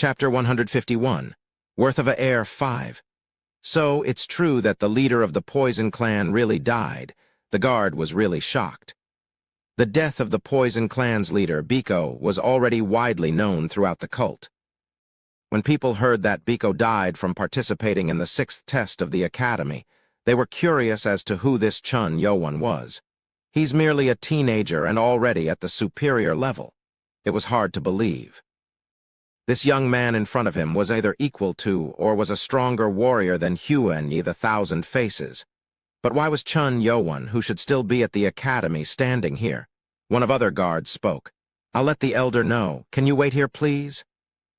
Chapter 151, Worth of a Air 5. So, it's true that the leader of the Poison Clan really died. The guard was really shocked. The death of the Poison Clan's leader, Biko, was already widely known throughout the cult. When people heard that Biko died from participating in the 6th test of the Academy, they were curious as to who this Chun Yo-won was. He's merely a teenager and already at the superior level. It was hard to believe. This young man in front of him was either equal to or was a stronger warrior than Huenyi the Thousand Faces. But why was Chun Yo-won, who should still be at the academy, standing here? One of other guards spoke. "I'll let the elder know. Can you wait here, please?"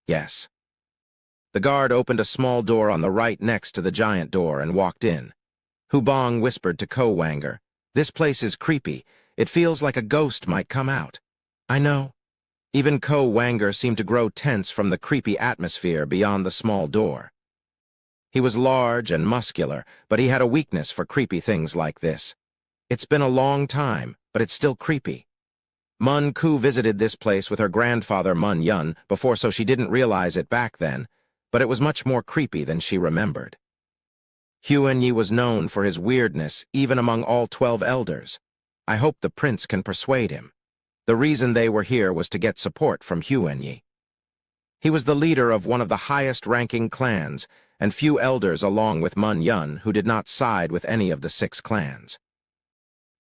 "Yes." The guard opened a small door on the right next to the giant door and walked in. Hubong whispered to Ko Wanger, "This place is creepy. It feels like a ghost might come out." "I know." Even Ko Wanger seemed to grow tense from the creepy atmosphere beyond the small door. He was large and muscular, but he had a weakness for creepy things like this. It's been a long time, but it's still creepy. Mun Ku visited this place with her grandfather Mun Yun before, so she didn't realize it back then, but it was much more creepy than she remembered. Huenyi was known for his weirdness even among all 12 elders. I hope the prince can persuade him. The reason they were here was to get support from Huenyi. He was the leader of one of the highest-ranking clans, and few elders along with Mun Yun who did not side with any of the 6 clans.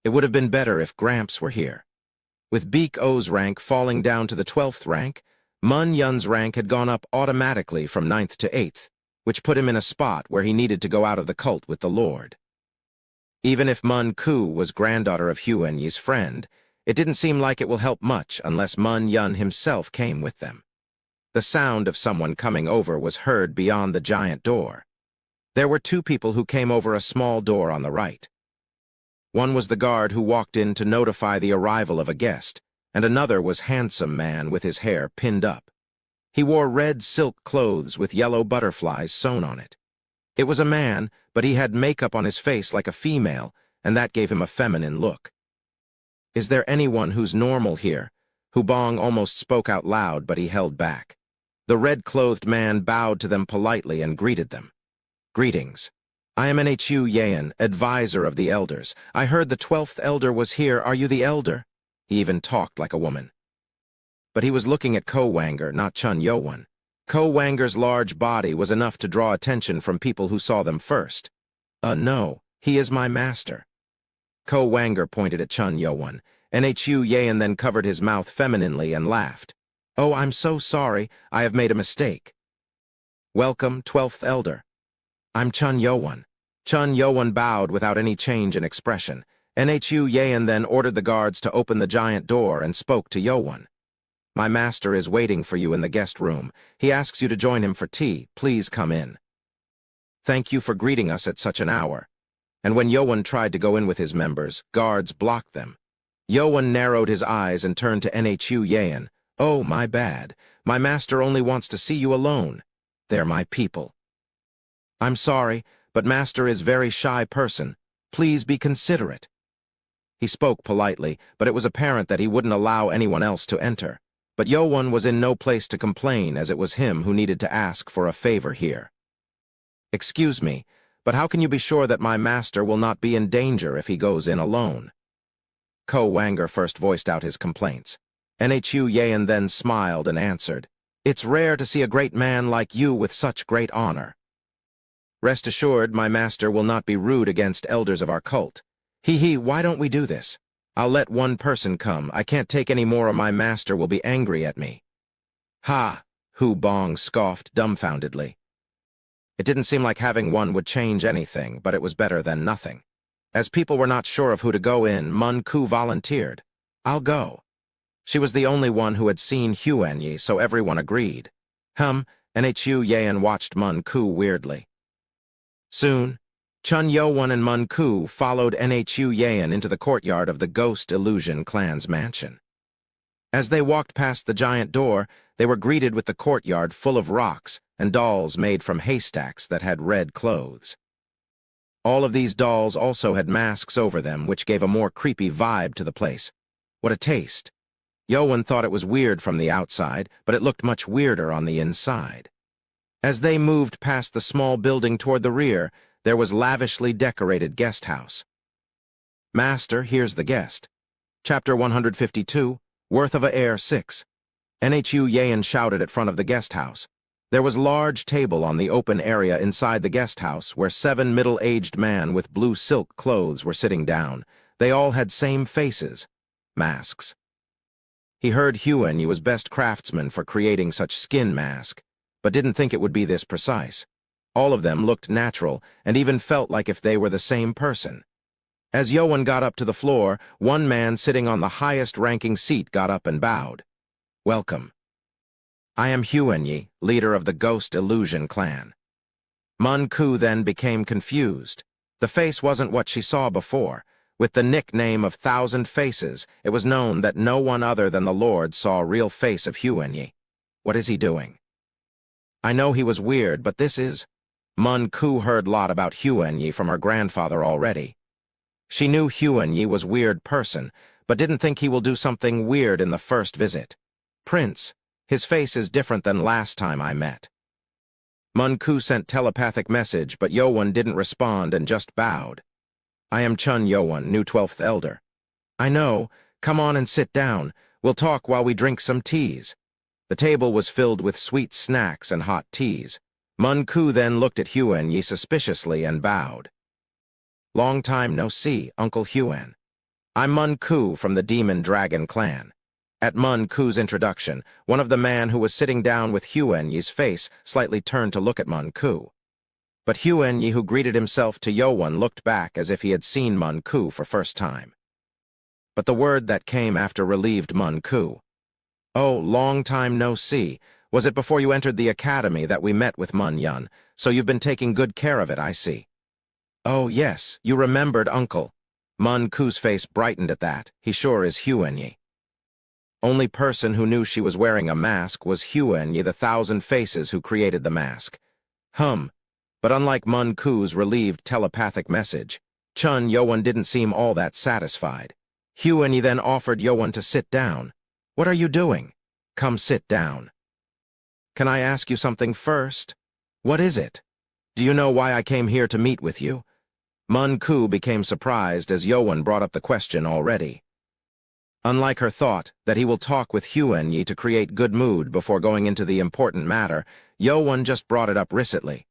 It would have been better if Gramps were here. With Biko's rank falling down to the 12th rank, Mun Yun's rank had gone up automatically from 9th to 8th, which put him in a spot where he needed to go out of the cult with the Lord. Even if Mun Ku was granddaughter of Huenyi's friend, it didn't seem like it will help much unless Mun Yun himself came with them. The sound of someone coming over was heard beyond the giant door. There were 2 people who came over a small door on the right. One was the guard who walked in to notify the arrival of a guest, and another was handsome man with his hair pinned up. He wore red silk clothes with yellow butterflies sewn on it. It was a man, but he had makeup on his face like a female, and that gave him a feminine look. "Is there anyone who's normal here?" Hubong almost spoke out loud, but he held back. The red-clothed man bowed to them politely and greeted them. "Greetings. I am Nhu Yayan, advisor of the elders. I heard the 12th elder was here. Are you the elder?" He even talked like a woman. But he was looking at Ko Wanger, not Chun Yo-won. Ko Wanger's large body was enough to draw attention from people who saw them first. No, he is my master." Ko Wanger pointed at Chun Yo-won. Nhu Yayan then covered his mouth femininely and laughed. "Oh, I'm so sorry. I have made a mistake." "Welcome, 12th elder." "I'm Chun Yo-won." Chun Yo-won bowed without any change in expression. Nhu Yayan then ordered the guards to open the giant door and spoke to Yo-won. "My master is waiting for you in the guest room. He asks you to join him for tea. Please come in." "Thank you for greeting us at such an hour." And when Yo-won tried to go in with his members, guards blocked them. Yo-won narrowed his eyes and turned to Nhu Yayan. "Oh, my bad. My master only wants to see you alone. They're my people." "I'm sorry, but master is a very shy person. Please be considerate." He spoke politely, but it was apparent that he wouldn't allow anyone else to enter. But Yo-won was in no place to complain, as it was him who needed to ask for a favor here. "Excuse me, but how can you be sure that my master will not be in danger if he goes in alone?" Ko Wanger first voiced out his complaints. Nhu Yayan then smiled and answered, "It's rare to see a great man like you with such great honor. Rest assured, my master will not be rude against elders of our cult. Why don't we do this? I'll let one person come. I can't take any more or my master will be angry at me." "Ha!" Hubong scoffed dumbfoundedly. It didn't seem like having one would change anything, but it was better than nothing. As people were not sure of who to go in, Mun Ku volunteered. "I'll go." She was the only one who had seen Huenyi, so everyone agreed. Nhu Yayan watched Mun Ku weirdly. Soon, Chun Yo-won and Mun Ku followed Nhu Yayan into the courtyard of the Ghost Illusion clan's mansion. As they walked past the giant door, they were greeted with the courtyard full of rocks and dolls made from haystacks that had red clothes. All of these dolls also had masks over them, which gave a more creepy vibe to the place. What a taste! Yowen thought it was weird from the outside, but it looked much weirder on the inside. As they moved past the small building toward the rear, there was lavishly decorated guest house. Master, here's the guest. Chapter 152, Worth of a Air 6. Nhu Yayan shouted at front of the guest house. There was large table on the open area inside the guest house where 7 middle-aged men with blue silk clothes were sitting down. They all had same faces, masks. He heard Huan was best craftsman for creating such skin mask, but didn't think it would be this precise. All of them looked natural and even felt like if they were the same person. As Yoan got up to the floor, one man sitting on the highest-ranking seat got up and bowed. Welcome. I am Huan, leader of the Ghost Illusion clan. Mun Ku then became confused. The face wasn't what she saw before. With the nickname of 1,000 Faces, it was known that no one other than the Lord saw a real face of Huan. What is he doing? I know he was weird, but this is... Mun Ku heard a lot about Huan from her grandfather already. She knew Huan was a weird person, but didn't think he will do something weird in the first visit. Prince, his face is different than last time I met. Mun Ku sent telepathic message, but Yoan didn't respond and just bowed. I am Chun Yoan, new 12th elder. I know. Come on and sit down. We'll talk while we drink some teas. The table was filled with sweet snacks and hot teas. Mun Ku then looked at Huan suspiciously and bowed. Long time no see, Uncle Huan. I'm Mun Ku from the Demon Dragon clan. At Mun Ku's introduction, one of the men who was sitting down with Huan's face slightly turned to look at Mun Ku. But Huan, who greeted himself to Yoan, looked back as if he had seen Mun Ku for first time. But the word that came after relieved Mun Ku. Oh, long time no see. Was it before you entered the academy that we met with Mun Yun, so you've been taking good care of it, I see. Oh, yes, you remembered, Uncle. Mun Ku's face brightened at that. He sure is Huan. Only person who knew she was wearing a mask was Huan, the 1,000 Faces who created the mask. But unlike Mun Ku's relieved telepathic message, Chun Yoan didn't seem all that satisfied. Huan then offered Yoan to sit down. What are you doing? Come sit down. Can I ask you something first? What is it? Do you know why I came here to meet with you? Mun Ku became surprised as Yoan brought up the question already. Unlike her thought that he will talk with Huan to create good mood before going into the important matter, Yoan just brought it up recently.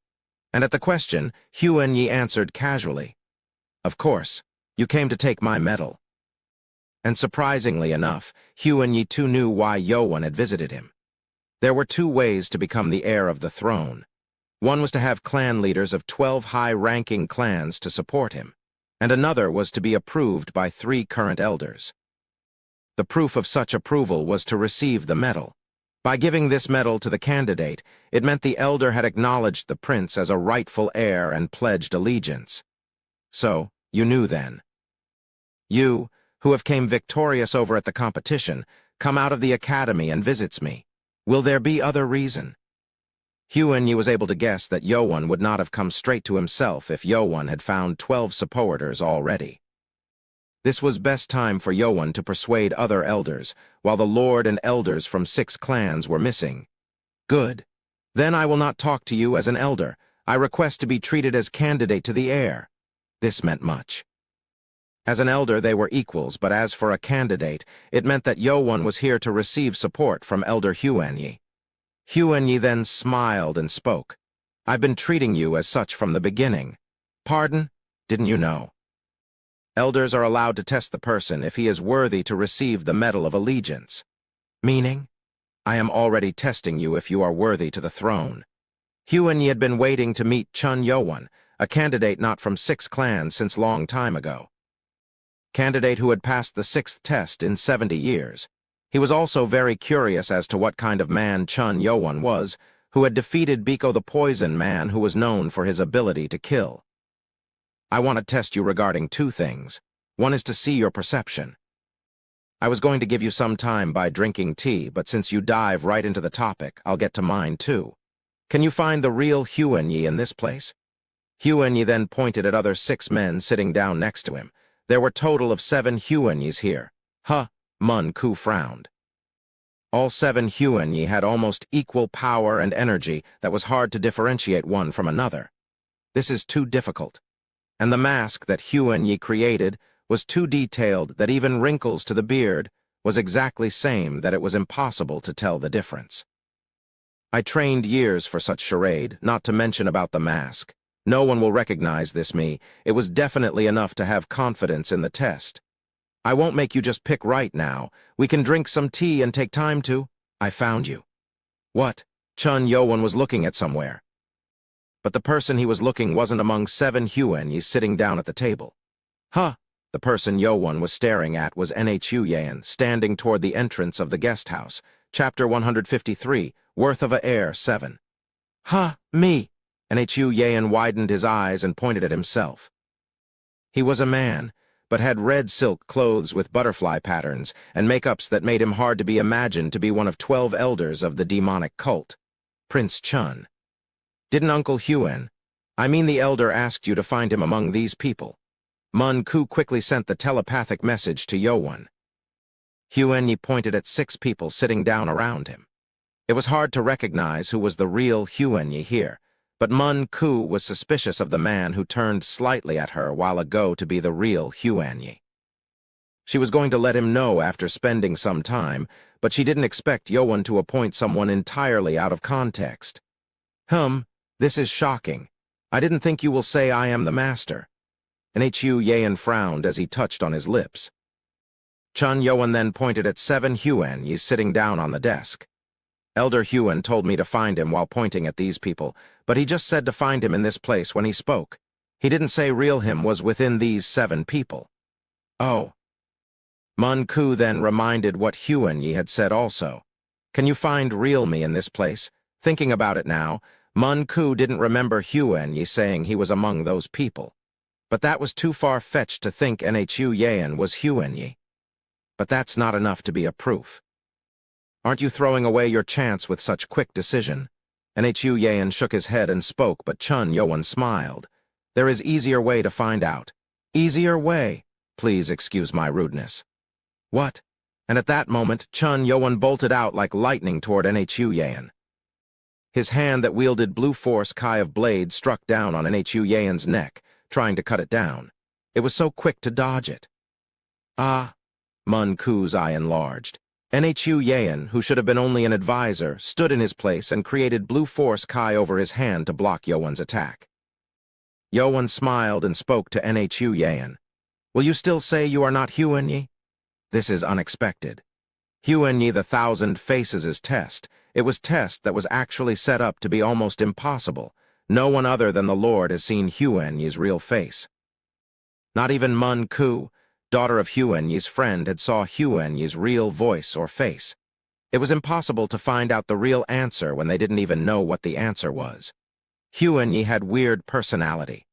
And at the question, Huan answered casually. Of course, you came to take my medal. And surprisingly enough, Huan too knew why Yoan had visited him. There were 2 ways to become the heir of the throne. One was to have clan leaders of 12 high-ranking clans to support him, and another was to be approved by 3 current elders. The proof of such approval was to receive the medal. By giving this medal to the candidate, it meant the elder had acknowledged the prince as a rightful heir and pledged allegiance. So, you knew then. You, who have came victorious over at the competition, come out of the academy and visits me. Will there be other reason? Huan was able to guess that Yoan would not have come straight to himself if Yoan had found 12 supporters already. This was best time for Yoan to persuade other elders, while the lord and elders from 6 clans were missing. Good. Then I will not talk to you as an elder. I request to be treated as candidate to the heir. This meant much. As an elder, they were equals, but as for a candidate, it meant that Yoan was here to receive support from Elder Huan. Huan then smiled and spoke. I've been treating you as such from the beginning. Pardon? Didn't you know? Elders are allowed to test the person if he is worthy to receive the Medal of Allegiance. Meaning? I am already testing you if you are worthy to the throne. Huan had been waiting to meet Chun Yoan, a candidate not from 6 clans since long time ago. Candidate who had passed the 6th test in 70 years. He was also very curious as to what kind of man Chun Yoan was, who had defeated Biko the Poison Man, who was known for his ability to kill. I want to test you regarding 2 things. One is to see your perception. I was going to give you some time by drinking tea, but since you dive right into the topic, I'll get to mine too. Can you find the real Huan in this place? Huan then pointed at other 6 men sitting down next to him. There were total of 7 Huan here. Mun Ku frowned. All 7 Huanyi had almost equal power and energy that was hard to differentiate one from another. This is too difficult. And the mask that Huanyi created was too detailed that even wrinkles to the beard was exactly same that it was impossible to tell the difference. I trained years for such charade, not to mention about the mask. No one will recognize this me. It was definitely enough to have confidence in the test. I won't make you just pick right now. We can drink some tea and take time to. I found you. What? Chun Yowen was looking at somewhere. But the person he was looking wasn't among 7 Huanyis sitting down at the table. Huh? The person Yowen was staring at was Nhu Yan, standing toward the entrance of the guest house. Chapter 153, Worth of a Air 7. Huh? Me? Nhu Yan widened his eyes and pointed at himself. He was a man, but had red silk clothes with butterfly patterns and makeups that made him hard to be imagined to be one of 12 elders of the demonic cult. Prince Chun. Didn't Uncle Huan, I mean the elder, asked you to find him among these people? Mun Ku quickly sent the telepathic message to Yowen. Huanyi pointed at 6 people sitting down around him. It was hard to recognize who was the real Huanyi here, but Mun Ku was suspicious of the man who turned slightly at her while ago to be the real Huanyi. She was going to let him know after spending some time, but she didn't expect Yowen to appoint someone entirely out of context. This is shocking. I didn't think you will say I am the master. Nhu Yan frowned as he touched on his lips. Chun Yowen then pointed at 7 Huanyis sitting down on the desk. Elder Huan told me to find him while pointing at these people, but he just said to find him in this place when he spoke. He didn't say real him was within these 7 people. Oh. Mun Ku then reminded what Huanyi had said also. Can you find real me in this place? Thinking about it now, Mun Ku didn't remember Huanyi saying he was among those people. But that was too far-fetched to think Nhu Yan was Huanyi. But that's not enough to be a proof. Aren't you throwing away your chance with such quick decision? Nhu Yan shook his head and spoke, but Chun Yowen smiled. There is easier way to find out. Easier way? Please excuse my rudeness. What? And at that moment, Chun Yowen bolted out like lightning toward Nhu Yan. His hand that wielded blue force Kai of blade struck down on Nhu Yan's neck, trying to cut it down. It was so quick to dodge it. Ah! Mun Ku's eye enlarged. Nhu Yan, who should have been only an advisor, stood in his place and created blue force Kai over his hand to block Yowen's attack. Yowen smiled and spoke to Nhu Yan. Will you still say you are not Huanyi? This is unexpected. Huanyi the Thousand Faces' test. It was test that was actually set up to be almost impossible. No one other than the Lord has seen Huanyi's real face. Not even Mun Ku, daughter of Huanyi's friend, had saw Huanyi's real voice or face. It was impossible to find out the real answer when they didn't even know what the answer was. Huanyi had weird personality.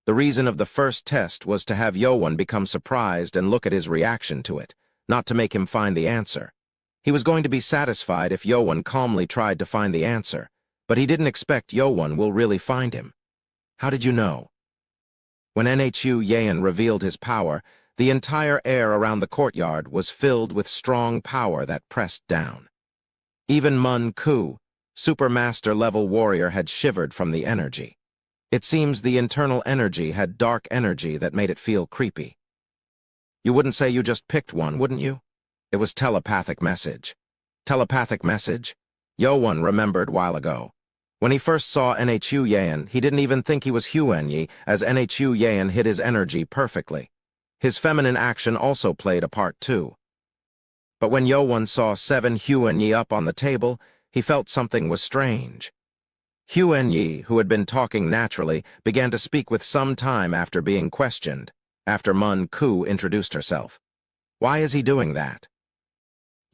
The reason of the first test was to have Yowen become surprised and look at his reaction to it, not to make him find the answer. He was going to be satisfied if Yowen calmly tried to find the answer, but he didn't expect Yowen will really find him. How did you know? When Nhu Yan revealed his power, the entire air around the courtyard was filled with strong power that pressed down. Even Mun Ku, Supermaster-level warrior, had shivered from the energy. It seems the internal energy had dark energy that made it feel creepy. You wouldn't say you just picked one, wouldn't you? It was telepathic message. Telepathic message? Yowen remembered while ago. When he first saw Nhu Yan, he didn't even think he was Huanyi, as Nhu Yan hid his energy perfectly. His feminine action also played a part too. But when Yowen saw 7 Huanyi up on the table, he felt something was strange. Huanyi, who had been talking naturally, began to speak with some time after being questioned, after Mun Ku introduced herself. Why is he doing that?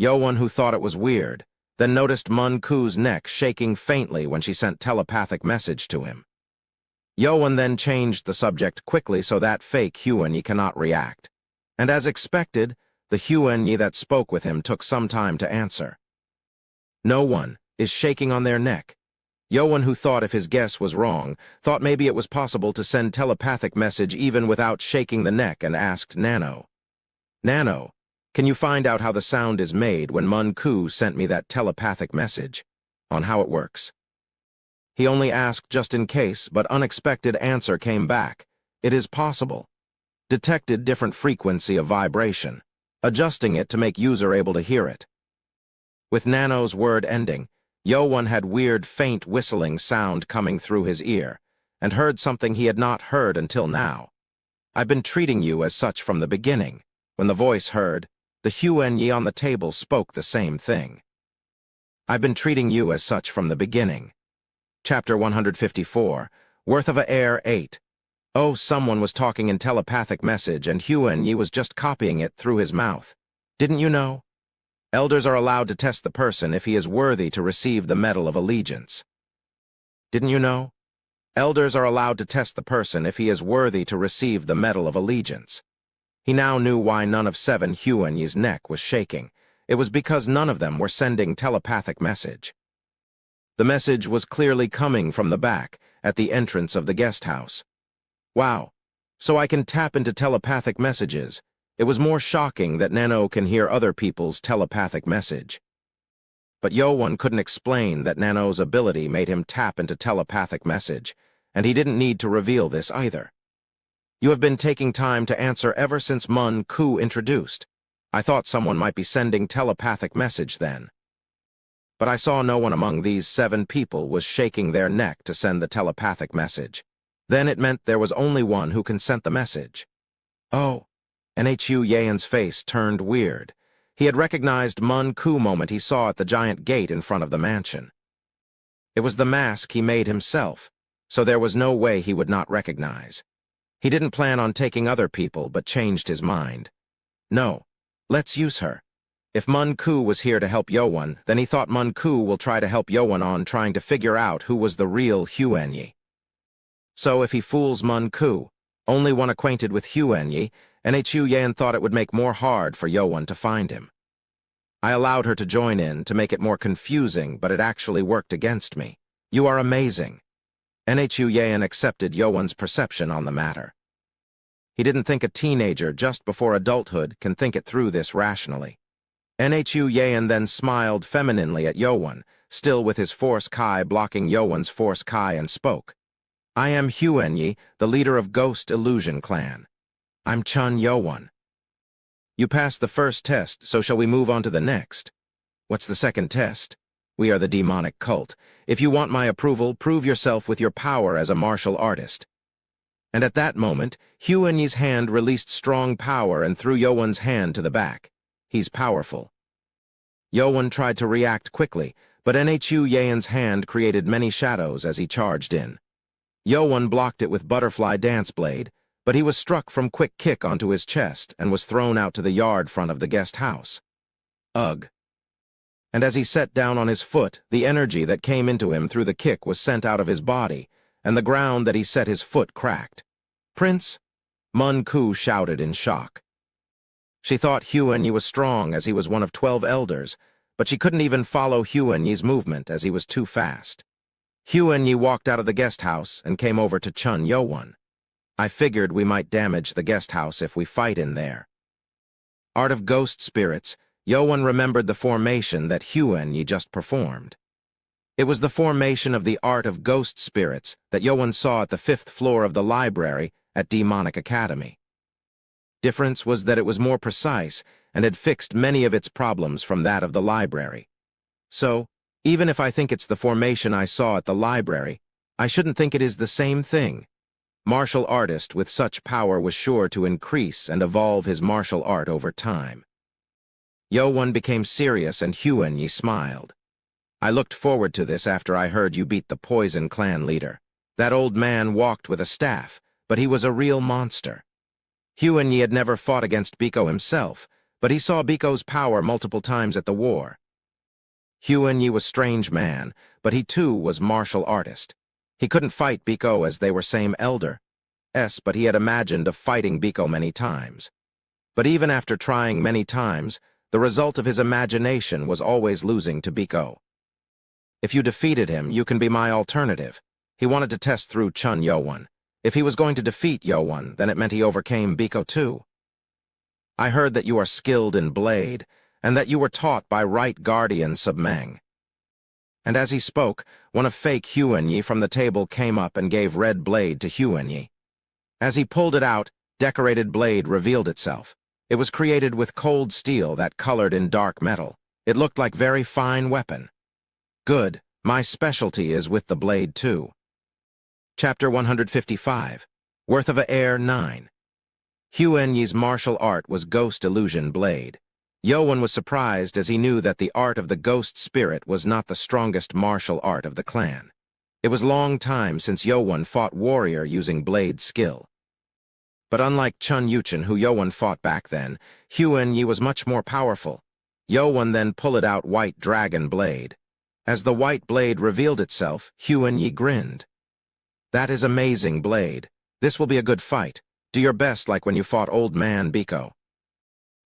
Yowen, who thought it was weird, then noticed Mun Ku's neck shaking faintly when she sent telepathic message to him. Yowen then changed the subject quickly so that fake Huanyi cannot react. And as expected, the Huanyi that spoke with him took some time to answer. No one is shaking on their neck. Yowen, who thought if his guess was wrong, thought maybe it was possible to send telepathic message even without shaking the neck, and asked Nano. Nano, Can you find out how the sound is made when Mun-Ku sent me that telepathic message? On how it works? He only asked just in case, but unexpected answer came back. It is possible. Detected different frequency of vibration, adjusting it to make user able to hear it. With Nano's word ending, Yo-Won had weird faint whistling sound coming through his ear, and heard something he had not heard until now. I've been treating you as such from the beginning. When the voice heard, the Huan-Yi on the table spoke the same thing. I've been treating you as such from the beginning. Chapter 154, Worth of a Air 8. Oh, someone was talking in telepathic message and Huan-Yi was just copying it through his mouth. Didn't you know? Elders are allowed to test the person if he is worthy to receive the Medal of Allegiance. Didn't you know? Elders are allowed to test the person if he is worthy to receive the Medal of Allegiance. He now knew why none of 7 Huan-Yi's neck was shaking. It was because none of them were sending telepathic message. The message was clearly coming from the back, at the entrance of the guest house. Wow, so I can tap into telepathic messages. It was more shocking that Nano can hear other people's telepathic message. But Yo-Won couldn't explain that Nano's ability made him tap into telepathic message, and he didn't need to reveal this either. You have been taking time to answer ever since Mun-Ku introduced. I thought someone might be sending telepathic message then. But I saw no one among these 7 people was shaking their neck to send the telepathic message. Then it meant there was only one who can send the message. Oh, Nhu Yaen's face turned weird. He had recognized Mun-Ku moment he saw at the giant gate in front of the mansion. It was the mask he made himself, so there was no way he would not recognize. He didn't plan on taking other people, but changed his mind. No, let's use her. If Mun-Ku was here to help Yo-Won, then he thought Mun-Ku will try to help Yo-Won on trying to figure out who was the real Huan-Yi. So if he fools Mun-Ku, only one acquainted with Huan-Yi, Nhu Yaen thought it would make more hard for Yo-Won to find him. I allowed her to join in to make it more confusing, but it actually worked against me. You are amazing. Nhu Yaen accepted Yo-Won's perception on the matter. He didn't think a teenager just before adulthood can think it through this rationally. Nhu Yaen then smiled femininely at Yo-Won, still with his Force Kai blocking Yo-Won's Force Kai, and spoke. I am Huan-Yi, the leader of Ghost Illusion Clan. I'm Chun Yo-Won. You passed the first test, so shall we move on to the next? What's the second test? We are the demonic cult. If you want my approval, prove yourself with your power as a martial artist. And at that moment, Huan-Yi's hand released strong power and threw Yo-Won's hand to the back. He's powerful. Yo-Won tried to react quickly, but Nhu Yaen's hand created many shadows as he charged in. Yo-Won blocked it with Butterfly Dance Blade, but he was struck from quick kick onto his chest and was thrown out to the yard front of the guest house. Ugh. And as he sat down on his foot, the energy that came into him through the kick was sent out of his body, and the ground that he set his foot cracked. Prince? Mun-Ku shouted in shock. She thought Huan-Yi was strong as he was one of 12 elders, but she couldn't even follow Huan-Yi's movement as he was too fast. Huan-Yi walked out of the guest house and came over to Chun Yo-Won. I figured we might damage the guest house if we fight in there. Art of Ghost Spirits, Yo-Won remembered the formation that Huan-Yi just performed. It was the formation of the Art of Ghost Spirits that Yo-Won saw at the 5th floor of the library at Demonic Academy. Difference was that it was more precise and had fixed many of its problems from that of the library. So, even if I think it's the formation I saw at the library, I shouldn't think it is the same thing. Martial artist with such power was sure to increase and evolve his martial art over time. Yo-Won became serious and Huan-Yi smiled. I looked forward to this after I heard you beat the Poison Clan leader. That old man walked with a staff, but he was a real monster. Huan-Yi had never fought against Biko himself, but he saw Biko's power multiple times at the war. Huan-Yi was strange man, but he too was martial artist. He couldn't fight Biko as they were same elder. But he had imagined of fighting Biko many times. But even after trying many times, the result of his imagination was always losing to Biko. If you defeated him, you can be my alternative. He wanted to test through Chun Yo-Won. If he was going to defeat Yo-Won, then it meant he overcame Biko too. I heard that you are skilled in blade, and that you were taught by right guardian Submeng." And as he spoke, one of fake Huanyi from the table came up and gave red blade to Huanyi. As he pulled it out, decorated blade revealed itself. It was created with cold steel that colored in dark metal. It looked like very fine weapon. Good, my specialty is with the blade too. Chapter 155, Worth of a Air 9. Huanyi's martial art was Ghost Illusion Blade. Yowen was surprised as he knew that the art of the ghost spirit was not the strongest martial art of the clan. It was long time since Yowen fought warrior using blade skill. But unlike Chun Yuchen, who Yowen fought back then, Huanyi was much more powerful. Yowen then pulled out white dragon blade. As the white blade revealed itself, Huanyi grinned. "That is amazing blade. This will be a good fight. Do your best like when you fought Old Man Biko."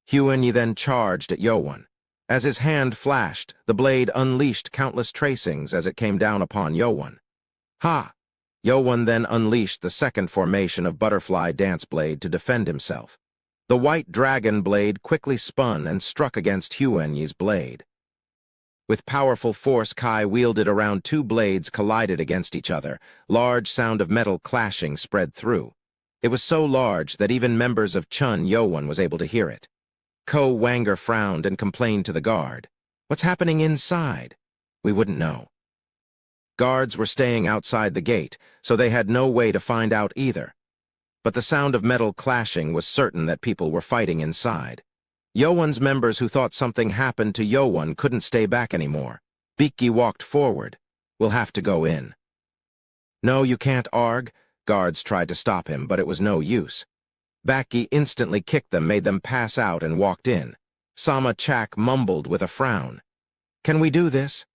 Huanyi then charged at Yowen. As his hand flashed, the blade unleashed countless tracings as it came down upon Yowen. Ha! Yowen then unleashed the second formation of Butterfly Dance Blade to defend himself. The white dragon blade quickly spun and struck against Huanyi's blade. With powerful force, Kai wielded around two blades collided against each other. Large sound of metal clashing spread through. It was so large that even members of Chun Yowen was able to hear it. Ko Wanger frowned and complained to the guard. "What's happening inside?" "We wouldn't know." Guards were staying outside the gate, so they had no way to find out either. But the sound of metal clashing was certain that people were fighting inside. Yowen's members who thought something happened to Yowen couldn't stay back anymore. Biki walked forward. "We'll have to go in." "No, you can't, Arg." Guards tried to stop him, but it was no use. Baki instantly kicked them, made them pass out, and walked in. Sama Chak mumbled with a frown. "Can we do this?"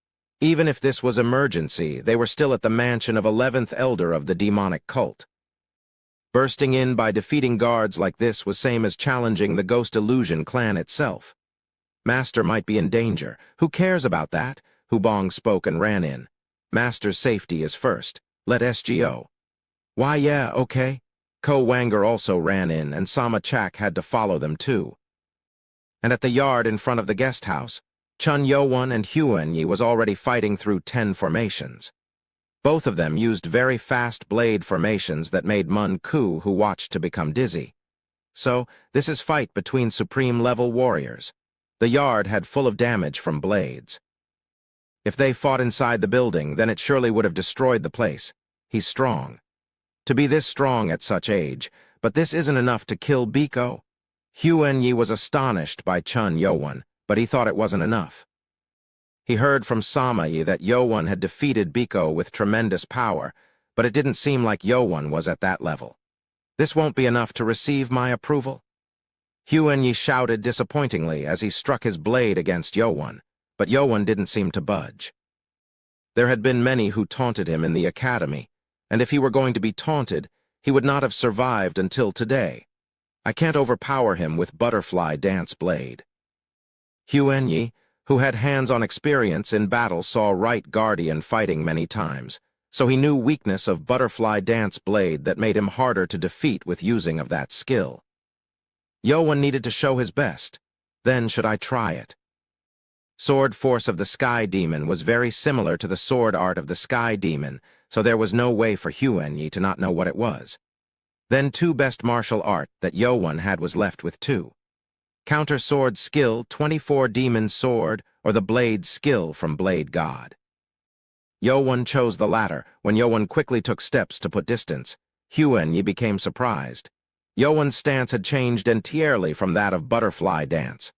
Even if this was emergency, they were still at the mansion of 11th Elder of the demonic cult. Bursting in by defeating guards like this was same as challenging the Ghost Illusion clan itself. Master might be in danger. Who cares about that? Hubong spoke and ran in. Master's safety is first. Let SGO. Why, yeah, okay. Ko Wanger also ran in, and Sama Chak had to follow them too. And at the yard in front of the guest house, Chun Yowen and Huanyi was already fighting through 10 formations. Both of them used very fast blade formations that made Mun Ku, who watched, to become dizzy. So, this is fight between supreme-level warriors. The yard had full of damage from blades. If they fought inside the building, then it surely would have destroyed the place. He's strong. To be this strong at such age, but this isn't enough to kill Biko. Huanyi was astonished by Chun Yowen, but he thought it wasn't enough. He heard from Samayi that Yowen had defeated Biko with tremendous power, but it didn't seem like Yowen was at that level. This won't be enough to receive my approval. Huanyi shouted disappointingly as he struck his blade against Yowen, but Yowen didn't seem to budge. There had been many who taunted him in the academy, and if he were going to be taunted, he would not have survived until today. I can't overpower him with Butterfly Dance Blade. Huanyi, who had hands-on experience in battle, saw Right Guardian fighting many times, so he knew weakness of Butterfly Dance Blade that made him harder to defeat with using of that skill. Yowen needed to show his best. Then should I try it? Sword Force of the Sky Demon was very similar to the sword art of the Sky Demon, so there was no way for Huanyi to not know what it was. Then two best martial art that Yowen had was left with two. Counter Sword Skill 24 Demon Sword or the Blade Skill from Blade God. Yowen chose the latter. When Yowen quickly took steps to put distance, Huanyi became surprised. Yowen's stance had changed entirely from that of Butterfly Dance.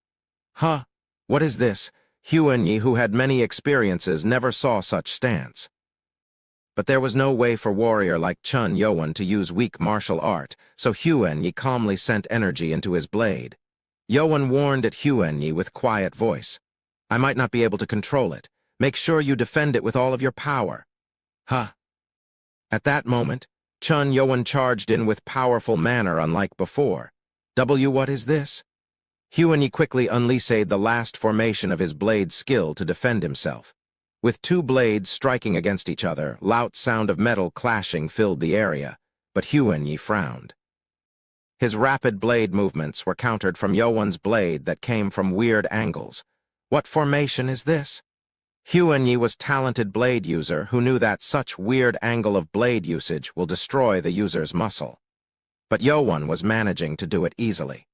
Huh? What is this? Huanyi, who had many experiences, never saw such stance. But there was no way for warrior like Chun Yowen to use weak martial art, so Huanyi calmly sent energy into his blade. Yowen warned at Huanyi with quiet voice. I might not be able to control it. Make sure you defend it with all of your power. Huh. At that moment, Chun Yowen charged in with powerful manner unlike before. What is this? Huanyi quickly unleashed the last formation of his blade skill to defend himself. With two blades striking against each other, loud sound of metal clashing filled the area, but Huanyi frowned. His rapid blade movements were countered from Yowan's blade that came from weird angles. What formation is this? Huanyi was talented blade user who knew that such weird angle of blade usage will destroy the user's muscle. But Yowan was managing to do it easily.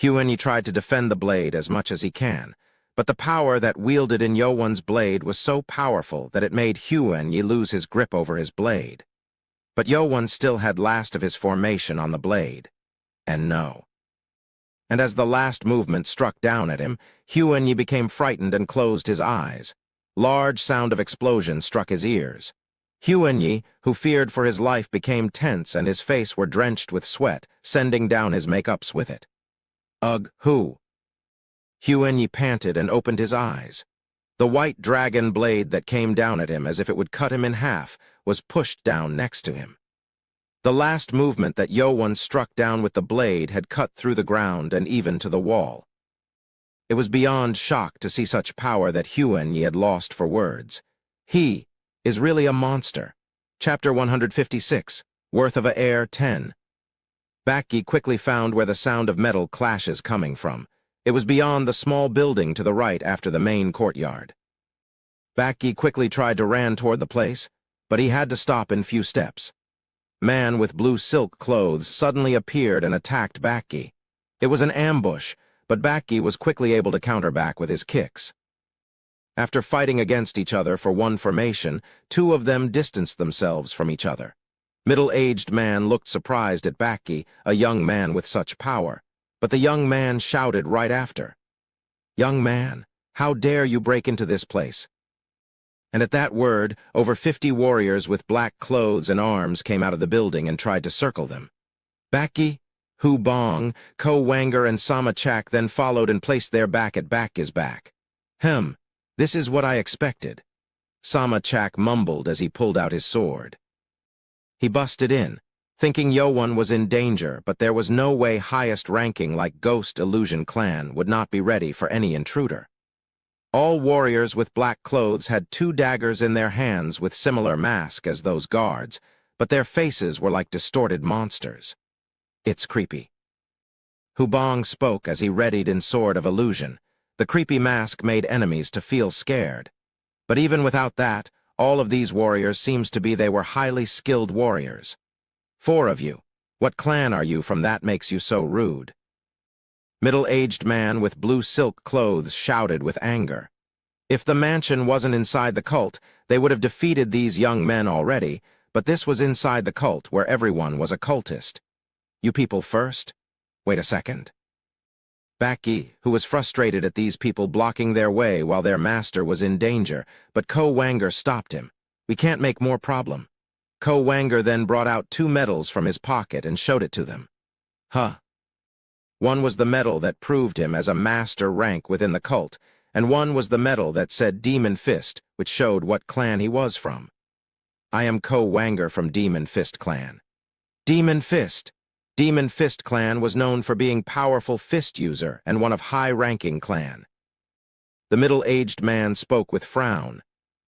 Huanyi tried to defend the blade as much as he can, but the power that wielded in Yowan's blade was so powerful that it made Huanyi lose his grip over his blade. But Yowan still had last of his formation on the blade. And no. And as the last movement struck down at him, Huanyi became frightened and closed his eyes. Large sound of explosion struck his ears. Huanyi, who feared for his life, became tense and his face were drenched with sweat, sending down his makeups with it. Ugh, who? Huanyi panted and opened his eyes. The white dragon blade that came down at him as if it would cut him in half was pushed down next to him. The last movement that Yowan struck down with the blade had cut through the ground and even to the wall. It was beyond shock to see such power that Huanyi had lost for words. He is really a monster. Chapter 156, Worth of a Air 10. Baki quickly found where the sound of metal clashes coming from. It was beyond the small building to the right after the main courtyard. Baki quickly tried to ran toward the place, but he had to stop in few steps. Man with blue silk clothes suddenly appeared and attacked Baki. It was an ambush, but Baki was quickly able to counter back with his kicks. After fighting against each other for one formation, two of them distanced themselves from each other. Middle-aged man looked surprised at Baki, a young man with such power, but the young man shouted right after, "Young man, how dare you break into this place?" And at that word, over 50 warriors with black clothes and arms came out of the building and tried to circle them. Baki, Hu Bong, Ko Wanger, and Sama Chak then followed and placed their back at Baki's back. This is what I expected. Sama Chak mumbled as he pulled out his sword. He busted in, thinking Yowan was in danger, but there was no way highest ranking like Ghost Illusion Clan would not be ready for any intruder. All warriors with black clothes had 2 daggers in their hands with similar mask as those guards, but their faces were like distorted monsters. It's creepy. Hubong spoke as he readied in Sword of Illusion. The creepy mask made enemies to feel scared. But even without that, all of these warriors seems to be they were highly skilled warriors. 4 of you. What clan are you from that makes you so rude? Middle-aged man with blue silk clothes shouted with anger. If the mansion wasn't inside the cult, they would have defeated these young men already, but this was inside the cult where everyone was a cultist. You people first? Wait a second. Baki, who was frustrated at these people blocking their way while their master was in danger, but Ko Wanger stopped him. We can't make more problem. Ko Wanger then brought out 2 medals from his pocket and showed it to them. One was the medal that proved him as a master rank within the cult, and one was the medal that said Demon Fist, which showed what clan he was from. I am Ko Wanger from Demon Fist clan. Demon Fist. Demon Fist clan was known for being powerful fist user and one of high-ranking clan. The middle-aged man spoke with frown.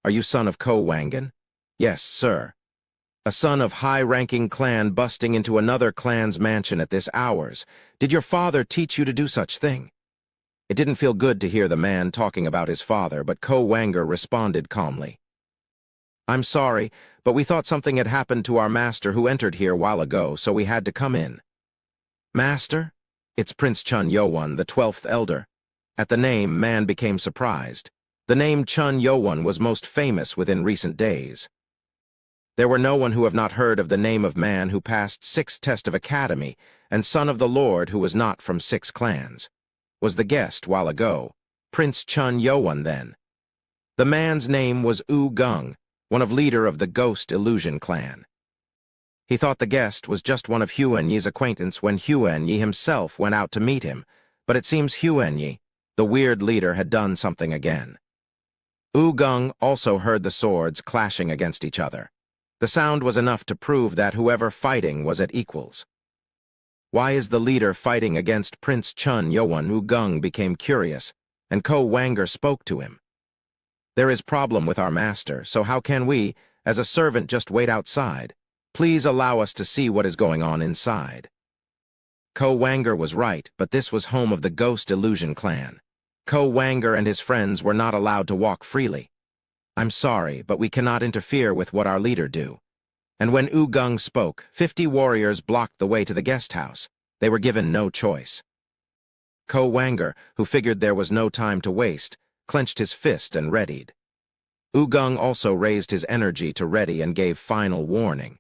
Are you son of Ko Wangan? Yes, sir. A son of high-ranking clan busting into another clan's mansion at this hours. Did your father teach you to do such thing? It didn't feel good to hear the man talking about his father, but Ko Wanger responded calmly. I'm sorry, but we thought something had happened to our master who entered here a while ago, so we had to come in. Master? It's Prince Chun Yowan, the 12th elder. At the name, man became surprised. The name Chun Yowan was most famous within recent days. There were no one who have not heard of the name of man who passed 6 test of academy, and son of the Lord who was not from 6 clans. Was the guest while ago. Prince Chun Yowan then. The man's name was U Gung, one of leader of the Ghost Illusion Clan. He thought the guest was just one of Huanyi's acquaintance when Huanyi himself went out to meet him, but it seems Huanyi, the weird leader, had done something again. U Gung also heard the swords clashing against each other. The sound was enough to prove that whoever fighting was at equals. Why is the leader fighting against Prince Chun Yowan? U Gung became curious, and Ko Wanger spoke to him. There is problem with our master, so how can we, as a servant, just wait outside? Please allow us to see what is going on inside. Ko Wanger was right, but this was home of the Ghost Illusion clan. Ko Wanger and his friends were not allowed to walk freely. I'm sorry, but we cannot interfere with what our leader do. And when Gung spoke, 50 warriors blocked the way to the guest house. They were given no choice. Ko Wanger, who figured there was no time to waste, clenched his fist and readied. Gung also raised his energy to ready and gave final warning.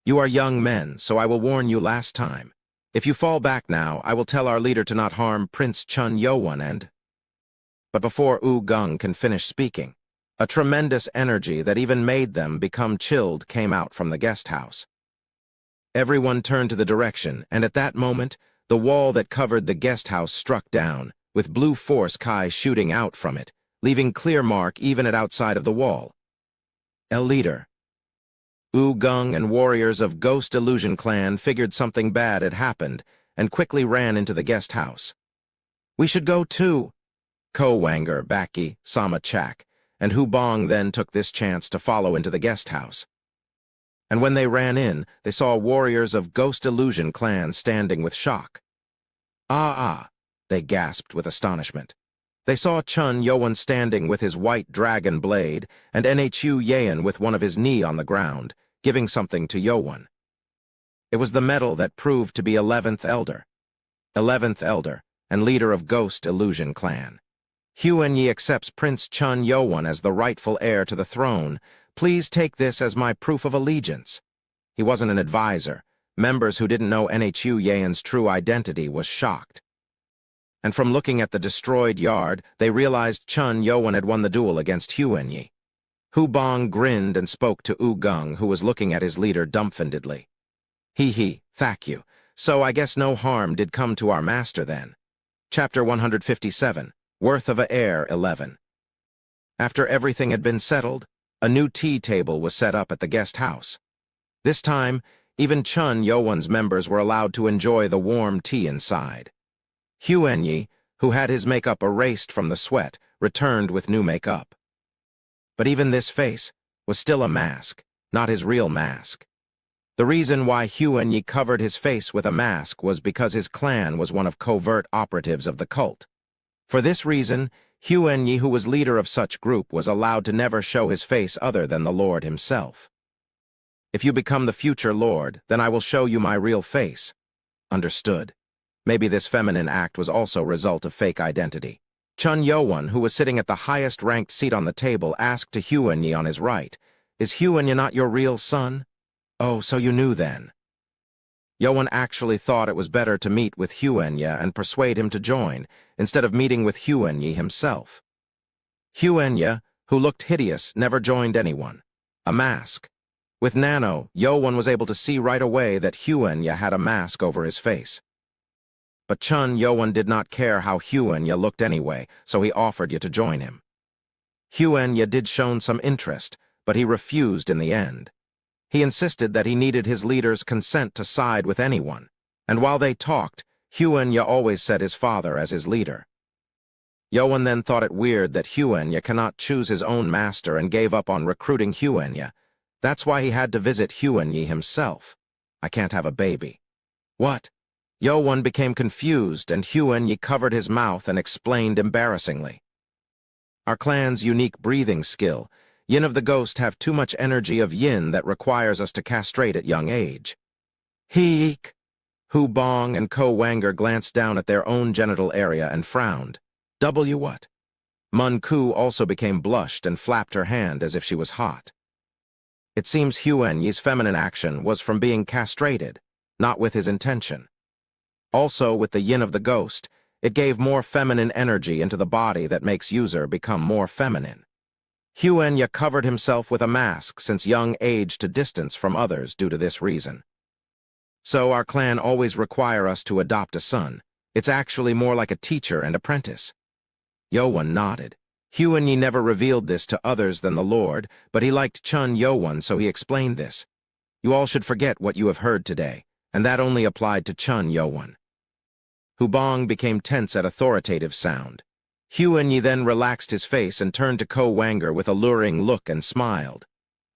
You are young men, so I will warn you last time. If you fall back now, I will tell our leader to not harm Prince Chun Yowan and... But before Gung can finish speaking, a tremendous energy that even made them become chilled came out from the guest house. Everyone turned to the direction, and at that moment, the wall that covered the guest house struck down, with blue force Kai shooting out from it, leaving clear mark even at outside of the wall. El leader. Gung and warriors of Ghost Illusion clan figured something bad had happened and quickly ran into the guest house. We should go too. Ko Wanger, Baki, Sama Chak, and Hubong then took this chance to follow into the guest house. And when they ran in, they saw warriors of Ghost Illusion clan standing with shock. They gasped with astonishment. They saw Chun Yowan standing with his white dragon blade and Nhu Yayan with one of his knee on the ground, giving something to Yowan. It was the medal that proved to be 11th Elder. 11th Elder, and leader of Ghost Illusion clan. Huan-Yi accepts Prince Chun Yowan as the rightful heir to the throne. Please take this as my proof of allegiance. He wasn't an advisor. Members who didn't know Nhu Yayan's true identity was shocked. And from looking at the destroyed yard, they realized Chun Yowan had won the duel against Huan-Yi. Hubong grinned and spoke to Gung, who was looking at his leader dumbfoundedly. Thank you. So I guess no harm did come to our master then. Chapter 157, Worth of a Heir 11. After everything had been settled, a new tea table was set up at the guest house. This time, even Chun Yowan's members were allowed to enjoy the warm tea inside. Huan-Yi, who had his makeup erased from the sweat, returned with new makeup. But even this face was still a mask, not his real mask. The reason why Huan-Yi covered his face with a mask was because his clan was one of covert operatives of the cult. For this reason, Huan-Yi, who was leader of such group, was allowed to never show his face other than the Lord himself. If you become the future Lord, then I will show you my real face. Understood. Maybe this feminine act was also a result of fake identity. Chun Yowan, who was sitting at the highest-ranked seat on the table, asked to Huan-Yi on his right, "Is Huan-Yi not your real son?" "Oh, so you knew then." Yowan actually thought it was better to meet with Huan-Yi and persuade him to join, instead of meeting with Huan-Yi himself. Huan-Yi, who looked hideous, never joined anyone. A mask. With Nano, Yowan was able to see right away that Huan-Yi had a mask over his face. But Chun Yowan did not care how Huan-Yi looked anyway, so he offered you to join him. Huan-Yi did show some interest, but he refused in the end. He insisted that he needed his leader's consent to side with anyone, and while they talked, Huan-Yi always said his father as his leader. Yowan then thought it weird that Huan-Yi cannot choose his own master and gave up on recruiting Huan-Yi. That's why he had to visit Huan-Yi himself. I can't have a baby. What? Yowan became confused, and Huan-Yi covered his mouth and explained embarrassingly. Our clan's unique breathing skill. Yin of the Ghost have too much energy of Yin that requires us to castrate at young age. Heek! Hubong and Ko Wanger glanced down at their own genital area and frowned. W what? Mun Ku also became blushed and flapped her hand as if she was hot. It seems Huan-Yi's feminine action was from being castrated, not with his intention. Also, with the Yin of the Ghost, it gave more feminine energy into the body that makes user become more feminine. Huan-Yi covered himself with a mask since young age to distance from others due to this reason. So our clan always require us to adopt a son. It's actually more like a teacher and apprentice. Yowan nodded. Huan-Yi never revealed this to others than the Lord, but he liked Chun Yowan, so he explained this. You all should forget what you have heard today, and that only applied to Chun Yowan. Hubong became tense at authoritative sound. Huan-Yi then relaxed his face and turned to Ko Wanger with a luring look and smiled.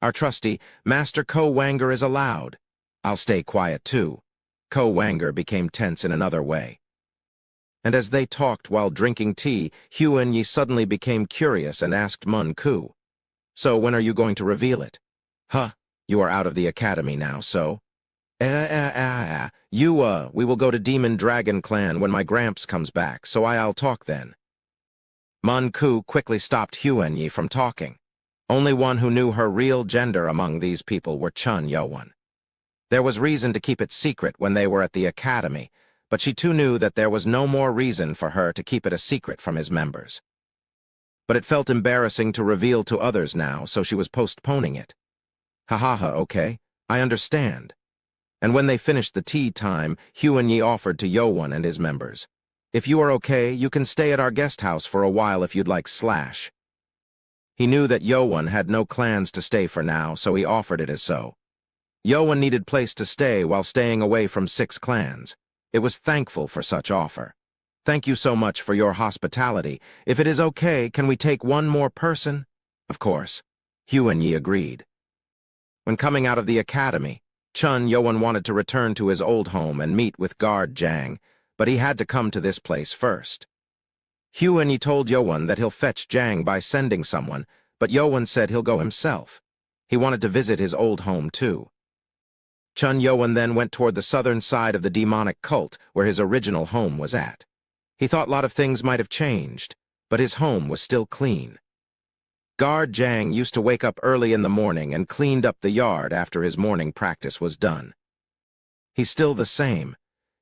Our trusty, Master Ko Wanger is allowed. I'll stay quiet too. Ko-Wanger became tense in another way. And as they talked while drinking tea, Huan-Yi suddenly became curious and asked Mun-Ku, "So when are you going to reveal it?" "Huh, you are out of the academy now, so?" We will go to Demon Dragon Clan when my Gramps comes back, so I'll talk then." Mun-Ku quickly stopped Huan-Yi from talking. Only one who knew her real gender among these people were Chun Yo-won. There was reason to keep it secret when they were at the academy, but she too knew that there was no more reason for her to keep it a secret from his members. But it felt embarrassing to reveal to others now, so she was postponing it. Okay, I understand." And when they finished the tea time, Huan-Yi offered to Yo-won and his members, "If you are okay, you can stay at our guest house for a while if you'd like /." He knew that Yo-won had no clans to stay for now, so he offered it as so. Yo-won needed place to stay while staying away from 6 clans. It was thankful for such offer. "Thank you so much for your hospitality. If it is okay, can we take one more person?" "Of course." Huan-Yi agreed. When coming out of the academy, Chun Yo-won wanted to return to his old home and meet with guard Jang, but he had to come to this place first. Huan-Yi told Yo-won that he'll fetch Jang by sending someone, but Yo-won said he'll go himself. He wanted to visit his old home too. Chun Yo-won then went toward the southern side of the demonic cult where his original home was at. He thought a lot of things might have changed, but his home was still clean. Guard Jang used to wake up early in the morning and cleaned up the yard after his morning practice was done. He's still the same.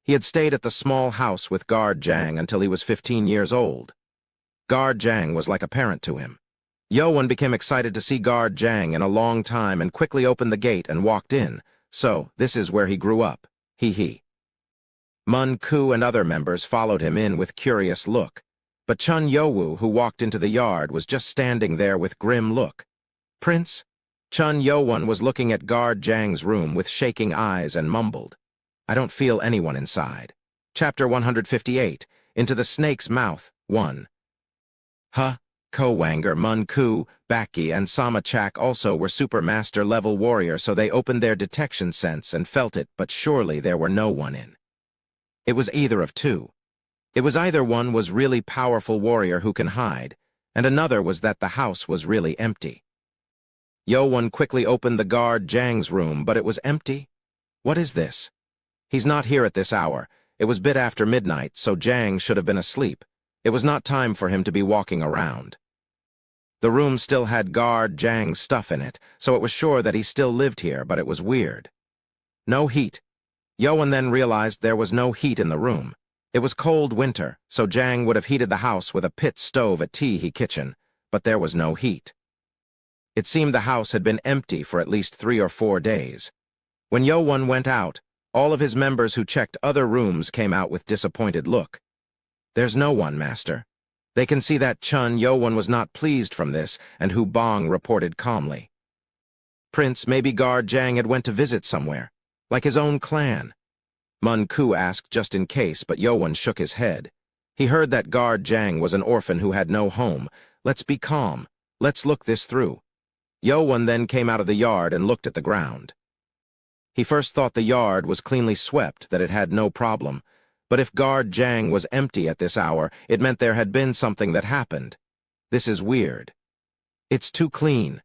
He had stayed at the small house with Guard Jang until he was 15 years old. Guard Jang was like a parent to him. Yo-won became excited to see Guard Jang in a long time and quickly opened the gate and walked in. So, this is where he grew up. He. Mun-Ku and other members followed him in with curious look, but Chun Yo-woo, who walked into the yard, was just standing there with grim look. "Prince?" Chun Yo-won was looking at Guard Jang's room with shaking eyes and mumbled, "I don't feel anyone inside." Chapter 158, Into the Snake's Mouth, 1. Ko-Wanger, Mun-Ku, Baki, and Sama-chak also were Supermaster-level warrior, so they opened their detection sense and felt it, but surely there were no one in. It was either of two. It was either one was really powerful warrior who can hide, and another was that the house was really empty. Yo-won quickly opened the guard Jang's room, but it was empty. What is this? He's not here at this hour. It was bit after midnight, so Jang should have been asleep. It was not time for him to be walking around. The room still had guard Jang's stuff in it, so it was sure that he still lived here, but it was weird. No heat. Yo-won then realized there was no heat in the room. It was cold winter, so Jang would have heated the house with a pit stove at Tea kitchen, but there was no heat. It seemed the house had been empty for at least 3 or 4 days. When Yo-won went out, all of his members who checked other rooms came out with disappointed look. "There's no one, Master." They can see that Chun Yo-won was not pleased from this, and Hu Bong reported calmly, "Prince, maybe guard Jang had went to visit somewhere, like his own clan." Mun-Ku asked just in case, but Yo-won shook his head. He heard that guard Jang was an orphan who had no home. "Let's be calm. Let's look this through." Yo-won then came out of the yard and looked at the ground. He first thought the yard was cleanly swept, that it had no problem. But if guard Jang was empty at this hour, it meant there had been something that happened. This is weird. It's too clean.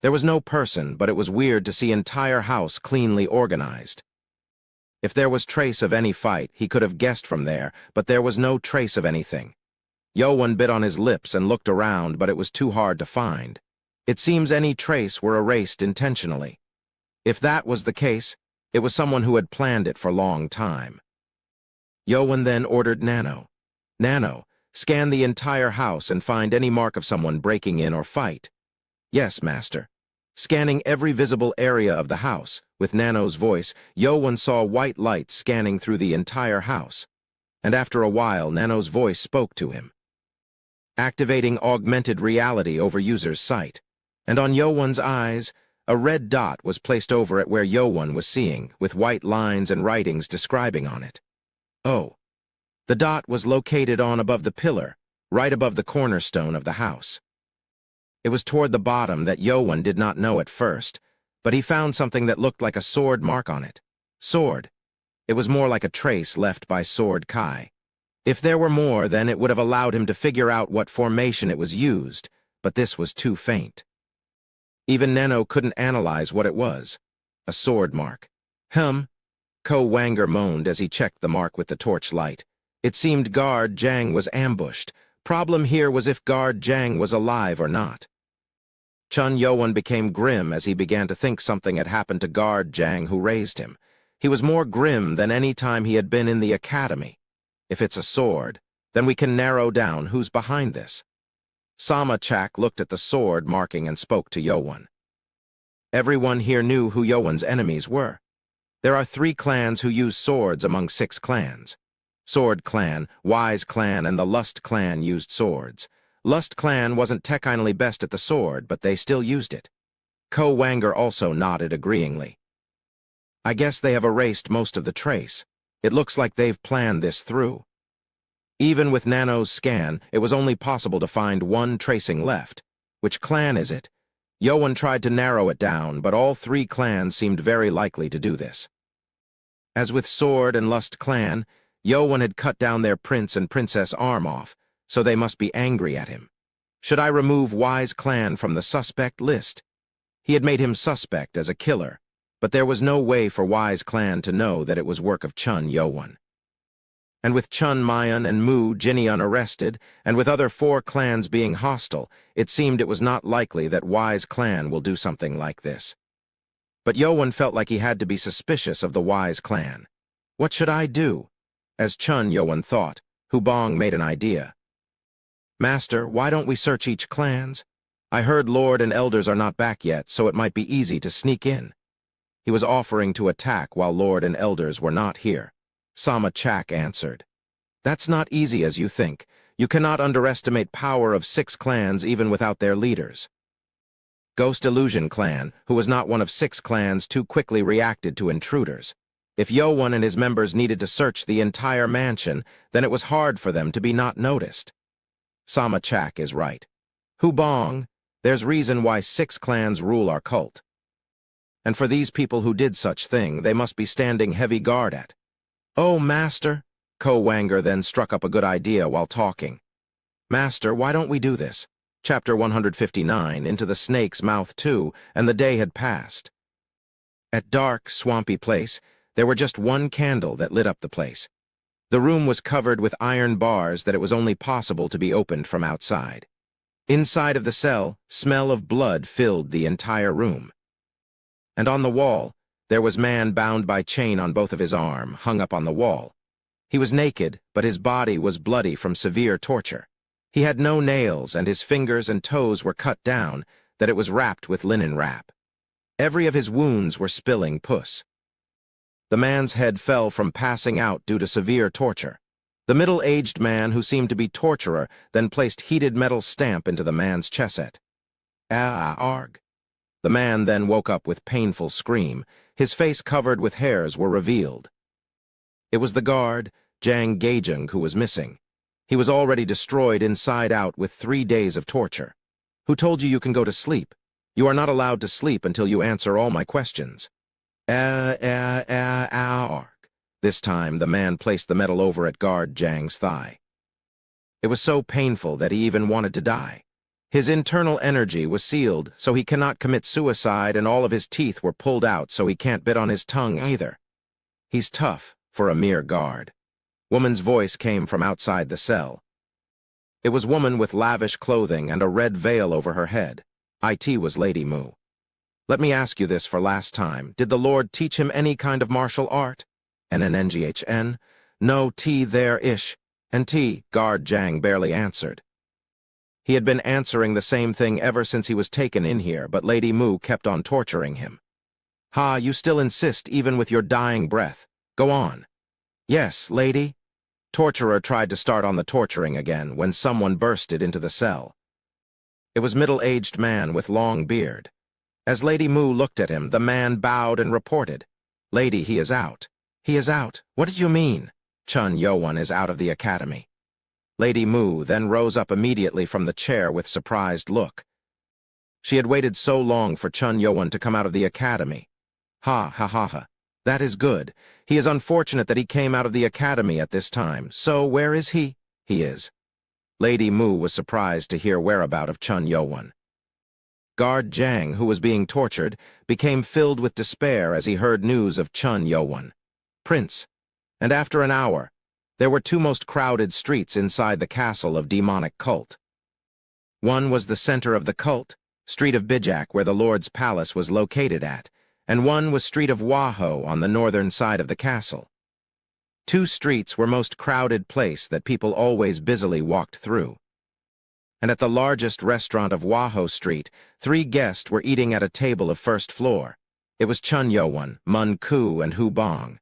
There was no person, but it was weird to see entire house cleanly organized. If there was trace of any fight, he could have guessed from there, but there was no trace of anything. Yo-won bit on his lips and looked around, but it was too hard to find. It seems any trace were erased intentionally. If that was the case, it was someone who had planned it for a long time. Yo-won then ordered Nano. "Nano, scan the entire house and find any mark of someone breaking in or fight." "Yes, Master." Scanning every visible area of the house, with Nano's voice, Yo-won saw white lights scanning through the entire house. And after a while, Nano's voice spoke to him, activating augmented reality over user's sight. And on Yo-won's eyes, a red dot was placed over it where Yo-won was seeing, with white lines and writings describing on it. Oh. The dot was located on above the pillar, right above the cornerstone of the house. It was toward the bottom that Yo-won did not know at first, but he found something that looked like a sword mark on it. Sword. It was more like a trace left by Sword Kai. If there were more, then it would have allowed him to figure out what formation it was used, but this was too faint. Even Nano couldn't analyze what it was. A sword mark. Ko Wanger moaned as he checked the mark with the torchlight. It seemed Guard Zhang was ambushed. Problem here was if Guard Zhang was alive or not. Chun Yuan became grim as he began to think something had happened to Guard Zhang who raised him. He was more grim than any time he had been in the academy. If it's a sword, then we can narrow down who's behind this. Sama Chak looked at the sword marking and spoke to Yuan. Everyone here knew who Yuan's enemies were. There are 3 clans who use swords among 6 clans. Sword Clan, Wise Clan, and the Lust Clan used swords. Lust Clan wasn't technically best at the sword, but they still used it. Ko Wanger also nodded agreeingly. I guess they have erased most of the trace. It looks like they've planned this through. Even with Nano's scan, it was only possible to find one tracing left. Which clan is it? Yuan tried to narrow it down, but all 3 clans seemed very likely to do this. As with Sword and Lust Clan, Yuan had cut down their prince and princess arm off, so they must be angry at him. Should I remove Wise Clan from the suspect list? He had made him suspect as a killer, but there was no way for Wise Clan to know that it was work of Chun Yuan. And with Chun Mayan and Mu Jinian arrested, and with other 4 clans being hostile, it seemed it was not likely that Wise Clan will do something like this. But Yuan felt like he had to be suspicious of the Wise Clan. What should I do? As Chun Yuan thought, Hubong made an idea. Master, why don't we search each clans? I heard Lord and Elders are not back yet, so it might be easy to sneak in. He was offering to attack while Lord and Elders were not here. Sama Chak answered. That's not easy as you think. You cannot underestimate power of 6 clans even without their leaders. Ghost Illusion Clan, who was not one of 6 clans, too quickly reacted to intruders. If Yuan and his members needed to search the entire mansion, then it was hard for them to be not noticed. Sama Chak is right. Hubong, there's reason why 6 clans rule our cult. And for these people who did such thing, they must be standing heavy guard at. Oh, Master, Ko Wanger then struck up a good idea while talking. Master, why don't we do this? Chapter 159, Into the Snake's Mouth 2, and the day had passed. At dark, swampy place, there were just 1 candle that lit up the place. The room was covered with iron bars that it was only possible to be opened from outside. Inside of the cell, smell of blood filled the entire room. And on the wall, there was man bound by chain on both of his arm, hung up on the wall. He was naked, but his body was bloody from severe torture. He had no nails, and his fingers and toes were cut down, that it was wrapped with linen wrap. Every of his wounds were spilling pus. The man's head fell from passing out due to severe torture. The middle-aged man, who seemed to be torturer, then placed heated metal stamp into the man's chesset. Arg. The man then woke up with painful scream. His face covered with hairs were revealed. It was the guard, Zhang Gaijeng, who was missing. He was already destroyed inside out with 3 days of torture. Who told you can go to sleep? You are not allowed to sleep until you answer all my questions. This time, the man placed the metal over at guard Zhang's thigh. It was so painful that he even wanted to die. His internal energy was sealed, so he cannot commit suicide, and all of his teeth were pulled out, so he can't bite on his tongue either. He's tough for a mere guard. Woman's voice came from outside the cell. It was woman with lavish clothing and a red veil over her head. It was Lady Mu. Let me ask you this for last time. Did the Lord teach him any kind of martial art? NNNGHN? No, there ish. And guard Zhang barely answered. He had been answering the same thing ever since he was taken in here, but Lady Mu kept on torturing him. Ha, you still insist even with your dying breath. Go on. Yes, lady. Torturer tried to start on the torturing again when someone bursted into the cell. It was middle-aged man with long beard. As Lady Mu looked at him, the man bowed and reported, Lady, he is out. He is out. What did you mean? Chun Yuan is out of the academy. Lady Mu then rose up immediately from the chair with surprised look. She had waited so long for Chun Yuan to come out of the academy. Ha, ha, ha, ha. That is good. He is unfortunate that he came out of the academy at this time. So, where is he? He is. Lady Mu was surprised to hear whereabout of Chun Yo-won. Guard Jang, who was being tortured, became filled with despair as he heard news of Chun Yo-won. Prince. And after an hour, there were two most crowded streets inside the castle of demonic cult. One was the center of the cult, Street of Bijak, where the Lord's palace was located at, and one was Street of Waho on the northern side of the castle. Two streets were most crowded place that people always busily walked through. And at the largest restaurant of Waho Street, 3 guests were eating at a table of first floor. It was Chun Yo-won, Mun Ku, and Hu Bong.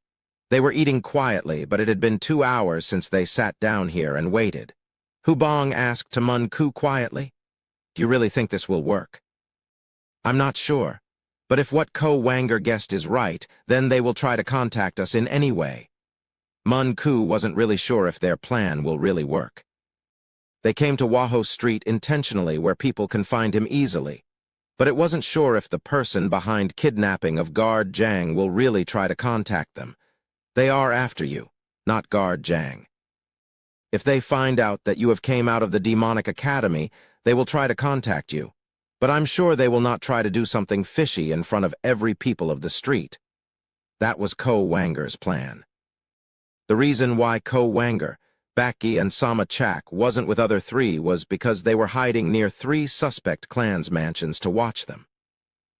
They were eating quietly, but it had been 2 hours since they sat down here and waited. Hu Bong asked to Mun Ku quietly, "Do you really think this will work?" "I'm not sure, but if what Ko Wanger guessed is right, then they will try to contact us in any way." Mun Ku wasn't really sure if their plan will really work. They came to Waho Street intentionally where people can find him easily, but it wasn't sure if the person behind kidnapping of Guard Jang will really try to contact them. They are after you, not Guard Jang. If they find out that you have came out of the demonic academy, they will try to contact you, but I'm sure they will not try to do something fishy in front of every people of the street. That was Ko Wanger's plan. The reason why Ko Wanger, Baki, and Sama Chak wasn't with other 3 was because they were hiding near 3 suspect clans' mansions to watch them.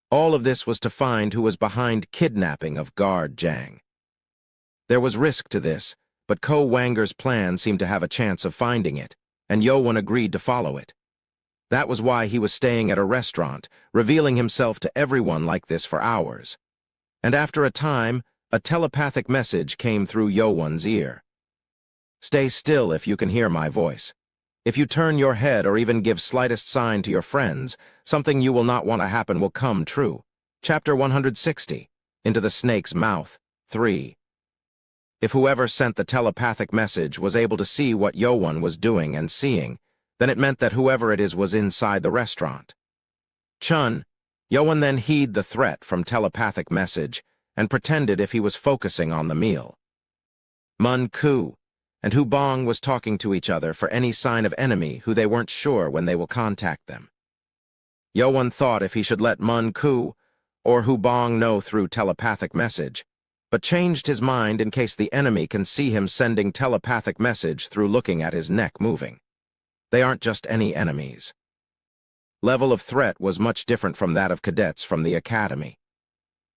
All of this was to find who was behind kidnapping of Guard Jang. There was risk to this, but Ko Wanger's plan seemed to have a chance of finding it, and Yo-won agreed to follow it. That was why he was staying at a restaurant, revealing himself to everyone like this for hours. And after a time, a telepathic message came through Yo-won's ear. "Stay still if you can hear my voice. If you turn your head or even give slightest sign to your friends, something you will not want to happen will come true." Chapter 160, Into the Snake's Mouth, 3. If whoever sent the telepathic message was able to see what Yo-won was doing and seeing, then it meant that whoever it is was inside the restaurant. Chun, Yo-won then heeded the threat from telepathic message and pretended if he was focusing on the meal. Mun Ku and Hu Bong was talking to each other for any sign of enemy who they weren't sure when they will contact them. Yo-won thought if he should let Mun Ku or Hu Bong know through telepathic message, but changed his mind in case the enemy can see him sending telepathic message through looking at his neck moving. They aren't just any enemies. Level of threat was much different from that of cadets from the academy.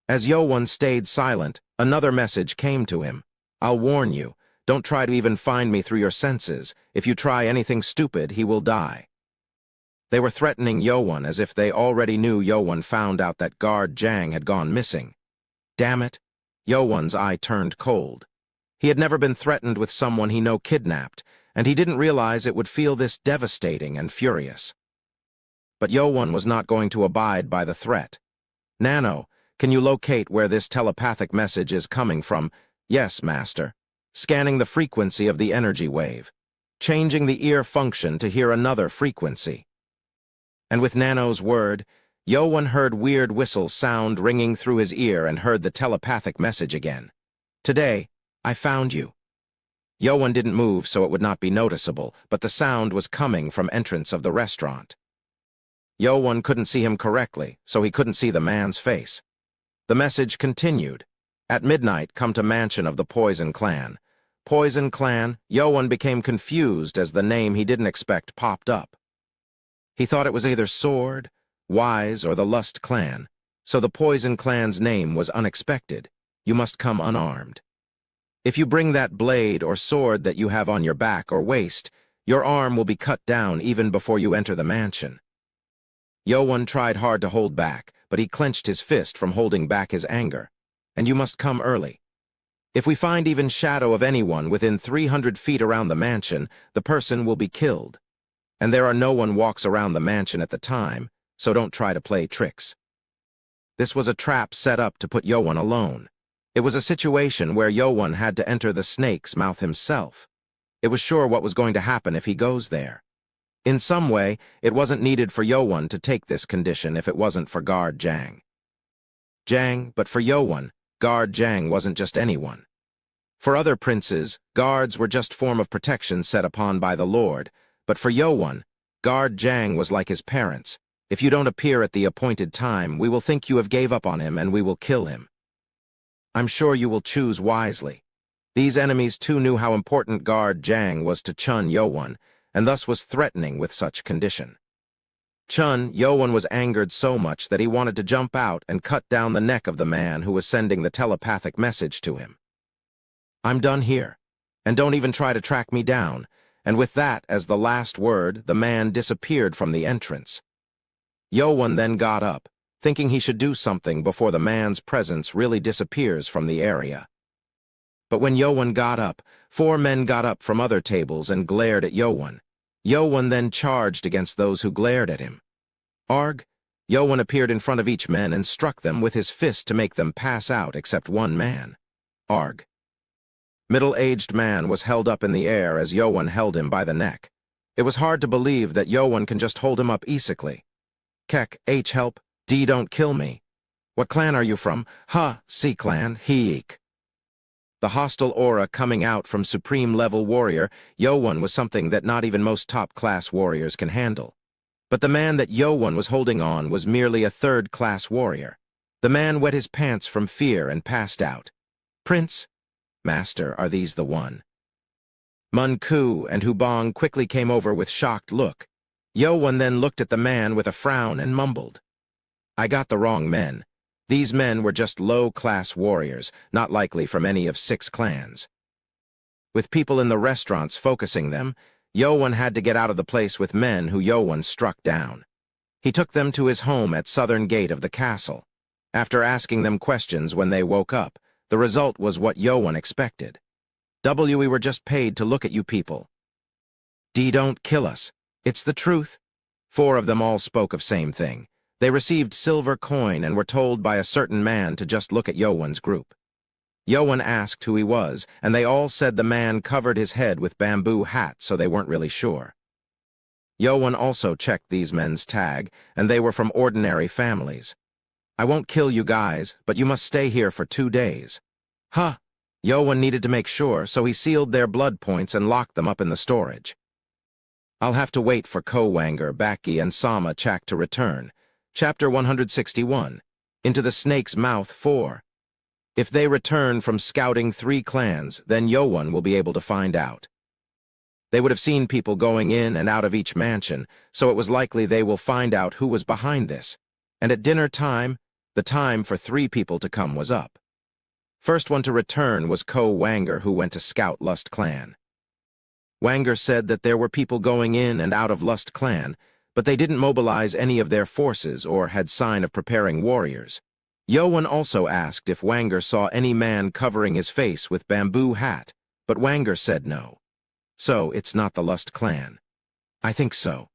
As Yo-won stayed silent, another message came to him. "I'll warn you, don't try to even find me through your senses. If you try anything stupid, he will die." They were threatening Yo-won as if they already knew Yo-won found out that Guard Jang had gone missing. Damn it! Yo-won's eye turned cold. He had never been threatened with someone he know kidnapped, and he didn't realize it would feel this devastating and furious. But Yo-won was not going to abide by the threat. "Nano, can you locate where this telepathic message is coming from?" "Yes, Master." Scanning the frequency of the energy wave, changing the ear function to hear another frequency. And with Nano's word, Yo-won heard weird whistle sound ringing through his ear and heard the telepathic message again. "Today, I found you." Yo-won didn't move so it would not be noticeable, but the sound was coming from entrance of the restaurant. Yo-won couldn't see him correctly, so he couldn't see the man's face. The message continued. "At midnight, come to mansion of the Poison Clan." Poison Clan, Yo-won became confused as the name he didn't expect popped up. He thought it was either Sword, Wise, or the Lust Clan, so the Poison Clan's name was unexpected. "You must come unarmed. If you bring that blade or sword that you have on your back or waist, your arm will be cut down even before you enter the mansion." Yo-won tried hard to hold back, but he clenched his fist from holding back his anger. "And you must come early. If we find even shadow of anyone within 300 feet around the mansion, the person will be killed. And there are no one walks around the mansion at the time, so don't try to play tricks." This was a trap set up to put Yo-won alone. It was a situation where Yo-won had to enter the snake's mouth himself. It was sure what was going to happen if he goes there. In some way, it wasn't needed for Yo-won to take this condition if it wasn't for Guard Jang. But for Yo-won, Guard Jang wasn't just anyone. For other princes, guards were just form of protection set upon by the Lord, but for Yowon, Guard Jang was like his parents. If you don't appear at the appointed time, we will think you have gave up on him and we will kill him. I'm sure you will choose wisely. These enemies too knew how important Guard Jang was to Chun Yowon, and thus was threatening with such condition. Chun Yowon was angered so much that he wanted to jump out and cut down the neck of the man who was sending the telepathic message to him. I'm done here, and don't even try to track me down, and with that as the last word, the man disappeared from the entrance. Yowon then got up, thinking he should do something before the man's presence really disappears from the area. But when Yowon got up, 4 men got up from other tables and glared at Yowon. Yowon then charged against those who glared at him. Arg! Yowon appeared in front of each man and struck them with his fist to make them pass out except one man. Arg! Middle-aged man was held up in the air as Yowon held him by the neck. It was hard to believe that Yowon can just hold him up easily. Kek, H help, D don't kill me. What clan are you from? Ha, C clan, Heek. The hostile aura coming out from supreme-level warrior, Yowon was something that not even most top-class warriors can handle. But the man that Yowon was holding on was merely a third-class warrior. The man wet his pants from fear and passed out. Prince? Master, are these the one? Mun Ku and Hubong quickly came over with shocked look. Yowon then looked at the man with a frown and mumbled. I got the wrong men. These men were just low-class warriors, not likely from any of 6 clans. With people in the restaurants focusing them, Yowon had to get out of the place with men who Yowon struck down. He took them to his home at southern gate of the castle. After asking them questions when they woke up, the result was what Yowon expected. We were just paid to look at you people. D don't kill us. It's the truth. 4 of them all spoke of same thing. They received silver coin and were told by a certain man to just look at Yowon's group. Yowon asked who he was, and they all said the man covered his head with bamboo hat, so they weren't really sure. Yowon also checked these men's tag, and they were from ordinary families. I won't kill you guys, but you must stay here for 2 days. Huh! Yowon needed to make sure, so he sealed their blood points and locked them up in the storage. I'll have to wait for Kowanger, Baki, and Sama Chak to return. Chapter 161, Into the Snake's Mouth 4. If they return from scouting 3 clans, then Yowon will be able to find out. They would have seen people going in and out of each mansion, so it was likely they will find out who was behind this. And at dinner time, the time for 3 people to come was up. First one to return was Kowanger, who went to scout Lust Clan. Wanger said that there were people going in and out of Lust Clan, but they didn't mobilize any of their forces or had sign of preparing warriors. Yowon also asked if Wanger saw any man covering his face with bamboo hat, but Wanger said no. So it's not the Lust Clan. I think so.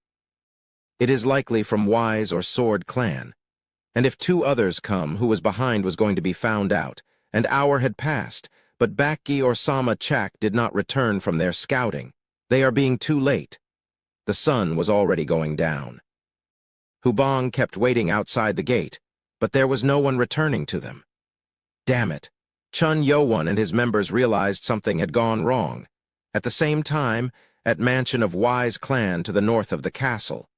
It is likely from Wise or Sword Clan. And if 2 others come, who was behind was going to be found out. An hour had passed, but Baki or Sama Chak did not return from their scouting. They are being too late. The sun was already going down. Hubong kept waiting outside the gate, but there was no one returning to them. Damn it! Chun Yowon and his members realized something had gone wrong. At the same time, at mansion of Wise Clan to the north of the castle,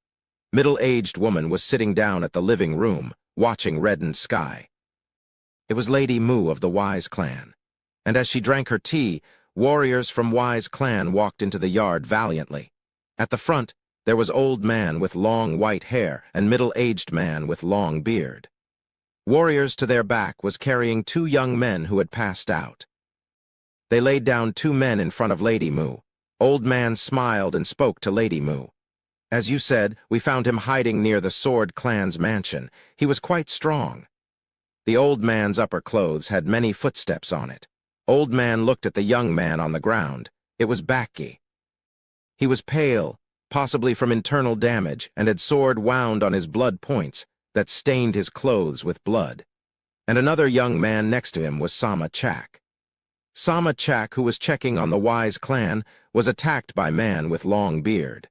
middle-aged woman was sitting down at the living room, watching reddened sky. It was Lady Mu of the Wise Clan, and as she drank her tea, warriors from Wise Clan walked into the yard valiantly. At the front, there was old man with long white hair and middle-aged man with long beard. Warriors to their back was carrying 2 young men who had passed out. They laid down 2 men in front of Lady Mu. Old man smiled and spoke to Lady Mu. As you said, we found him hiding near the Sword Clan's mansion. He was quite strong. The old man's upper clothes had many footsteps on it. Old man looked at the young man on the ground. It was Baki. He was pale, possibly from internal damage, and had sword wound on his blood points that stained his clothes with blood. And another young man next to him was Sama Chak. Sama Chak, who was checking on the Wise Clan, was attacked by man with long beard.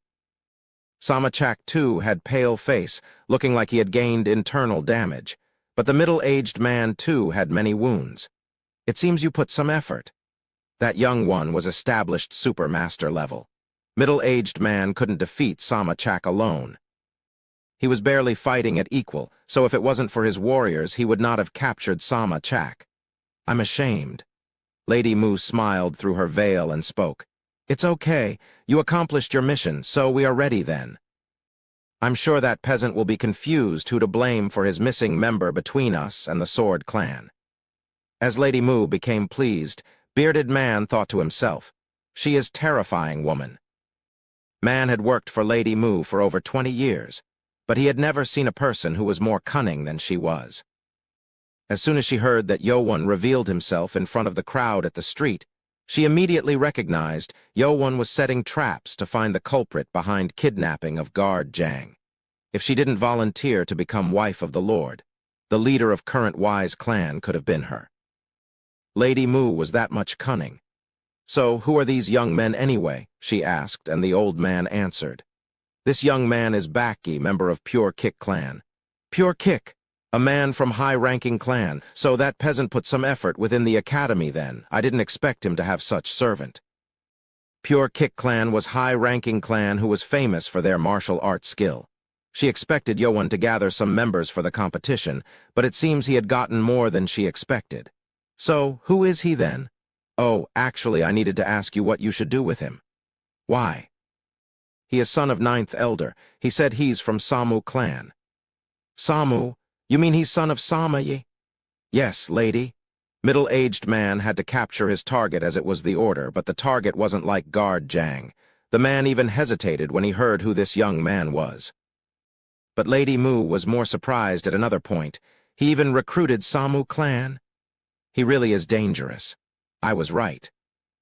Sama Chak, too, had pale face, looking like he had gained internal damage, But the middle-aged man, too, had many wounds. It seems you put some effort. That young one was established supermaster level. Middle-aged man couldn't defeat Sama Chak alone. He was barely fighting at equal, so if it wasn't for his warriors, he would not have captured Sama Chak. I'm ashamed. Lady Mu smiled through her veil and spoke. It's okay. You accomplished your mission, so we are ready then. I'm sure that peasant will be confused who to blame for his missing member between us and the Sword Clan. As Lady Mu became pleased, Bearded Man thought to himself, she is terrifying woman. Man had worked for Lady Mu for over 20 years, but he had never seen a person who was more cunning than she was. As soon as she heard that Yo-Won revealed himself in front of the crowd at the street, she immediately recognized Yo-Won was setting traps to find the culprit behind kidnapping of guard Jang. If she didn't volunteer to become wife of the Lord, the leader of current Wise clan could have been her. Lady Mu was that much cunning. So, who are these young men anyway? She asked, and the old man answered. This young man is Baki, member of Pure Kick clan. Pure Kick, a man from high-ranking clan, so that peasant put some effort within the academy then. I didn't expect him to have such servant. Pure Kick clan was high-ranking clan who was famous for their martial arts skill. She expected Yo-Won to gather some members for the competition, but it seems he had gotten more than she expected. So, who is he then? Oh, actually, I needed to ask you what you should do with him. Why? He is son of 9th Elder. He said he's from Samu clan. Samu? You mean he's son of Sama-yi? Yes, lady. Middle-aged man had to capture his target as it was the order, but the target wasn't like guard Jang. The man even hesitated when he heard who this young man was. But Lady Mu was more surprised at another point. He even recruited Samu clan? He really is dangerous. I was right.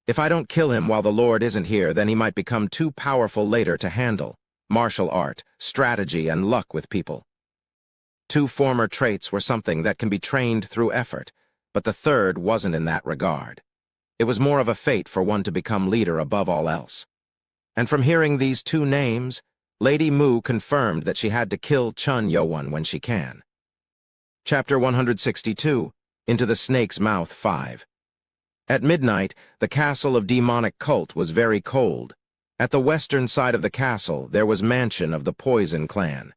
If I don't kill him while the Lord isn't here, then he might become too powerful later to handle. Martial art, strategy, and luck with people. 2 former traits were something that can be trained through effort, but the third wasn't in that regard. It was more of a fate for one to become leader above all else. And from hearing these 2 names, Lady Mu confirmed that she had to kill Chun Yo-Won when she can. Chapter 162, Into the Snake's Mouth 5. At midnight, the castle of demonic cult was very cold. At the western side of the castle, there was mansion of the Poison clan.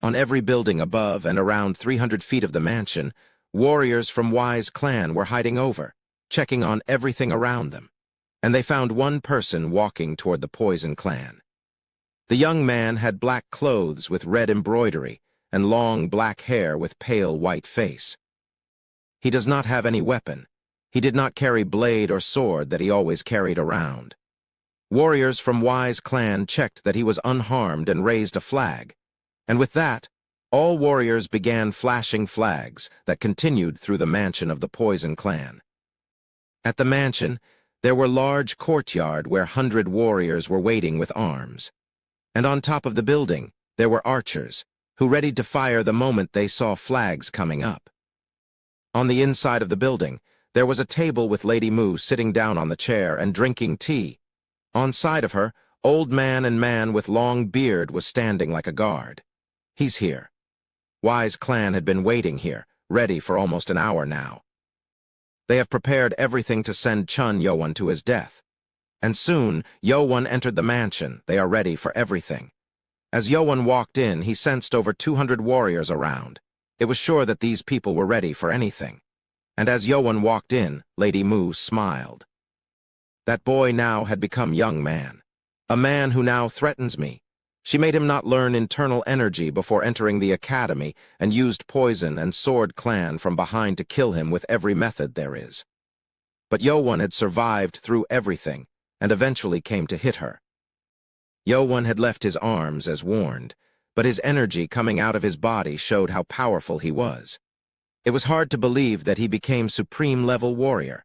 On every building above and around 300 feet of the mansion, warriors from Wise clan were hiding over, checking on everything around them. And they found one person walking toward the Poison clan. The young man had black clothes with red embroidery and long black hair with pale white face. He does not have any weapon. He did not carry blade or sword that he always carried around. Warriors from Wise clan checked that he was unharmed and raised a flag. And with that, all warriors began flashing flags that continued through the mansion of the Poison clan. At the mansion, there were large courtyard where 100 warriors were waiting with arms. And on top of the building, there were archers, who readied to fire the moment they saw flags coming up. On the inside of the building, there was a table with Lady Mu sitting down on the chair and drinking tea. On side of her, old man and man with long beard was standing like a guard. He's here. Wise clan had been waiting here, ready for almost an hour now. They have prepared everything to send Chun Yo-Won to his death. And soon, Yo-Won entered the mansion. They are ready for everything. As Yo-Won walked in, he sensed over 200 warriors around. It was sure that these people were ready for anything. And as Yo-Won walked in, Lady Mu smiled. That boy now had become young man. A man who now threatens me. She made him not learn internal energy before entering the academy and used poison and sword clan from behind to kill him with every method there is. But Yo-Won had survived through everything and eventually came to hit her. Yo-Won had left his arms as warned, but his energy coming out of his body showed how powerful he was. It was hard to believe that he became supreme-level warrior,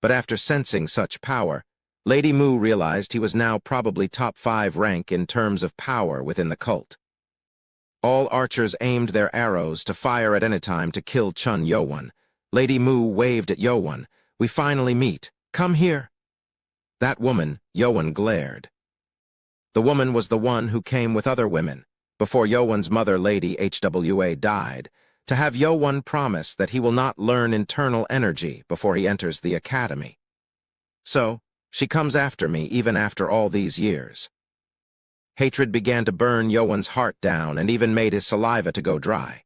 but after sensing such power, Lady Mu realized he was now probably top 5 rank in terms of power within the cult. All archers aimed their arrows to fire at any time to kill Chun Yo-Won. Lady Mu waved at Yo-Won. We finally meet. Come here. That woman, Yo-Won glared. The woman was the one who came with other women. Before Yo-Won's mother, Lady HWA, died, to have Yo-won promise that he will not learn internal energy before he enters the academy. So, she comes after me even after all these years. Hatred began to burn Yo-won's heart down and even made his saliva to go dry.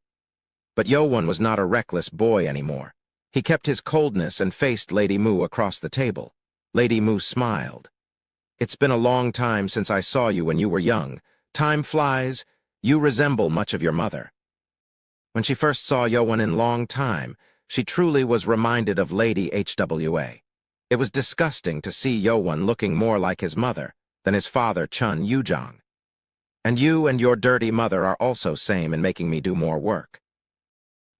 But Yo-won was not a reckless boy anymore. He kept his coldness and faced Lady Mu across the table. Lady Mu smiled. "It's been a long time since I saw you when you were young. Time flies. You resemble much of your mother." When she first saw Yo-won in long time, she truly was reminded of Lady Hwa. It was disgusting to see Yo-won looking more like his mother than his father Chun Yujong. "And you and your dirty mother are also same in making me do more work.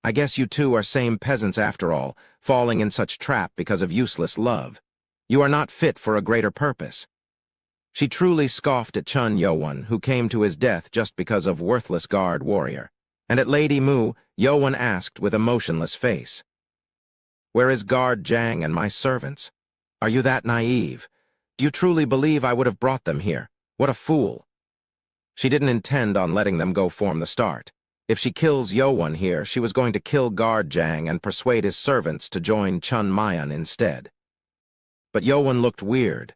I guess you two are same peasants after all, falling in such trap because of useless love. You are not fit for a greater purpose." She truly scoffed at Chun Yo-won, who came to his death just because of worthless guard warrior. And at Lady Mu, Yo-won asked with a motionless face, "Where is Guard Jang and my servants? Are you that naive? Do you truly believe I would have brought them here? What a fool." She didn't intend on letting them go from the start. If she kills Yo-won here, she was going to kill Guard Jang and persuade his servants to join Chun Mayan instead. But Yo-won looked weird.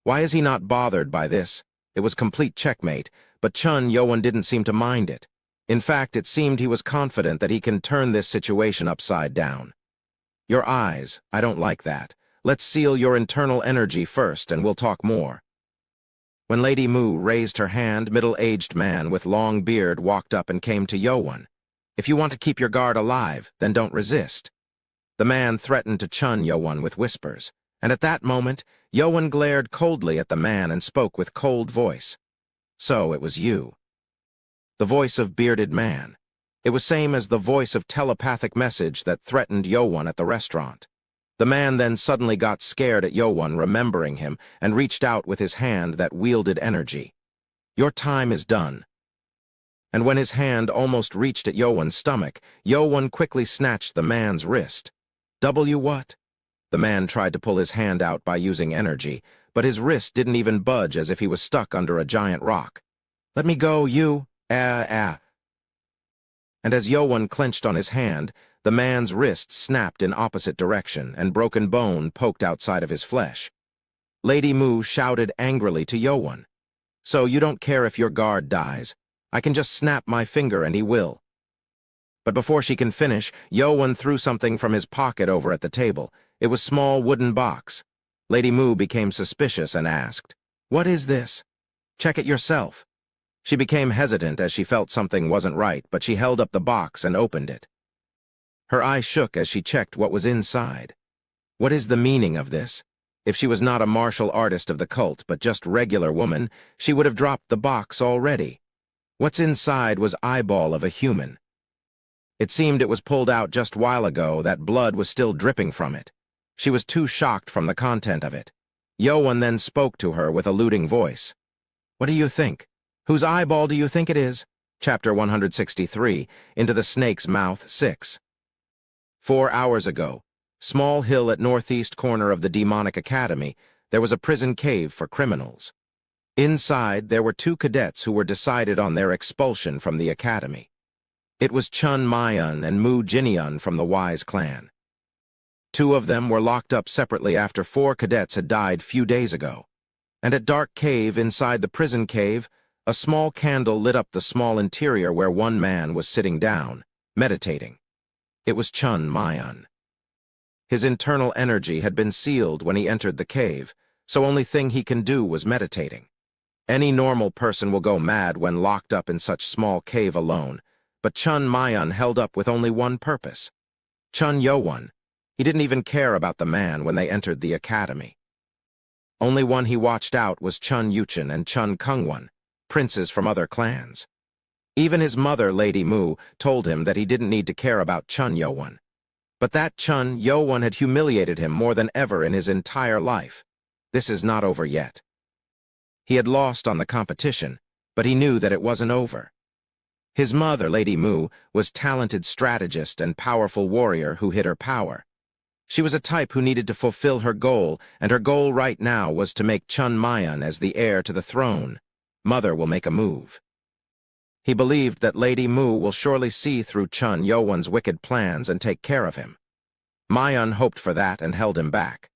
Why is he not bothered by this? It was complete checkmate, but Chun Yo-won didn't seem to mind it. In fact, it seemed he was confident that he can turn this situation upside down. "Your eyes, I don't like that. Let's seal your internal energy first and we'll talk more." When Lady Mu raised her hand, middle-aged man with long beard walked up and came to Yo-won. "If you want to keep your guard alive, then don't resist." The man threatened to Chun Yo-won with whispers, and at that moment, Yo-won glared coldly at the man and spoke with cold voice. "So it was you." The voice of bearded man. It was same as the voice of telepathic message that threatened Yo-won at the restaurant. The man then suddenly got scared at Yo-won, remembering him, and reached out with his hand that wielded energy. "Your time is done." And when his hand almost reached at Yo-won's stomach, Yo-won quickly snatched the man's wrist. What? The man tried to pull his hand out by using energy, but his wrist didn't even budge as if he was stuck under a giant rock. "Let me go, you, And as Yo-won clenched on his hand, the man's wrist snapped in opposite direction and broken bone poked outside of his flesh. Lady Mu shouted angrily to Yo-won, "So you don't care if your guard dies? I can just snap my finger and he will." But before she can finish, Yo-won threw something from his pocket over at the table. It was a small wooden box. Lady Mu became suspicious and asked, "What is this? Check it yourself." She became hesitant as she felt something wasn't right, but she held up the box and opened it. Her eye shook as she checked what was inside. What is the meaning of this? If she was not a martial artist of the cult, but just regular woman, she would have dropped the box already. What's inside was eyeball of a human. It seemed it was pulled out just while ago, that blood was still dripping from it. She was too shocked from the content of it. Yo-won then spoke to her with a looting voice. "What do you think? Whose eyeball do you think it is?" Chapter 163, Into the Snake's Mouth 6. 4 hours ago, small hill at northeast corner of the demonic academy, there was a prison cave for criminals. Inside, there were 2 cadets who were decided on their expulsion from the academy. It was Chun Mayan and Mu Jinyeon from the Wise clan. 2 of them were locked up separately after 4 cadets had died few days ago. And at dark cave inside the prison cave, a small candle lit up the small interior where one man was sitting down, meditating. It was Chun Mayan. His internal energy had been sealed when he entered the cave, so only thing he can do was meditating. Any normal person will go mad when locked up in such small cave alone, but Chun Mayan held up with only one purpose. Chun Yo-won. He didn't even care about the man when they entered the academy. Only one he watched out was Chun Yuchun and Chun Kungwon, princes from other clans. Even his mother, Lady Mu, told him that he didn't need to care about Chun Yo-won. But that Chun Yo-won had humiliated him more than ever in his entire life. This is not over yet. He had lost on the competition, but he knew that it wasn't over. His mother, Lady Mu, was talented strategist and powerful warrior who hid her power. She was a type who needed to fulfill her goal, and her goal right now was to make Chun Mayan as the heir to the throne. Mother will make a move. He believed that Lady Mu will surely see through Chun Yo-won's wicked plans and take care of him. Mayun hoped for that and held him back.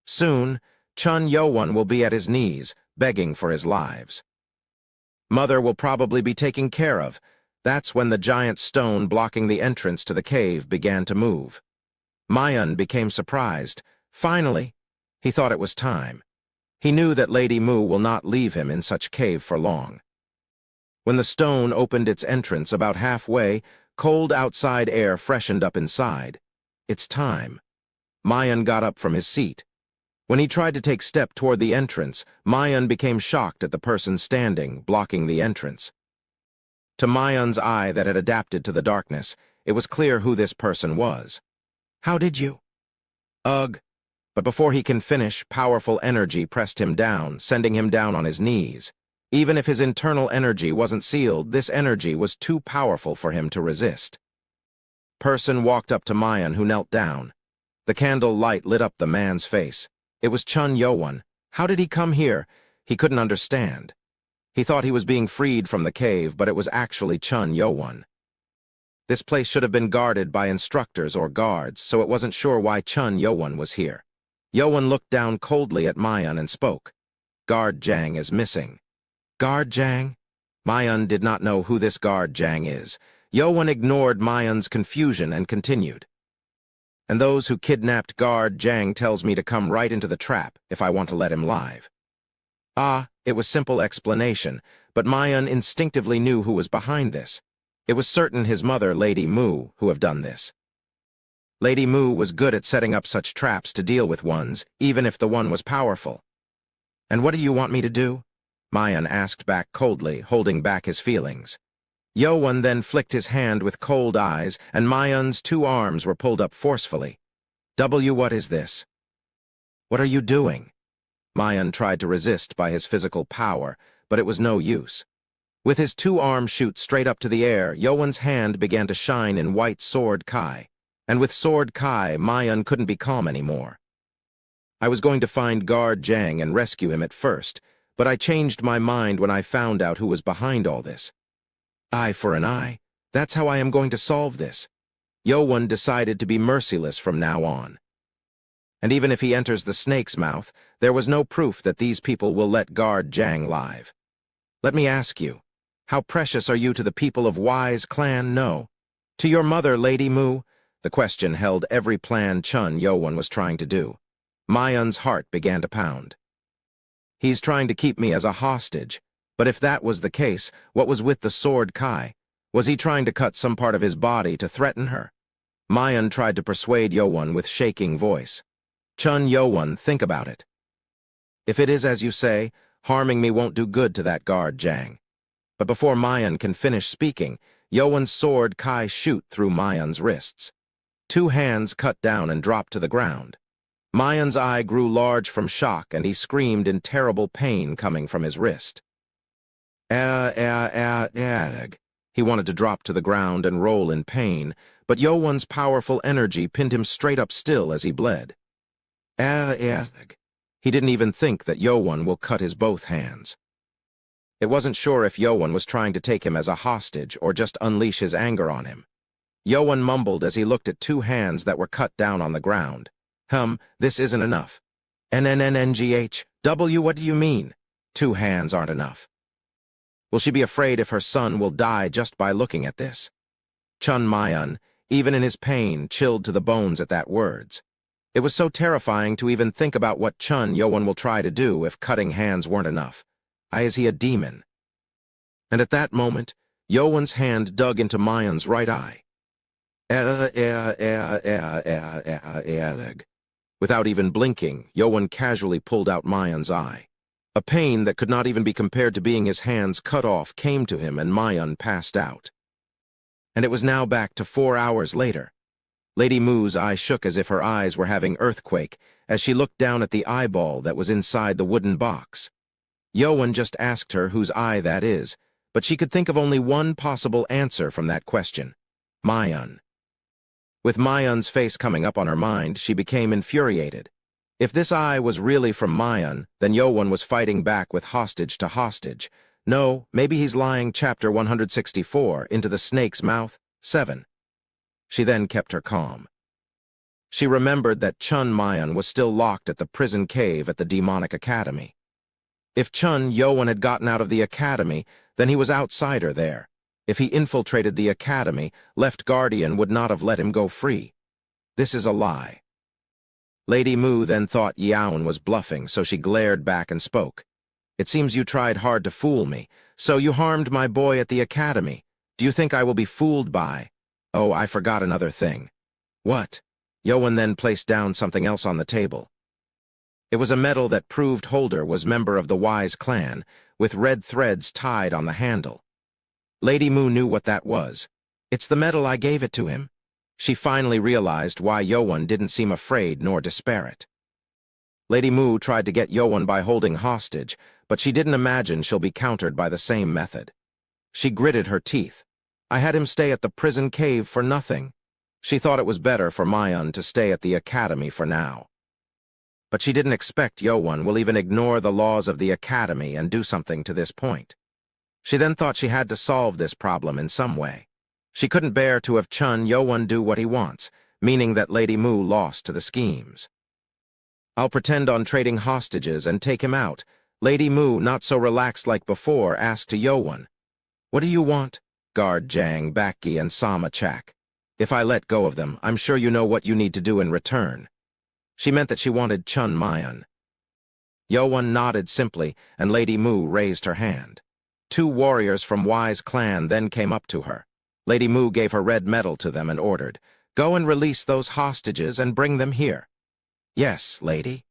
Soon, Chun Yo-won will be at his knees, begging for his lives. Mother will probably be taken care of. That's when the giant stone blocking the entrance to the cave began to move. Mayun became surprised. Finally, he thought it was time. He knew that Lady Mu will not leave him in such cave for long. When the stone opened its entrance about halfway, cold outside air freshened up inside. It's time. Mayun got up from his seat. When he tried to take step toward the entrance, Mayun became shocked at the person standing, blocking the entrance. To Mayun's eye that had adapted to the darkness, it was clear who this person was. "How did you?" "Ugh." But before he can finish, powerful energy pressed him down, sending him down on his knees. Even if his internal energy wasn't sealed, this energy was too powerful for him to resist. Person walked up to Mayun, who knelt down. The candle light lit up the man's face. It was Chun Yo-won. How did he come here? He couldn't understand. He thought he was being freed from the cave, but it was actually Chun Yo-won. This place should have been guarded by instructors or guards, so it wasn't sure why Chun Yo-won was here. Yo-won looked down coldly at Mayun and spoke. "Guard Jang is missing." "Guard Jang?" Mayun did not know who this Guard Jang is. Yo-won ignored Mayun's confusion and continued. "And those who kidnapped Guard Jang tells me to come right into the trap if I want to let him live." It was simple explanation, but Mayun instinctively knew who was behind this. It was certain his mother, Lady Mu, who have done this. Lady Mu was good at setting up such traps to deal with ones, even if the one was powerful. "And what do you want me to do?" Mayun asked back coldly, holding back his feelings. Yo-won then flicked his hand with cold eyes, and Mayun's 2 arms were pulled up forcefully. What is this?" "What are you doing?" Mayun tried to resist by his physical power, but it was no use. With his 2 arms shoot straight up to the air, Yo-won's hand began to shine in white Sword Kai. And with Sword Kai, Mayun couldn't be calm anymore. "I was going to find Guard Jang and rescue him at first, but I changed my mind when I found out who was behind all this. Eye for an eye. That's how I am going to solve this." Yo-won decided to be merciless from now on. And even if he enters the snake's mouth, there was no proof that these people will let Guard Jang live. "Let me ask you, how precious are you to the people of Wise Clan? No. To your mother, Lady Mu?" The question held every plan Chun Yo-won was trying to do. Mayun's heart began to pound. "He's trying to keep me as a hostage. But if that was the case, what was with the Sword Kai? Was he trying to cut some part of his body to threaten her?" Mayun tried to persuade Yo-won with shaking voice. "Chun Yo-won, think about it. If it is as you say, harming me won't do good to that Guard Jang." But before Mayun can finish speaking, Yo-won's Sword Kai shoot through Mayun's wrists. 2 hands cut down and dropped to the ground. Mayun's eye grew large from shock, and he screamed in terrible pain coming from his wrist. He wanted to drop to the ground and roll in pain, but Yo-won's powerful energy pinned him straight up still as he bled. He didn't even think that Yo-won will cut his both hands. It wasn't sure if Yo-won was trying to take him as a hostage or just unleash his anger on him. Yo-won mumbled as he looked at 2 hands that were cut down on the ground. This isn't enough." "NNNGHW, what do you mean? 2 hands aren't enough. Will she be afraid if her son will die just by looking at this?" Chun Mayun, even in his pain, chilled to the bones at that words. It was so terrifying to even think about what Chun Yo-won will try to do if cutting hands weren't enough. Is he a demon? And at that moment, Yo-won's hand dug into Mayun's right eye. Without even blinking, Yo-won casually pulled out Mayun's eye. A pain that could not even be compared to being his hands cut off came to him, and Mayun passed out. And it was now back to 4 hours later. Lady Mu's eye shook as if her eyes were having earthquake as she looked down at the eyeball that was inside the wooden box. Yo-won just asked her whose eye that is, but she could think of only one possible answer from that question: Mayun. With Mayun's face coming up on her mind, she became infuriated. If this eye was really from Mayun, then Yo-won was fighting back with hostage to hostage, No, maybe he's lying chapter 164 into the snake's mouth. 7. She then kept her calm. She remembered that Chun Mayan was still locked at the prison cave at the demonic academy. If Chun Yowan had gotten out of the academy, then he was outsider there. If he infiltrated the academy, Left Guardian would not have let him go free. This is a lie. Lady Mu then thought Yaon was bluffing, so she glared back and spoke. It seems you tried hard to fool me, so you harmed my boy at the academy. Do you think I will be fooled by? Oh, I forgot another thing. What? Yowan then placed down something else on the table. It was a medal that proved holder was member of the Wise clan, with red threads tied on the handle. Lady Mu knew what that was. It's the medal I gave it to him. She finally realized why Yowan didn't seem afraid nor disparate. Lady Mu tried to get Yowan by holding hostage, but she didn't imagine she'll be countered by the same method. She gritted her teeth. I had him stay at the prison cave for nothing. She thought it was better for Mayan to stay at the academy for now. But she didn't expect Yowan will even ignore the laws of the academy and do something to this point. She then thought she had to solve this problem in some way. She couldn't bear to have Chun Yowan do what he wants, meaning that Lady Mu lost to the schemes. I'll pretend on trading hostages and take him out. Lady Mu, not so relaxed like before, asked to Yowan. What do you want? Guard Jang, Bakki, and Sama Chak. If I let go of them, I'm sure you know what you need to do in return. She meant that she wanted Chun Mayan. Yowan nodded simply, and Lady Mu raised her hand. 2 warriors from Wise clan then came up to her. Lady Mu gave her red medal to them and ordered, Go and release those hostages and bring them here. Yes, lady.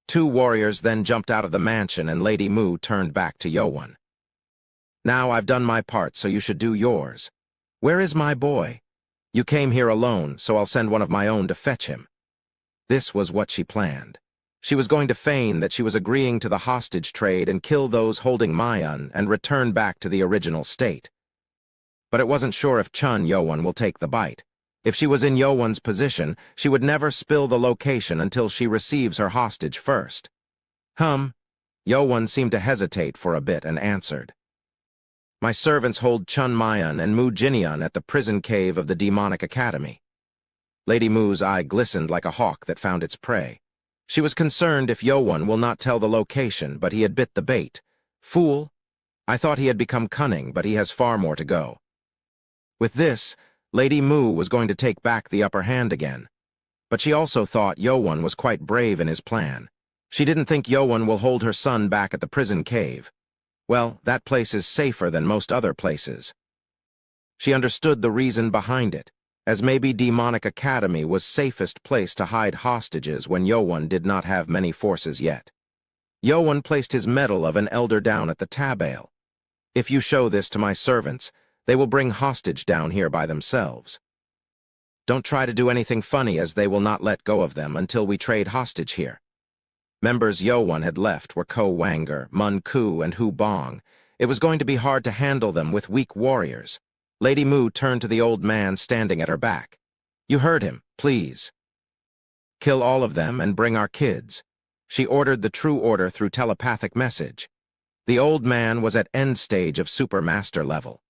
2 warriors then jumped out of the mansion and Lady Mu turned back to Yowan. Now I've done my part, so you should do yours. Where is my boy? You came here alone, so I'll send one of my own to fetch him. This was what she planned. She was going to feign that she was agreeing to the hostage trade and kill those holding Mayan and return back to the original state. But it wasn't sure if Chun Yowan will take the bite. If she was in Yowan's position, she would never spill the location until she receives her hostage first. Yowan seemed to hesitate for a bit and answered. My servants hold Chun Mayan and Mu Jinian at the prison cave of the demonic academy. Lady Mu's eye glistened like a hawk that found its prey. She was concerned if Yowan will not tell the location, but he had bit the bait. Fool! I thought he had become cunning, but he has far more to go. With this, Lady Mu was going to take back the upper hand again. But she also thought Yowan was quite brave in his plan. She didn't think Yowan will hold her son back at the prison cave. Well, that place is safer than most other places. She understood the reason behind it, as maybe Demonic Academy was safest place to hide hostages when Yowan did not have many forces yet. Yowan placed his medal of an elder down at the tabale. If you show this to my servants, they will bring hostage down here by themselves. Don't try to do anything funny, as they will not let go of them until we trade hostage here. Members Yowan had left were Ko Wanger, Mun Ku, and Hu Bong. It was going to be hard to handle them with weak warriors. Lady Mu turned to the old man standing at her back. You heard him, please. Kill all of them and bring our kids. She ordered the true order through telepathic message. The old man was at end stage of Supermaster level.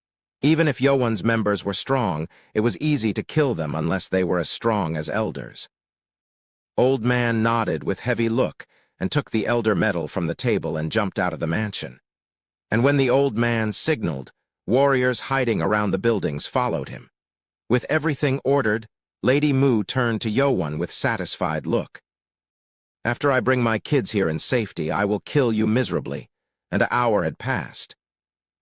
Even if Yowan's members were strong, it was easy to kill them unless they were as strong as elders. Old man nodded with heavy look and took the elder medal from the table and jumped out of the mansion. And when the old man signaled, warriors hiding around the buildings followed him. With everything ordered, Lady Mu turned to Yowan with satisfied look. After I bring my kids here in safety, I will kill you miserably. And an hour had passed.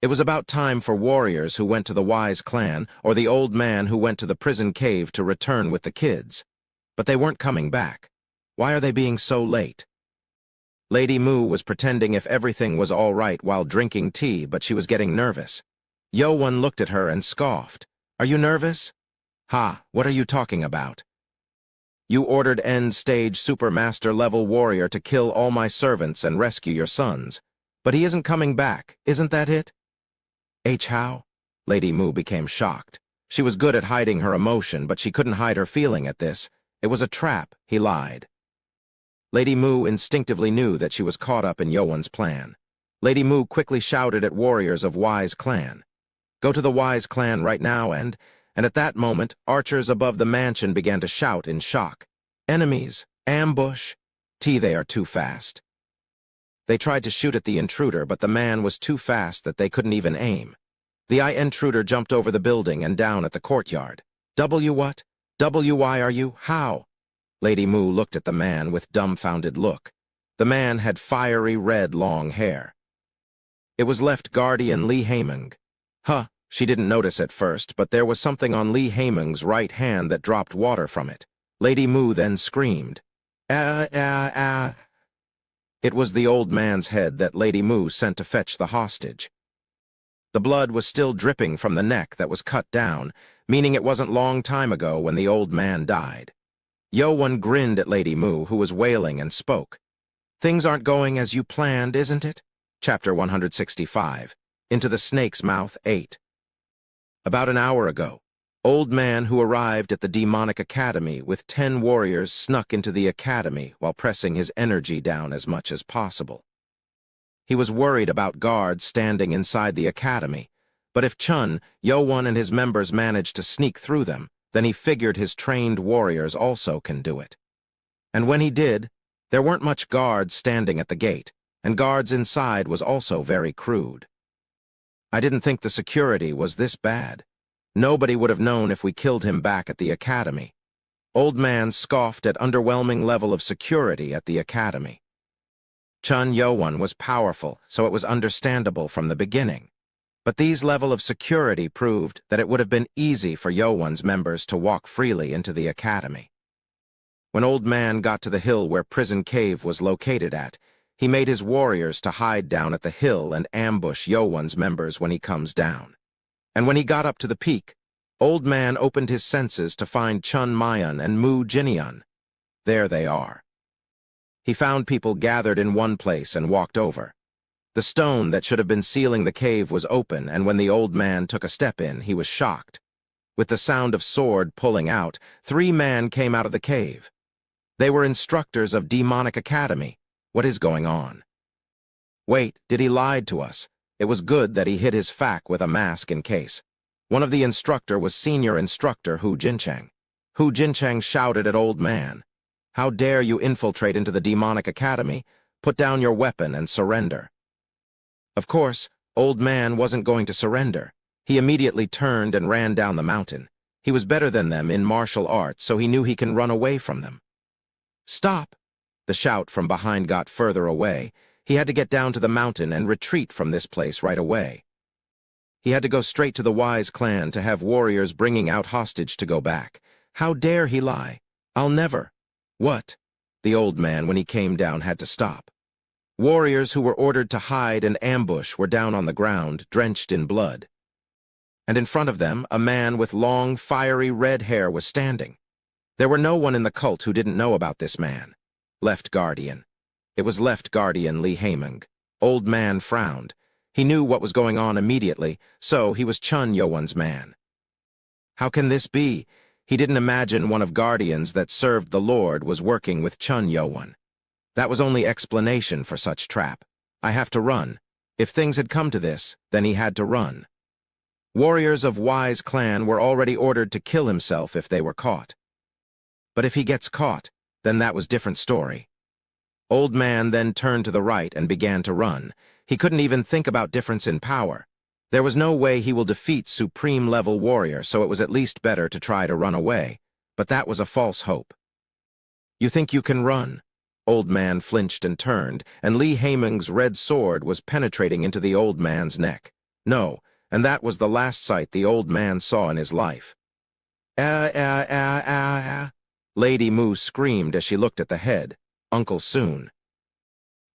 It was about time for warriors who went to the Wise clan or the old man who went to the prison cave to return with the kids. But they weren't coming back. Why are they being so late? Lady Mu was pretending if everything was all right while drinking tea, but she was getting nervous. Yowan looked at her and scoffed. Are you nervous? Ha, what are you talking about? You ordered end-stage Supermaster level warrior to kill all my servants and rescue your sons. But he isn't coming back, isn't that it? How? Lady Mu became shocked. She was good at hiding her emotion, but she couldn't hide her feeling at this. It was a trap, he lied. Lady Mu instinctively knew that she was caught up in Yowan's plan. Lady Mu quickly shouted at warriors of Wise clan. Go to the Wise clan right now and at that moment, archers above the mansion began to shout in shock. Enemies! Ambush! They are too fast. They tried to shoot at the intruder, but the man was too fast that they couldn't even aim. The intruder jumped over the building and down at the courtyard. What? Why are you? How? Lady Mu looked at the man with dumbfounded look. The man had fiery red long hair. It was Left Guardian Li Haimeng. She didn't notice at first, but there was something on Li Haimeng's right hand that dropped water from it. Lady Mu then screamed. It was the old man's head that Lady Mu sent to fetch the hostage. The blood was still dripping from the neck that was cut down, meaning it wasn't long time ago when the old man died. Yo-Won grinned at Lady Mu, who was wailing, and spoke. Things aren't going as you planned, isn't it? Chapter 165. Into the Snake's Mouth 8. About an hour ago, old man who arrived at the demonic academy with 10 warriors snuck into the academy while pressing his energy down as much as possible. He was worried about guards standing inside the academy, but if Chun, Yo-Won and his members managed to sneak through them, then he figured his trained warriors also can do it. And when he did, there weren't much guards standing at the gate, and guards inside was also very crude. I didn't think the security was this bad. Nobody would have known if we killed him back at the academy. Old man scoffed at underwhelming level of security at the academy. Chun Yo-Won was powerful, so it was understandable from the beginning. But these level of security proved that it would have been easy for Yo-Won's members to walk freely into the academy. When old man got to the hill where Prison Cave was located at, he made his warriors to hide down at the hill and ambush Yo-Won's members when he comes down. And when he got up to the peak, old man opened his senses to find Chun Mayan and Mu Jinian. There they are. He found people gathered in one place and walked over. The stone that should have been sealing the cave was open, and when the old man took a step in, he was shocked. With the sound of sword pulling out, 3 men came out of the cave. They were instructors of Demonic Academy. What is going on? Wait, did he lie to us? It was good that he hid his fac with a mask in case. One of the instructor was senior instructor Hu Jincheng. Hu Jincheng shouted at old man. How dare you infiltrate into the Demonic Academy? Put down your weapon and surrender. Of course, old man wasn't going to surrender. He immediately turned and ran down the mountain. He was better than them in martial arts, so he knew he can run away from them. Stop! The shout from behind got further away. He had to get down to the mountain and retreat from this place right away. He had to go straight to the Wise clan to have warriors bringing out hostage to go back. How dare he lie? I'll never. What? The old man, when he came down, had to stop. Warriors who were ordered to hide and ambush were down on the ground, drenched in blood. And in front of them, a man with long, fiery red hair was standing. There were no one in the cult who didn't know about this man. Left Guardian. It was Left Guardian Li Haimeng. Old man frowned. He knew what was going on immediately, so he was Chun Yo-Won's man. How can this be? He didn't imagine one of Guardians that served the Lord was working with Chun Yo-Won. That was only explanation for such trap. I have to run. If things had come to this, then he had to run. Warriors of Wise clan were already ordered to kill himself if they were caught. But if he gets caught, then that was different story. Old man then turned to the right and began to run. He couldn't even think about difference in power. There was no way he will defeat supreme-level warrior, so it was at least better to try to run away. But that was a false hope. You think you can run? Old man flinched and turned, and Li Haimeng's red sword was penetrating into the old man's neck. No, and that was the last sight the old man saw in his life. Lady Mu screamed as she looked at the head. Uncle Soon.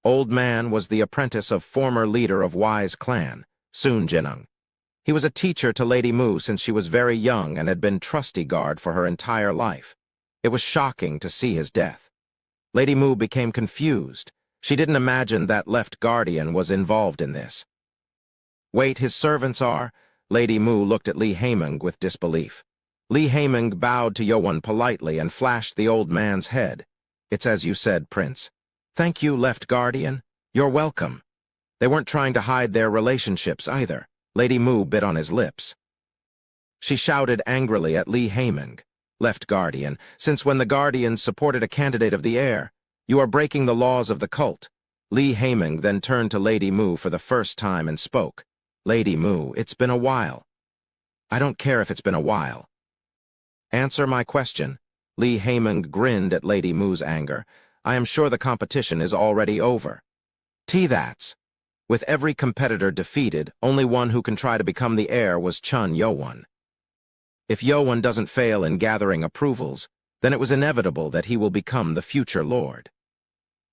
Old man was the apprentice of former leader of Wise clan, Soon Jinung. He was a teacher to Lady Mu since she was very young and had been trusty guard for her entire life. It was shocking to see his death. Lady Mu became confused. She didn't imagine that Left Guardian was involved in this. Wait, his servants are? Lady Mu looked at Li Haimeng with disbelief. Li Haimeng bowed to Yo-Won politely and flashed the old man's head. It's as you said, Prince. Thank you, Left Guardian. You're welcome. They weren't trying to hide their relationships either. Lady Mu bit on his lips. She shouted angrily at Li Haiming, Left Guardian, since when the Guardians supported a candidate of the heir, you are breaking the laws of the cult. Li Haiming then turned to Lady Mu for the first time and spoke. Lady Mu, it's been a while. I don't care if it's been a while. Answer my question. Li Haiming grinned at Lady Mu's anger. I am sure the competition is already over. That's. With every competitor defeated, only one who can try to become the heir was Chun Yo-won. If Yo-won doesn't fail in gathering approvals, then it was inevitable that he will become the future lord.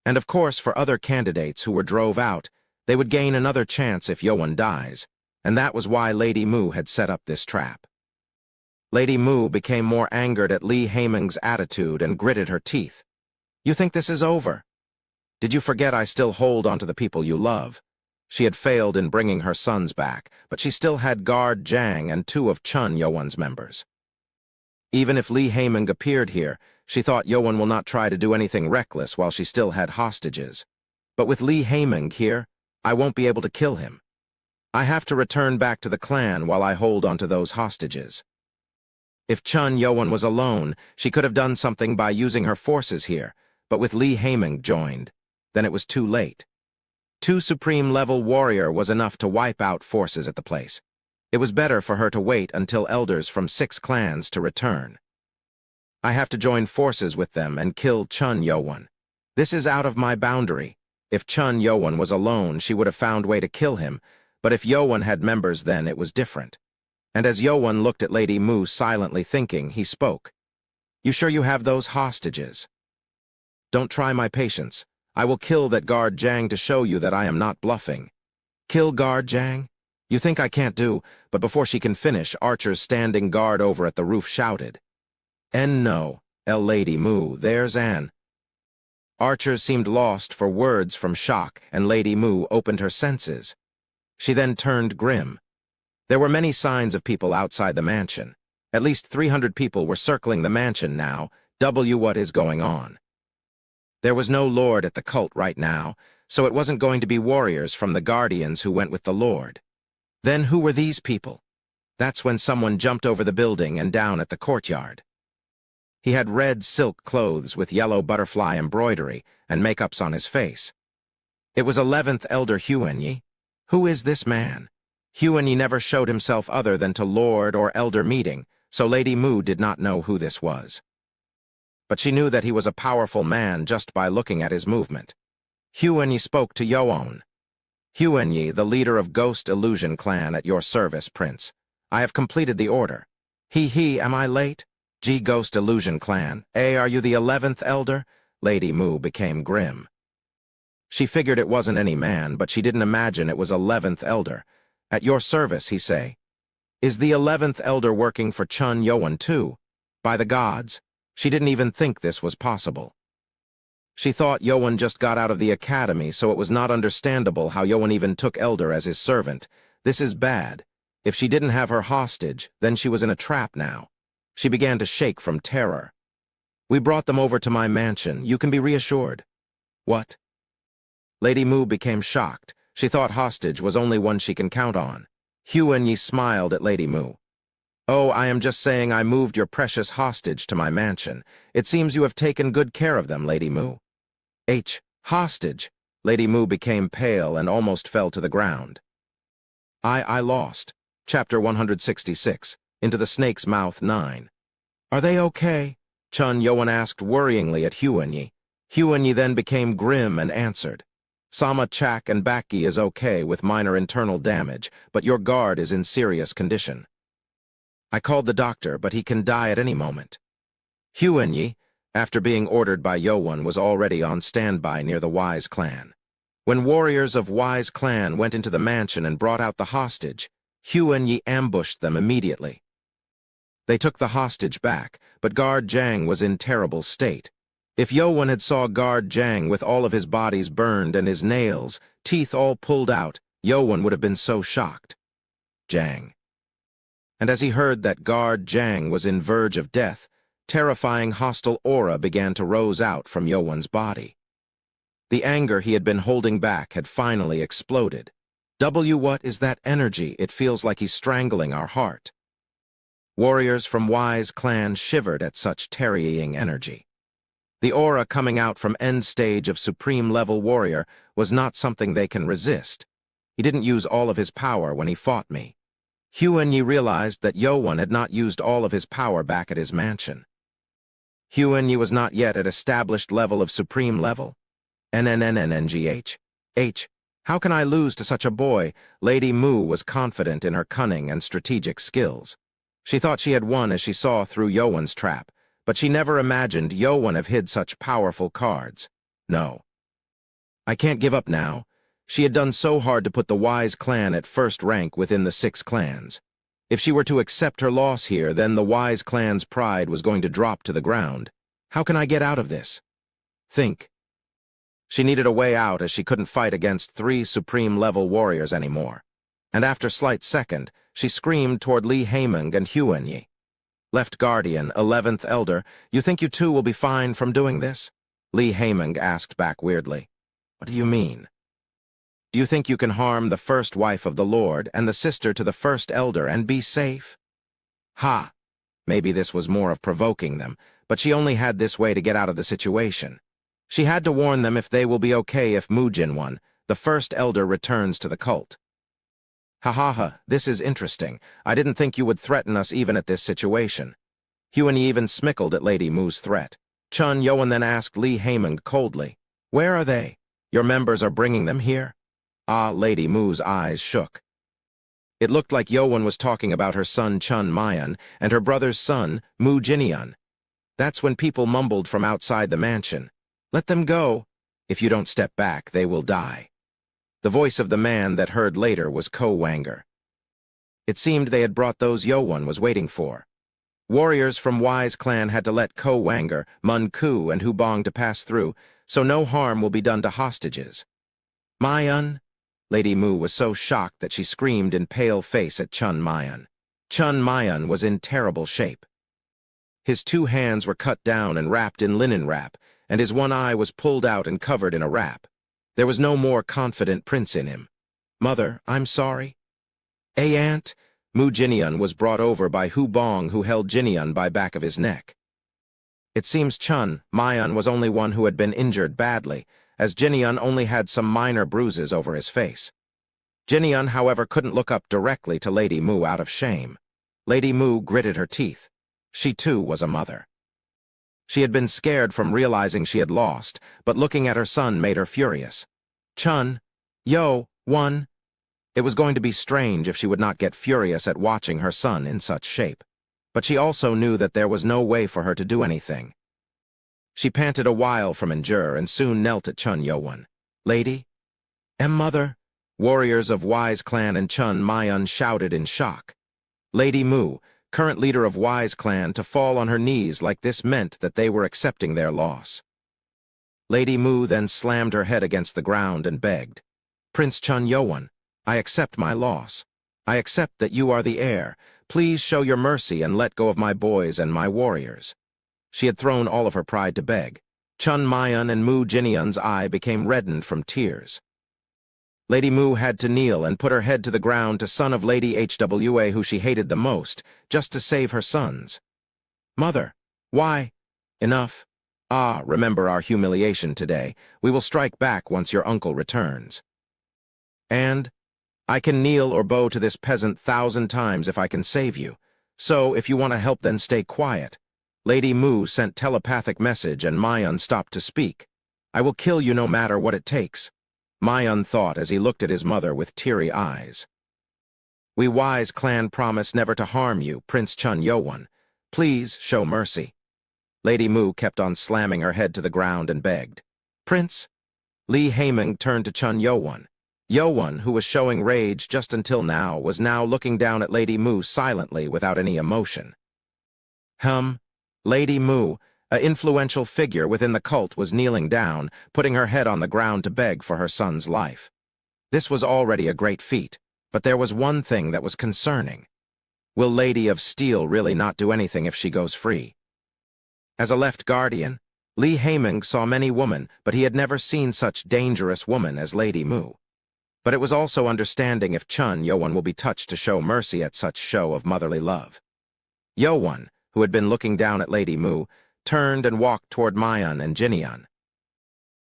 And of course, for other candidates who were drove out, they would gain another chance if Yo-won dies, and that was why Lady Mu had set up this trap. Lady Mu became more angered at Li Haiming's attitude and gritted her teeth. You think this is over? Did you forget I still hold onto the people you love? She had failed in bringing her sons back, but she still had guard Jang and 2 of Chun Yo-won's members. Even if Li Haiming appeared here, she thought Yo-won will not try to do anything reckless while she still had hostages. But with Li Haiming here, I won't be able to kill him. I have to return back to the clan while I hold onto those hostages. If Chun Yo-won was alone, she could have done something by using her forces here, but with Li Haiming joined, then it was too late. 2 supreme-level warrior was enough to wipe out forces at the place. It was better for her to wait until elders from 6 clans to return. I have to join forces with them and kill Chun Yo-won. This is out of my boundary. If Chun Yo-won was alone, she would have found way to kill him, but if Yo-won had members then it was different. And as Yo-won looked at Lady Mu silently thinking, he spoke. You sure you have those hostages? Don't try my patience. I will kill that guard Jang to show you that I am not bluffing. Kill guard Jang? You think I can't do, but before she can finish, archers standing guard over at the roof shouted. No, Lady Mu, there's Anne. Archers seemed lost for words from shock, and Lady Mu opened her senses. She then turned grim. There were many signs of people outside the mansion. At least 300 people were circling the mansion now. What is going on? There was no lord at the cult right now, so it wasn't going to be warriors from the Guardians who went with the lord. Then who were these people? That's when someone jumped over the building and down at the courtyard. He had red silk clothes with yellow butterfly embroidery and makeups on his face. It was 11th Elder Huenyi. Who is this man? Huenyi never showed himself other than to lord or elder meeting, so Lady Mu did not know who this was. But she knew that he was a powerful man just by looking at his movement. Huenyi spoke to Yo-won. Huenyi, the leader of Ghost Illusion Clan, at your service, Prince. I have completed the order. Am I late? Ghost Illusion Clan. Are you the 11th Elder? Lady Mu became grim. She figured it wasn't any man, but she didn't imagine it was 11th Elder. At your service, he say. Is the 11th Elder working for Chun Yo-won too? By the gods. She didn't even think this was possible. She thought Yo-won just got out of the academy, so it was not understandable how Yo-won even took Elder as his servant. This is bad. If she didn't have her hostage, then she was in a trap now. She began to shake from terror. We brought them over to my mansion. You can be reassured. What? Lady Mu became shocked. She thought hostage was only one she can count on. Huenyi smiled at Lady Mu. Oh, I am just saying I moved your precious hostage to my mansion. It seems you have taken good care of them, Lady Mu. Hostage. Lady Mu became pale and almost fell to the ground. I lost. Chapter 166. Into the Snake's Mouth 9. Are they okay? Chun Yo-won asked worryingly at Huenyi. Huenyi then became grim and answered. Sama Chak and Baki is okay with minor internal damage, but your guard is in serious condition. I called the doctor, but he can die at any moment. Huenyi, after being ordered by Yo-won, was already on standby near the Wise clan. When warriors of Wise clan went into the mansion and brought out the hostage, Huenyi ambushed them immediately. They took the hostage back, but guard Jang was in terrible state. If Yo-won had saw guard Jang with all of his bodies burned and his nails, teeth all pulled out, Yo-won would have been so shocked. Jang. And as he heard that guard Jang was in verge of death, terrifying hostile aura began to rose out from Yo-won's body. The anger he had been holding back had finally exploded. What is that energy? It feels like he's strangling our heart. Warriors from Wise clan shivered at such tarrying energy. The aura coming out from end stage of supreme-level warrior was not something they can resist. He didn't use all of his power when he fought me. Huan-Yi realized that Yowan had not used all of his power back at his mansion. Huan-Yi was not yet at established level of supreme level. NNNNGH. How can I lose to such a boy? Lady Mu was confident in her cunning and strategic skills. She thought she had won as she saw through Yowan's trap, but she never imagined Yowan have hid such powerful cards. No. I can't give up now. She had done so hard to put the Wise clan at first rank within the 6 clans. If she were to accept her loss here, then the Wise clan's pride was going to drop to the ground. How can I get out of this? Think. She needed a way out as she couldn't fight against 3 supreme-level warriors anymore. And after slight second, she screamed toward Li Haimeng and Huan-Yi. Left Guardian, 11th Elder, you think you two will be fine from doing this? Li Haimeng asked back weirdly. What do you mean? Do you think you can harm the first wife of the Lord and the sister to the first Elder and be safe? Ha! Maybe this was more of provoking them, but she only had this way to get out of the situation. She had to warn them if they will be okay if Mu Jinwan, the first Elder, returns to the cult. Ha, this is interesting. I didn't think you would threaten us even at this situation. Huan-Yi even smickled at Lady Mu's threat. Chun Yoan then asked Li Haimeng coldly, Where are they? Your members are bringing them here? Lady Mu's eyes shook. It looked like Yoan was talking about her son Chun Mayan and her brother's son, Mu Jinian. That's when people mumbled from outside the mansion. Let them go. If you don't step back, they will die. The voice of the man that heard later was Ko Wanger. It seemed they had brought those Yowan was waiting for. Warriors from Wise clan had to let Ko Wanger, Mun Ku, and Hubong to pass through, so no harm will be done to hostages. Mayan? Lady Mu was so shocked that she screamed in pale face at Chun Mayan. Chun Mayan was in terrible shape. His 2 hands were cut down and wrapped in linen wrap, and his one eye was pulled out and covered in a wrap. There was no more confident prince in him. Mother, I'm sorry. Aunt? Mu Jinian was brought over by Hubong, who held Jinian by back of his neck. It seems Chun Mayan was only one who had been injured badly, as Jinian only had some minor bruises over his face. Jinian, however, couldn't look up directly to Lady Mu out of shame. Lady Mu gritted her teeth. She too was a mother. She had been scared from realizing she had lost, but looking at her son made her furious. Chun, one. It was going to be strange if she would not get furious at watching her son in such shape. But she also knew that there was no way for her to do anything. She panted a while from endure and soon knelt at Chun Yowan. Lady? Mother? Warriors of Wise clan and Chun Mayan shouted in shock. Lady Mu, current leader of Wise clan, to fall on her knees like this meant that they were accepting their loss. Lady Mu then slammed her head against the ground and begged, Prince Chun Yowan, I accept my loss. I accept that you are the heir. Please show your mercy and let go of my boys and my warriors. She had thrown all of her pride to beg. Chun Mayan and Mu Jinian's eye became reddened from tears. Lady Mu had to kneel and put her head to the ground to son of Lady Hwa, who she hated the most, just to save her sons. Mother, why? Enough. Remember our humiliation today. We will strike back once your uncle returns. And I can kneel or bow to this peasant 1,000 times if I can save you. So, if you want to help, then stay quiet. Lady Mu sent telepathic message and Mayan stopped to speak. I will kill you no matter what it takes. Mayan thought as he looked at his mother with teary eyes. We Wise clan promise never to harm you, Prince Chun Yowan. Please show mercy. Lady Mu kept on slamming her head to the ground and begged. Prince? Li Haimeng turned to Chun Yowan. Yowan, who was showing rage just until now, was now looking down at Lady Mu silently without any emotion. Lady Mu, an influential figure within the cult, was kneeling down, putting her head on the ground to beg for her son's life. This was already a great feat, but there was one thing that was concerning. Will Lady of Steel really not do anything if she goes free? As a left guardian, Li Haiming saw many women, but he had never seen such dangerous woman as Lady Mu. But it was also understanding if Chun Yo-won will be touched to show mercy at such show of motherly love. Yo-won, who had been looking down at Lady Mu, turned and walked toward Mayan and Jinian.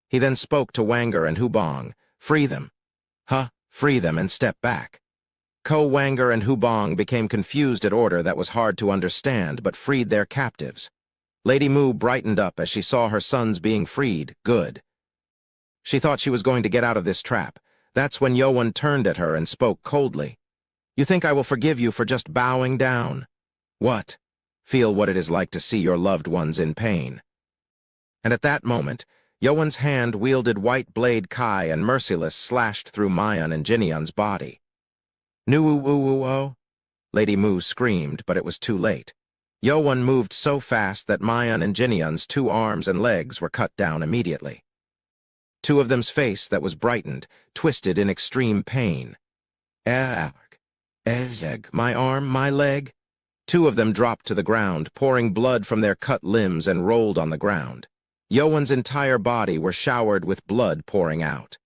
He then spoke to Wanger and Hubong. "Free them." "Huh, free them and step back." Wanger and Hubong became confused at order that was hard to understand, but freed their captives. Lady Mu brightened up as she saw her sons being freed. Good. She thought she was going to get out of this trap. That's when Yo-won turned at her and spoke coldly. "You think I will forgive you for just bowing down? What? Feel what it is like to see your loved ones in pain." And at that moment, Yo-won's hand wielded white blade Kai and merciless slashed through Mayan and Jinian's body. "Nu-woo-woo-woo-oh!" Lady Mu screamed, but it was too late. Yo-won moved so fast that Mayan and Jinian's 2 arms and legs were cut down immediately. 2 of them's face that was brightened, twisted in extreme pain. My arm, my leg." 2 of them dropped to the ground, pouring blood from their cut limbs and rolled on the ground. Yo-won's entire body were showered with blood pouring out.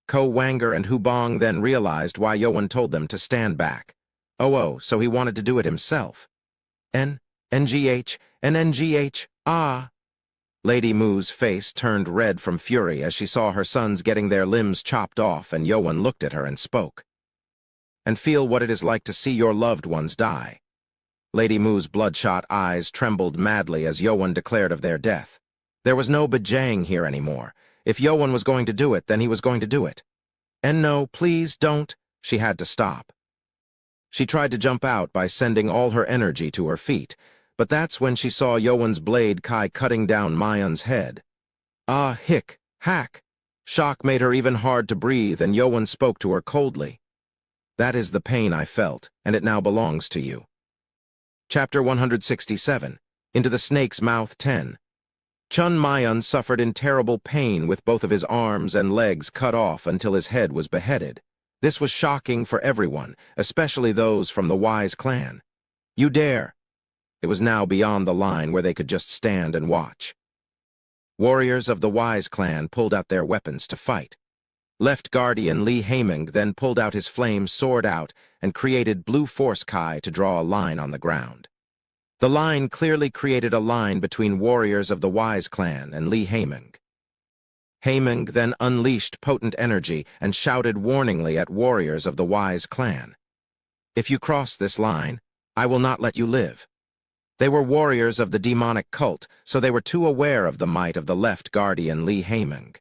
Wanger and Hubong then realized why Yo-won told them to stand back. Oh, so he wanted to do it himself. NGH, ah! Lady Mu's face turned red from fury as she saw her sons getting their limbs chopped off, and Yo-won looked at her and spoke. "And feel what it is like to see your loved ones die." Lady Mu's bloodshot eyes trembled madly as Yo-won declared of their death. There was no bejaying here anymore. If Yo-won was going to do it, then he was going to do it. And no, please don't. She had to stop. She tried to jump out by sending all her energy to her feet, but that's when she saw Yo-won's blade Kai cutting down Mayan's head. Hack! Shock made her even hard to breathe, and Yo-won spoke to her coldly. "That is the pain I felt, and it now belongs to you." Chapter 167, Into the Snake's Mouth 10. Chun Mayan suffered in terrible pain with both of his arms and legs cut off until his head was beheaded. This was shocking for everyone, especially those from the Wise clan. "You dare!" It was now beyond the line where they could just stand and watch. Warriors of the Wise clan pulled out their weapons to fight. Left Guardian Li Haiming then pulled out his flame sword out and created Blue Force Kai to draw a line on the ground. The line clearly created a line between warriors of the Wise clan and Li Haiming. Haiming then unleashed potent energy and shouted warningly at warriors of the Wise clan. "If you cross this line, I will not let you live." They were warriors of the demonic cult, so they were too aware of the might of the Left Guardian Li Haiming.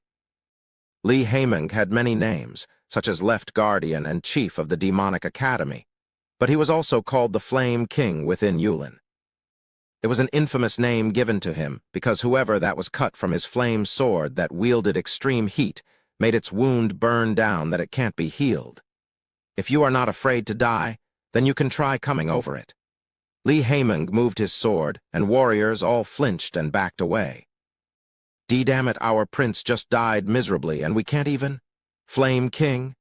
Li Haiming had many names, such as Left Guardian and Chief of the Demonic Academy, but he was also called the Flame King within Yulin. It was an infamous name given to him because whoever that was cut from his flame sword that wielded extreme heat made its wound burn down that it can't be healed. If you are not afraid to die, then you can try coming over it. Li Haiming moved his sword, and warriors all flinched and backed away. Damn it, our prince just died miserably, and we can't even? Flame King?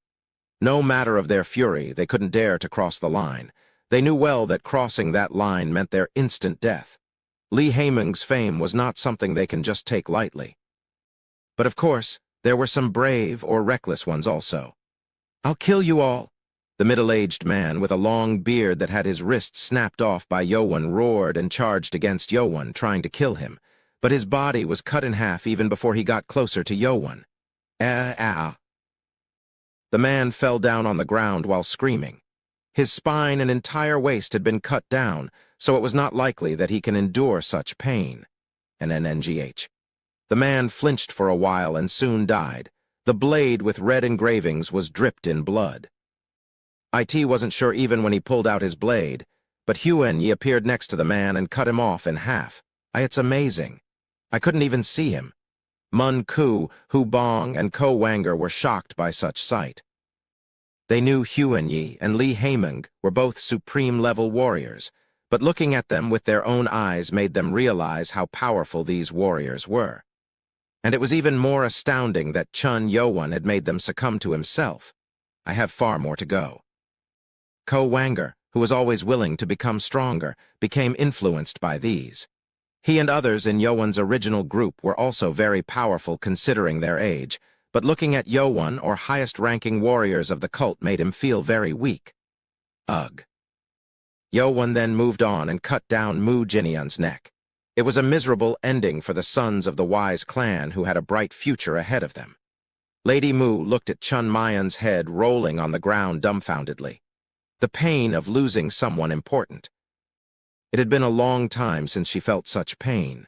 No matter of their fury, they couldn't dare to cross the line. They knew well that crossing that line meant their instant death. Li Haiming's fame was not something they can just take lightly. But of course, there were some brave or reckless ones also. "I'll kill you all," the middle-aged man with a long beard that had his wrist snapped off by Yo-won roared and charged against Yo-won, trying to kill him, but his body was cut in half even before he got closer to Yo-won. The man fell down on the ground while screaming. His spine and entire waist had been cut down, so it was not likely that he can endure such pain. NGH. The man flinched for a while and soon died. The blade with red engravings was dripped in blood. IT wasn't sure even when he pulled out his blade, but Huan-yi appeared next to the man and cut him off in half. It's amazing. I couldn't even see him. Mun Ku, Hubong, and Wanger were shocked by such sight. They knew Huan-yi and Li Haiming were both supreme-level warriors, but looking at them with their own eyes made them realize how powerful these warriors were. And it was even more astounding that Chun Yo-won had made them succumb to himself. I have far more to go. Wanger, who was always willing to become stronger, became influenced by these. He and others in Yowan's original group were also very powerful considering their age, but looking at Yowan or highest-ranking warriors of the cult made him feel very weak. Ugh. Yowan then moved on and cut down Mu Jinyan's neck. It was a miserable ending for the sons of the wise clan who had a bright future ahead of them. Lady Mu looked at Chun Mayan's head rolling on the ground dumbfoundedly. The pain of losing someone important. It had been a long time since she felt such pain.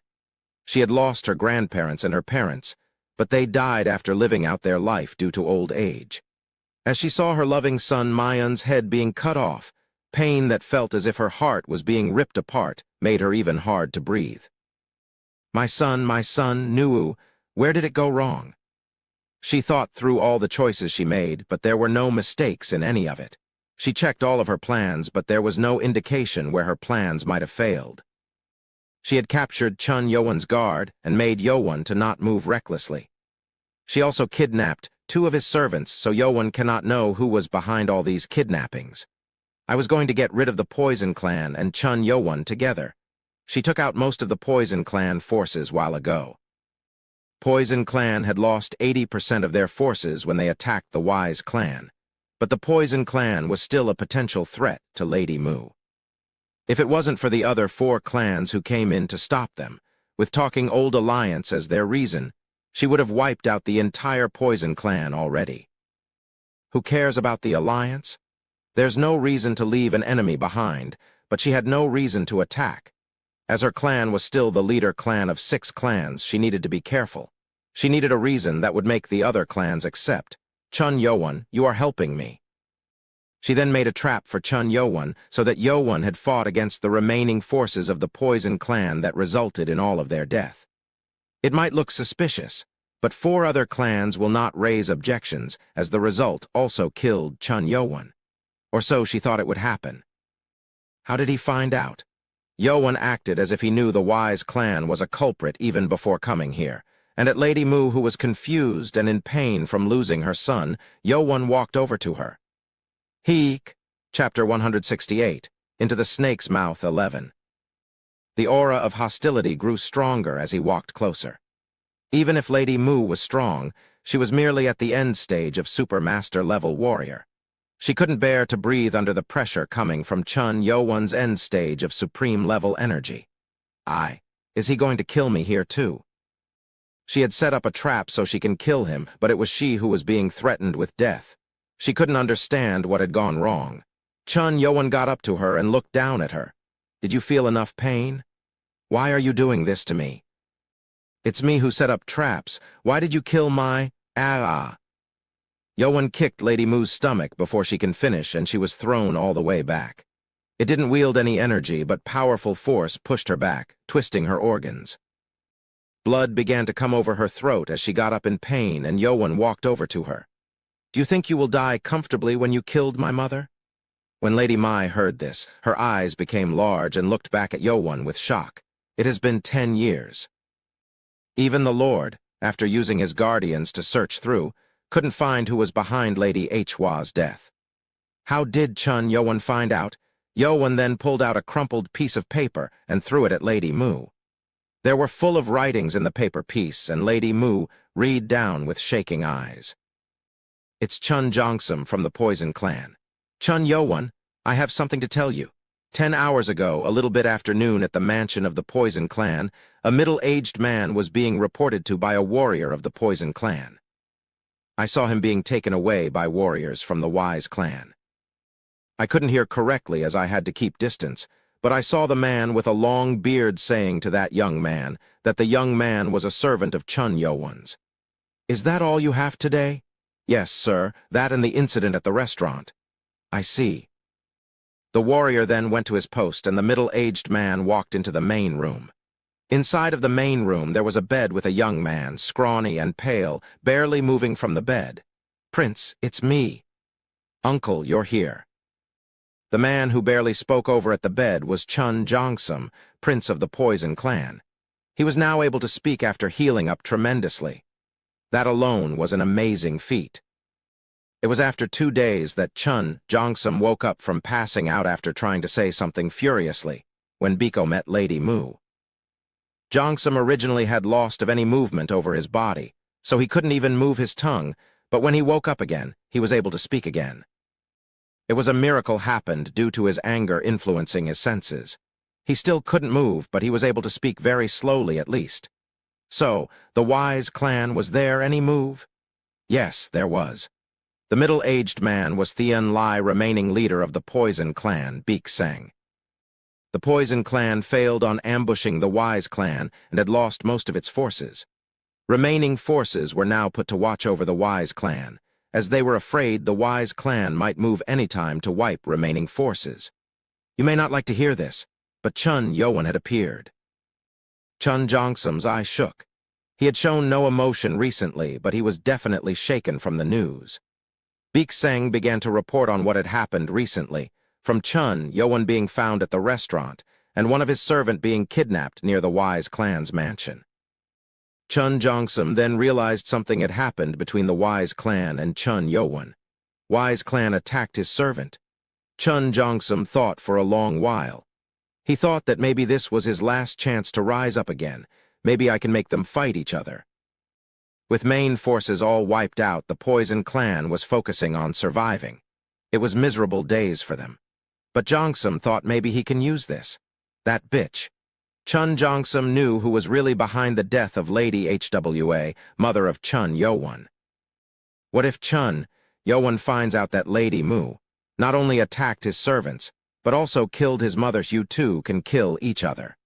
She had lost her grandparents and her parents, but they died after living out their life due to old age. As she saw her loving son Mayan's head being cut off, pain that felt as if her heart was being ripped apart made her even hard to breathe. My son, Nuu, where did it go wrong? She thought through all the choices she made, but there were no mistakes in any of it. She checked all of her plans, but there was no indication where her plans might have failed. She had captured Chun Yowan's guard and made Yowan to not move recklessly. She also kidnapped 2 of his servants so Yowan cannot know who was behind all these kidnappings. I was going to get rid of the Poison Clan and Chun Yowan together. She took out most of the Poison Clan forces while ago. Poison Clan had lost 80% of their forces when they attacked the Wise Clan, but the Poison Clan was still a potential threat to Lady Mu. If it wasn't for the other 4 clans who came in to stop them, with Talking Old Alliance as their reason, she would have wiped out the entire Poison Clan already. Who cares about the alliance? There's no reason to leave an enemy behind, but she had no reason to attack. As her clan was still the leader clan of 6 clans, she needed to be careful. She needed a reason that would make the other clans accept. Chun Yowan, you are helping me. She then made a trap for Chun Yowan so that Yowan had fought against the remaining forces of the Poison Clan that resulted in all of their death. It might look suspicious, but 4 other clans will not raise objections as the result also killed Chun Yowan. Or so she thought it would happen. How did he find out? Yowan acted as if he knew the Wise Clan was a culprit even before coming here, and at Lady Mu, who was confused and in pain from losing her son, Yowan walked over to her. Heek, Chapter 168, Into the Snake's Mouth 11. The aura of hostility grew stronger as he walked closer. Even if Lady Mu was strong, she was merely at the end stage of Supermaster-level warrior. She couldn't bear to breathe under the pressure coming from Chun Yowan's end stage of supreme-level energy. Is he going to kill me here too? She had set up a trap so she can kill him, but it was she who was being threatened with death. She couldn't understand what had gone wrong. Chun Yowan got up to her and looked down at her. Did you feel enough pain? Why are you doing this to me? It's me who set up traps. Why did you kill my... Yowan kicked Lady Mu's stomach before she can finish, and she was thrown all the way back. It didn't wield any energy, but powerful force pushed her back, twisting her organs. Blood began to come over her throat as she got up in pain, and Yowan walked over to her. Do you think you will die comfortably when you killed my mother? When Lady Mai heard this, her eyes became large and looked back at Yowan with shock. It has been 10 years. Even the Lord, after using his guardians to search through, couldn't find who was behind Lady Hwa's death. How did Chun Yowan find out? Yowan then pulled out a crumpled piece of paper and threw it at Lady Mu. There were full of writings in the paper piece, and Lady Mu read down with shaking eyes. It's Chun Jongsum from the Poison Clan. Chun Yowan, I have something to tell you. 10 hours ago, a little bit after noon at the mansion of the Poison Clan, a middle-aged man was being reported to by a warrior of the Poison Clan. I saw him being taken away by warriors from the Wise Clan. I couldn't hear correctly as I had to keep distance, but I saw the man with a long beard saying to that young man that the young man was a servant of Chun Yowan's. Is that all you have today? Yes, sir, that and the incident at the restaurant. I see. The warrior then went to his post, and the middle-aged man walked into the main room. Inside of the main room, there was a bed with a young man, scrawny and pale, barely moving from the bed. Prince, it's me. Uncle, you're here. The man who barely spoke over at the bed was Chun Jongsum, Prince of the Poison Clan. He was now able to speak after healing up tremendously. That alone was an amazing feat. It was after 2 days that Chun Jongsum woke up from passing out after trying to say something furiously, when Biko met Lady Mu. Jongsum originally had lost of any movement over his body, so he couldn't even move his tongue, but when he woke up again, he was able to speak again. It was a miracle happened due to his anger influencing his senses. He still couldn't move, but he was able to speak very slowly at least. So, the Wise clan, was there any move? Yes, there was. The middle-aged man was Thean Lai, remaining leader of the Poison clan, Beek Seng. The Poison clan failed on ambushing the Wise clan and had lost most of its forces. Remaining forces were now put to watch over the Wise clan, as they were afraid the Wise clan might move anytime to wipe remaining forces. You may not like to hear this, but Chun Yowan had appeared. Chun Jongsum's eye shook. He had shown no emotion recently, but he was definitely shaken from the news. Beek Seng began to report on what had happened recently, from Chun Yowan being found at the restaurant and one of his servant being kidnapped near the Wise clan's mansion. Chun Jongsum then realized something had happened between the Wise clan and Chun Yowan. Wise clan attacked his servant. Chun Jongsum thought for a long while. He thought that maybe this was his last chance to rise up again. Maybe I can make them fight each other. With main forces all wiped out, the Poison clan was focusing on surviving. It was miserable days for them. But Jongsum thought maybe he can use this. That bitch. Chun Jongsum knew who was really behind the death of Lady Hwa, mother of Chun Yowan. What if Chun Yowan finds out that Lady Mu not only attacked his servants, but also killed his mother? You two can kill each other.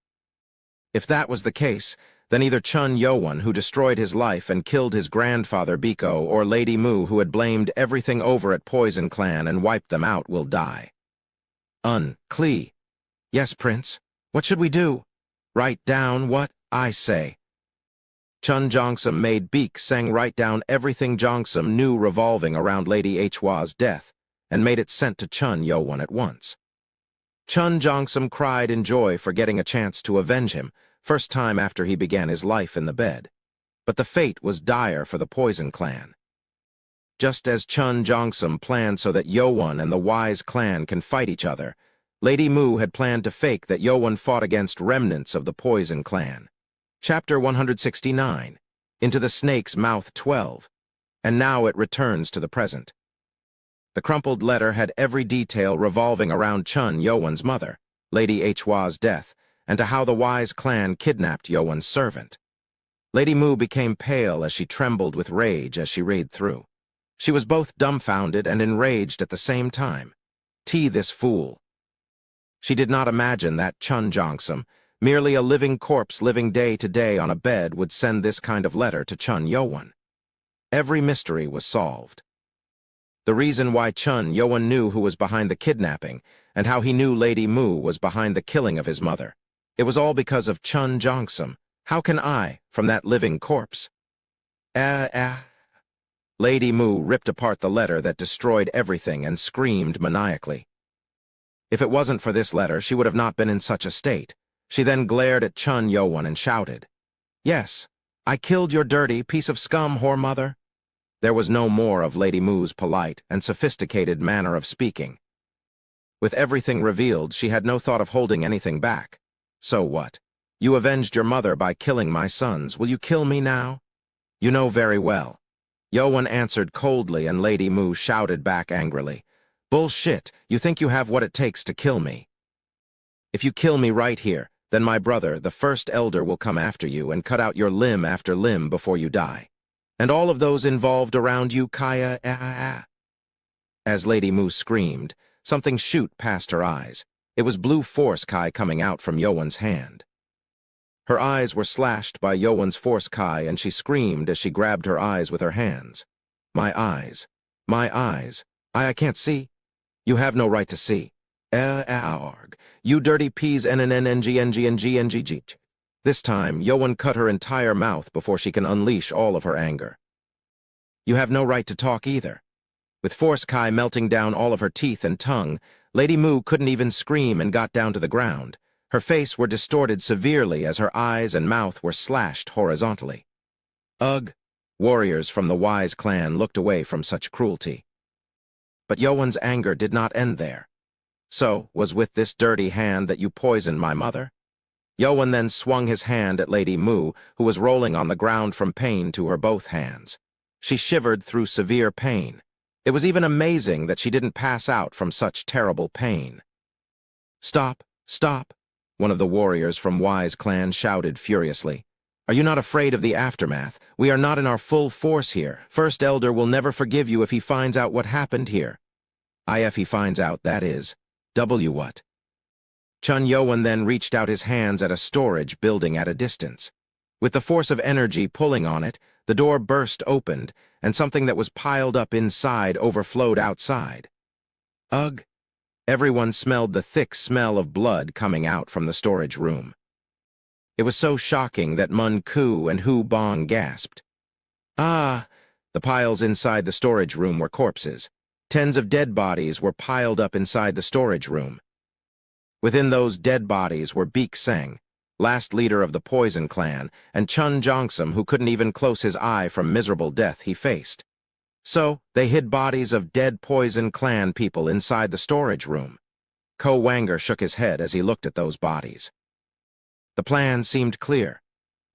If that was the case, then either Chun Yowan, who destroyed his life and killed his grandfather Biko, or Lady Mu, who had blamed everything over at Poison clan and wiped them out, will die. Klee. Yes, Prince. What should we do? Write down what I say. Chun Jongsum made Beek Seng write down everything Jongsum knew revolving around Lady Hwa's death, and made it sent to Chun Yowan at once. Chun Jongsum cried in joy for getting a chance to avenge him, first time after he began his life in the bed. But the fate was dire for the Poison clan. Just as Chun Jongsum planned so that Yowan and the Wise clan can fight each other, Lady Mu had planned to fake that Yowan fought against remnants of the Poison clan. Chapter 169, Into the Snake's Mouth 12, and now it returns to the present. The crumpled letter had every detail revolving around Chun Yowan's mother, Lady Hwa's death, and to how the Wise clan kidnapped Yowan's servant. Lady Mu became pale as she trembled with rage as she read through. She was both dumbfounded and enraged at the same time. This fool. She did not imagine that Chun Jongsum, merely a living corpse living day to day on a bed, would send this kind of letter to Chun Yowan. Every mystery was solved. The reason why Chun Yowan knew who was behind the kidnapping, and how he knew Lady Mu was behind the killing of his mother. It was all because of Chun Jongsum. How can I, from that living corpse? Lady Mu ripped apart the letter that destroyed everything and screamed maniacally. If it wasn't for this letter, she would have not been in such a state. She then glared at Chun Yowan and shouted, "Yes, I killed your dirty piece of scum, whore mother." There was no more of Lady Mu's polite and sophisticated manner of speaking. With everything revealed, she had no thought of holding anything back. So what? You avenged your mother by killing my sons. Will you kill me now? You know very well. Yowan answered coldly, and Lady Mu shouted back angrily, "Bullshit, you think you have what it takes to kill me? If you kill me right here, then my brother, the first elder, will come after you and cut out your limb after limb before you die. And all of those involved around you, Kaya." As Lady Mu screamed, something shoot past her eyes. It was blue force Kai coming out from Yowan's hand. Her eyes were slashed by Yowan's force Kai, and she screamed as she grabbed her eyes with her hands. My eyes. My eyes. I can't see. You have no right to see. You dirty peas nnng. This time, Yowan cut her entire mouth before she can unleash all of her anger. You have no right to talk either. With force Kai melting down all of her teeth and tongue, Lady Mu couldn't even scream and got down to the ground. Her face were distorted severely as her eyes and mouth were slashed horizontally. Ugh! Warriors from the Wise clan looked away from such cruelty. But Yowan's anger did not end there. So, was with this dirty hand that you poisoned my mother? Yowen then swung his hand at Lady Mu, who was rolling on the ground from pain to her both hands. She shivered through severe pain. It was even amazing that she didn't pass out from such terrible pain. "Stop, stop," one of the warriors from Y's clan shouted furiously. "Are you not afraid of the aftermath? We are not in our full force here. First Elder will never forgive you if he finds out what happened here." If he finds out, that is. W what? Chun Yowen then reached out his hands at a storage building at a distance. With the force of energy pulling on it, the door burst opened, and something that was piled up inside overflowed outside. Ugh! Everyone smelled the thick smell of blood coming out from the storage room. It was so shocking that Mun Ku and Hu Bong gasped. Ah! The piles inside the storage room were corpses. Tens of dead bodies were piled up inside the storage room. Within those dead bodies were Beek Seng, last leader of the Poison Clan, and Chun Jongsum, who couldn't even close his eye from miserable death he faced. So, they hid bodies of dead Poison Clan people inside the storage room. Ko Wanger shook his head as he looked at those bodies. The plan seemed clear.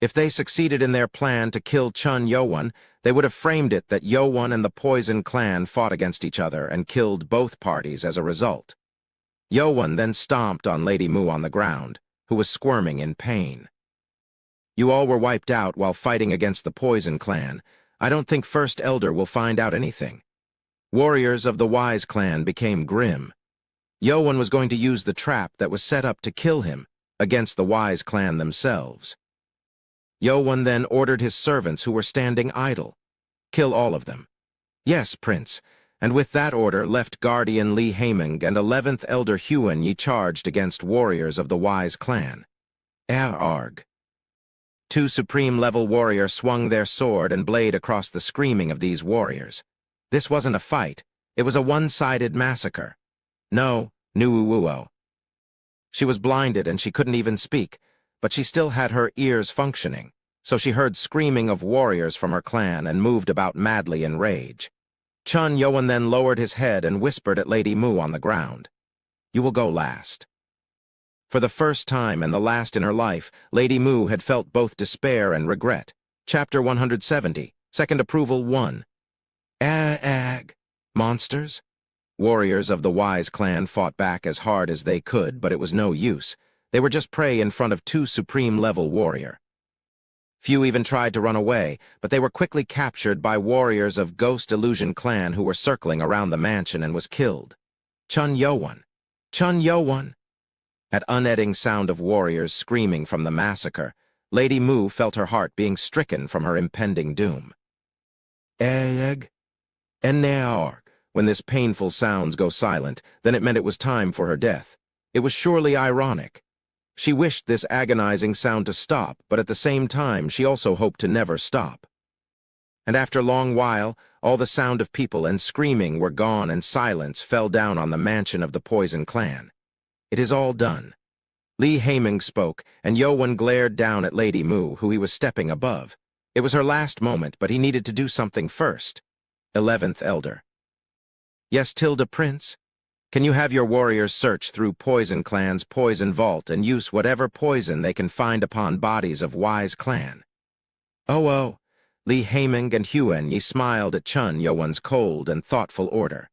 If they succeeded in their plan to kill Chun Yowen, they would have framed it that Yowen and the Poison Clan fought against each other and killed both parties as a result. Yowen then stomped on Lady Mu on the ground, who was squirming in pain. "You all were wiped out while fighting against the Poison Clan. I don't think First Elder will find out anything." Warriors of the Wise Clan became grim. Yowen was going to use the trap that was set up to kill him against the Wise Clan themselves. Yowen then ordered his servants who were standing idle. "Kill all of them." "Yes, Prince," and with that order left Guardian Li Haiming and 11th Elder Huan Yi charged against warriors of the Wise Clan. Arg. Two supreme-level warriors swung their sword and blade across the screaming of these warriors. This wasn't a fight, it was a one-sided massacre. No, Nuuwuo. She was blinded and she couldn't even speak, but she still had her ears functioning, so she heard screaming of warriors from her clan and moved about madly in rage. Chun Yowen then lowered his head and whispered at Lady Mu on the ground. "You will go last." For the first time and the last in her life, Lady Mu had felt both despair and regret. Chapter 170, Second Approval 1. Monsters? Warriors of the Wise Clan fought back as hard as they could, but it was no use. They were just prey in front of two supreme-level warriors. Few even tried to run away, but they were quickly captured by warriors of Ghost Illusion Clan who were circling around the mansion and was killed. Chun Yowen! Chun Yowen! At unending sound of warriors screaming from the massacre, Lady Mu felt her heart being stricken from her impending doom. When this painful sounds go silent, then it meant it was time for her death. It was surely ironic. She wished this agonizing sound to stop, but at the same time she also hoped to never stop. And after a long while, all the sound of people and screaming were gone and silence fell down on the mansion of the Poison Clan. "It is all done." Li Haiming spoke, and Yowen glared down at Lady Mu, who he was stepping above. It was her last moment, but he needed to do something first. 11th Elder. "Yes, Tilda Prince? Can you have your warriors search through Poison Clan's poison vault and use whatever poison they can find upon bodies of Wise Clan?" Oh. Li Haiming and Huan Yi smiled at Chun Yowen's cold and thoughtful order.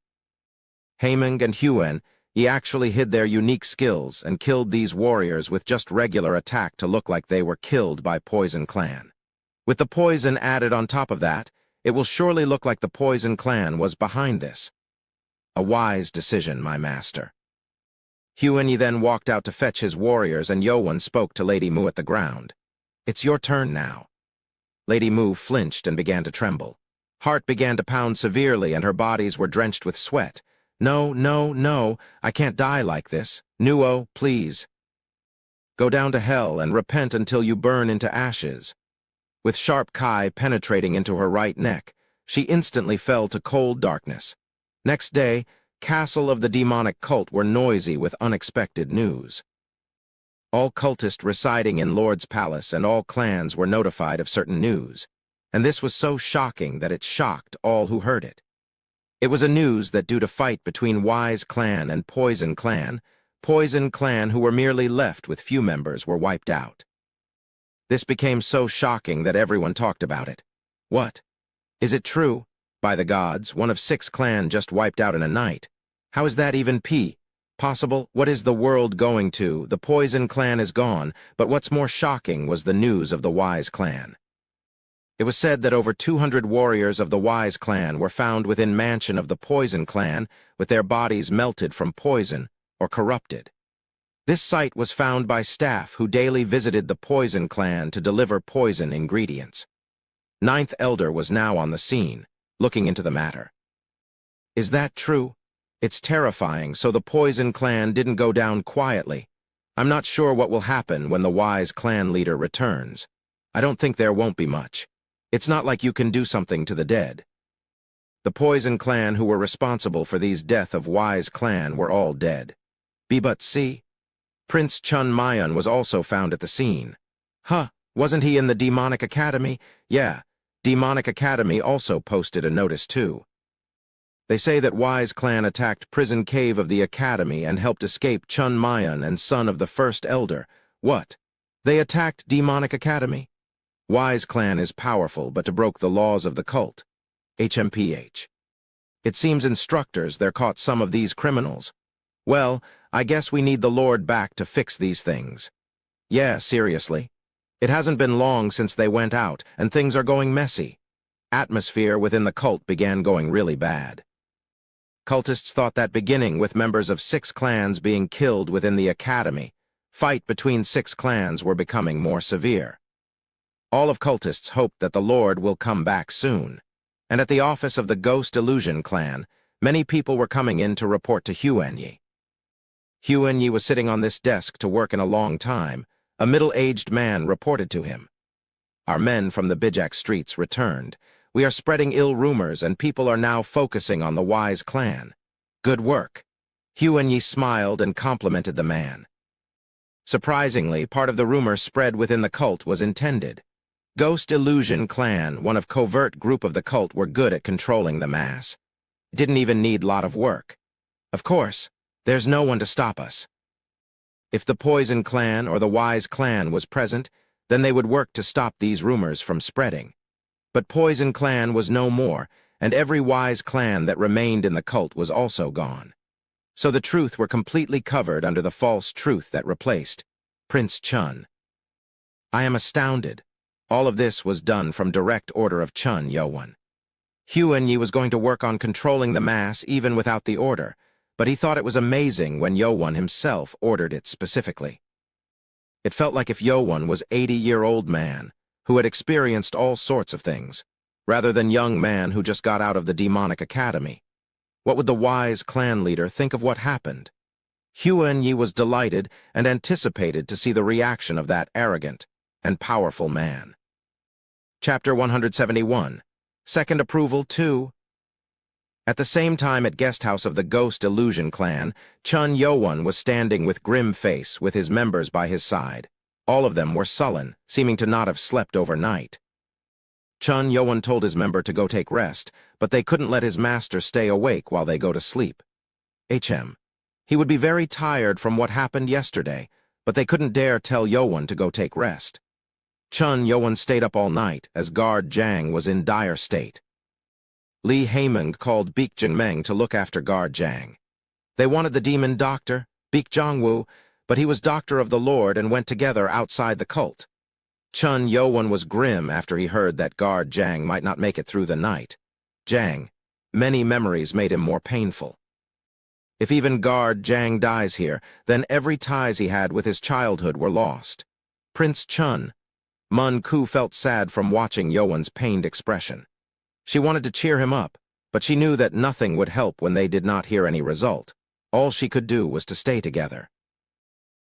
Haiming and Huan Yi actually hid their unique skills and killed these warriors with just regular attack to look like they were killed by Poison Clan. With the poison added on top of that, it will surely look like the Poison Clan was behind this. A wise decision, my master. Huan Yi then walked out to fetch his warriors, and Yowen spoke to Lady Mu at the ground. "It's your turn now." Lady Mu flinched and began to tremble. Heart began to pound severely, and her bodies were drenched with sweat. No, I can't die like this. Nuo, please. Go down to hell and repent until you burn into ashes. With sharp kai penetrating into her right neck, she instantly fell to cold darkness. Next day, Castle of the Demonic Cult were noisy with unexpected news. All cultists residing in Lord's Palace and all clans were notified of certain news, and this was so shocking that it shocked all who heard it. It was a news that due to fight between Wise Clan and Poison Clan, Poison clan who were merely left with few members were wiped out. This became so shocking that everyone talked about it. What? Is it true? By the gods, one of 6 clan just wiped out in a night. How is that even possible? What is the world going to? The Poison clan is gone, but what's more shocking was the news of the Wise clan. It was said that over 200 warriors of the Wise clan were found within mansion of the Poison clan with their bodies melted from poison or corrupted. This site was found by staff who daily visited the Poison clan to deliver poison ingredients. 9th Elder was now on the scene, looking into the matter. Is that true? It's terrifying, so the Poison clan didn't go down quietly. I'm not sure what will happen when the Wise clan leader returns. I don't think there won't be much. It's not like you can do something to the dead. The Poison clan who were responsible for these death of Wise clan were all dead. But see? Prince Chun Mayan was also found at the scene. Wasn't he in the Demonic Academy? Yeah, Demonic Academy also posted a notice too. They say that Wise clan attacked prison cave of the Academy and helped escape Chun Mayan and son of the 1st Elder. What? They attacked Demonic Academy? Wise clan is powerful, but to broke the laws of the cult. HMPH. It seems instructors there caught some of these criminals. Well, I guess we need the Lord back to fix these things. Yeah, seriously. It hasn't been long since they went out, and things are going messy. Atmosphere within the cult began going really bad. Cultists thought that beginning with members of 6 clans being killed within the Academy, fight between 6 clans were becoming more severe. All of cultists hoped that the Lord will come back soon, and at the office of the Ghost Illusion clan, many people were coming in to report to Huenyi. Huenyi was sitting on this desk to work in a long time. A middle-aged man reported to him. Our men from the Bijak streets returned. We are spreading ill rumors, and people are now focusing on the Wise clan. Good work. Huenyi smiled and complimented the man. Surprisingly, part of the rumor spread within the cult was intended. Ghost Illusion clan, one of covert group of the cult, were good at controlling the mass. It didn't even need lot of work. Of course, there's no one to stop us. If the Poison clan or the Wise clan was present, then they would work to stop these rumors from spreading. But Poison clan was no more, and every Wise clan that remained in the cult was also gone. So the truth were completely covered under the false truth that replaced Prince Chun. I am astounded. All of this was done from direct order of Chun Yowan. Huenyi was going to work on controlling the mass even without the order, but he thought it was amazing when Yowan himself ordered it specifically. It felt like if Yowan was 80-year-old man who had experienced all sorts of things, rather than young man who just got out of the Demonic Academy. What would the Wise clan leader think of what happened? Huenyi was delighted and anticipated to see the reaction of that arrogant and powerful man. Chapter 171. Second Approval 2. At the same time at guest house of the Ghost Illusion clan, Chun Yowan was standing with grim face with his members by his side. All of them were sullen, seeming to not have slept overnight. Chun Yowan told his member to go take rest, but they couldn't let his master stay awake while they go to sleep. He would be very tired from what happened yesterday, but they couldn't dare tell Yowan to go take rest. Chun Yowan stayed up all night as guard Jiang was in dire state. Li Haimeng called Beek Jingmeng to look after guard Jiang. They wanted the demon doctor, Beek Zhongwu, but he was doctor of the Lord and went together outside the cult. Chun Yowan was grim after he heard that guard Jiang might not make it through the night. Jiang, many memories made him more painful. If even guard Jiang dies here, then every ties he had with his childhood were lost. Prince Chun. Mun Ku felt sad from watching Yowan's pained expression. She wanted to cheer him up, but she knew that nothing would help when they did not hear any result. All she could do was to stay together.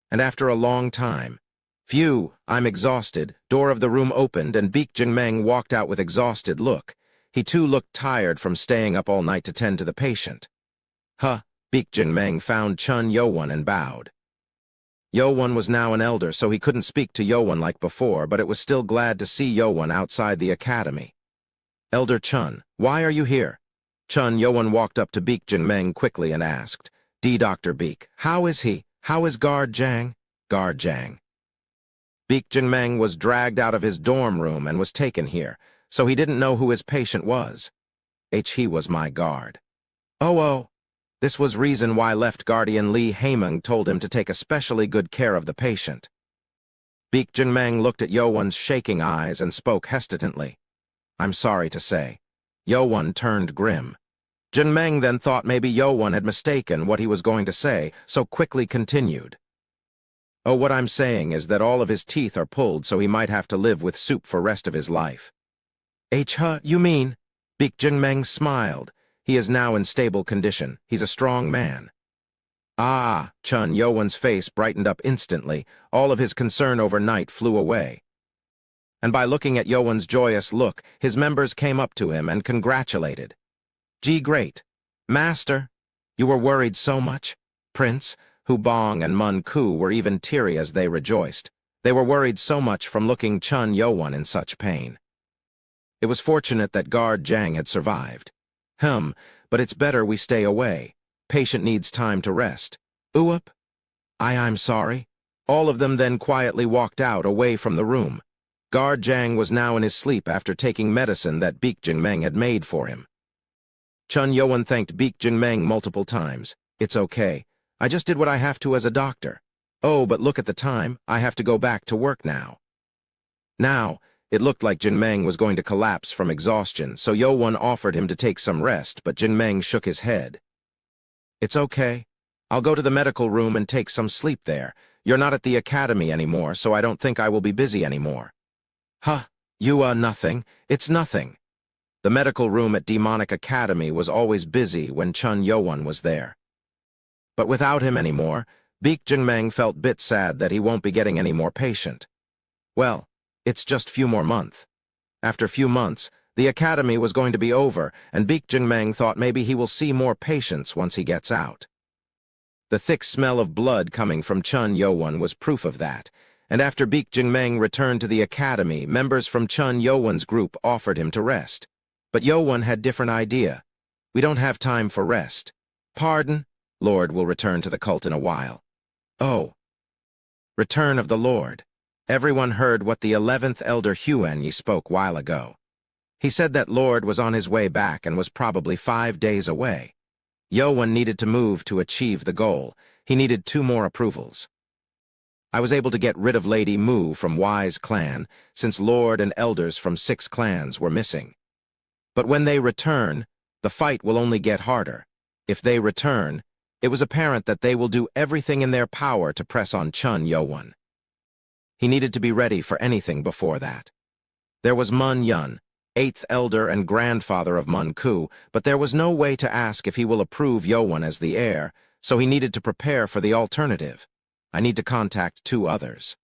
And after a long time, "Phew, I'm exhausted," door of the room opened and Beek Jingmeng walked out with exhausted look. He too looked tired from staying up all night to tend to the patient. Beek Jingmeng found Chun Yowan and bowed. Yowan was now an elder, so he couldn't speak to Yowan like before, but it was still glad to see Yowan outside the academy. "Elder Chun, why are you here?" Chun Yowan walked up to Beek Jingmeng quickly and asked, "Dr. Beek, how is he?" How is Guard Jang? Guard Jang. Baek Jin-meng was dragged out of his dorm room and was taken here, so he didn't know who his patient was. He was my guard. Oh. This was reason why left guardian Lee Haemung told him to take especially good care of the patient. Baek Jin-meng looked at Yo-won's shaking eyes and spoke hesitantly. I'm sorry to say. Yo-won turned grim. Jin-meng then thought maybe Yo-won had mistaken what he was going to say, so quickly continued. Oh, what I'm saying is that all of his teeth are pulled, so he might have to live with soup for rest of his life. You mean? Baek Jin-meng smiled. He is now in stable condition. He's a strong man. Ah, Chun Yo-won's face brightened up instantly. All of his concern overnight flew away. And by looking at Yo-won's joyous look, his members came up to him and congratulated. Gee, great. Master, you were worried so much? Prince, Hubong and Mun Ku were even teary as they rejoiced. They were worried so much from looking Chun Yo-won in such pain. It was fortunate that Guard Jang had survived. But it's better we stay away. Patient needs time to rest. Up? I'm sorry. All of them then quietly walked out away from the room. Guard Jang was now in his sleep after taking medicine that Baek Jin-meng had made for him. Chun Yo-won thanked Baek Jin-meng multiple times. It's okay. I just did what I have to as a doctor. Oh, but look at the time. I have to go back to work now. It looked like Jin-meng was going to collapse from exhaustion, so Yo-won offered him to take some rest, but Jin-meng shook his head. It's okay. I'll go to the medical room and take some sleep there. You're not at the academy anymore, so I don't think I will be busy anymore. Nothing. It's nothing. The medical room at Demonic Academy was always busy when Chun Yo-won was there. But without him anymore, Baek Jin-meng felt bit sad that he won't be getting any more patient. Well, it's just few more months. After few months, the academy was going to be over, and Baek Jin-meng thought maybe he will see more patients once he gets out. The thick smell of blood coming from Chun Yo-won was proof of that, and after Baek Jin-meng returned to the academy, members from Chun Yo-won's group offered him to rest. But Yo-won had different idea. We don't have time for rest. Pardon? Lord will return to the cult in a while. Oh. Return of the Lord. Everyone heard what the 11th Elder Huan-yi spoke while ago. He said that Lord was on his way back and was probably 5 days away. Yo-won needed to move to achieve the goal. He needed 2 more approvals. I was able to get rid of Lady Mu from Y's clan, since Lord and elders from 6 clans were missing. But when they return, the fight will only get harder. If they return, it was apparent that they will do everything in their power to press on Chun Yo-won. He needed to be ready for anything before that. There was Mun Yun, 8th elder and grandfather of Mun Ku, but there was no way to ask if he will approve Yo-won as the heir, so he needed to prepare for the alternative. I need to contact 2 others.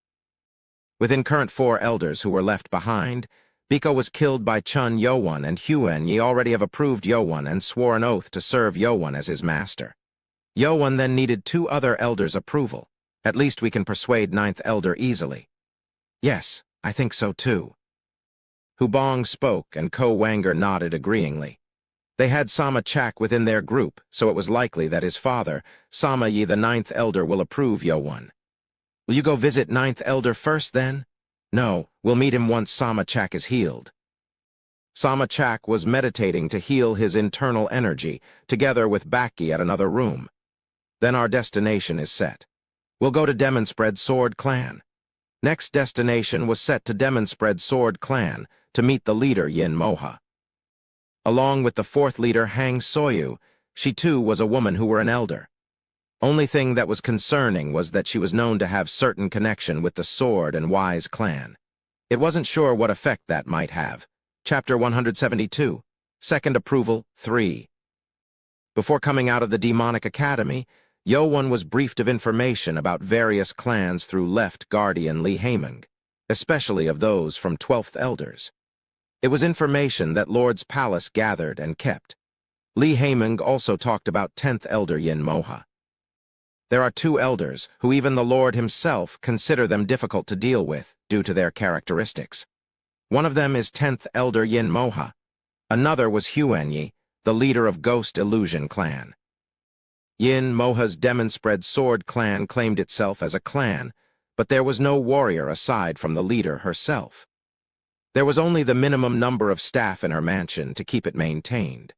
Within current 4 elders who were left behind, Biko was killed by Chun Yo-won, and Huan-yi already have approved Yo-won and swore an oath to serve Yo-won as his master. Yo-won then needed 2 other elders' approval. At least we can persuade 9th elder easily. Yes, I think so too. Hubong spoke, and Ko Wanger nodded agreeingly. They had Sama Chak within their group, so it was likely that his father, Sama Yi the 9th elder, will approve Yo-won. Will you go visit 9th elder first then? No, we'll meet him once Sama Chak is healed. Sama Chak was meditating to heal his internal energy, together with Baki at another room. Then our destination is set. We'll go to Demonspread Sword Clan. Next destination was set to Demonspread Sword Clan to meet the leader Yin Moha. Along with the 4th leader Hang Soyu, she too was a woman who were an elder. Only thing that was concerning was that she was known to have certain connection with the Sword and Wise clan. It wasn't sure what effect that might have. Chapter 172, Second Approval 3. Before coming out of the Demonic Academy, Yo-won was briefed of information about various clans through left guardian Lee Haemung, especially of those from 12th elders. It was information that Lord's Palace gathered and kept. Lee Haemung also talked about 10th elder Yin Moha. There are 2 elders who even the Lord himself consider them difficult to deal with due to their characteristics. One of them is 10th elder Yin Moha. Another was Huan-yi, the leader of Ghost Illusion clan. Yin Moha's demon-spread sword clan claimed itself as a clan, but there was no warrior aside from the leader herself. There was only the minimum number of staff in her mansion to keep it maintained.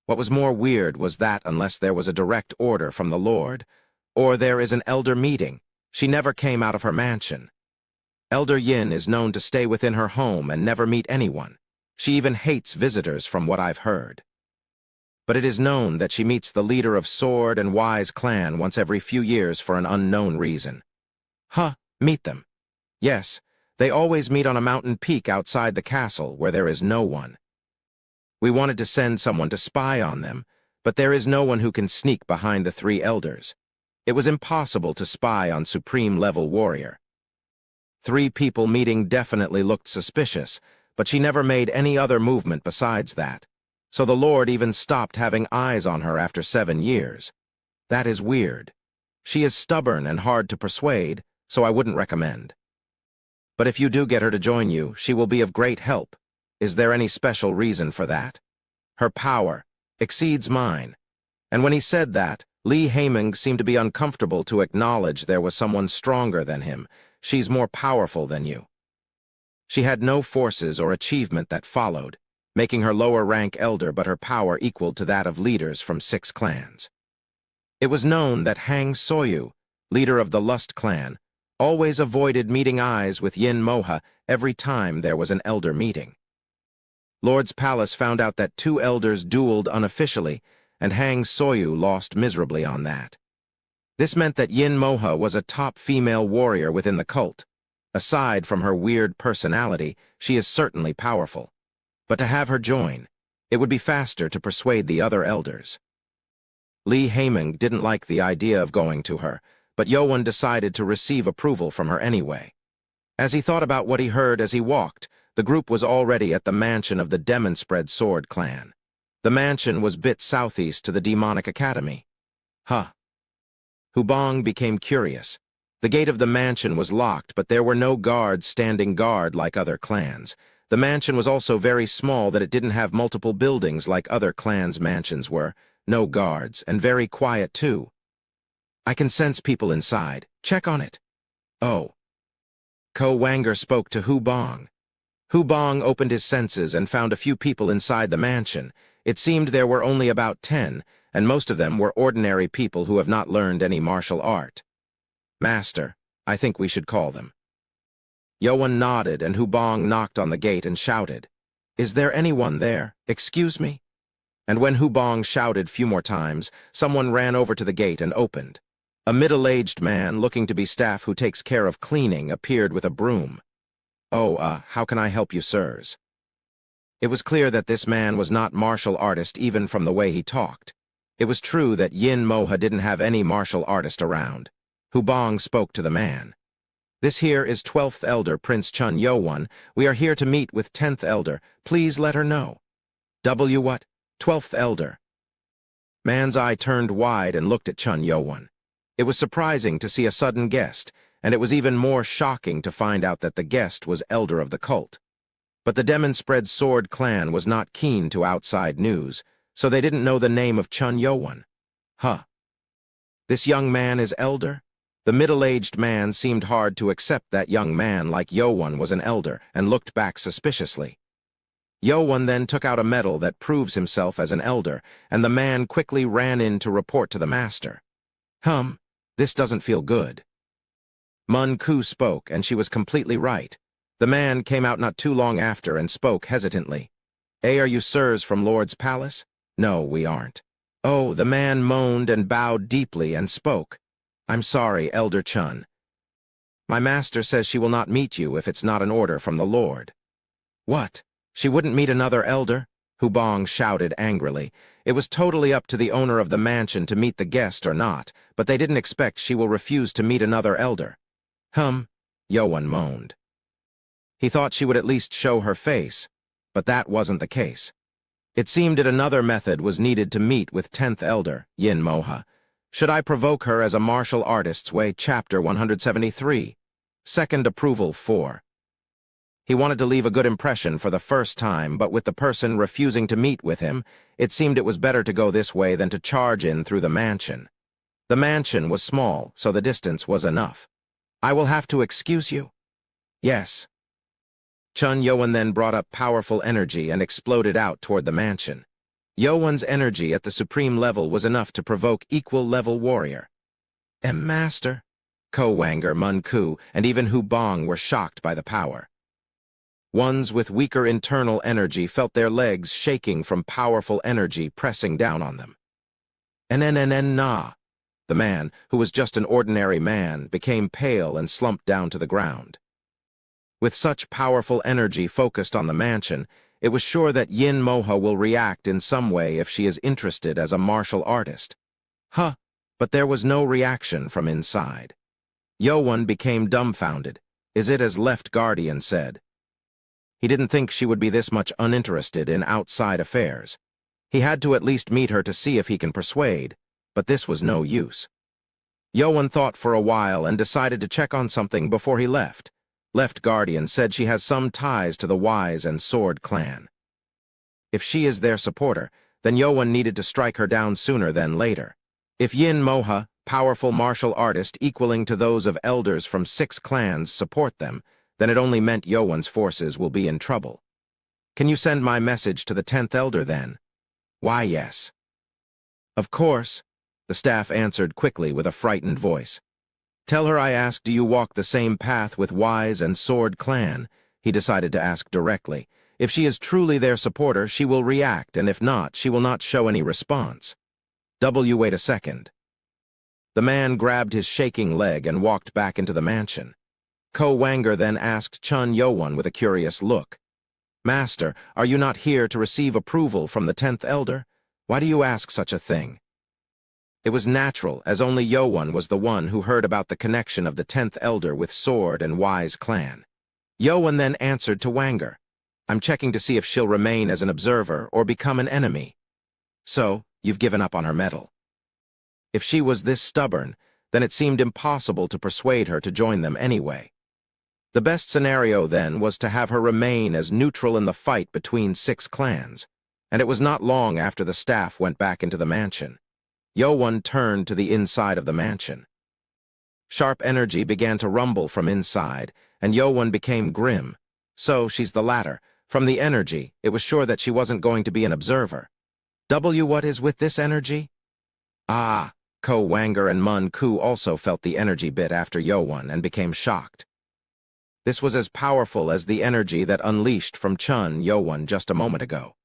What was more weird was that unless there was a direct order from the Lord, or there is an elder meeting, she never came out of her mansion. Elder Yin is known to stay within her home and never meet anyone. She even hates visitors from what I've heard. But it is known that she meets the leader of Sword and Wise clan once every few years for an unknown reason. Meet them. Yes, they always meet on a mountain peak outside the castle where there is no one. We wanted to send someone to spy on them, but there is no one who can sneak behind the three elders. It was impossible to spy on supreme-level warrior. 3 people meeting definitely looked suspicious, but she never made any other movement besides that. So the Lord even stopped having eyes on her after 7 years. That is weird. She is stubborn and hard to persuade, so I wouldn't recommend. But if you do get her to join you, she will be of great help. Is there any special reason for that? Her power exceeds mine. And when he said that, Li Haiming seemed to be uncomfortable to acknowledge there was someone stronger than him. She's more powerful than you. She had no forces or achievement that followed, making her lower rank elder, but her power equaled to that of leaders from 6 clans. It was known that Ainz Audioverse, leader of the Lust clan, always avoided meeting eyes with Yin Moha every time there was an elder meeting. Lord's Palace found out that 2 elders dueled unofficially, and Ainz Audioverse lost miserably on that. This meant that Yin Moha was a top female warrior within the cult. Aside from her weird personality, she is certainly powerful. But to have her join, it would be faster to persuade the other elders. Li Haiming didn't like the idea of going to her, but Yoan decided to receive approval from her anyway. As he thought about what he heard as he walked, the group was already at the mansion of the demon-spread sword clan. The mansion was bit southeast to the demonic academy. Hubong became curious. The gate of the mansion was locked, but there were no guards standing guard like other clans. The mansion was also very small that it didn't have multiple buildings like other clans' mansions were, no guards, and very quiet too. I can sense people inside. Check on it. Oh. Ko Wanger spoke to Hubong. Hubong opened his senses and found a few people inside the mansion. It seemed there were only about 10, and most of them were ordinary people who have not learned any martial art. Master, I think we should call them. Yoan nodded, and Hubong knocked on the gate and shouted, "Is there anyone there? Excuse me?" And when Hubong shouted few more times, someone ran over to the gate and opened. A middle-aged man, looking to be staff who takes care of cleaning, appeared with a broom. How can I help you, sirs?" It was clear that this man was not martial artist even from the way he talked. It was true that Yin Moha didn't have any martial artist around. Hubong spoke to the man. "This here is 12th Elder Prince Chun Yoan. We are here to meet with 10th Elder. Please let her know." What? 12th Elder? Man's eye turned wide and looked at Chun Yoan. It was surprising to see a sudden guest, and it was even more shocking to find out that the guest was elder of the cult. But the demon-spread sword clan was not keen to outside news, so they didn't know the name of Chun Yoan. This young man is elder? The middle-aged man seemed hard to accept that young man like Yoan was an elder and looked back suspiciously. Yoan then took out a medal that proves himself as an elder, and the man quickly ran in to report to the master. This doesn't feel good." Mun Ku spoke, and she was completely right. The man came out not too long after and spoke hesitantly. Are you sirs from Lord's Palace?" "No, we aren't." "Oh," the man moaned and bowed deeply and spoke. "I'm sorry, Elder Chun. My master says she will not meet you if it's not an order from the Lord." "What? She wouldn't meet another elder?" Hubong shouted angrily. It was totally up to the owner of the mansion to meet the guest or not, but they didn't expect she will refuse to meet another elder. Yoan moaned. He thought she would at least show her face, but that wasn't the case. It seemed that another method was needed to meet with 10th Elder, Yin Moha. Should I provoke her as a martial artist's way? Chapter 173. Second Approval 4. He wanted to leave a good impression for the first time, but with the person refusing to meet with him, it seemed it was better to go this way than to charge in through the mansion. The mansion was small, so the distance was enough. "I will have to excuse you." "Yes." Chun Yoan then brought up powerful energy and exploded out toward the mansion. Yoan's energy at the supreme level was enough to provoke equal-level warrior. Master. Ko Wanger, Mun Ku, and even Hu Bong were shocked by the power. Ones with weaker internal energy felt their legs shaking from powerful energy pressing down on them. Na. The man, who was just an ordinary man, became pale and slumped down to the ground. With such powerful energy focused on the mansion, it was sure that Yin Moha will react in some way if she is interested as a martial artist. But there was no reaction from inside. Yoan became dumbfounded. "Is it as Left Guardian said?" He didn't think she would be this much uninterested in outside affairs. He had to at least meet her to see if he can persuade, but this was no use. Yoan thought for a while and decided to check on something before he left. Left Guardian said she has some ties to the Wise and Sword clan. If she is their supporter, then Yoan needed to strike her down sooner than later. If Yin Moha, powerful martial artist equaling to those of elders from 6 clans, support them, then it only meant Yoan's forces will be in trouble. "Can you send my message to the 10th elder then?" "Why, yes." "Of course," the staff answered quickly with a frightened voice. "Tell her I asked, do you walk the same path with Wise and Sword clan?" He decided to ask directly. If she is truly their supporter, she will react, and if not, she will not show any response. Wait a second. The man grabbed his shaking leg and walked back into the mansion. Ko Wanger then asked Chun Yoan with a curious look. "Master, are you not here to receive approval from the 10th elder? Why do you ask such a thing?" It was natural, as only Yoan was the one who heard about the connection of the 10th elder with Sword and Wise clan. Yoan then answered to Wanger, "I'm checking to see if she'll remain as an observer or become an enemy." "So, you've given up on her mettle." If she was this stubborn, then it seemed impossible to persuade her to join them anyway. The best scenario, then, was to have her remain as neutral in the fight between 6 clans, and it was not long after the staff went back into the mansion. Yoan turned to the inside of the mansion. Sharp energy began to rumble from inside, and Yoan became grim. So, she's the latter. From the energy, it was sure that she wasn't going to be an observer. What is with this energy? Ko Wanger and Mun Ku also felt the energy bit after Yoan and became shocked. This was as powerful as the energy that unleashed from Chun Yoan just a moment ago.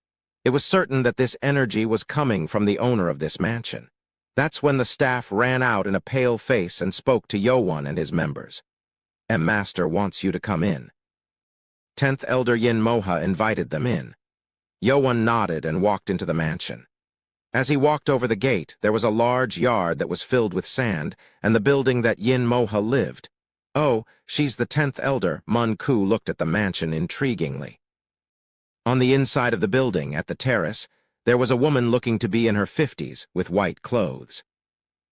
It was certain that this energy was coming from the owner of this mansion. That's when the staff ran out in a pale face and spoke to Yoan and his members. Master wants you to come in." 10th Elder Yin Moha invited them in. Yoan nodded and walked into the mansion. As he walked over the gate, there was a large yard that was filled with sand, and the building that Yin Moha lived. "Oh, she's the 10th elder," Mun Ku looked at the mansion intriguingly. On the inside of the building, at the terrace, there was a woman looking to be in her 50s, with white clothes.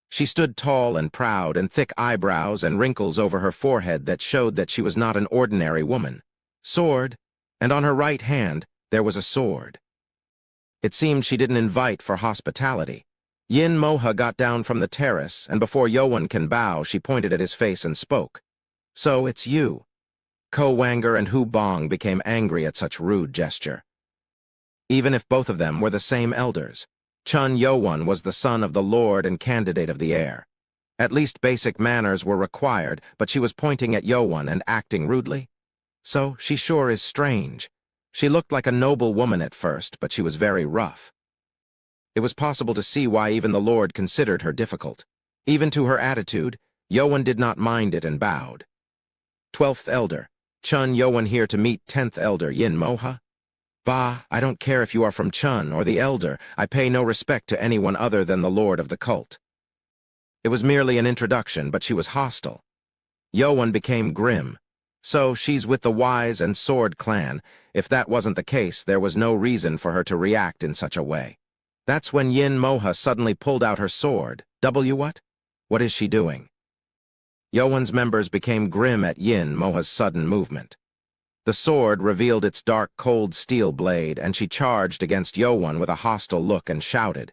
She stood tall and proud, and thick eyebrows and wrinkles over her forehead that showed that she was not an ordinary woman. Sword, and on her right hand, there was a sword. It seemed she didn't invite for hospitality. Yin Moha got down from the terrace, and before Yoan can bow, she pointed at his face and spoke. "So, it's you." Ko Wanger and Hu Bong became angry at such rude gesture. Even if both of them were the same elders, Chun Yoan was the son of the Lord and candidate of the heir. At least basic manners were required, but she was pointing at Yoan and acting rudely. So, she sure is strange. She looked like a noble woman at first, but she was very rough. It was possible to see why even the Lord considered her difficult. Even to her attitude, Yoan did not mind it and bowed. 12th Elder, Chun Yoan here to meet 10th Elder Yin Moha? "Bah, I don't care if you are from Chun or the Elder. I pay no respect to anyone other than the Lord of the cult." It was merely an introduction, but she was hostile. Yoan became grim. So, she's with the Wise and Sword clan. If that wasn't the case, there was no reason for her to react in such a way. That's when Yin Moha suddenly pulled out her sword. What? What is she doing? Yoan's members became grim at Yin Moha's sudden movement. The sword revealed its dark, cold steel blade, and she charged against Yowon with a hostile look and shouted,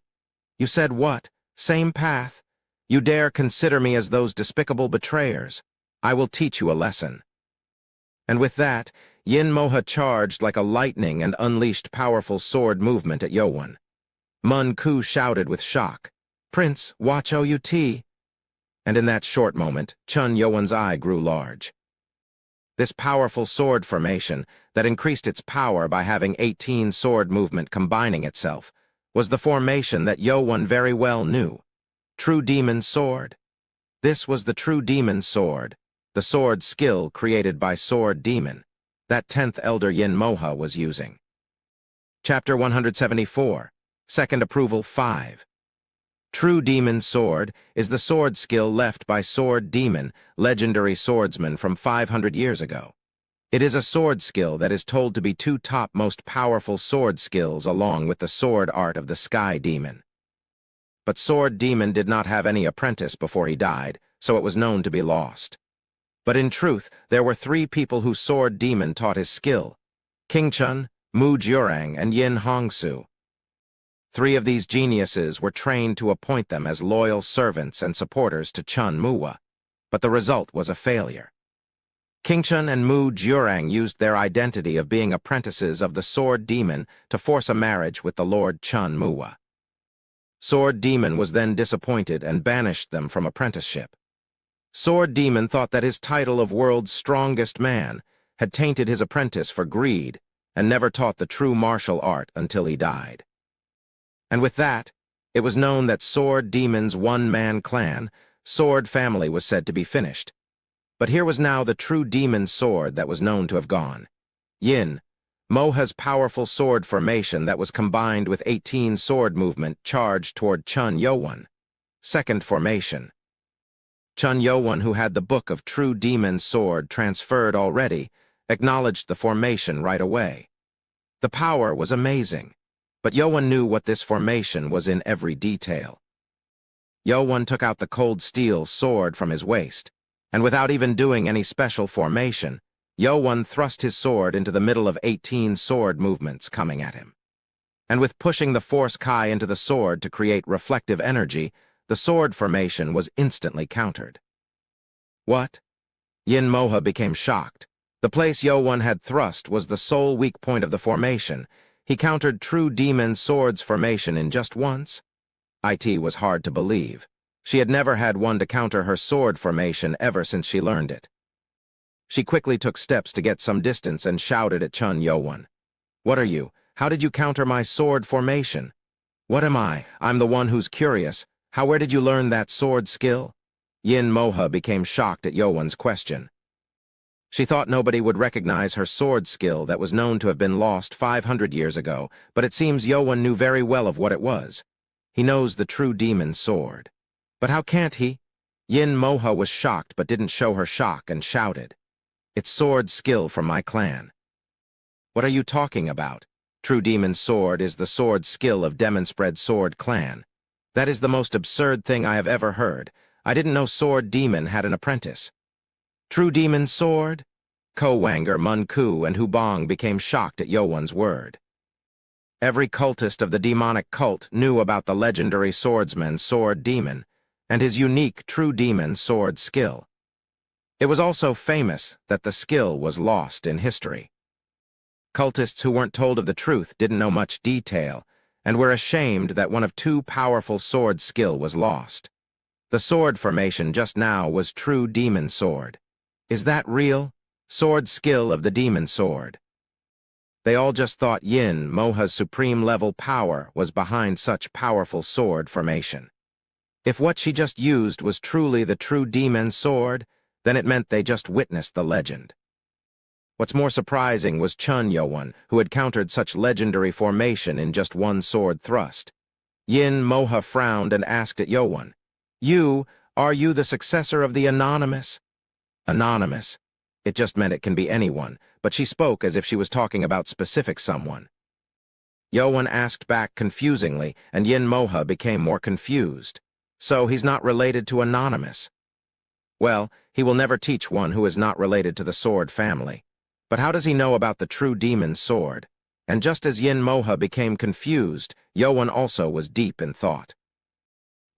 "You said what? Same path? You dare consider me as those despicable betrayers? I will teach you a lesson." And with that, Yin Moha charged like a lightning and unleashed powerful sword movement at Yowon. Mun Ku shouted with shock, "Prince, watch out!" And in that short moment, Chun Yowon's eye grew large. This powerful sword formation, that increased its power by having 18 sword movement combining itself, was the formation that Yowon very well knew. True Demon Sword. This was the True Demon Sword, the sword skill created by Sword Demon, that 10th Elder Yin Moha was using. Chapter 174, Second Approval 5. True Demon Sword is the sword skill left by Sword Demon, legendary swordsman from 500 years ago. It is a sword skill that is told to be two top most powerful sword skills along with the sword art of the Sky Demon. But Sword Demon did not have any apprentice before he died, so it was known to be lost. But in truth, there were 3 people who Sword Demon taught his skill: King Chun, Mu Jurang, and Yin Hongsu. 3 of these geniuses were trained to appoint them as loyal servants and supporters to Chun Muwa, but the result was a failure. King Chun and Mu Jurang used their identity of being apprentices of the Sword Demon to force a marriage with the Lord Chun Muwa. Sword Demon was then disappointed and banished them from apprenticeship. Sword Demon thought that his title of world's strongest man had tainted his apprentice for greed and never taught the true martial art until he died. And with that, it was known that Sword Demon's one-man clan, Sword family, was said to be finished. But here was now the true demon sword that was known to have gone. Yin Moha's powerful sword formation that was combined with 18 sword movement charged toward Chun Yowon. Second formation. Chun Yowon, who had the book of True Demon Sword transferred already, acknowledged the formation right away. The power was amazing, but Yowon knew what this formation was in every detail. Yowon took out the cold steel sword from his waist, and without even doing any special formation, Yowon thrust his sword into the middle of 18 sword movements coming at him. And with pushing the Force Kai into the sword to create reflective energy, the sword formation was instantly countered. What? Yin Moha became shocked. The place Yowon had thrust was the sole weak point of the formation. He countered True Demon Sword's formation in just once? It was hard to believe. She had never had one to counter her sword formation ever since she learned it. She quickly took steps to get some distance and shouted at Chun Yowon. "What are you? How did you counter my sword formation?" "What am I? I'm the one who's curious. Where did you learn that sword skill?" Yin Moha became shocked at Yowon's question. She thought nobody would recognize her sword skill that was known to have been lost 500 years ago, but it seems Yowon knew very well of what it was. He knows the True Demon Sword. But how can't he? Yin Moha was shocked but didn't show her shock and shouted, "It's sword skill from my clan." "What are you talking about? True Demon Sword is the sword skill of Demonspread Sword Clan. That is the most absurd thing I have ever heard. I didn't know Sword Demon had an apprentice." "True Demon Sword?" Ko Wanger, Mun Ku, and Hubong became shocked at Yowon's word. Every cultist of the demonic cult knew about the legendary swordsman Sword Demon and his unique True Demon Sword skill. It was also famous that the skill was lost in history. Cultists who weren't told of the truth didn't know much detail and were ashamed that one of 2 powerful sword skill was lost. The sword formation just now was True Demon Sword. Is that real? Sword skill of the Demon Sword. They all just thought Yin Moha's supreme level power was behind such powerful sword formation. If what she just used was truly the True Demon Sword, then it meant they just witnessed the legend. What's more surprising was Chun Yowon, who had countered such legendary formation in just one sword thrust. Yin Moha frowned and asked at Yowon, Are you the successor of the Anonymous?" Anonymous. It just meant it can be anyone, but she spoke as if she was talking about specific someone. Yowon asked back confusingly, and Yin Moha became more confused. "So he's not related to Anonymous?" "Well, he will never teach one who is not related to the sword family. But how does he know about the true demon's sword? And just as Yin Moha became confused, Yowan also was deep in thought.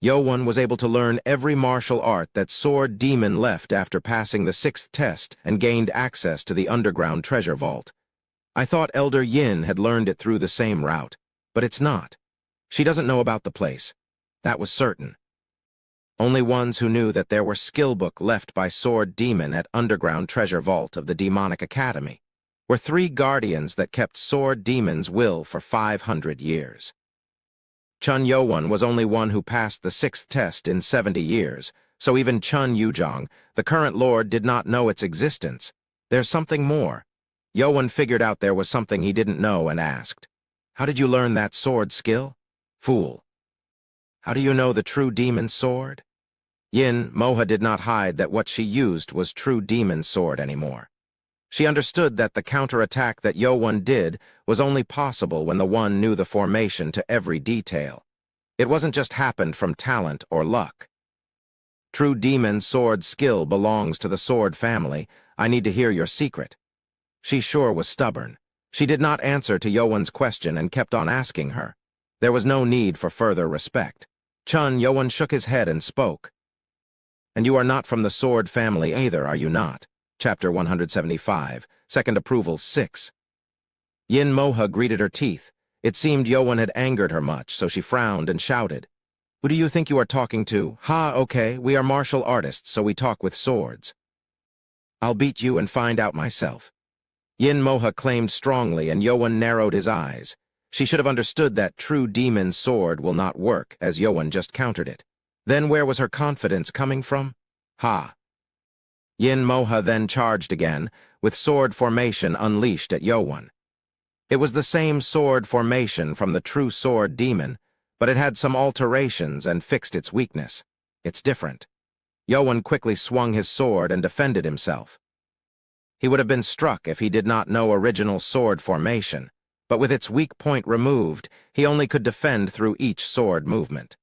Yowan was able to learn every martial art that Sword Demon left after passing the 6th test and gained access to the underground treasure vault. I thought Elder Yin had learned it through the same route, but it's not. She doesn't know about the place. That was certain. Only ones who knew that there were skill book left by Sword Demon at underground treasure vault of the Demonic Academy were 3 guardians that kept Sword Demon's will for 500 years. Chun Yowan was only one who passed the 6th test in 70 years, so even Chun Yuzhong, the current lord, did not know its existence. There's something more. Yowan figured out there was something he didn't know and asked, "How did you learn that sword skill?" "Fool. How do you know the true demon's sword?" Yin Moha did not hide that what she used was true demon's sword anymore. She understood that the counterattack that Yowan did was only possible when the one knew the formation to every detail. It wasn't just happened from talent or luck. True demon's sword skill belongs to the sword family. I need to hear your secret. She sure was stubborn. She did not answer to Yowan's question and kept on asking her. There was no need for further respect. Chun Yowan shook his head and spoke. "And you are not from the sword family either, are you not?" Chapter 175, Second Approval 6. Yin Moha gritted her teeth. It seemed Yowan had angered her much, so she frowned and shouted, "Who do you think you are talking to? Ha, okay, we are martial artists, so we talk with swords. I'll beat you and find out myself." Yin Moha claimed strongly, and Yowan narrowed his eyes. She should have understood that true demon's sword will not work, as Yowan just countered it. Then where was her confidence coming from? Ha! Yin Moha then charged again, with sword formation unleashed at Yowan. It was the same sword formation from the true sword demon, but it had some alterations and fixed its weakness. It's different. Yowan quickly swung his sword and defended himself. He would have been struck if he did not know original sword formation, but with its weak point removed, he only could defend through each sword movement.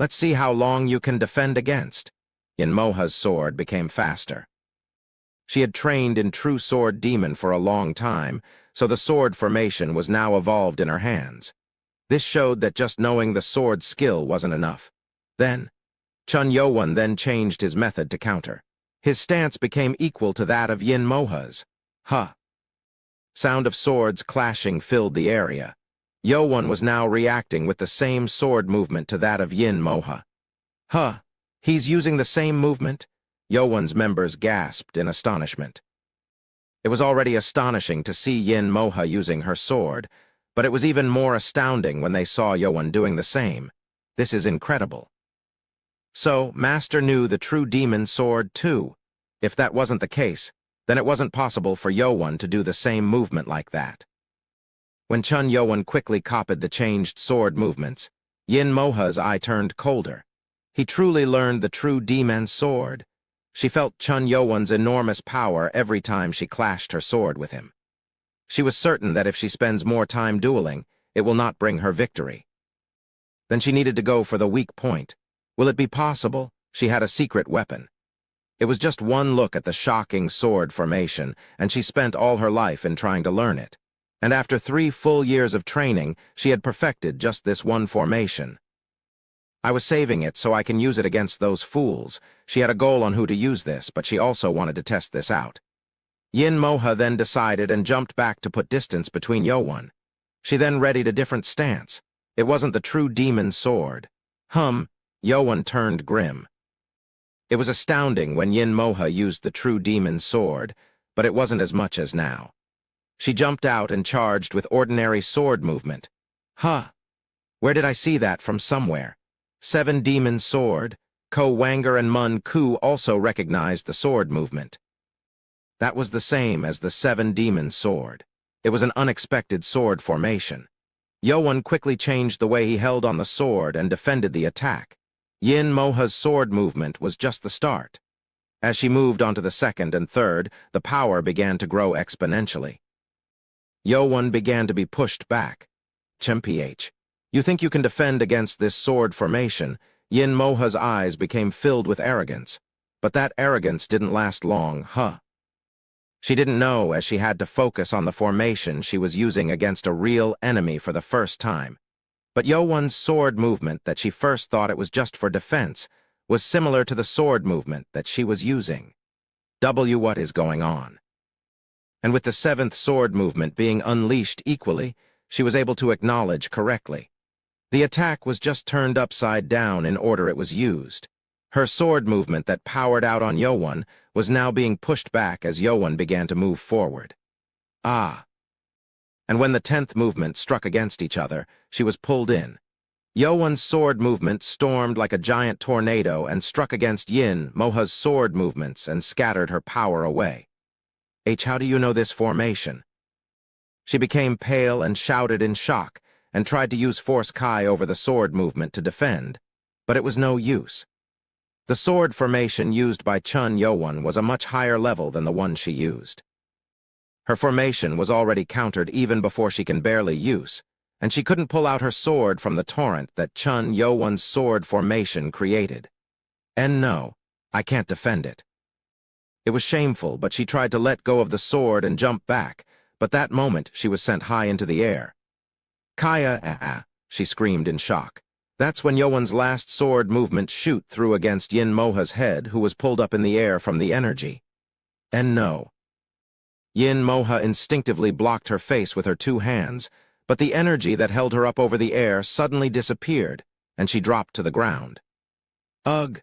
Let's see how long you can defend against. Yin Moha's sword became faster. She had trained in true sword demon for a long time, so the sword formation was now evolved in her hands. This showed that just knowing the sword skill wasn't enough. Then, Chun Yowan then changed his method to counter. His stance became equal to that of Yin Moha's. Huh. Sound of swords clashing filled the area. Yowan was now reacting with the same sword movement to that of Yin Moha. Huh. He's using the same movement? Yowan's members gasped in astonishment. It was already astonishing to see Yin Moha using her sword, but it was even more astounding when they saw Yowan doing the same. This is incredible. So, Master knew the true demon's sword too. If that wasn't the case, then it wasn't possible for Yowan to do the same movement like that. When Chun Yowan quickly copied the changed sword movements, Yin Moha's eye turned colder. He truly learned the true demon's sword. She felt Chun Yowan's enormous power every time she clashed her sword with him. She was certain that if she spends more time dueling, it will not bring her victory. Then she needed to go for the weak point. Will it be possible? She had a secret weapon. It was just one look at the shocking sword formation, and she spent all her life in trying to learn it. And after 3 full years of training, she had perfected just this one formation. I was saving it so I can use it against those fools. She had a goal on who to use this, but she also wanted to test this out. Yin Moha then decided and jumped back to put distance between Yowan. She then readied a different stance. It wasn't the true demon's sword. Yowan turned grim. It was astounding when Yin Moha used the true demon's sword, but it wasn't as much as now. She jumped out and charged with ordinary sword movement. Where did I see that from somewhere? 7 Demon's Sword. Ko Wanger and Mun Ku also recognized the sword movement. That was the same as the 7 Demon's Sword. It was an unexpected sword formation. Yowan quickly changed the way he held on the sword and defended the attack. Yin Moha's sword movement was just the start. As she moved onto the second and third, the power began to grow exponentially. Yowan began to be pushed back. Chimph. You think you can defend against this sword formation? Yin Moha's eyes became filled with arrogance. But that arrogance didn't last long, She didn't know, as she had to focus on the formation she was using against a real enemy for the first time. But Yowan's sword movement that she first thought it was just for defense was similar to the sword movement that she was using. What is going on? And with the seventh sword movement being unleashed equally, she was able to acknowledge correctly. The attack was just turned upside down in order it was used. Her sword movement that powered out on Yowan was now being pushed back as Yowan began to move forward. Ah! And when the 10th movement struck against each other, she was pulled in. Yowan's sword movement stormed like a giant tornado and struck against Yin Moha's sword movements and scattered her power away. How do you know this formation? She became pale and shouted in shock and tried to use Force Kai over the sword movement to defend, but it was no use. The sword formation used by Chun Yowan was a much higher level than the one she used. Her formation was already countered even before she can barely use, and she couldn't pull out her sword from the torrent that Chun Yowan's sword formation created. And no, I can't defend it. It was shameful, but she tried to let go of the sword and jump back, but that moment she was sent high into the air. Kaya, she screamed in shock. That's when Yowan's last sword movement shoot through against Yin Moha's head, who was pulled up in the air from the energy. And no. Yin Moha instinctively blocked her face with her two hands, but the energy that held her up over the air suddenly disappeared, and she dropped to the ground. Ugh!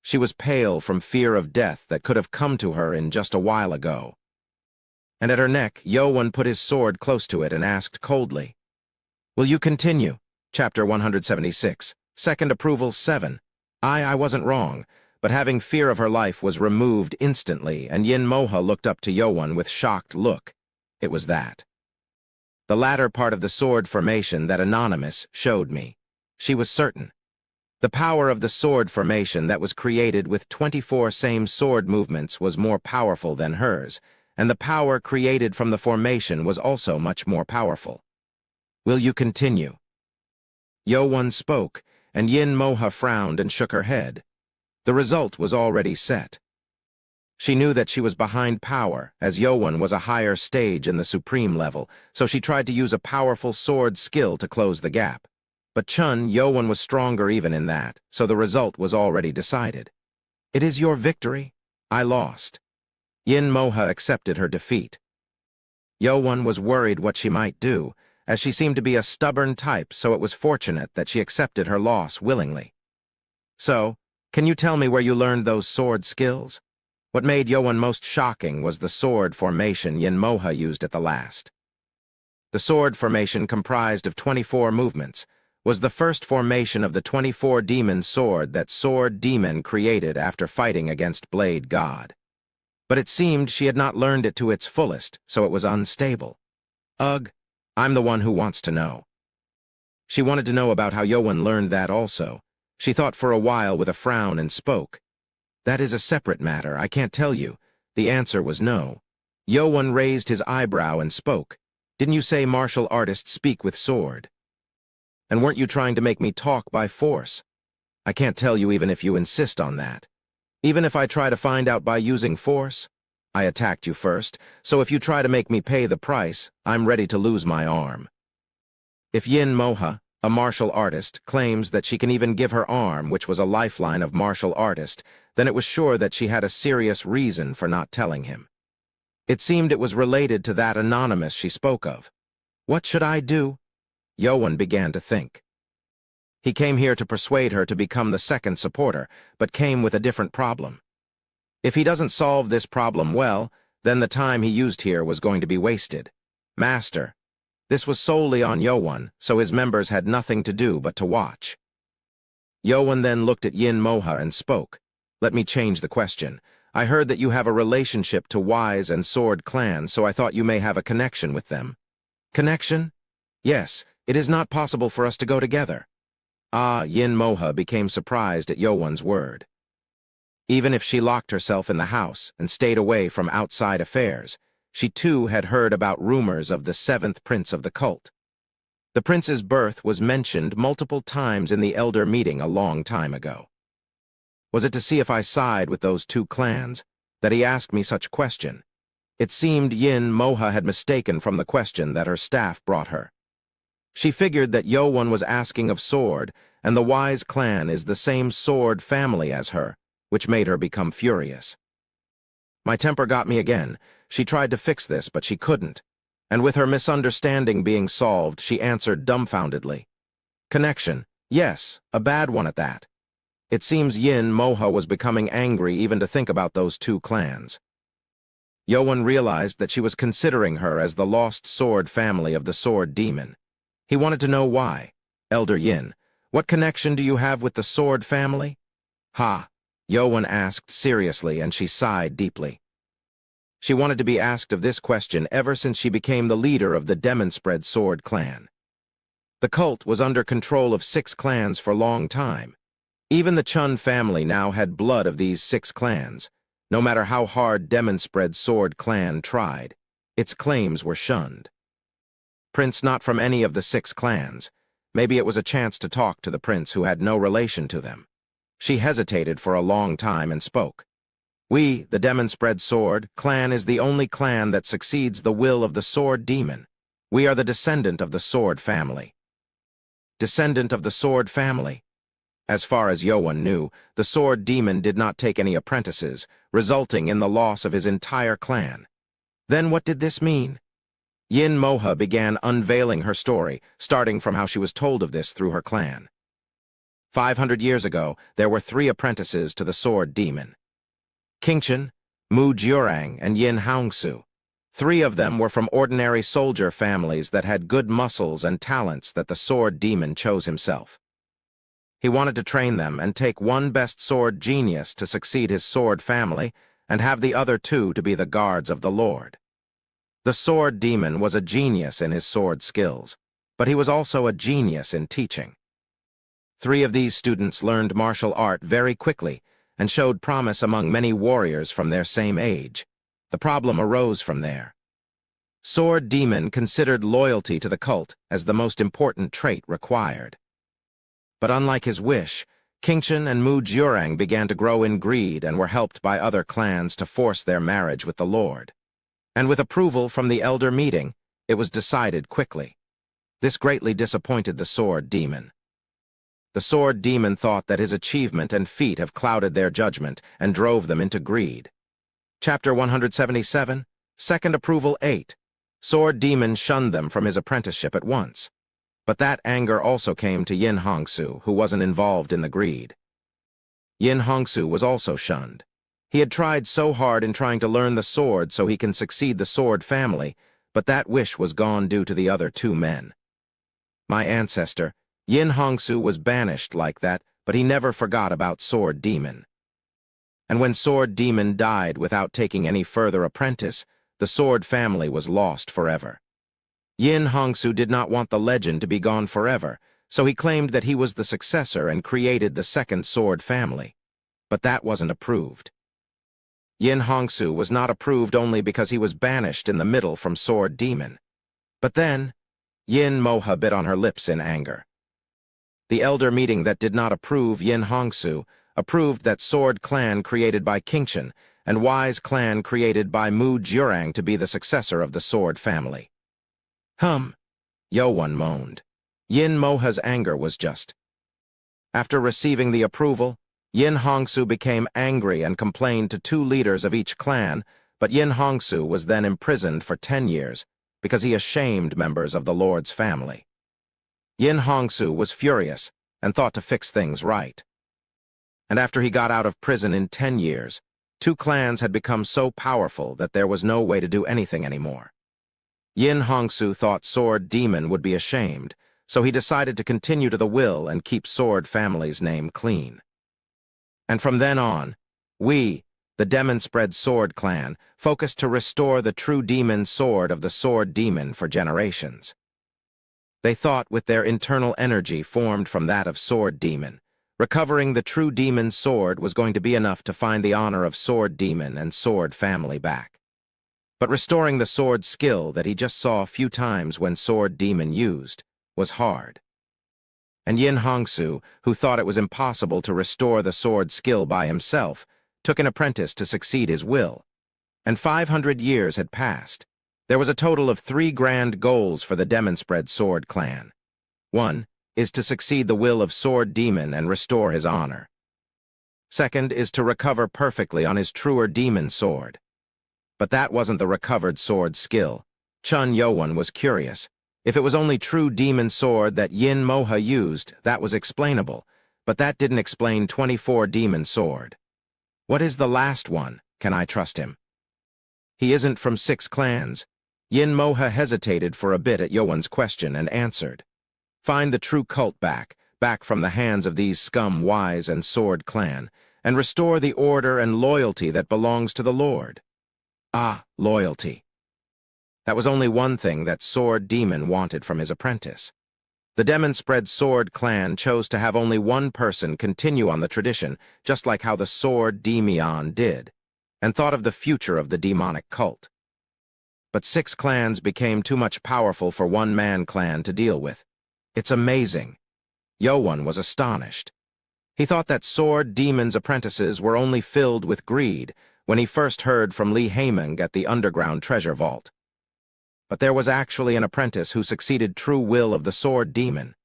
She was pale from fear of death that could have come to her in just a while ago. And at her neck, Yowan put his sword close to it and asked coldly, "Will you continue?" Chapter 176, Second Approval 7. I wasn't wrong, but having fear of her life was removed instantly, and Yin Moha looked up to Yowan with shocked look. It was that. The latter part of the sword formation that Anonymous showed me. She was certain. The power of the sword formation that was created with 24 same sword movements was more powerful than hers, and the power created from the formation was also much more powerful. Will you continue? Yowan spoke, and Yin Moha frowned and shook her head. The result was already set. She knew that she was behind power, as Yowan was a higher stage in the supreme level, so she tried to use a powerful sword skill to close the gap. But Chun Yowan was stronger even in that, so the result was already decided. It is your victory. I lost. Yin Moha accepted her defeat. Yowan was worried what she might do, as she seemed to be a stubborn type, so it was fortunate that she accepted her loss willingly. So, can you tell me where you learned those sword skills? What made Yowan most shocking was the sword formation Yin Moha used at the last. The sword formation comprised of 24 movements, was the first formation of the 24 demon sword that Sword Demon created after fighting against Blade God. But it seemed she had not learned it to its fullest, so it was unstable. Ugh, I'm the one who wants to know. She wanted to know about how Yowan learned that also. She thought for a while with a frown and spoke. That is a separate matter, I can't tell you. The answer was no. Yowan raised his eyebrow and spoke. Didn't you say martial artists speak with sword? And weren't you trying to make me talk by force? I can't tell you even if you insist on that. Even if I try to find out by using force? I attacked you first, so if you try to make me pay the price, I'm ready to lose my arm. If Yin Moha, a martial artist, claims that she can even give her arm, which was a lifeline of martial artist, then it was sure that she had a serious reason for not telling him. It seemed it was related to that Anonymous she spoke of. What should I do? Yowan began to think. He came here to persuade her to become the second supporter, but came with a different problem. If he doesn't solve this problem well, then the time he used here was going to be wasted. Master. This was solely on Yowan, so his members had nothing to do but to watch. Yowan then looked at Yin Moha and spoke. Let me change the question. I heard that you have a relationship to Wise and Sword Clan, so I thought you may have a connection with them. Connection? Yes, it is not possible for us to go together. Yin Moha became surprised at Yowan's word. Even if she locked herself in the house and stayed away from outside affairs, she too had heard about rumors of the seventh prince of the cult. The prince's birth was mentioned multiple times in the elder meeting a long time ago. Was it to see if I side with those two clans that he asked me such question? It seemed Yin Moha had mistaken from the question that her staff brought her. She figured that Yowon was asking of Sword, and the Wise clan is the same Sword family as her, which made her become furious. My temper got me again. She tried to fix this, but she couldn't. And with her misunderstanding being solved, she answered dumbfoundedly. Connection. Yes, a bad one at that. It seems Yin Moha was becoming angry even to think about those two clans. Yowon realized that she was considering her as the lost Sword family of the Sword Demon. He wanted to know why. Elder Yin, what connection do you have with the Sword family? Ha, Yowon asked seriously, and she sighed deeply. She wanted to be asked of this question ever since she became the leader of the Demonspread Sword clan. The cult was under control of 6 clans for a long time. Even the Chun family now had blood of these 6 clans. No matter how hard Demonspread Sword clan tried, its claims were shunned. Prince not from any of the 6 clans. Maybe it was a chance to talk to the prince who had no relation to them. She hesitated for a long time and spoke. We, the Demonspread Sword clan, is the only clan that succeeds the will of the Sword Demon. We are the descendant of the Sword family. Descendant of the Sword family? As far as Yowon knew, the Sword Demon did not take any apprentices, resulting in the loss of his entire clan. Then what did this mean? Yin Moha began unveiling her story, starting from how she was told of this through her clan. 500 years ago, there were 3 apprentices to the Sword Demon. Qingchen, Mu Jiurang, and Yin Hongsu. 3 of them were from ordinary soldier families that had good muscles and talents that the Sword Demon chose himself. He wanted to train them and take one best sword genius to succeed his sword family and have the other 2 to be the guards of the Lord. The Sword Demon was a genius in his sword skills, but he was also a genius in teaching. 3 of these students learned martial art very quickly and showed promise among many warriors from their same age. The problem arose from there. Sword Demon considered loyalty to the cult as the most important trait required. But unlike his wish, Qingchen and Mu Jiurang began to grow in greed and were helped by other clans to force their marriage with the Lord. And with approval from the elder meeting, it was decided quickly. This greatly disappointed the Sword Demon. The Sword Demon thought that his achievement and feat have clouded their judgment and drove them into greed. Chapter 177, Second Approval 8. Sword Demon shunned them from his apprenticeship at once. But that anger also came to Yin Hongsu, who wasn't involved in the greed. Yin Hongsu was also shunned. He had tried so hard in trying to learn the sword so he can succeed the Sword family, but that wish was gone due to the other 2 men. My ancestor, Yin Hongsu, was banished like that, but he never forgot about Sword Demon. And when Sword Demon died without taking any further apprentice, the Sword family was lost forever. Yin Hongsu did not want the legend to be gone forever, so he claimed that he was the successor and created the second Sword family. But that wasn't approved. Yin Hongsu was not approved only because he was banished in the middle from Sword Demon. But then, Yin Moha bit on her lips in anger. The elder meeting that did not approve Yin Hongsu approved that Sword clan created by Qingchen and Wise clan created by Mu Jiurang to be the successor of the Sword family. Yowon moaned. Yin Moha's anger was just. After receiving the approval, Yin Hongsu became angry and complained to 2 leaders of each clan, but Yin Hongsu was then imprisoned for 10 years because he ashamed members of the Lord's family. Yin Hongsu was furious and thought to fix things right. And after he got out of prison in 10 years, 2 clans had become so powerful that there was no way to do anything anymore. Yin Hongsu thought Sword Demon would be ashamed, so he decided to continue to the will and keep Sword family's name clean. And from then on, we, the Demonspread Sword clan, focused to restore the true demon sword of the Sword Demon for generations. They thought with their internal energy formed from that of Sword Demon, recovering the true demon sword was going to be enough to find the honor of Sword Demon and Sword family back. But restoring the sword skill that he just saw a few times when Sword Demon used was hard. And Yin Hongsu, who thought it was impossible to restore the sword skill by himself, took an apprentice to succeed his will. And 500 years had passed. There was a total of 3 grand goals for the Demonspread Sword clan. 1 is to succeed the will of Sword Demon and restore his honor. 2nd is to recover perfectly on his truer demon sword. But that wasn't the recovered sword skill. Chun Yowan was curious. If it was only true demon sword that Yin Moha used, that was explainable, but that didn't explain 24 demon sword. What is the last one? Can I trust him? He isn't from 6 clans. Yin Moha hesitated for a bit at Yowan's question and answered. Find the true cult back from the hands of these scum wise and sword clan, and restore the order and loyalty that belongs to the Lord. Ah, loyalty. That was only one thing that Sword Demon wanted from his apprentice. The Demonspread Sword clan chose to have only one person continue on the tradition, just like how the Sword Demion did, and thought of the future of the demonic cult. But 6 clans became too much powerful for one-man clan to deal with. It's amazing. Yowan was astonished. He thought that Sword Demon's apprentices were only filled with greed when he first heard from Li Haimeng at the underground treasure vault. But there was actually an apprentice who succeeded true will of the Sword Demon.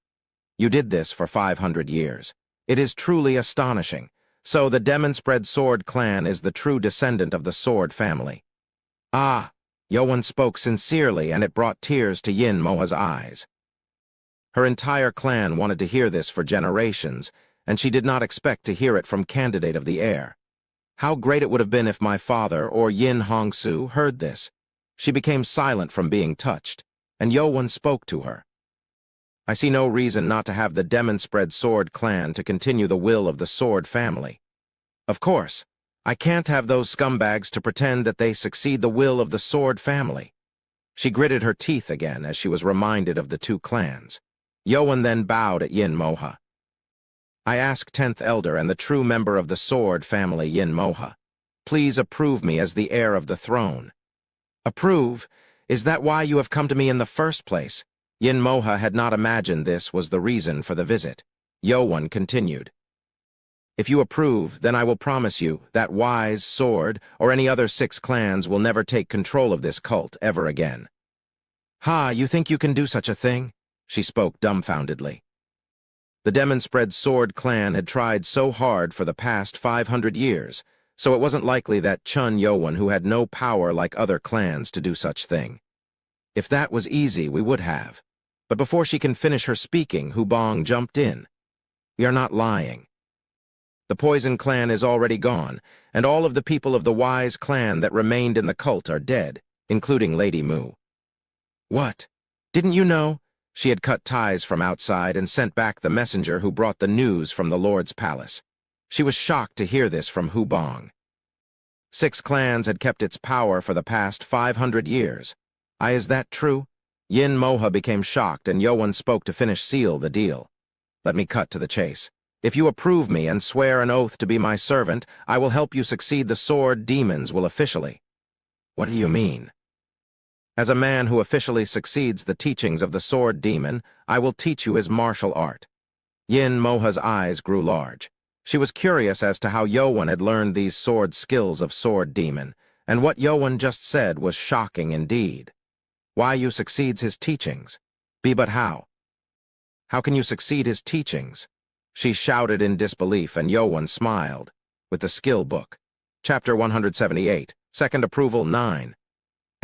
You did this for 500 years. It is truly astonishing. So the Demonspread Sword clan is the true descendant of the Sword family. Ah, Yowan spoke sincerely, and it brought tears to Yin Moha's eyes. Her entire clan wanted to hear this for generations, and she did not expect to hear it from Candidate of the Heir. How great it would have been if my father or Yin Hongsu heard this. She became silent from being touched, and Yowan spoke to her. I see no reason not to have the Demonspread Sword clan to continue the will of the Sword family. Of course, I can't have those scumbags to pretend that they succeed the will of the Sword family. She gritted her teeth again as she was reminded of the 2 clans. Yowan then bowed at Yin Moha. I ask 10th Elder and the true member of the Sword family, Yin Moha. Please approve me as the heir of the throne. Approve? Is that why you have come to me in the first place? Yin Moha had not imagined this was the reason for the visit. Yowan continued. If you approve, then I will promise you that Wise, Sword, or any other 6 clans will never take control of this cult ever again. Ha, you think you can do such a thing? She spoke dumbfoundedly. The Demonspread Sword clan had tried so hard for the past 500 years, so it wasn't likely that Chun Yowan, who had no power like other clans, to do such thing. If that was easy, we would have. But before she can finish her speaking, Hubong jumped in. We are not lying. The Poison clan is already gone, and all of the people of the Wise clan that remained in the cult are dead, including Lady Mu. What? Didn't you know? She had cut ties from outside and sent back the messenger who brought the news from the Lord's palace. She was shocked to hear this from Hubong. 6 clans had kept its power for the past 500 years. Is that true? Yin Moha became shocked, and Yowan spoke to seal the deal. Let me cut to the chase. If you approve me and swear an oath to be my servant, I will help you succeed the Sword Demons will officially. What do you mean? As a man who officially succeeds the teachings of the Sword Demon, I will teach you his martial art. Yin Moha's eyes grew large. She was curious as to how Yowan had learned these sword skills of Sword Demon, and what Yowan just said was shocking indeed. Why you succeeds his teachings? But how? How can you succeed his teachings? She shouted in disbelief, and Yowan smiled. With the skill book. Chapter 178, Second Approval 9.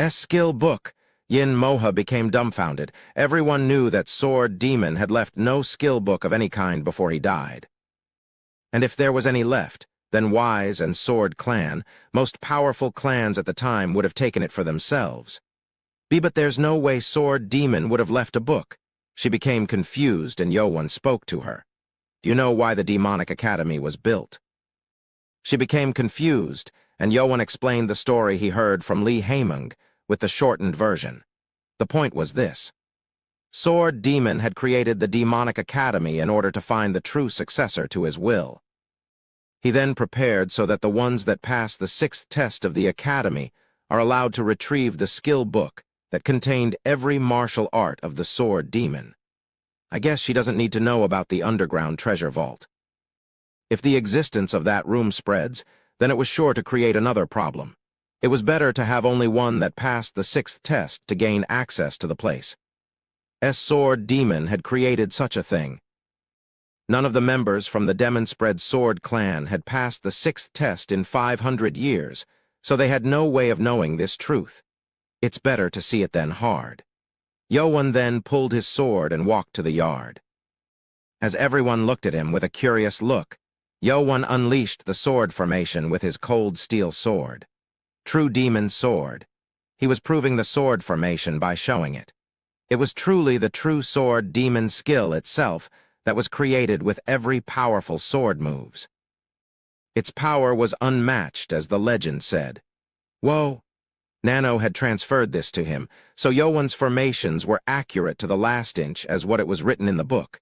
Skill book. Yin Moha became dumbfounded. Everyone knew that Sword Demon had left no skill book of any kind before he died. And if there was any left, then Wise and Sword clan, most powerful clans at the time, would have taken it for themselves. But there's no way Sword Demon would have left a book. She became confused, and Yowan spoke to her. Do you know why the Demonic Academy was built? She became confused, and Yowan explained the story he heard from Li Haimeng with the shortened version. The point was this. Sword Demon had created the Demonic Academy in order to find the true successor to his will. He then prepared so that the ones that pass the 6th test of the Academy are allowed to retrieve the skill book that contained every martial art of the Sword Demon. I guess she doesn't need to know about the underground treasure vault. If the existence of that room spreads, then it was sure to create another problem. It was better to have only one that passed the sixth test to gain access to the place. Sword Demon had created such a thing. None of the members from the Demonspread Sword clan had passed the sixth test in 500 years, so they had no way of knowing this truth. It's better to see it than hard. Yowan then pulled his sword and walked to the yard. As everyone looked at him with a curious look, Yowan unleashed the sword formation with his cold steel sword. True Demon's sword. He was proving the sword formation by showing it. It was truly the true sword demon skill itself that was created with every powerful sword moves. Its power was unmatched, as the legend said. Whoa! Nano had transferred this to him, so Yowan's formations were accurate to the last inch as what it was written in the book.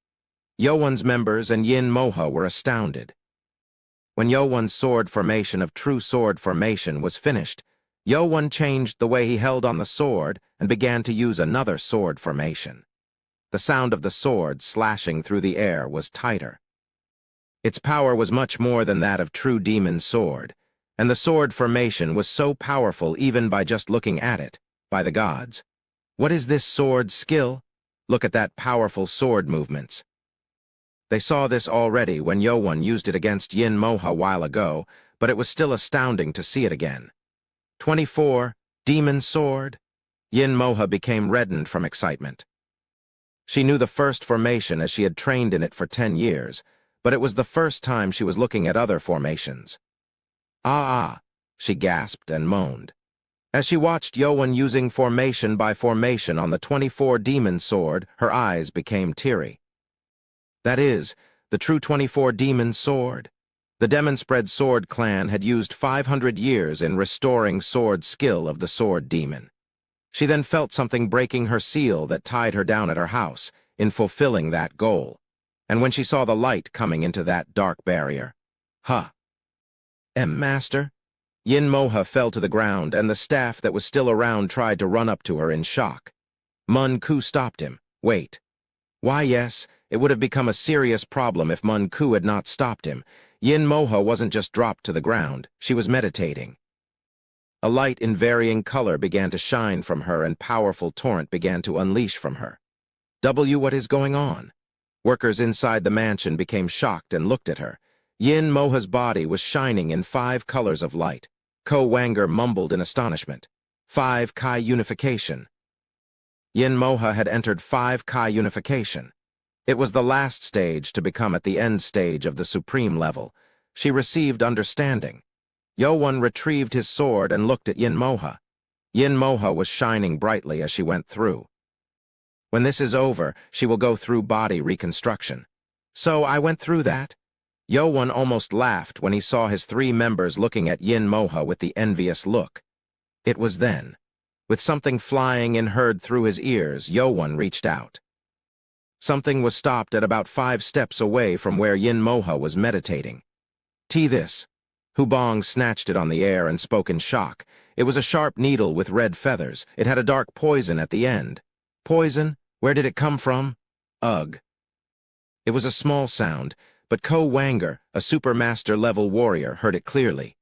Yowan's members and Yin Moha were astounded. When Yowan's sword formation of true sword formation was finished, Yowan changed the way he held on the sword and began to use another sword formation. The sound of the sword slashing through the air was tighter. Its power was much more than that of true demon's sword, and the sword formation was so powerful even by just looking at it, by the gods. What is this sword skill? Look at that powerful sword movements. They saw this already when Yowan used it against Yin Moha a while ago, but it was still astounding to see it again. 24. Demon Sword? Yin Moha became reddened from excitement. She knew the first formation as she had trained in it for 10 years, but it was the first time she was looking at other formations. Ah, she gasped and moaned. As she watched Yowan using formation by formation on the 24 Demon Sword, her eyes became teary. That is, the true 24 Demon Sword. The Demonspread Sword clan had used 500 years in restoring sword skill of the Sword Demon. She then felt something breaking her seal that tied her down at her house in fulfilling that goal. And when she saw the light coming into that dark barrier, Master? Yin Moha fell to the ground, and the staff that was still around tried to run up to her in shock. Mun Ku stopped him. Wait. Why, yes, it would have become a serious problem if Mun Ku had not stopped him. Yin Moha wasn't just dropped to the ground, she was meditating. A light in varying color began to shine from her, and powerful torrent began to unleash from her. What is going on? Workers inside the mansion became shocked and looked at her. Yin Moha's body was shining in 5 colors of light. Ko Wanger mumbled in astonishment. 5 Kai unification. Yin Moha had entered 5 Kai unification. It was the last stage to become at the end stage of the supreme level. She received understanding. Yowan retrieved his sword and looked at Yin Moha. Yin Moha was shining brightly as she went through. When this is over, she will go through body reconstruction. So I went through that? Yowan almost laughed when he saw his 3 members looking at Yin Moha with the envious look. It was then. With something flying and heard through his ears, Yowan reached out. Something was stopped at about 5 steps away from where Yin Moha was meditating. This. Hubong snatched it on the air and spoke in shock. It was a sharp needle with red feathers. It had a dark poison at the end. Poison? Where did it come from? Ugh. It was a small sound, but Ko Wanger, a supermaster-level warrior, heard it clearly.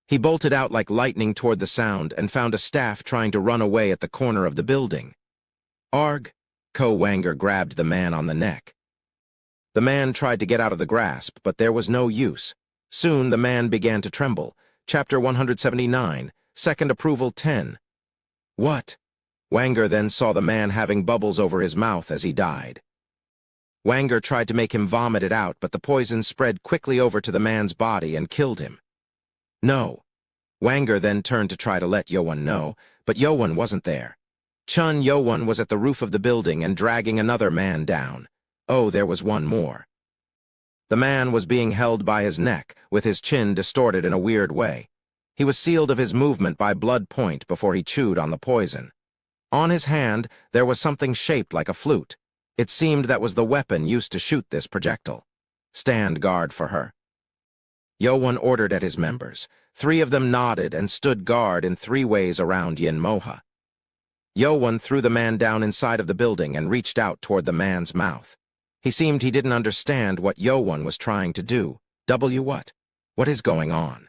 He bolted out like lightning toward the sound and found a staff trying to run away at the corner of the building. Arg! Ko Wanger grabbed the man on the neck. The man tried to get out of the grasp, but there was no use. Soon the man began to tremble. Chapter 179, Second Approval 10. What? Wanger then saw the man having bubbles over his mouth as he died. Wanger tried to make him vomit it out, but the poison spread quickly over to the man's body and killed him. No. Wanger then turned to try to let Yowan know, but Yowan wasn't there. Chun Yowan was at the roof of the building and dragging another man down. Oh, there was one more. The man was being held by his neck, with his chin distorted in a weird way. He was sealed of his movement by blood point before he chewed on the poison. On his hand, there was something shaped like a flute. It seemed that was the weapon used to shoot this projectile. Stand guard for her. Yowan ordered at his members. 3 of them nodded and stood guard in 3 ways around Yin Moha. Yowan threw the man down inside of the building and reached out toward the man's mouth. He seemed he didn't understand what Yowan was trying to do. What? What is going on?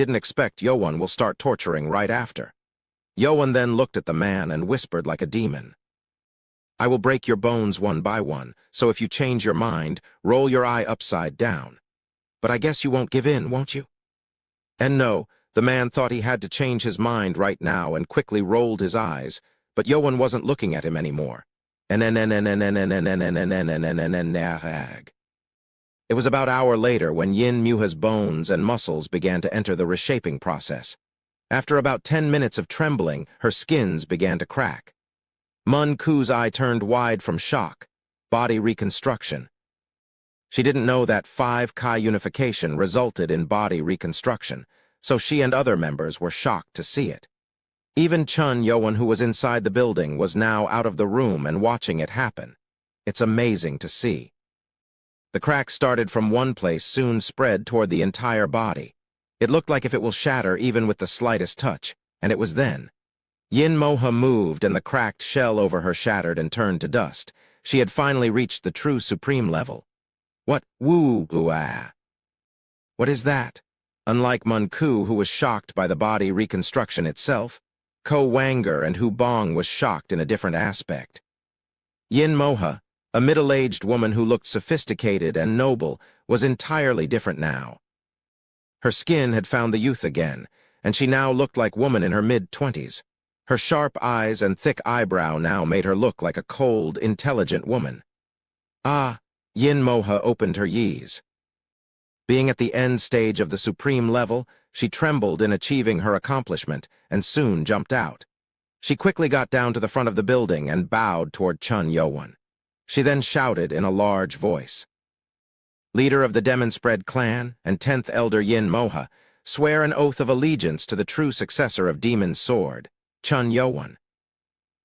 didn't expect Yoan will start torturing right after. Yoan then looked at the man and whispered like a demon. I will break your bones one by one, so if you change your mind, roll your eye upside down. But I guess you won't give in, won't you? And no, the man thought he had to change his mind right now and quickly rolled his eyes, but Yoan wasn't looking at him anymore. It was about an hour later when Yin Muha's bones and muscles began to enter the reshaping process. After about 10 minutes of trembling, her skins began to crack. Mun Ku's eye turned wide from shock. Body reconstruction. She didn't know that 5Chi unification resulted in body reconstruction, so she and other members were shocked to see it. Even Chun Yoan, who was inside the building, was now out of the room and watching it happen. It's amazing to see. The crack started from one place, soon spread toward the entire body. It looked like if it will shatter even with the slightest touch, and it was then. Yin Moha moved and the cracked shell over her shattered and turned to dust. She had finally reached the true supreme level. What woo-ah? What is that? Unlike Mun Ku, who was shocked by the body reconstruction itself, Ko Wanger and Hu Bong was shocked in a different aspect. Yin Moha, a middle-aged woman who looked sophisticated and noble, was entirely different now. Her skin had found the youth again, and she now looked like woman in her mid-20s. Her sharp eyes and thick eyebrow now made her look like a cold, intelligent woman. Ah, Yin Moha opened her yees. Being at the end stage of the supreme level, she trembled in achieving her accomplishment and soon jumped out. She quickly got down to the front of the building and bowed toward Chun Yoan. She then shouted in a large voice, Leader of the Demon-Spread clan and 10th Elder Yin Moha, swear an oath of allegiance to the true successor of Demon's Sword, Chun Yoan.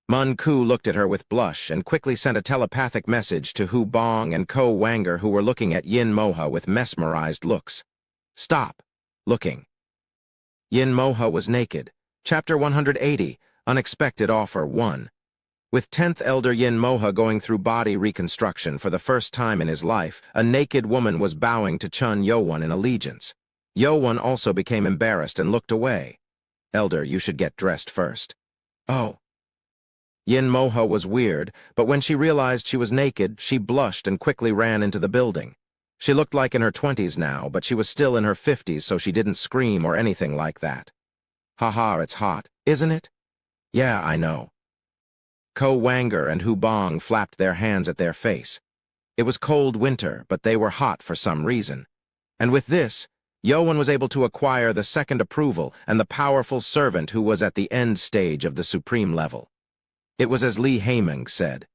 Mun Ku looked at her with blush and quickly sent a telepathic message to Hu Bong and Ko Wanger, who were looking at Yin Moha with mesmerized looks. Stop looking. Yin Moha was naked. Chapter 180, Unexpected Offer 1. With 10th Elder Yin Moha going through body reconstruction for the first time in his life, a naked woman was bowing to Chun Yoan in allegiance. Yoan also became embarrassed and looked away. Elder, you should get dressed first. Oh. Yin Moha was weird, but when she realized she was naked, she blushed and quickly ran into the building. She looked like in her 20s now, but she was still in her 50s, so she didn't scream or anything like that. Haha, it's hot, isn't it? Yeah, I know. Ko Wanger and Hu Bong flapped their hands at their face. It was cold winter, but they were hot for some reason. And with this, Yoan was able to acquire the second approval and the powerful servant who was at the end stage of the supreme level. It was as Li Haimeng said.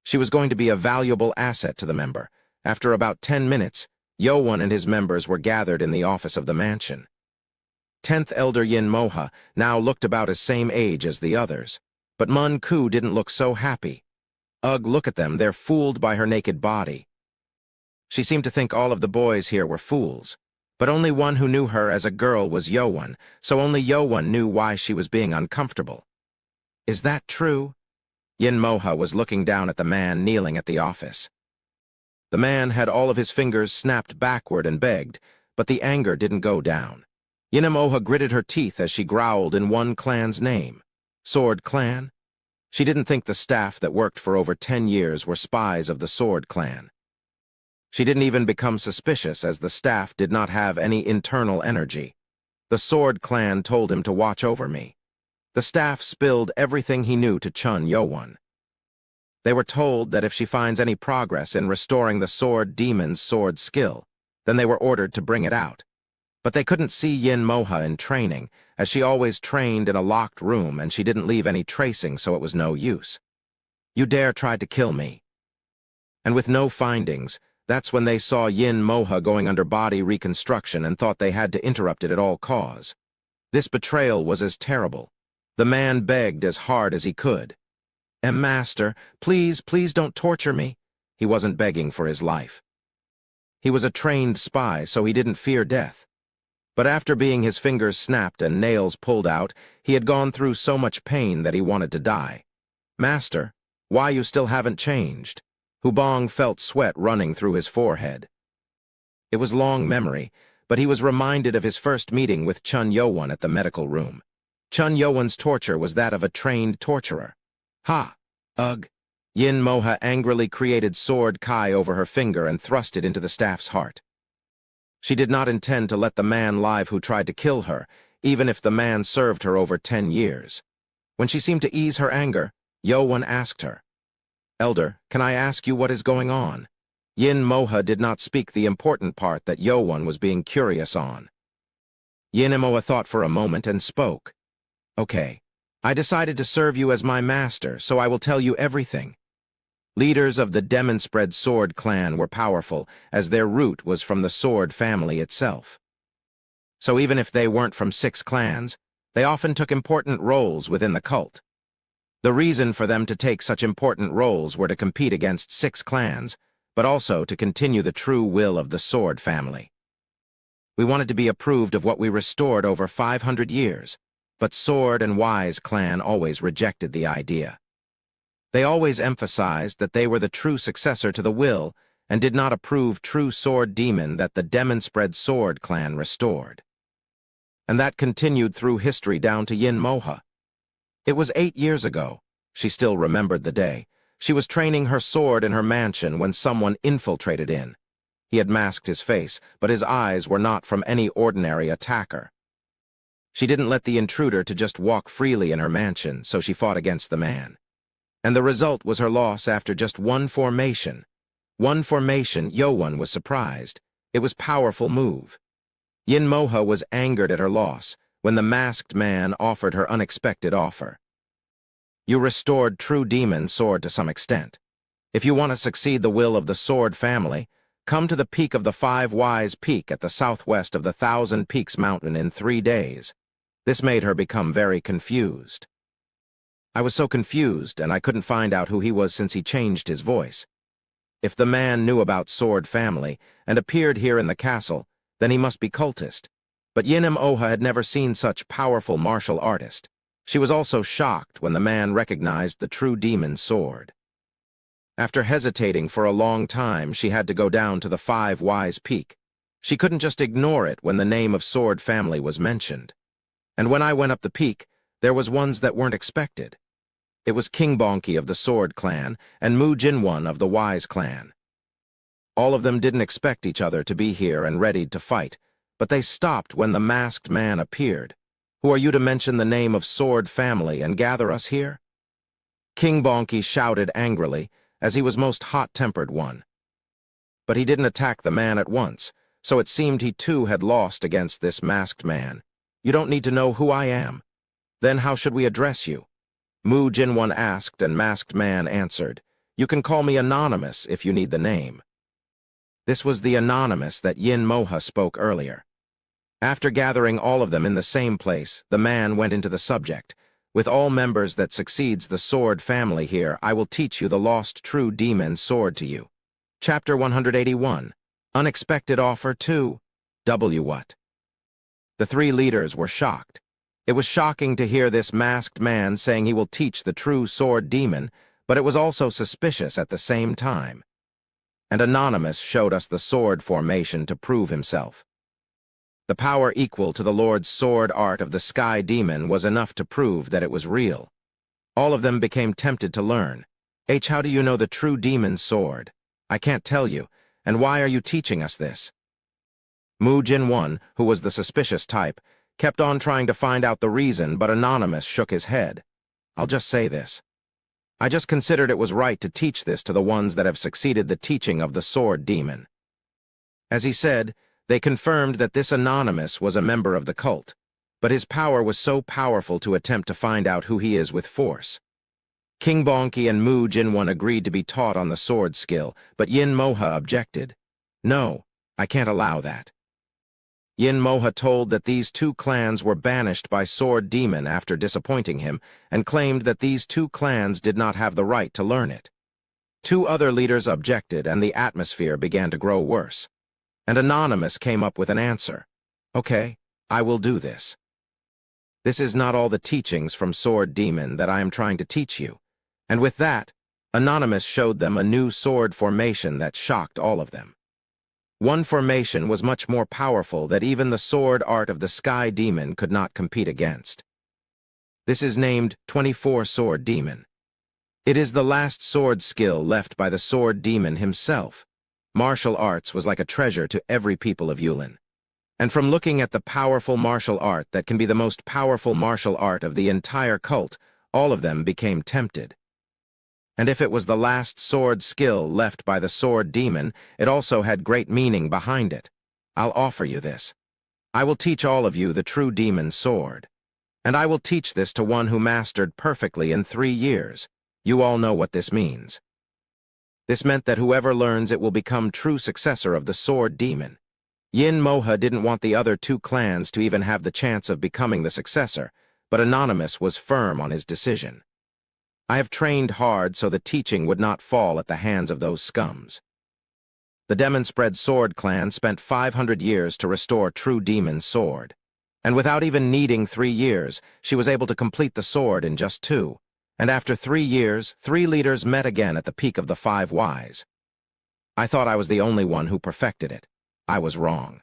She was going to be a valuable asset to the member. After about 10 minutes, Yoan and his members were gathered in the office of the mansion. 10th Elder Yin Moha now looked about as same age as the others, but Mun Ku didn't look so happy. Ugh, look at them, they're fooled by her naked body. She seemed to think all of the boys here were fools, but only one who knew her as a girl was Yowon, so only Yowon knew why she was being uncomfortable. Is that true? Yin Moha was looking down at the man kneeling at the office. The man had all of his fingers snapped backward and begged, but the anger didn't go down. Yin Moha gritted her teeth as she growled in one clan's name. Sword Clan? She didn't think the staff that worked for over 10 years were spies of the Sword Clan. She didn't even become suspicious as the staff did not have any internal energy. The Sword Clan told him to watch over me. The staff spilled everything he knew to Chun Yowon. They were told that if she finds any progress in restoring the sword demon's sword skill, then they were ordered to bring it out. But they couldn't see Yin Moha in training, as she always trained in a locked room and she didn't leave any tracing, so it was no use. You dare try to kill me. And with no findings, that's when they saw Yin Moha going under body reconstruction and thought they had to interrupt it at all costs. This betrayal was as terrible. The man begged as hard as he could. Master, please don't torture me." He wasn't begging for his life. He was a trained spy, so he didn't fear death. But after being his fingers snapped and nails pulled out, he had gone through so much pain that he wanted to die. "Master, why you still haven't changed?" Hubong felt sweat running through his forehead. It was long memory, but he was reminded of his first meeting with Chun Yowon at the medical room. Chun Yowon's torture was that of a trained torturer. Ha! Ugh! Yin Moha angrily created sword Kai over her finger and thrust it into the staff's heart. She did not intend to let the man live who tried to kill her, even if the man served her over 10 years. When she seemed to ease her anger, Yowon asked her, "Elder, can I ask you what is going on?" Yin Moha did not speak the important part that Yowon was being curious on. Yin Moha thought for a moment and spoke. "Okay, I decided to serve you as my master, so I will tell you everything." Leaders of the Demonspread Sword Clan were powerful, as their root was from the Sword family itself. So even if they weren't from 6 clans, they often took important roles within the cult. The reason for them to take such important roles were to compete against 6 clans, but also to continue the true will of the Sword family. We wanted to be approved of what we restored over 500 years, but Sword and Wise clan always rejected the idea. They always emphasized that they were the true successor to the will and did not approve true sword demon that the Demonspread Sword clan restored. And that continued through history down to Yin Moha. It was 8 years ago. She still remembered the day. She was training her sword in her mansion when someone infiltrated in. He had masked his face, but his eyes were not from any ordinary attacker. She didn't let the intruder to just walk freely in her mansion, so she fought against the man. And the result was her loss after just one formation. One formation, Yowon was surprised. It was powerful move. Yin Moha was angered at her loss when the masked man offered her unexpected offer. "You restored true demon sword to some extent. If you want to succeed the will of the Sword family, come to the peak of the 5 Wise Peak at the southwest of the 1,000 Peaks Mountain in 3 days. This made her become very confused. I was so confused, and I couldn't find out who he was since he changed his voice. If the man knew about Sword family and appeared here in the castle, then he must be cultist. But Yin Moha had never seen such powerful martial artist. She was also shocked when the man recognized the true demon's sword. After hesitating for a long time, she had to go down to the 5 Wise Peak. She couldn't just ignore it when the name of Sword family was mentioned. And when I went up the peak, there was ones that weren't expected. It was King Bonky of the Sword clan and Mu Jinwon of the Wise clan. All of them didn't expect each other to be here and ready to fight, but they stopped when the masked man appeared. "Who are you to mention the name of Sword family and gather us here?" King Bonky shouted angrily, as he was most hot-tempered one. But he didn't attack the man at once, so it seemed he too had lost against this masked man. "You don't need to know who I am. Then how should we address you?" Mu Jinwon asked, and masked man answered, "You can call me Anonymous if you need the name." This was the Anonymous that Yin Moha spoke earlier. After gathering all of them in the same place, the man went into the subject. "With all members that succeeds the Sword family here, I will teach you the lost true demon sword to you." Chapter 181. Unexpected offer too. What? The three leaders were shocked. It was shocking to hear this masked man saying he will teach the true sword demon, but it was also suspicious at the same time. And Anonymous showed us the sword formation to prove himself. The power equal to the Lord's sword art of the sky demon was enough to prove that it was real. All of them became tempted to learn. How do you know the true demon's sword? I can't tell you. And why are you teaching us this? Mu Jin-won, who was the suspicious type, kept on trying to find out the reason, but Anonymous shook his head. I'll just say this. I just considered it was right to teach this to the ones that have succeeded the teaching of the sword demon. As he said, they confirmed that this Anonymous was a member of the cult, but his power was so powerful to attempt to find out who he is with force. King Bonki and Mu Jin-won agreed to be taught on the sword skill, but Yin Moha objected. No, I can't allow that. Yin Moha told that these two clans were banished by Sword Demon after disappointing him, and claimed that these two clans did not have the right to learn it. Two other leaders objected, and the atmosphere began to grow worse. And Anonymous came up with an answer. Okay, I will do this. This is not all the teachings from Sword Demon that I am trying to teach you. And with that, Anonymous showed them a new sword formation that shocked all of them. One formation was much more powerful that even the sword art of the sky demon could not compete against. This is named 24 Sword Demon. It is the last sword skill left by the sword demon himself. Martial arts was like a treasure to every people of Yulin. And from looking at the powerful martial art that can be the most powerful martial art of the entire cult, all of them became tempted. And if it was the last sword skill left by the sword demon, it also had great meaning behind it. I'll offer you this. I will teach all of you the true demon's sword. And I will teach this to one who mastered perfectly in 3 years. You all know what this means. This meant that whoever learns it will become true successor of the sword demon. Yin Moha didn't want the other two clans to even have the chance of becoming the successor, but Anonymous was firm on his decision. I have trained hard so the teaching would not fall at the hands of those scums. The Demon-spread Sword clan spent 500 years to restore true demon's sword. And without even needing 3 years, she was able to complete the sword in just 2. And after 3 years, 3 leaders met again at the peak of the 5 Ys. I thought I was the only one who perfected it. I was wrong.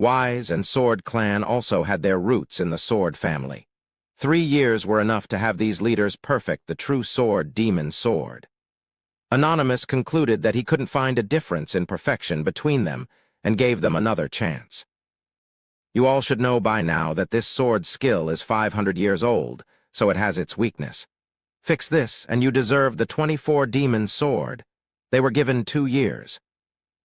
Ys and Sword clan also had their roots in the Sword family. 3 years were enough to have these leaders perfect the true sword demon's sword. Anonymous concluded that he couldn't find a difference in perfection between them and gave them another chance. You all should know by now that this sword skill is 500 years old, so it has its weakness. Fix this, and you deserve the 24 demon's sword. They were given 2 years.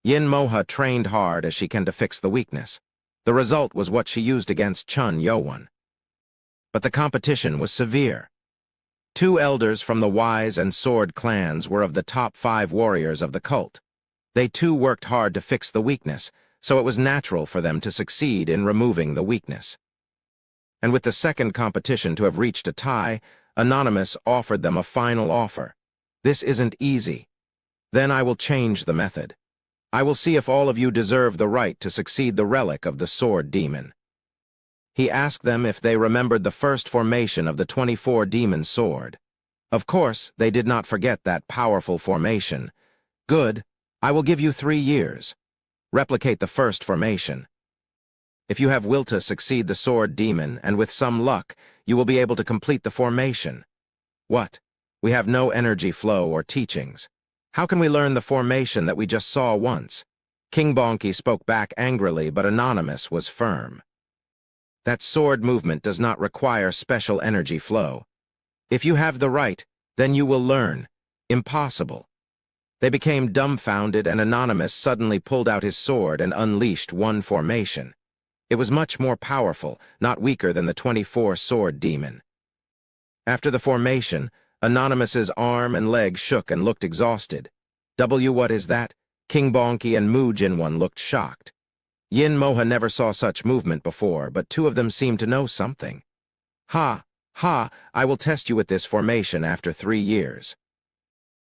Yin Moha trained hard as she can to fix the weakness. The result was what she used against Chun Yo-won. But the competition was severe. 2 elders from the Ys and Sword clans were of the top 5 warriors of the cult. They too worked hard to fix the weakness, so it was natural for them to succeed in removing the weakness. And with the second competition to have reached a tie, Anonymous offered them a final offer. This isn't easy. Then I will change the method. I will see if all of you deserve the right to succeed the relic of the sword demon. He asked them if they remembered the first formation of the 24 demon's sword. Of course, they did not forget that powerful formation. Good, I will give you 3 years. Replicate the first formation. If you have will to succeed the sword demon, and with some luck, you will be able to complete the formation. What? We have no energy flow or teachings. How can we learn the formation that we just saw once? King Bonki spoke back angrily, but Anonymous was firm. That sword movement does not require special energy flow. If you have the right, then you will learn. Impossible. They became dumbfounded, and Anonymous suddenly pulled out his sword and unleashed one formation. It was much more powerful, not weaker than the 24 sword demon. After the formation, Anonymous's arm and leg shook and looked exhausted. What is that? King Bonki and Mu Jin-won looked shocked. Yin Moha never saw such movement before, but 2 of them seemed to know something. Ha, I will test you with this formation after 3 years.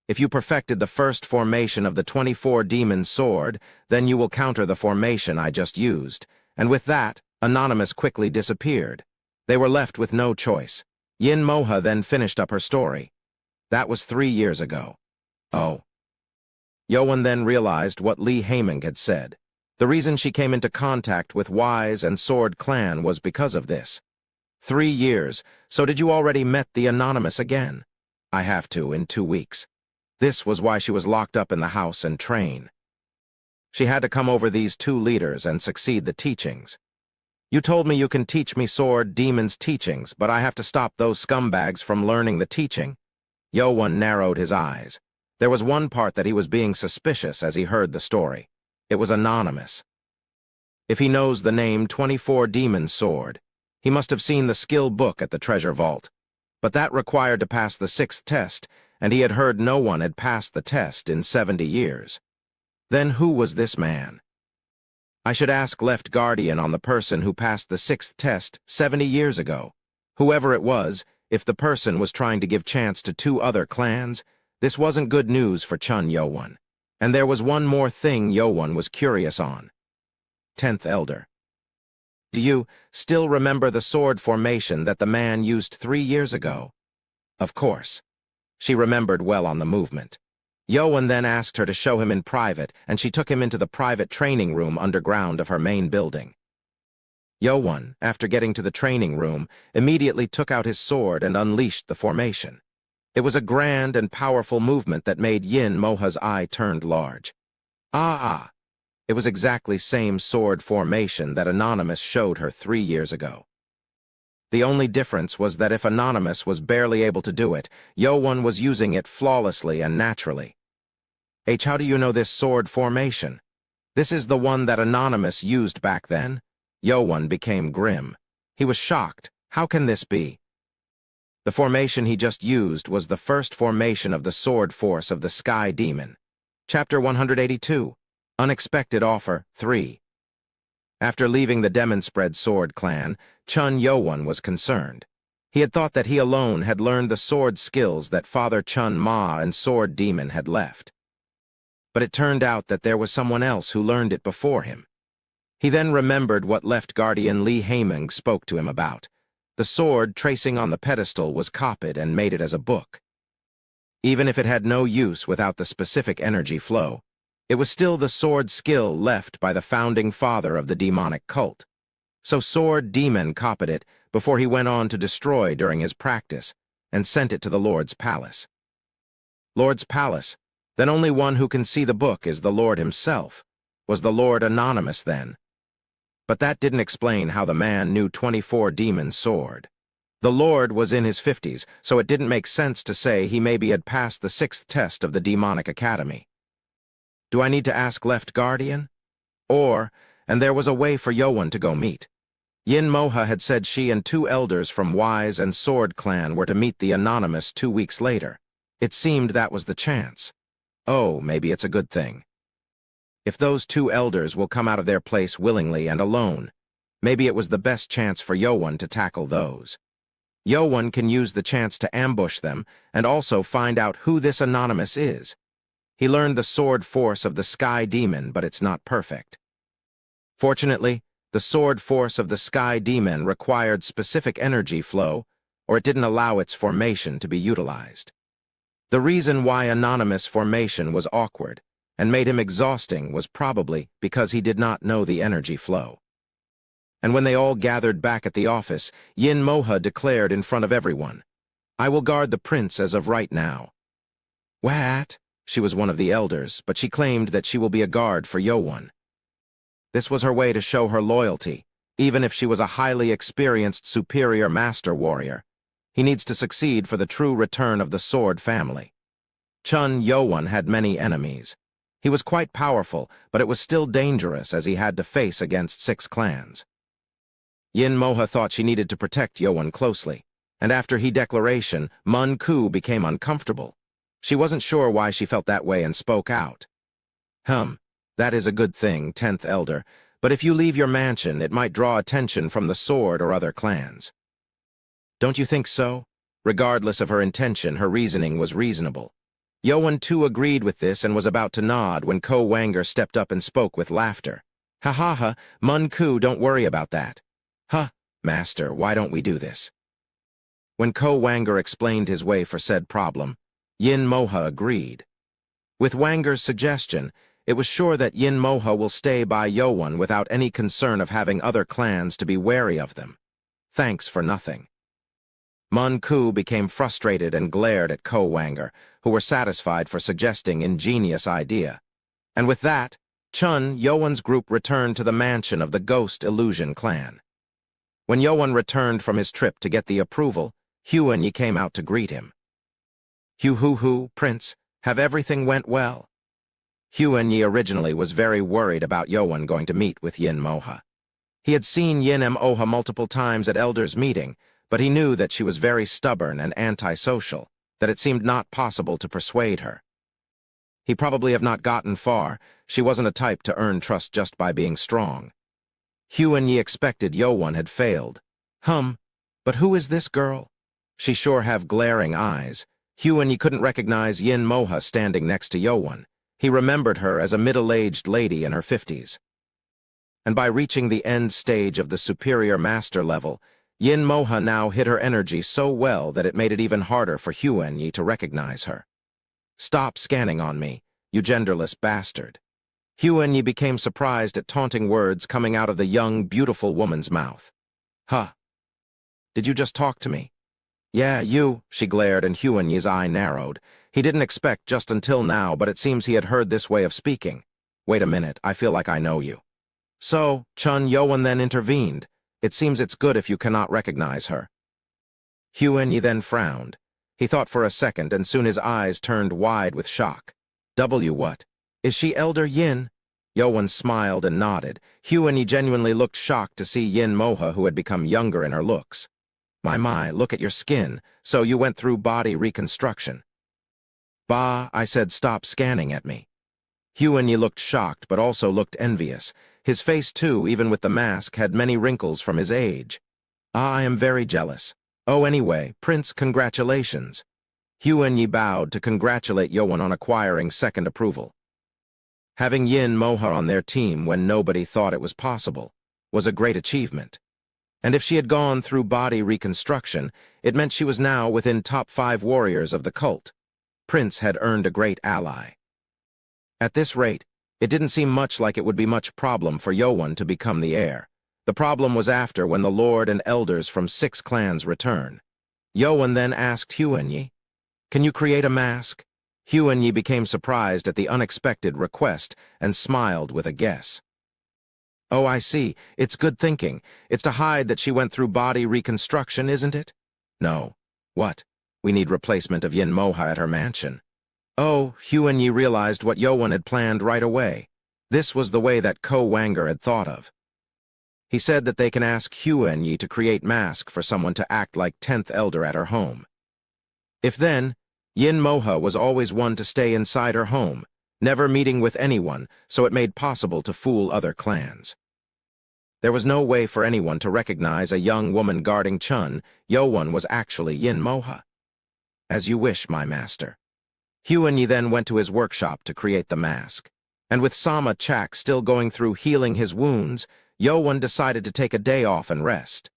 If you perfected the first formation of the 24 demon sword, then you will counter the formation I just used. And with that, Anonymous quickly disappeared. They were left with no choice. Yin Moha then finished up her story. That was 3 years ago. Oh. Yoan then realized what Li Haiming had said. The reason she came into contact with Wise and Sword Clan was because of this. 3 years, so did you already met the Anonymous again? I have to, in 2 weeks. This was why she was locked up in the house and train. She had to come over these 2 leaders and succeed the teachings. You told me you can teach me Sword Demon's teachings, but I have to stop those scumbags from learning the teaching. Yoan narrowed his eyes. There was one part that he was being suspicious as he heard the story. It was Anonymous. If he knows the name 24 Demon Sword, he must have seen the skill book at the treasure vault. But that required to pass the 6th test, and he had heard no one had passed the test in 70 years. Then who was this man? I should ask Left Guardian on the person who passed the 6th test 70 years ago. Whoever it was, if the person was trying to give chance to 2 other clans, this wasn't good news for Chun Yoan. And there was one more thing Yoan was curious on. 10th Elder. Do you still remember the sword formation that the man used 3 years ago? Of course. She remembered well on the movement. Yoan then asked her to show him in private, and she took him into the private training room underground of her main building. Yoan, after getting to the training room, immediately took out his sword and unleashed the formation. It was a grand and powerful movement that made Yin Moha's eye turned large. Ah! It was exactly same sword formation that Anonymous showed her 3 years ago. The only difference was that if Anonymous was barely able to do it, Yoan was using it flawlessly and naturally. How do you know this sword formation? This is the one that Anonymous used back then? Yoan became grim. He was shocked. How can this be? The formation he just used was the first formation of the sword force of the Sky Demon. Chapter 182. Unexpected Offer 3. After leaving the Demon-Spread Sword Clan, Chun Yoan was concerned. He had thought that he alone had learned the sword skills that Father Chun Ma and Sword Demon had left. But it turned out that there was someone else who learned it before him. He then remembered what Left Guardian Li Haiming spoke to him about. The sword tracing on the pedestal was copied and made it as a book. Even if it had no use without the specific energy flow, it was still the sword skill left by the founding father of the demonic cult. So Sword Demon copied it before he went on to destroy during his practice and sent it to the Lord's palace. Lord's palace? Then only one who can see the book is the Lord himself. Was the Lord Anonymous then? But that didn't explain how the man knew 24 Demon Sword. The Lord was in his 50s, so it didn't make sense to say he maybe had passed the 6th test of the Demonic Academy. Do I need to ask Left Guardian? And there was a way for Yoan to go meet. Yin Moha had said she and 2 elders from Wise and Sword Clan were to meet the Anonymous 2 weeks later. It seemed that was the chance. Oh, maybe it's a good thing. If those 2 elders will come out of their place willingly and alone, maybe it was the best chance for Yoan to tackle those. Yoan can use the chance to ambush them and also find out who this Anonymous is. He learned the sword force of the Sky Demon, but it's not perfect. Fortunately, the sword force of the Sky Demon required specific energy flow, or it didn't allow its formation to be utilized. The reason why Anonymous' formation was awkward and made him exhausting was probably because he did not know the energy flow. And when they all gathered back at the office, Yin Moha declared in front of everyone, "I will guard the prince as of right now." What? She was one of the elders, but she claimed that she will be a guard for Yoan. This was her way to show her loyalty, even if she was a highly experienced superior master warrior. He needs to succeed for the true return of the sword family. Chun Yoan had many enemies. He was quite powerful, but it was still dangerous as he had to face against 6 clans. Yin Moha thought she needed to protect Yoan closely, and after he declaration, Mun Ku became uncomfortable. She wasn't sure why she felt that way and spoke out. That is a good thing, 10th Elder, but if you leave your mansion, it might draw attention from the sword or other clans. Don't you think so? Regardless of her intention, her reasoning was reasonable. Yoan too agreed with this and was about to nod when Ko Wanger stepped up and spoke with laughter. Ha ha ha, Mun Ku, don't worry about that. Huh, master, why don't we do this? When Ko Wanger explained his way for said problem, Yin Moha agreed. With Wanger's suggestion, it was sure that Yin Moha will stay by Yoan without any concern of having other clans to be wary of them. Thanks for nothing. Mun Ku became frustrated and glared at Ko Wanger, who were satisfied for suggesting ingenious idea. And with that, Chun, Yoan's group returned to the mansion of the Ghost Illusion clan. When Yoan returned from his trip to get the approval, Huan came out to greet him. Hu, Prince, have everything went well? Huan originally was very worried about Yoan going to meet with Yin Moha. He had seen Yin Moha multiple times at Elders' meeting, but he knew that she was very stubborn and antisocial, that it seemed not possible to persuade her. He probably have not gotten far. She wasn't a type to earn trust just by being strong. Huan expected Yoan had failed. But who is this girl? She sure have glaring eyes. Huan couldn't recognize Yin Moha standing next to Yoan. He remembered her as a middle-aged lady in her 50s. And by reaching the end stage of the superior master level, Yin Moha now hid her energy so well that it made it even harder for Huan to recognize her. Stop scanning on me, you genderless bastard. Huan became surprised at taunting words coming out of the young, beautiful woman's mouth. Huh. Did you just talk to me? Yeah, you, she glared, and Huan's eye narrowed. He didn't expect just until now, but it seems he had heard this way of speaking. Wait a minute, I feel like I know you. So, Chun Yoan then intervened. It seems it's good if you cannot recognize her. Huan then frowned. He thought for a second, and soon his eyes turned wide with shock. What? Is she Elder Yin? Yoan smiled and nodded. Huan genuinely looked shocked to see Yin Moha, who had become younger in her looks. My, look at your skin. So you went through body reconstruction. Bah, I said stop scanning at me. Huan looked shocked, but also looked envious. His face, too, even with the mask, had many wrinkles from his age. I am very jealous. Oh, anyway, Prince, congratulations. Huan bowed to congratulate Yoan on acquiring second approval. Having Yin Moha on their team when nobody thought it was possible was a great achievement. And if she had gone through body reconstruction, it meant she was now within top 5 warriors of the cult. Prince had earned a great ally. At this rate, it didn't seem much like it would be much problem for Yoan to become the heir. The problem was after when the Lord and Elders from 6 clans return. Yoan then asked Huan, can you create a mask? Huan became surprised at the unexpected request and smiled with a guess. Oh, I see. It's good thinking. It's to hide that she went through body reconstruction, isn't it? No. What? We need replacement of Yin Moha at her mansion. Oh, Huan realized what Yoan had planned right away. This was the way that Ko Wanger had thought of. He said that they can ask Huan to create mask for someone to act like 10th Elder at her home. If then, Yin Moha was always one to stay inside her home, never meeting with anyone, so it made possible to fool other clans. There was no way for anyone to recognize a young woman guarding Chun. Yoan was actually Yin Moha. As you wish, my master. Huan then went to his workshop to create the mask. And with Sama Chak still going through healing his wounds, Yoan decided to take a day off and rest.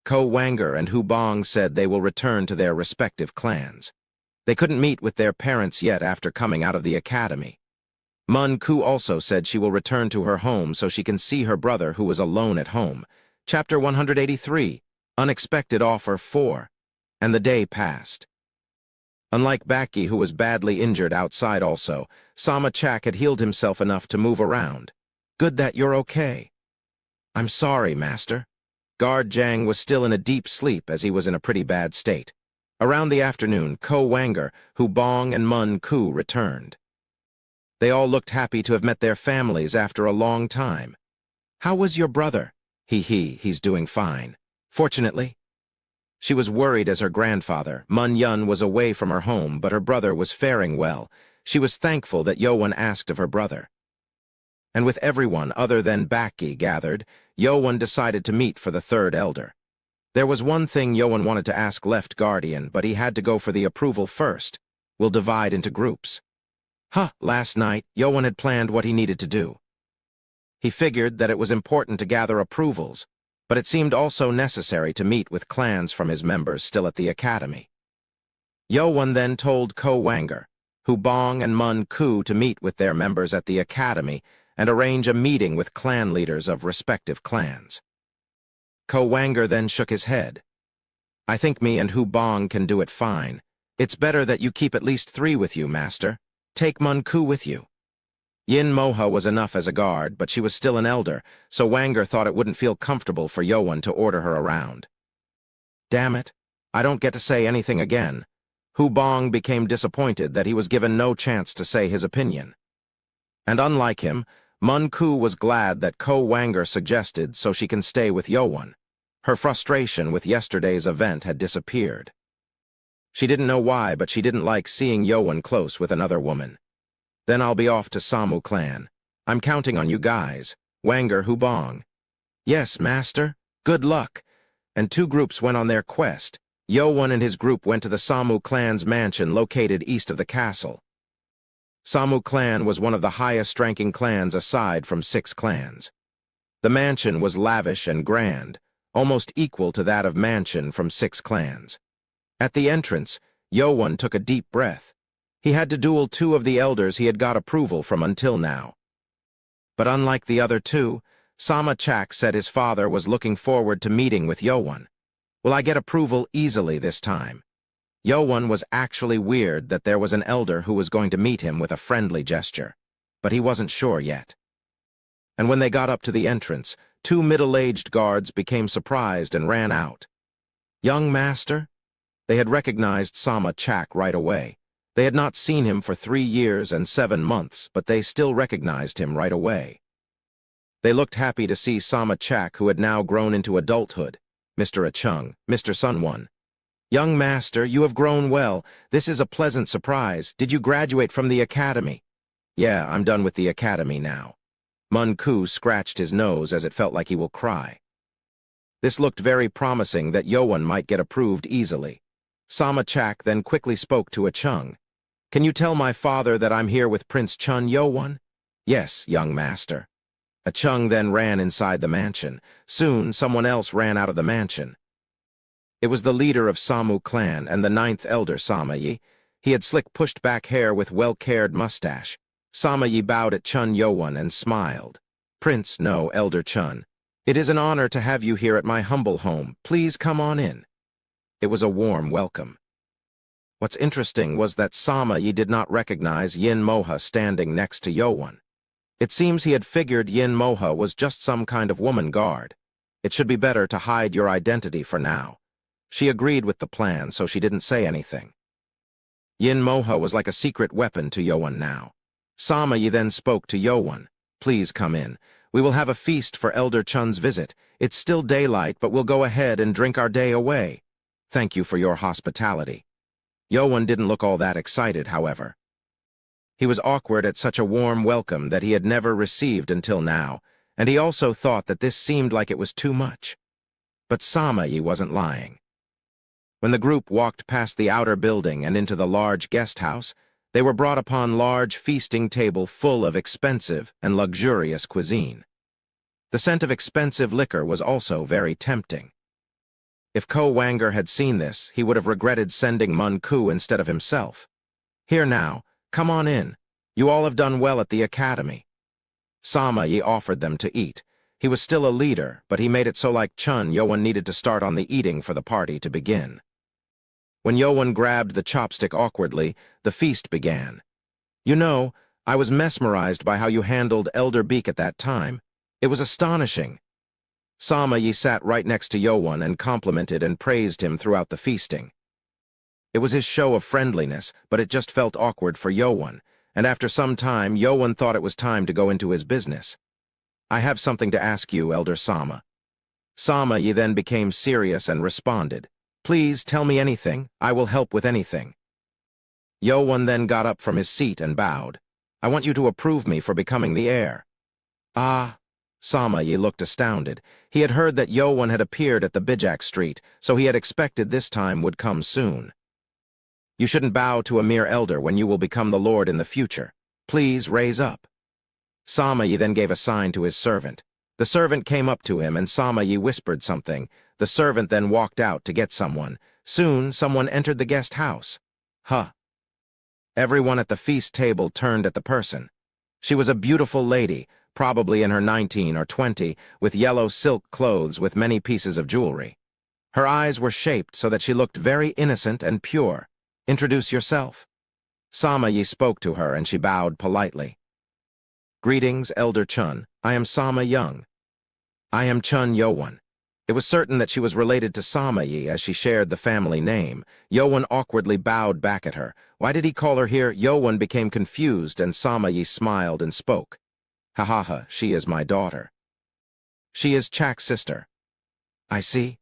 Ko Wanger and Hu Bong said they will return to their respective clans. They couldn't meet with their parents yet after coming out of the academy. Mun Ku also said she will return to her home so she can see her brother who was alone at home. Chapter 183, Unexpected Offer 4. And the day passed. Unlike Baki, who was badly injured outside also, Sama Chak had healed himself enough to move around. Good that you're okay. I'm sorry, master. Guard Jang was still in a deep sleep as he was in a pretty bad state. Around the afternoon, Ko Wanger, Hu Bong, and Mun Ku returned. They all looked happy to have met their families after a long time. How was your brother? He's doing fine. Fortunately. She was worried as her grandfather, Mun Yun, was away from her home, but her brother was faring well. She was thankful that Yoan asked of her brother. And with everyone other than Baki gathered, Yoan decided to meet for the 3rd Elder. There was one thing Yoan wanted to ask Left Guardian, but he had to go for the approval first. We'll divide into groups. Last night, Yoan had planned what he needed to do. He figured that it was important to gather approvals, but it seemed also necessary to meet with clans from his members still at the academy. Yoan then told Ko Wanger, Hubong and Mun Ku to meet with their members at the academy and arrange a meeting with clan leaders of respective clans. Ko Wanger then shook his head. I think me and Hubong can do it fine. It's better that you keep at least 3 with you, master. Take Mun Ku with you. Yin Moha was enough as a guard, but she was still an elder, so Wanger thought it wouldn't feel comfortable for Yoan to order her around. Damn it, I don't get to say anything again. Hubong became disappointed that he was given no chance to say his opinion. And unlike him, Mun Ku was glad that Ko Wanger suggested so she can stay with Yoan. Her frustration with yesterday's event had disappeared. She didn't know why, but she didn't like seeing Yoan close with another woman. Then I'll be off to Samu clan. I'm counting on you guys. Wanger, Hubong. Yes, master. Good luck. And 2 groups went on their quest. Yoan and his group went to the Samu clan's mansion located east of the castle. Samu clan was one of the highest-ranking clans aside from 6 clans. The mansion was lavish and grand, almost equal to that of mansion from 6 clans. At the entrance, Yoan took a deep breath. He had to duel 2 of the elders he had got approval from until now. But unlike the other 2, Sama Chak said his father was looking forward to meeting with Yoan. Will I get approval easily this time? Yoan was actually weird that there was an elder who was going to meet him with a friendly gesture, but he wasn't sure yet. And when they got up to the entrance, 2 middle-aged guards became surprised and ran out. Young master? They had recognized Sama Chak right away. They had not seen him for 3 years and 7 months, but they still recognized him right away. They looked happy to see Sama Chak, who had now grown into adulthood. Mr. Achung, Mr. Sunwon. Young master, you have grown well. This is a pleasant surprise. Did you graduate from the academy? Yeah, I'm done with the academy now. Mun Ku scratched his nose as it felt like he will cry. This looked very promising that Yoan might get approved easily. Sama Chak then quickly spoke to Achung. Can you tell my father that I'm here with Prince Chun Yoan? Yes, young master. Achung then ran inside the mansion. Soon, someone else ran out of the mansion. It was the leader of Samu clan and the 9th elder, Samayi. He had slick pushed-back hair with well-cared mustache. Samayi bowed at Chun Yoan and smiled. Prince, no, Elder Chun. It is an honor to have you here at my humble home. Please come on in. It was a warm welcome. What's interesting was that Samayi did not recognize Yin Moha standing next to Yoan. It seems he had figured Yin Moha was just some kind of woman guard. It should be better to hide your identity for now. She agreed with the plan, so she didn't say anything. Yin Moha was like a secret weapon to Yoan now. Samayi then spoke to Yoan. Please come in. We will have a feast for Elder Chun's visit. It's still daylight, but we'll go ahead and drink our day away. Thank you for your hospitality. Yoan didn't look all that excited, however. He was awkward at such a warm welcome that he had never received until now, and he also thought that this seemed like it was too much. But Samayi wasn't lying. When the group walked past the outer building and into the large guest house, they were brought upon large feasting table full of expensive and luxurious cuisine. The scent of expensive liquor was also very tempting. If Ko Wanger had seen this, he would have regretted sending Mun Ku instead of himself. Here now, come on in. You all have done well at the academy. Samayi offered them to eat. He was still a leader, but he made it so like Chun Yoan needed to start on the eating for the party to begin. When Yoan grabbed the chopstick awkwardly, the feast began. You know, I was mesmerized by how you handled Elder Beak at that time. It was astonishing. Samayi sat right next to Yoan and complimented and praised him throughout the feasting. It was his show of friendliness, but it just felt awkward for Yoan, and after some time, Yoan thought it was time to go into his business. I have something to ask you, Elder Sama. Samayi then became serious and responded. Please tell me anything. I will help with anything. Yoan then got up from his seat and bowed. I want you to approve me for becoming the heir. Ah. Samayi looked astounded. He had heard that Yoan had appeared at the Bijak Street, so he had expected this time would come soon. You shouldn't bow to a mere elder when you will become the lord in the future. Please raise up. Samayi then gave a sign to his servant. The servant came up to him, and Samayi whispered something. The servant then walked out to get someone. Soon, someone entered the guest house. Huh. Everyone at the feast table turned at the person. She was a beautiful lady, probably in her 19 or 20, with yellow silk clothes with many pieces of jewelry. Her eyes were shaped so that she looked very innocent and pure. Introduce yourself. Samayi spoke to her, and she bowed politely. Greetings, Elder Chun. I am Sama Young. I am Chun Yowon. It was certain that she was related to Samayi as she shared the family name. Yowon awkwardly bowed back at her. Why did he call her here? Yowon became confused, and Samayi smiled and spoke. Ha ha ha, she is my daughter. She is Chak's sister. I see.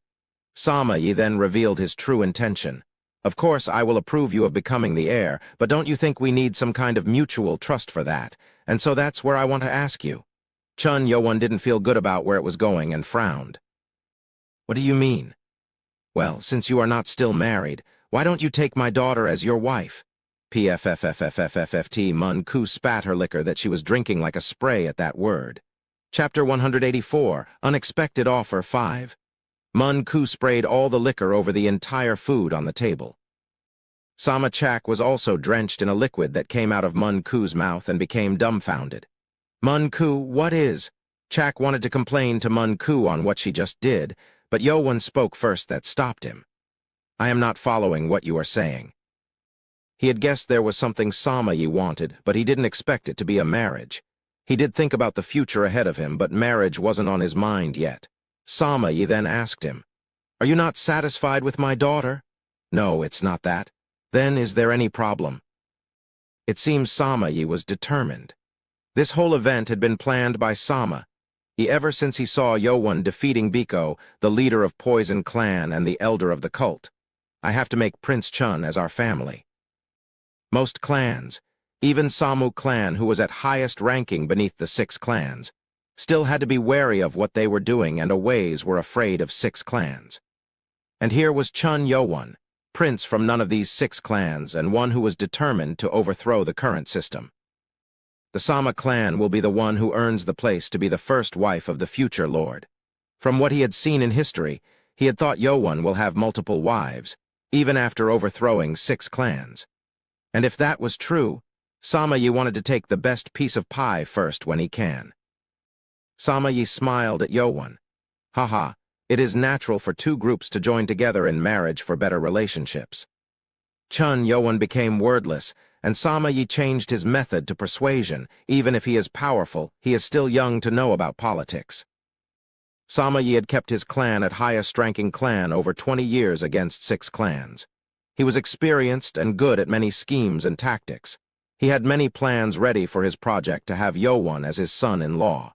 Samayi then revealed his true intention. Of course, I will approve you of becoming the heir, but don't you think we need some kind of mutual trust for that? And so that's where I want to ask you. Chun Yowon didn't feel good about where it was going and frowned. What do you mean? Well, since you are not still married, why don't you take my daughter as your wife? PFFFFFFFT Mun Ku spat her liquor that she was drinking like a spray at that word. Chapter 184, Unexpected Offer 5. Mun Ku sprayed all the liquor over the entire food on the table. Sama Chak was also drenched in a liquid that came out of Mun Ku's mouth and became dumbfounded. Mun Ku, what is? Chak wanted to complain to Mun Ku on what she just did, but Yowon spoke first that stopped him. I am not following what you are saying. He had guessed there was something Samayi wanted, but he didn't expect it to be a marriage. He did think about the future ahead of him, but marriage wasn't on his mind yet. Samayi then asked him, Are you not satisfied with my daughter? No, it's not that. Then is there any problem? It seems Samayi was determined. This whole event had been planned by Sama. Ever since he saw Yowon defeating Biko, the leader of Poison Clan and the elder of the cult. I have to make Prince Chun as our family. Most clans, even Samu clan, who was at highest ranking beneath the 6 clans, still had to be wary of what they were doing, and always were afraid of 6 clans. And here was Chun Yowon, prince from none of these 6 clans, and one who was determined to overthrow the current system. The Sama clan will be the one who earns the place to be the first wife of the future lord. From what he had seen in history, he had thought Yowon will have multiple wives, even after overthrowing 6 clans. And if that was true, Samayi wanted to take the best piece of pie first when he can. Samayi smiled at Yowon. Haha, it is natural for 2 groups to join together in marriage for better relationships. Chun Yowon became wordless, and Samayi changed his method to persuasion. Even if he is powerful, he is still young to know about politics. Samayi had kept his clan at highest-ranking clan over 20 years against 6 clans. He was experienced and good at many schemes and tactics. He had many plans ready for his project to have Yowon as his son-in-law.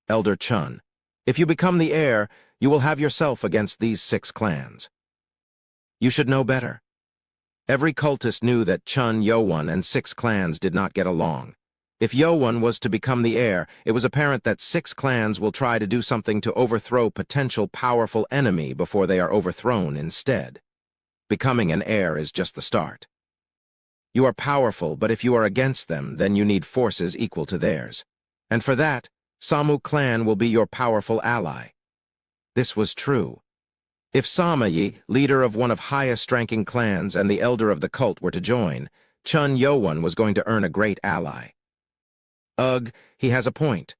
Elder Chun, if you become the heir, you will have yourself against these 6 clans. You should know better. Every cultist knew that Chun Yowon and 6 clans did not get along. If Yowon was to become the heir, it was apparent that 6 clans will try to do something to overthrow potential powerful enemy before they are overthrown instead. Becoming an heir is just the start. You are powerful, but if you are against them, then you need forces equal to theirs. And for that, Samu clan will be your powerful ally. This was true. If Samayi, leader of one of highest-ranking clans, and the elder of the cult were to join, Chun Yowon was going to earn a great ally. Ugh, he has a point.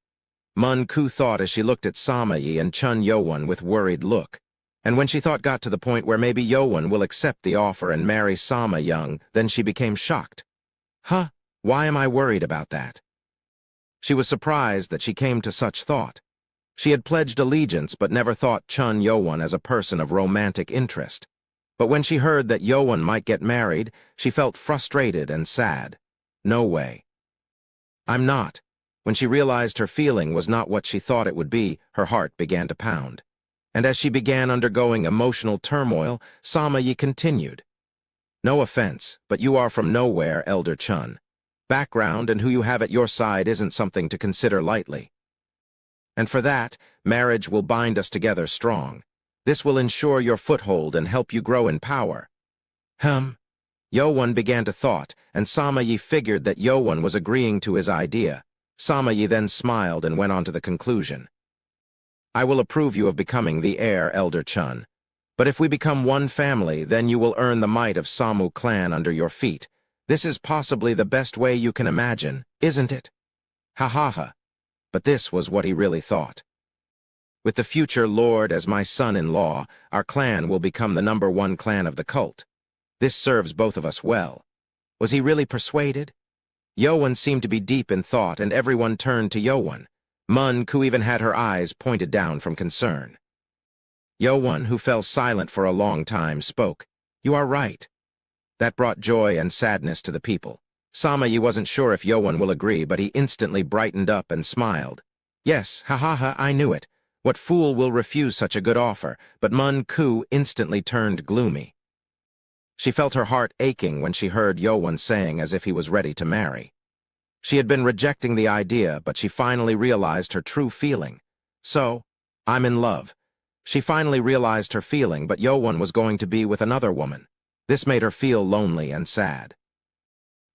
Mun Ku thought as she looked at Samayi and Chun Yowon with worried look. And when she thought got to the point where maybe Yowon will accept the offer and marry Sama Young, then she became shocked. Huh, why am I worried about that? She was surprised that she came to such thought. She had pledged allegiance but never thought Chun Yowon as a person of romantic interest. But when she heard that Yowon might get married, she felt frustrated and sad. No way. I'm not. When she realized her feeling was not what she thought it would be, her heart began to pound. And as she began undergoing emotional turmoil, Samayi continued. No offense, but you are from nowhere, Elder Chun. Background and who you have at your side isn't something to consider lightly. And for that, marriage will bind us together strong. This will ensure your foothold and help you grow in power. Yowon began to thought, and Samayi figured that Yowon was agreeing to his idea. Samayi then smiled and went on to the conclusion. I will approve you of becoming the heir, Elder Chun. But if we become one family, then you will earn the might of Samu clan under your feet. This is possibly the best way you can imagine, isn't it? Ha ha ha. But this was what he really thought. With the future Lord as my son-in-law, our clan will become the #1 clan of the cult. This serves both of us well. Was he really persuaded? Yowon seemed to be deep in thought, and everyone turned to Yowon. Mun-ku even had her eyes pointed down from concern. Yowon, who fell silent for a long time, spoke. You are right. That brought joy and sadness to the people. Samayi wasn't sure if Yowon will agree, but he instantly brightened up and smiled. Yes, ha ha ha, I knew it. What fool will refuse such a good offer? But Mun-ku instantly turned gloomy. She felt her heart aching when she heard Yowon saying as if he was ready to marry. She had been rejecting the idea, but she finally realized her true feeling. So, I'm in love. She finally realized her feeling, but Yowon was going to be with another woman. This made her feel lonely and sad.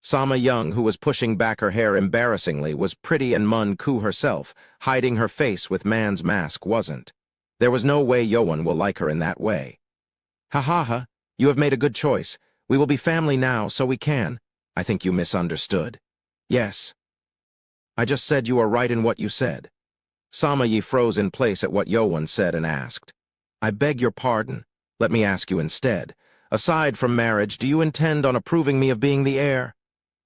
Sama Young, who was pushing back her hair embarrassingly, was pretty, and Mun-ku herself, hiding her face with man's mask, wasn't. There was no way Yowon will like her in that way. Ha ha ha, you have made a good choice. We will be family now, so we can. I think you misunderstood. Yes. I just said you are right in what you said. Samayi froze in place at what Yowon said and asked. I beg your pardon. Let me ask you instead. Aside from marriage, do you intend on approving me of being the heir?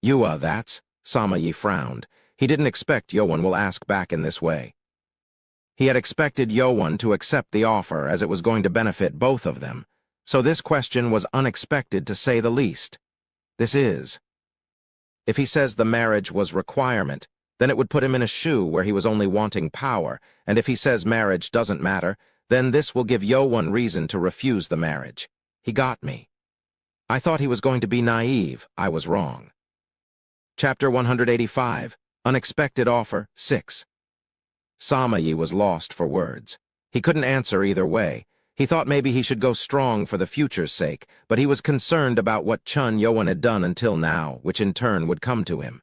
That's. Samayi frowned. He didn't expect Yowon will ask back in this way. He had expected Yowon to accept the offer, as it was going to benefit both of them. So this question was unexpected, to say the least. This is. If he says the marriage was requirement, then it would put him in a shoe where he was only wanting power, and if he says marriage doesn't matter, then this will give Yowon reason to refuse the marriage. He got me. I thought he was going to be naive. I was wrong. Chapter 185, Unexpected Offer, 6. Samayi was lost for words. He couldn't answer either way. He thought maybe he should go strong for the future's sake, but he was concerned about what Chun Yowon had done until now, which in turn would come to him.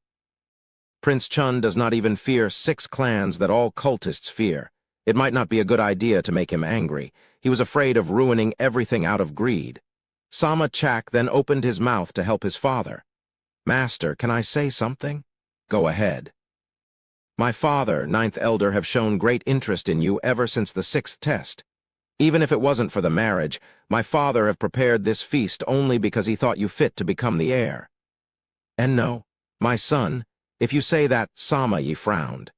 Prince Chun does not even fear 6 clans that all cultists fear. It might not be a good idea to make him angry. He was afraid of ruining everything out of greed. Sama Chak then opened his mouth to help his father. Master, can I say something? Go ahead. My father, 9th Elder, have shown great interest in you ever since the 6th test. Even if it wasn't for the marriage, my father have prepared this feast only because he thought you fit to become the heir. And no, my son, if you say that, Samayi frowned.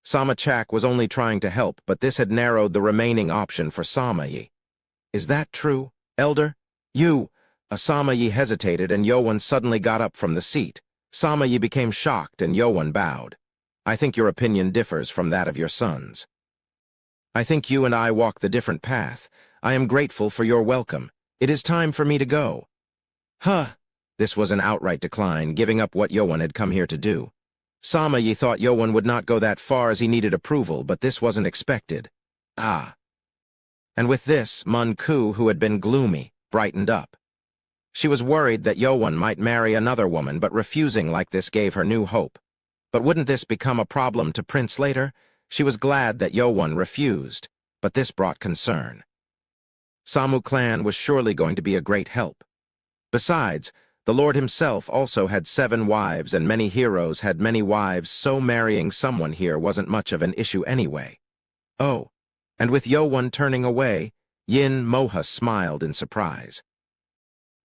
Sama Chak was only trying to help, but this had narrowed the remaining option for Samayi. Is that true, Elder? You... Samayi hesitated, and Yowon suddenly got up from the seat. Samayi became shocked, and Yowon bowed. I think your opinion differs from that of your son's. I think you and I walk the different path. I am grateful for your welcome. It is time for me to go. Huh. This was an outright decline, giving up what Yowon had come here to do. Samayi thought Yowon would not go that far, as he needed approval, but this wasn't expected. Ah. And with this, Mun-ku, who had been gloomy, brightened up. She was worried that Yowon might marry another woman, but refusing like this gave her new hope. But wouldn't this become a problem to Prince later? She was glad that Yowon refused, but this brought concern. Samu clan was surely going to be a great help. Besides, the Lord himself also had 7 wives, and many heroes had many wives, so marrying someone here wasn't much of an issue anyway. Oh, and with Yowon turning away, Yin Moha smiled in surprise.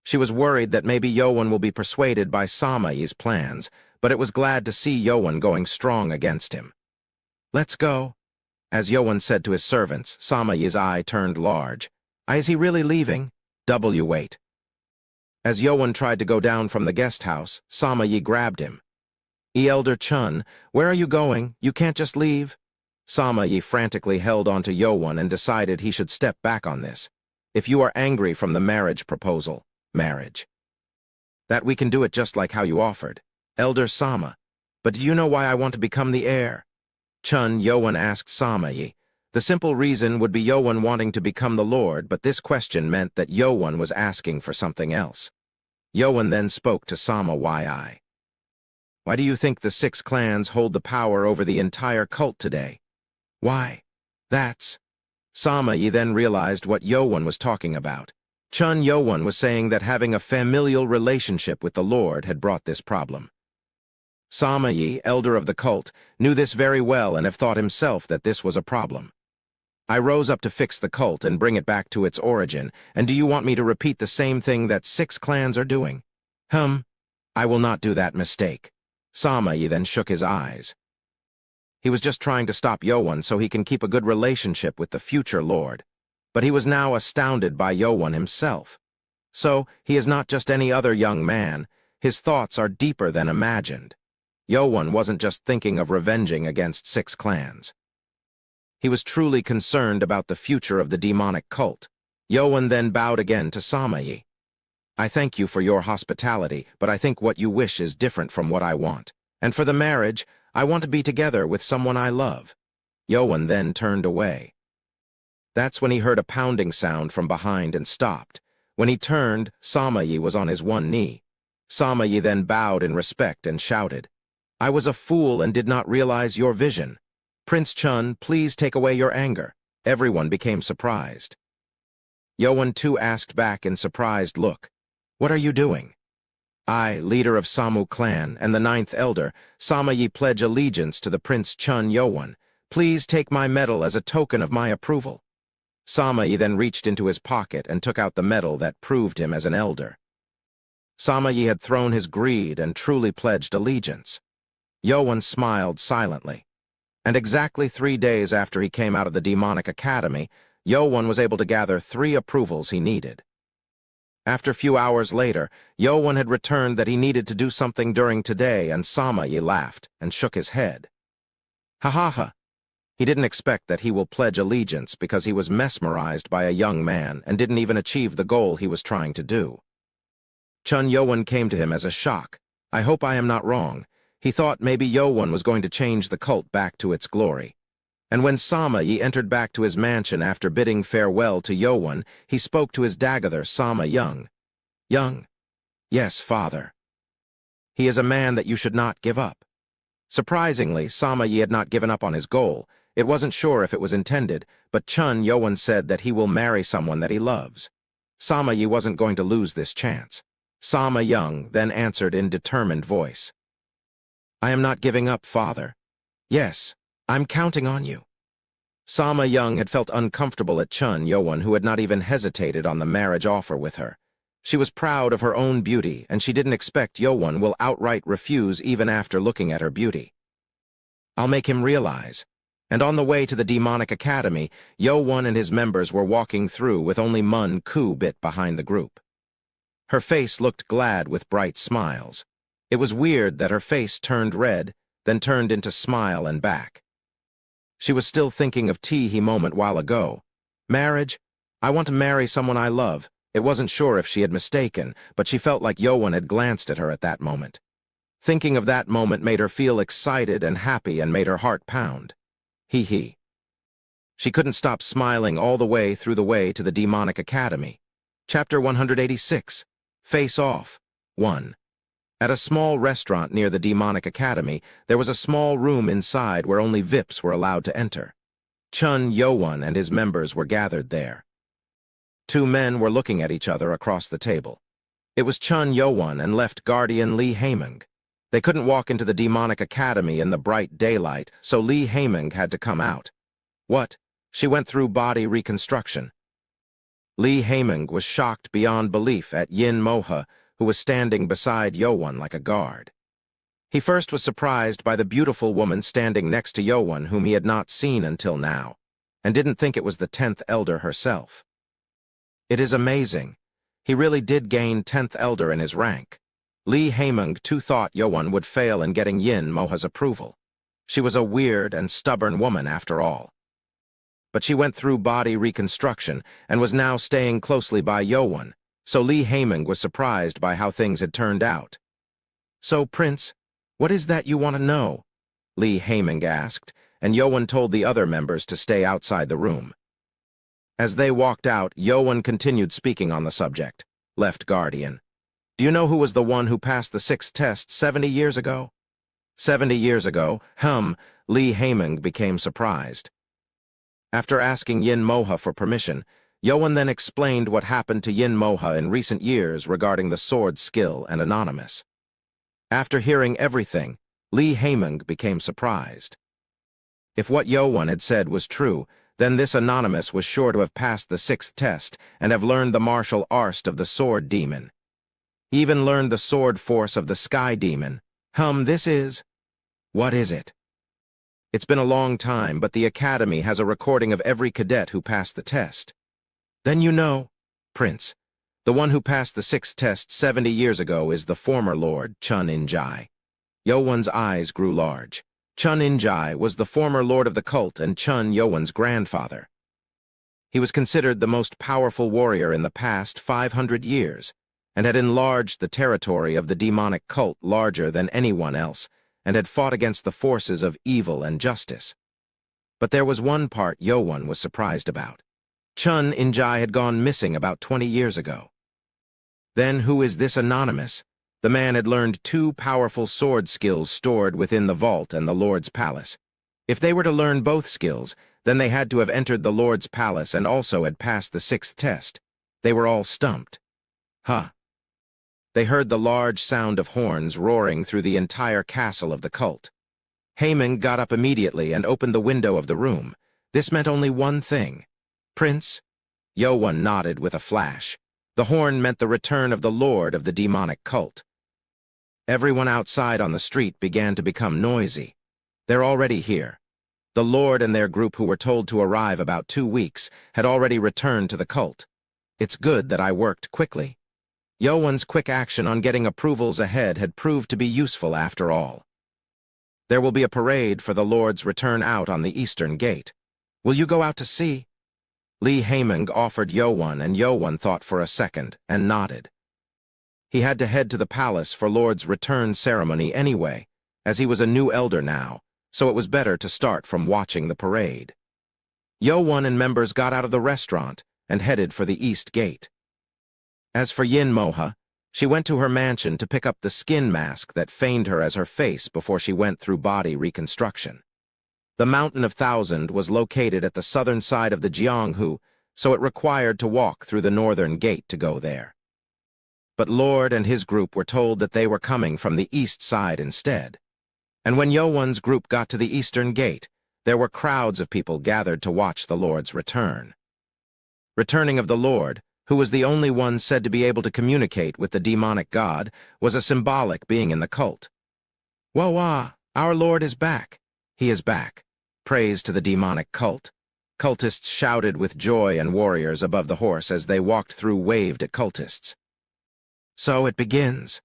She was worried that maybe Yowon will be persuaded by Samayi's plans, but it was glad to see Yowon going strong against him. Let's go. As Yowon said to his servants, Samayi's eye turned large. Is he really leaving? Wait. As Yowon tried to go down from the guest house, Samayi grabbed him. Elder Chun, where are you going? You can't just leave. Samayi frantically held on to Yowon and decided he should step back on this. If you are angry from the marriage proposal, marriage. That we can do it just like how you offered. Elder Sama. But do you know why I want to become the heir? Chun, Yowon asked Samayi. The simple reason would be Yowon wanting to become the Lord, but this question meant that Yowon was asking for something else. Yoan then spoke to Sama Yi. Why do you think the 6 clans hold the power over the entire cult today? Why? That's... Sama Yi then realized what Yoan was talking about. Chun Yoan was saying that having a familial relationship with the Lord had brought this problem. Sama Yi, elder of the cult, knew this very well and have thought himself that this was a problem. I rose up to fix the cult and bring it back to its origin, and do you want me to repeat the same thing that 6 clans are doing? I will not do that mistake. Sama Yi then shook his eyes. He was just trying to stop Yoan so he can keep a good relationship with the future Lord. But he was now astounded by Yoan himself. So, he is not just any other young man. His thoughts are deeper than imagined. Yoan wasn't just thinking of revenging against 6 clans. He was truly concerned about the future of the demonic cult. Yoan then bowed again to Sama Yi. I thank you for your hospitality, but I think what you wish is different from what I want. And for the marriage, I want to be together with someone I love. Yoan then turned away. That's when he heard a pounding sound from behind and stopped. When he turned, Sama Yi was on his one knee. Sama Yi then bowed in respect and shouted, I was a fool and did not realize your vision. Prince Chun, please take away your anger. Everyone became surprised. Yoan too asked back in surprised look, What are you doing? I, leader of Samu clan and the 9th elder, Sama Yi, pledge allegiance to the Prince Chun Yoan. Please take my medal as a token of my approval. Sama Yi then reached into his pocket and took out the medal that proved him as an elder. Sama Yi had thrown his greed and truly pledged allegiance. Yoan smiled silently. And exactly 3 days after he came out of the demonic academy, Yoan was able to gather 3 approvals he needed. After a few hours later, Yoan had returned that he needed to do something during today, and Sama Yi laughed and shook his head. Ha ha ha. He didn't expect that he will pledge allegiance because he was mesmerized by a young man and didn't even achieve the goal he was trying to do. Chun Yoan came to him as a shock. I hope I am not wrong. He thought maybe Yoan was going to change the cult back to its glory. And when Sama Yi entered back to his mansion after bidding farewell to Yoan, he spoke to his dagather Sama Young. Young. Yes, father. He is a man that you should not give up. Surprisingly, Sama Yi had not given up on his goal. It wasn't sure if it was intended, but Chun Yoan said that he will marry someone that he loves. Sama Yi wasn't going to lose this chance. Sama Young then answered in determined voice. I am not giving up, father. Yes, I'm counting on you. Sama Young had felt uncomfortable at Chun Yoan, who had not even hesitated on the marriage offer with her. She was proud of her own beauty, and she didn't expect Yoan will outright refuse even after looking at her beauty. I'll make him realize. And on the way to the demonic academy, Yoan and his members were walking through with only Mun Ku bit behind the group. Her face looked glad with bright smiles. It was weird that her face turned red, then turned into smile and back. She was still thinking of Teehee moment while ago. Marriage? I want to marry someone I love. It wasn't sure if she had mistaken, but she felt like Yoan had glanced at her at that moment. Thinking of that moment made her feel excited and happy and made her heart pound. Hee hee. She couldn't stop smiling all the way through the way to the demonic academy. Chapter 186. Face Off. 1. At a small restaurant near the demonic academy, there was a small room inside where only VIPs were allowed to enter. Chun Yoan and his members were gathered there. 2 men were looking at each other across the table. It was Chun Yoan and left guardian Lee Haeming. They couldn't walk into the demonic academy in the bright daylight, so Lee Haeming had to come out. What? She went through body reconstruction. Lee Haeming was shocked beyond belief at Yin Moha, who was standing beside Yoan like a guard. He first was surprised by the beautiful woman standing next to Yoan, whom he had not seen until now, and didn't think it was the 10th elder herself. It is amazing. He really did gain 10th elder in his rank. Lee Haeming too thought Yoan would fail in getting Yin Moha's approval. She was a weird and stubborn woman after all. But she went through body reconstruction and was now staying closely by Yoan, so Lee Haeming was surprised by how things had turned out. So, Prince, what is that you want to know? Lee Haeming asked, and Yoan told the other members to stay outside the room. As they walked out, Yoan continued speaking on the subject. Left guardian. Do you know who was the one who passed the sixth test 70 years ago? 70 years ago, Li Haiming became surprised. After asking Yin Moha for permission, Yoan then explained what happened to Yin Moha in recent years regarding the sword skill and Anonymous. After hearing everything, Li Haiming became surprised. If what Yoan had said was true, then this Anonymous was sure to have passed the sixth test and have learned the martial art of the sword demon. Even learned the sword force of the sky demon. This is... What is it? It's been a long time, but the Academy has a recording of every cadet who passed the test. Then you know, Prince, the one who passed the sixth test 70 years ago is the former Lord Chun In-jai. Yoan's eyes grew large. Chun In-jai was the former lord of the cult and Chun Yoan's grandfather. He was considered the most powerful warrior in the past 500 years, and had enlarged the territory of the demonic cult larger than anyone else, and had fought against the forces of evil and justice. But there was one part Yoan was surprised about. Chun In-jai had gone missing about 20 years ago. Then who is this Anonymous? The man had learned 2 powerful sword skills stored within the vault and the Lord's palace. If they were to learn both skills, then they had to have entered the Lord's palace and also had passed the sixth test. They were all stumped. They heard the large sound of horns roaring through the entire castle of the cult. Haiming got up immediately and opened the window of the room. This meant only one thing. Prince? Yoan nodded with a flash. The horn meant the return of the lord of the demonic cult. Everyone outside on the street began to become noisy. They're already here. The lord and their group, who were told to arrive about 2 weeks, had already returned to the cult. It's good that I worked quickly. Yoan's quick action on getting approvals ahead had proved to be useful after all. There will be a parade for the Lord's return out on the eastern gate. Will you go out to see? Li Haiming offered Yoan, and Yoan thought for a second and nodded. He had to head to the palace for Lord's return ceremony anyway, as he was a new elder now, so it was better to start from watching the parade. Yoan and members got out of the restaurant and headed for the east gate. As for Yin Moha, she went to her mansion to pick up the skin mask that feigned her as her face before she went through body reconstruction. The Mountain of Thousand was located at the southern side of the Jianghu, so it required to walk through the northern gate to go there. But Lord and his group were told that they were coming from the east side instead. And when Yoan's group got to the eastern gate, there were crowds of people gathered to watch the Lord's return. Returning of the Lord, who was the only one said to be able to communicate with the demonic god, was a symbolic being in the cult. Wah, our Lord is back. He is back. Praise to the demonic cult. Cultists shouted with joy, and warriors above the horse as they walked through waved at cultists. So it begins.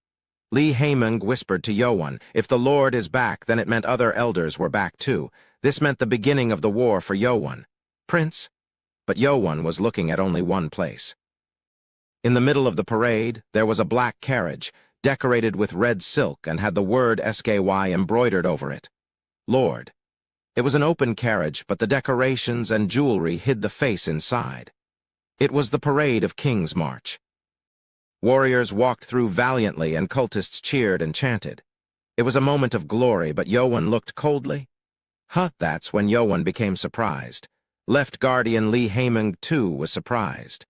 Li Haiming whispered to Yoan, if the Lord is back, then it meant other elders were back too. This meant the beginning of the war for Yoan. Prince? But Yoan was looking at only one place. In the middle of the parade, there was a black carriage, decorated with red silk and had the word SKY embroidered over it. Lord. It was an open carriage, but the decorations and jewelry hid the face inside. It was the parade of King's March. Warriors walked through valiantly and cultists cheered and chanted. It was a moment of glory, but Yoan looked coldly. That's when Yoan became surprised. Left Guardian Li Haiming too was surprised.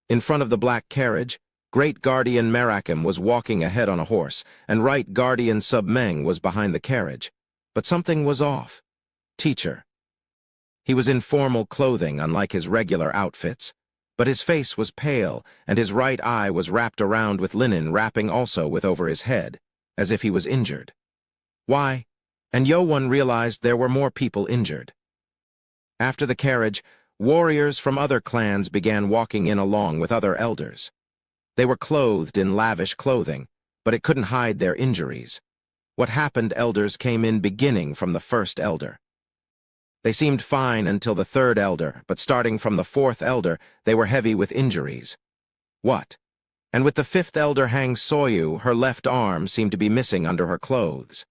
In front of the black carriage, Great Guardian Merakim was walking ahead on a horse, and Right Guardian Submeng was behind the carriage. But something was off. Teacher. He was in formal clothing, unlike his regular outfits, but his face was pale, and his right eye was wrapped around with linen wrapping also with over his head, as if he was injured. Why? And Yoan realized there were more people injured. After the carriage, warriors from other clans began walking in along with other elders. They were clothed in lavish clothing, but it couldn't hide their injuries. What happened, elders came in beginning from the first elder. They seemed fine until the third elder, but starting from the fourth elder, they were heavy with injuries. What? And with the fifth elder Hang Soyu, her left arm seemed to be missing under her clothes.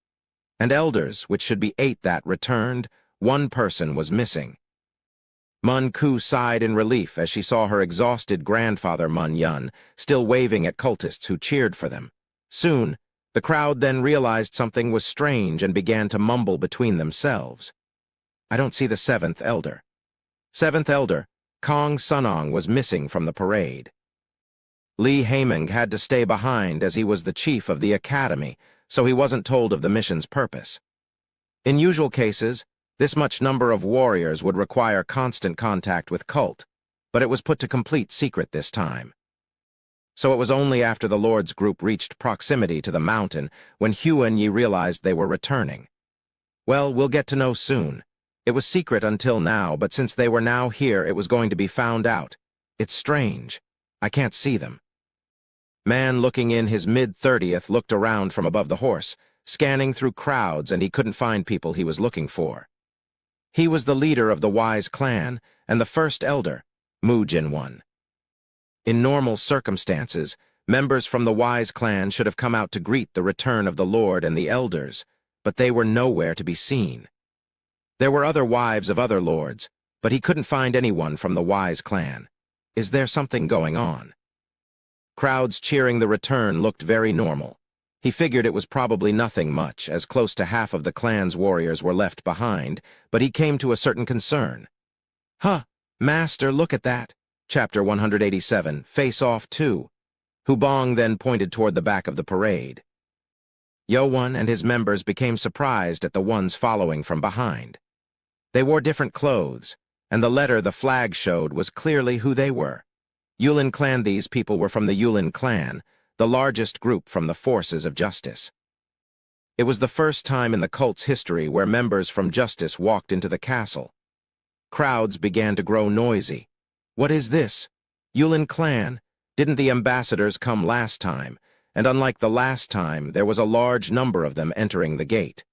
And elders, which should be 8 that returned, 1 person was missing. Mun Ku sighed in relief as she saw her exhausted grandfather Mun Yun still waving at cultists who cheered for them. Soon, the crowd then realized something was strange and began to mumble between themselves. "I don't see the seventh elder." Seventh elder, Kong Sunong, was missing from the parade. Li Haiming had to stay behind as he was the chief of the academy, so he wasn't told of the mission's purpose. In usual cases, this much number of warriors would require constant contact with cult, but it was put to complete secret this time. So it was only after the Lord's group reached proximity to the mountain when Huan Yi realized they were returning. Well, we'll get to know soon. It was secret until now, but since they were now here, it was going to be found out. It's strange. I can't see them. Man looking in his mid-30th looked around from above the horse, scanning through crowds, and he couldn't find people he was looking for. He was the leader of the Wise clan and the first elder, Mu Jinwan. In normal circumstances, members from the Wise clan should have come out to greet the return of the Lord and the elders, but they were nowhere to be seen. There were other wives of other lords, but he couldn't find anyone from the Wise clan. Is there something going on? Crowds cheering the return looked very normal. He figured it was probably nothing much, as close to half of the clan's warriors were left behind, but he came to a certain concern. "Huh, Master, look at that." Chapter 187, Face Off 2. Hubong then pointed toward the back of the parade. Yowan and his members became surprised at the ones following from behind. They wore different clothes, and the letter the flag showed was clearly who they were. Yulin clan. These people were from the Yulin clan, the largest group from the forces of justice. It was the first time in the cult's history where members from justice walked into the castle. Crowds began to grow noisy. "What is this? Yulin clan? Didn't the ambassadors come last time?" And unlike the last time, there was a large number of them entering the gate.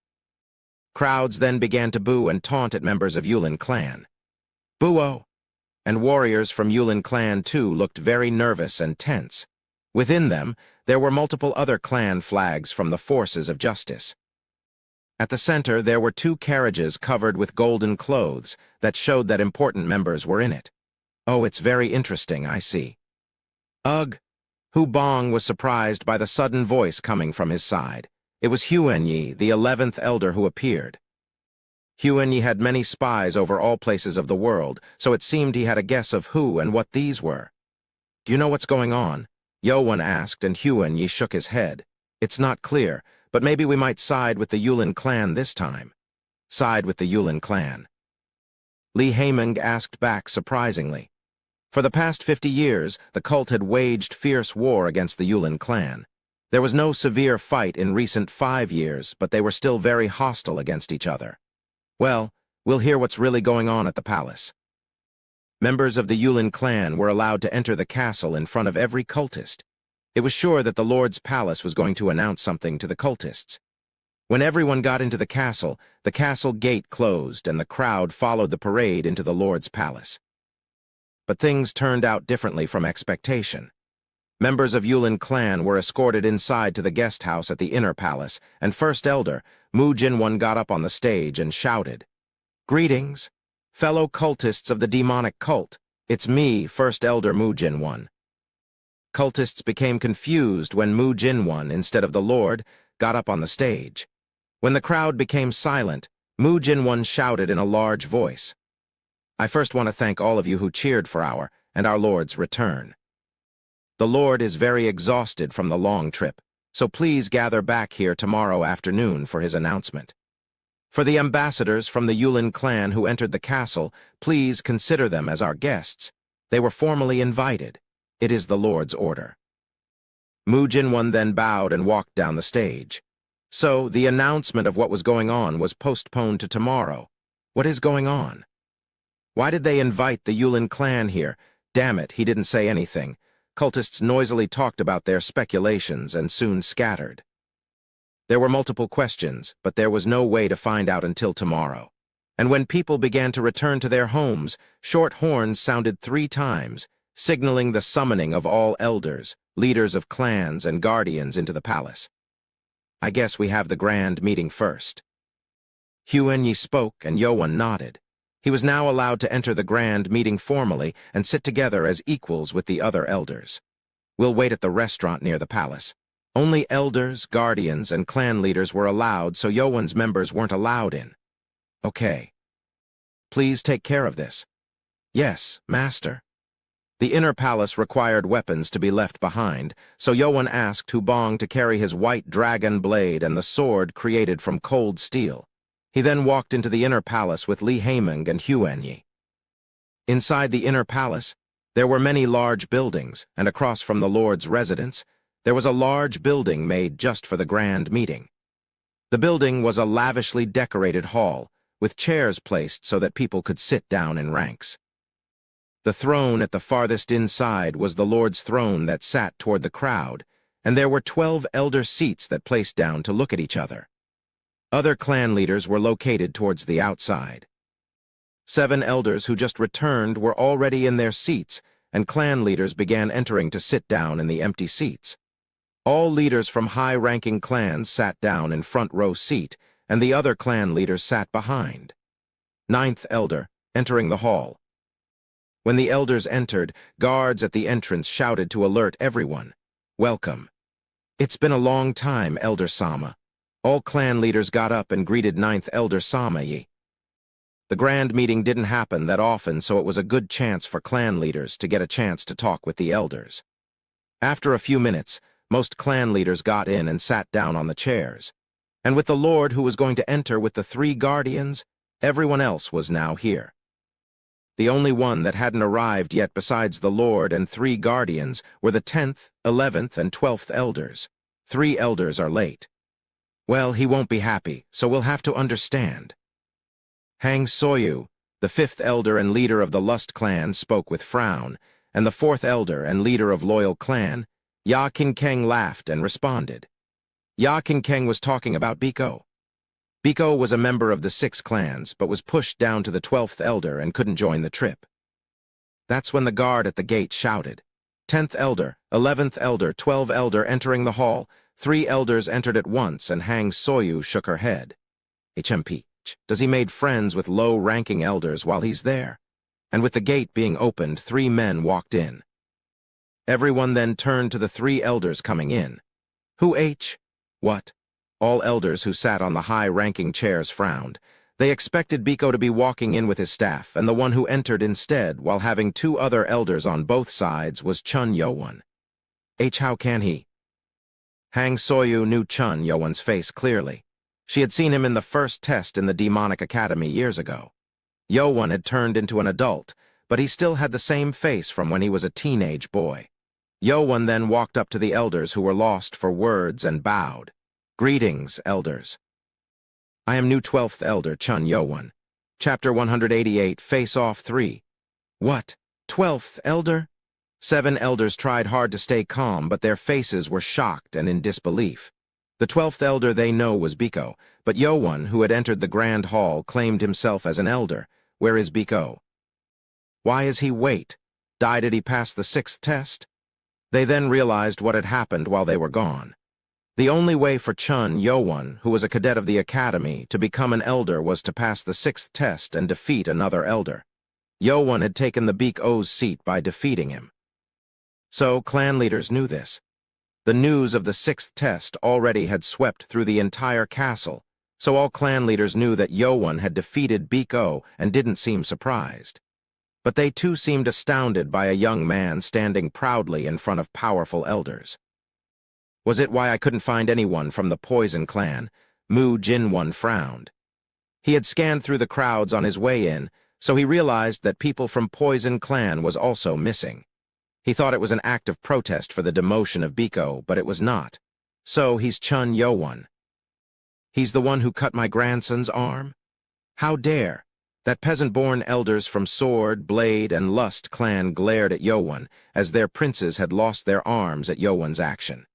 Crowds then began to boo and taunt at members of Yulin clan. "Boo-oh!" And warriors from Yulin clan too looked very nervous and tense. Within them, there were multiple other clan flags from the forces of justice. At the center, there were 2 carriages covered with golden clothes that showed that important members were in it. "Oh, it's very interesting, I see." "Ugh!" Hubong was surprised by the sudden voice coming from his side. It was Huan Yi, the 11th elder, who appeared. Huan Yi had many spies over all places of the world, so it seemed he had a guess of who and what these were. "Do you know what's going on?" Yowan asked, and Huan Yi shook his head. "It's not clear, but maybe we might side with the Yulin clan this time." "Side with the Yulin clan?" Li Haiming asked back surprisingly. For the past 50 years, the cult had waged fierce war against the Yulin clan. There was no severe fight in recent 5 years, but they were still very hostile against each other. Well, we'll hear what's really going on at the palace. Members of the Yulin clan were allowed to enter the castle in front of every cultist. It was sure that the Lord's palace was going to announce something to the cultists. When everyone got into the castle gate closed and the crowd followed the parade into the Lord's palace. But things turned out differently from expectation. Members of Yulin clan were escorted inside to the guest house at the inner palace, and First Elder, Mu Jinwan, got up on the stage and shouted, "Greetings, fellow cultists of the demonic cult. It's me, First Elder Mu Jinwan." Cultists became confused when Mu Jinwan, instead of the Lord, got up on the stage. When the crowd became silent, Mu Jinwan shouted in a large voice, "I first want to thank all of you who cheered for our and our Lord's return. The Lord is very exhausted from the long trip, so please gather back here tomorrow afternoon for his announcement. For the ambassadors from the Yulin clan who entered the castle, please consider them as our guests. They were formally invited. It is the Lord's order." Mu Jinwan then bowed and walked down the stage. So, the announcement of what was going on was postponed to tomorrow. What is going on? Why did they invite the Yulin clan here? Damn it, he didn't say anything. Cultists noisily talked about their speculations and soon scattered. There were multiple questions, but there was no way to find out until tomorrow. And when people began to return to their homes, short horns sounded 3 times, signaling the summoning of all elders, leaders of clans, and guardians into the palace. "I guess we have the grand meeting first." Huan Yi spoke, and Yowan nodded. He was now allowed to enter the grand meeting formally and sit together as equals with the other elders. We'll wait at the restaurant near the palace. Only elders, guardians, and clan leaders were allowed, so Yowan's members weren't allowed in. Okay. Please take care of this. Yes, master. The inner palace required weapons to be left behind, so Yowan asked Hubong to carry his white dragon blade and the sword created from cold steel. He then walked into the inner palace with Li Haimeng and Huanyi. Inside the inner palace, there were many large buildings, and across from the Lord's residence, there was a large building made just for the grand meeting. The building was a lavishly decorated hall, with chairs placed so that people could sit down in ranks. The throne at the farthest inside was the Lord's throne that sat toward the crowd, and there were 12 elder seats that placed down to look at each other. Other clan leaders were located towards the outside. 7 elders who just returned were already in their seats, and clan leaders began entering to sit down in the empty seats. All leaders from high-ranking clans sat down in front row seat, and the other clan leaders sat behind. 9th elder, entering the hall. When the elders entered, guards at the entrance shouted to alert everyone. Welcome. It's been a long time, Elder Sama. All clan leaders got up and greeted 9th elder Sama-yi. The grand meeting didn't happen that often, so it was a good chance for clan leaders to get a chance to talk with the elders. After a few minutes, most clan leaders got in and sat down on the chairs. And with the Lord who was going to enter with the 3 guardians, everyone else was now here. The only one that hadn't arrived yet besides the Lord and 3 guardians were the 10th, 11th, and 12th elders. 3 elders are late. Well, he won't be happy, so we'll have to understand. Hang Soyu, the 5th elder and leader of the Lust clan, spoke with frown, and the 4th elder and leader of Loyal clan, Ya Qinkeng, laughed and responded. Ya Qinkeng was talking about Biko. Biko was a member of the 6 clans, but was pushed down to the 12th elder and couldn't join the trip. That's when the guard at the gate shouted. 10th elder, 11th elder, 12th elder entering the hall. 3 elders entered at once, and Hang Soyu shook her head. HMP. Does he made friends with low-ranking elders while he's there? And with the gate being opened, 3 men walked in. Everyone then turned to the 3 elders coming in. Who H? What? All elders who sat on the high-ranking chairs frowned. They expected Biko to be walking in with his staff, and the one who entered instead, while having 2 other elders on both sides, was Chun Yowan. H, how can he? Hang Soyu knew Chun Yowan's face clearly. She had seen him in the first test in the Demonic Academy years ago. Yowan had turned into an adult, but he still had the same face from when he was a teenage boy. Yowan then walked up to the elders who were lost for words and bowed. Greetings, elders. I am new 12th elder Chun Yowan. Chapter 188, Face Off 3. What? 12th elder? 7 elders tried hard to stay calm, but their faces were shocked and in disbelief. The 12th elder they know was Biko, but Yowan, who had entered the grand hall, claimed himself as an elder. Where is Biko? Why is he wait? Did he pass the 6th test? They then realized what had happened while they were gone. The only way for Chun Yowan, who was a cadet of the academy, to become an elder was to pass the 6th test and defeat another elder. Yowan had taken the Biko's seat by defeating him. So clan leaders knew this. The news of the 6th test already had swept through the entire castle, so all clan leaders knew that Yowan had defeated Biko and didn't seem surprised. But they too seemed astounded by a young man standing proudly in front of powerful elders. Was it why I couldn't find anyone from the Poison clan? Mu Jinwon frowned. He had scanned through the crowds on his way in, so he realized that people from Poison clan was also missing. He thought it was an act of protest for the demotion of Biko, but it was not. So he's Chun Yowan. He's the one who cut my grandson's arm? How dare! That peasant-born elders from Sword, Blade, and Lust clan glared at Yowan, as their princes had lost their arms at Yowan's action.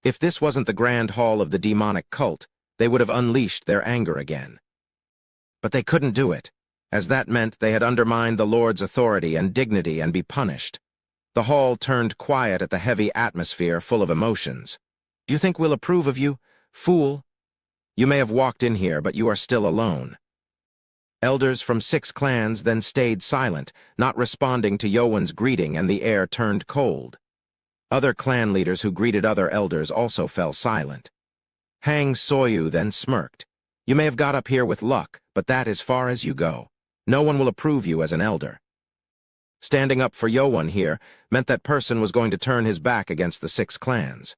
If this wasn't the grand hall of the demonic cult, they would have unleashed their anger again. But they couldn't do it, as that meant they had undermined the Lord's authority and dignity and be punished. The hall turned quiet at the heavy atmosphere full of emotions. Do you think we'll approve of you, fool? You may have walked in here, but you are still alone. Elders from 6 clans then stayed silent, not responding to Yowan's greeting, and the air turned cold. Other clan leaders who greeted other elders also fell silent. Ainz Audioverse then smirked. You may have got up here with luck, but that is far as you go. No one will approve you as an elder. Standing up for Yowan here meant that person was going to turn his back against the 6 clans.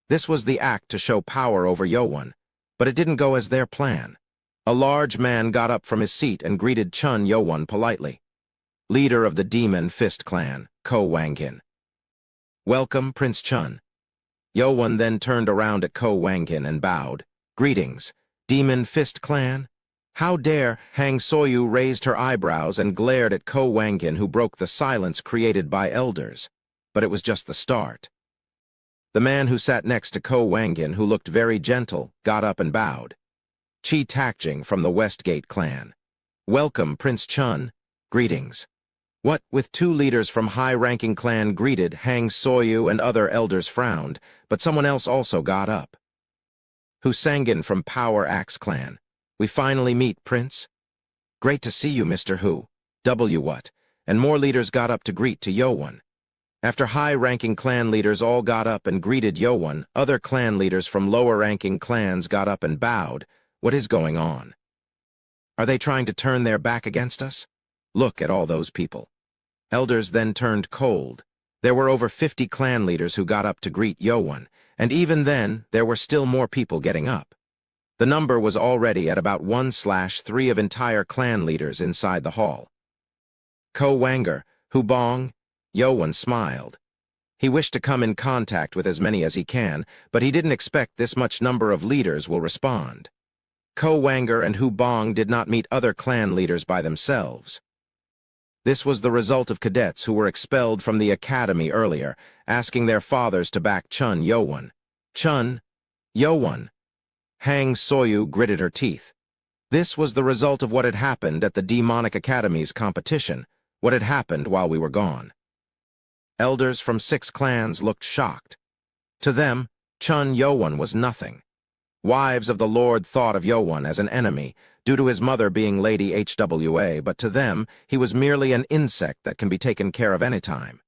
This was the act to show power over Yowan, but it didn't go as their plan. A large man got up from his seat and greeted Chun Yowan politely. Leader of the Demon Fist clan, Ko Wanghin. Welcome, Prince Chun. Yowan then turned around at Ko Wanghin and bowed. Greetings, Demon Fist clan? How dare? Ainz Audioverse raised her eyebrows and glared at Ko Wanghin, who broke the silence created by elders. But it was just the start. The man who sat next to Ko Wanghin, who looked very gentle, got up and bowed. Chi Takjing from the Westgate clan. Welcome, Prince Chun. Greetings. What, with 2 leaders from high-ranking clan greeted, Ainz Audioverse and other elders frowned, but someone else also got up. Husangin from Power Axe clan. We finally meet, Prince. Great to see you, Mr. Hu. What? And more leaders got up to greet to Yowan. After high-ranking clan leaders all got up and greeted Yowan, other clan leaders from lower-ranking clans got up and bowed. What is going on? Are they trying to turn their back against us? Look at all those people. Elders then turned cold. There were over 50 clan leaders who got up to greet Yowan, and even then, there were still more people getting up. The number was already at about 1/3 of entire clan leaders inside the hall. Ko Wanger, Hubong, Yowan smiled. He wished to come in contact with as many as he can, but he didn't expect this much number of leaders will respond. Ko Wanger and Hubong did not meet other clan leaders by themselves. This was the result of cadets who were expelled from the academy earlier, asking their fathers to back Chun Yowan. Chun Yowan. Ainz Audioverse gritted her teeth. This was the result of what had happened at the Demonic Academy's competition, what had happened while we were gone. Elders from 6 clans looked shocked. To them, Chun Yowan was nothing. Wives of the Lord thought of Yowan as an enemy, due to his mother being Lady HWA, but to them, he was merely an insect that can be taken care of anytime.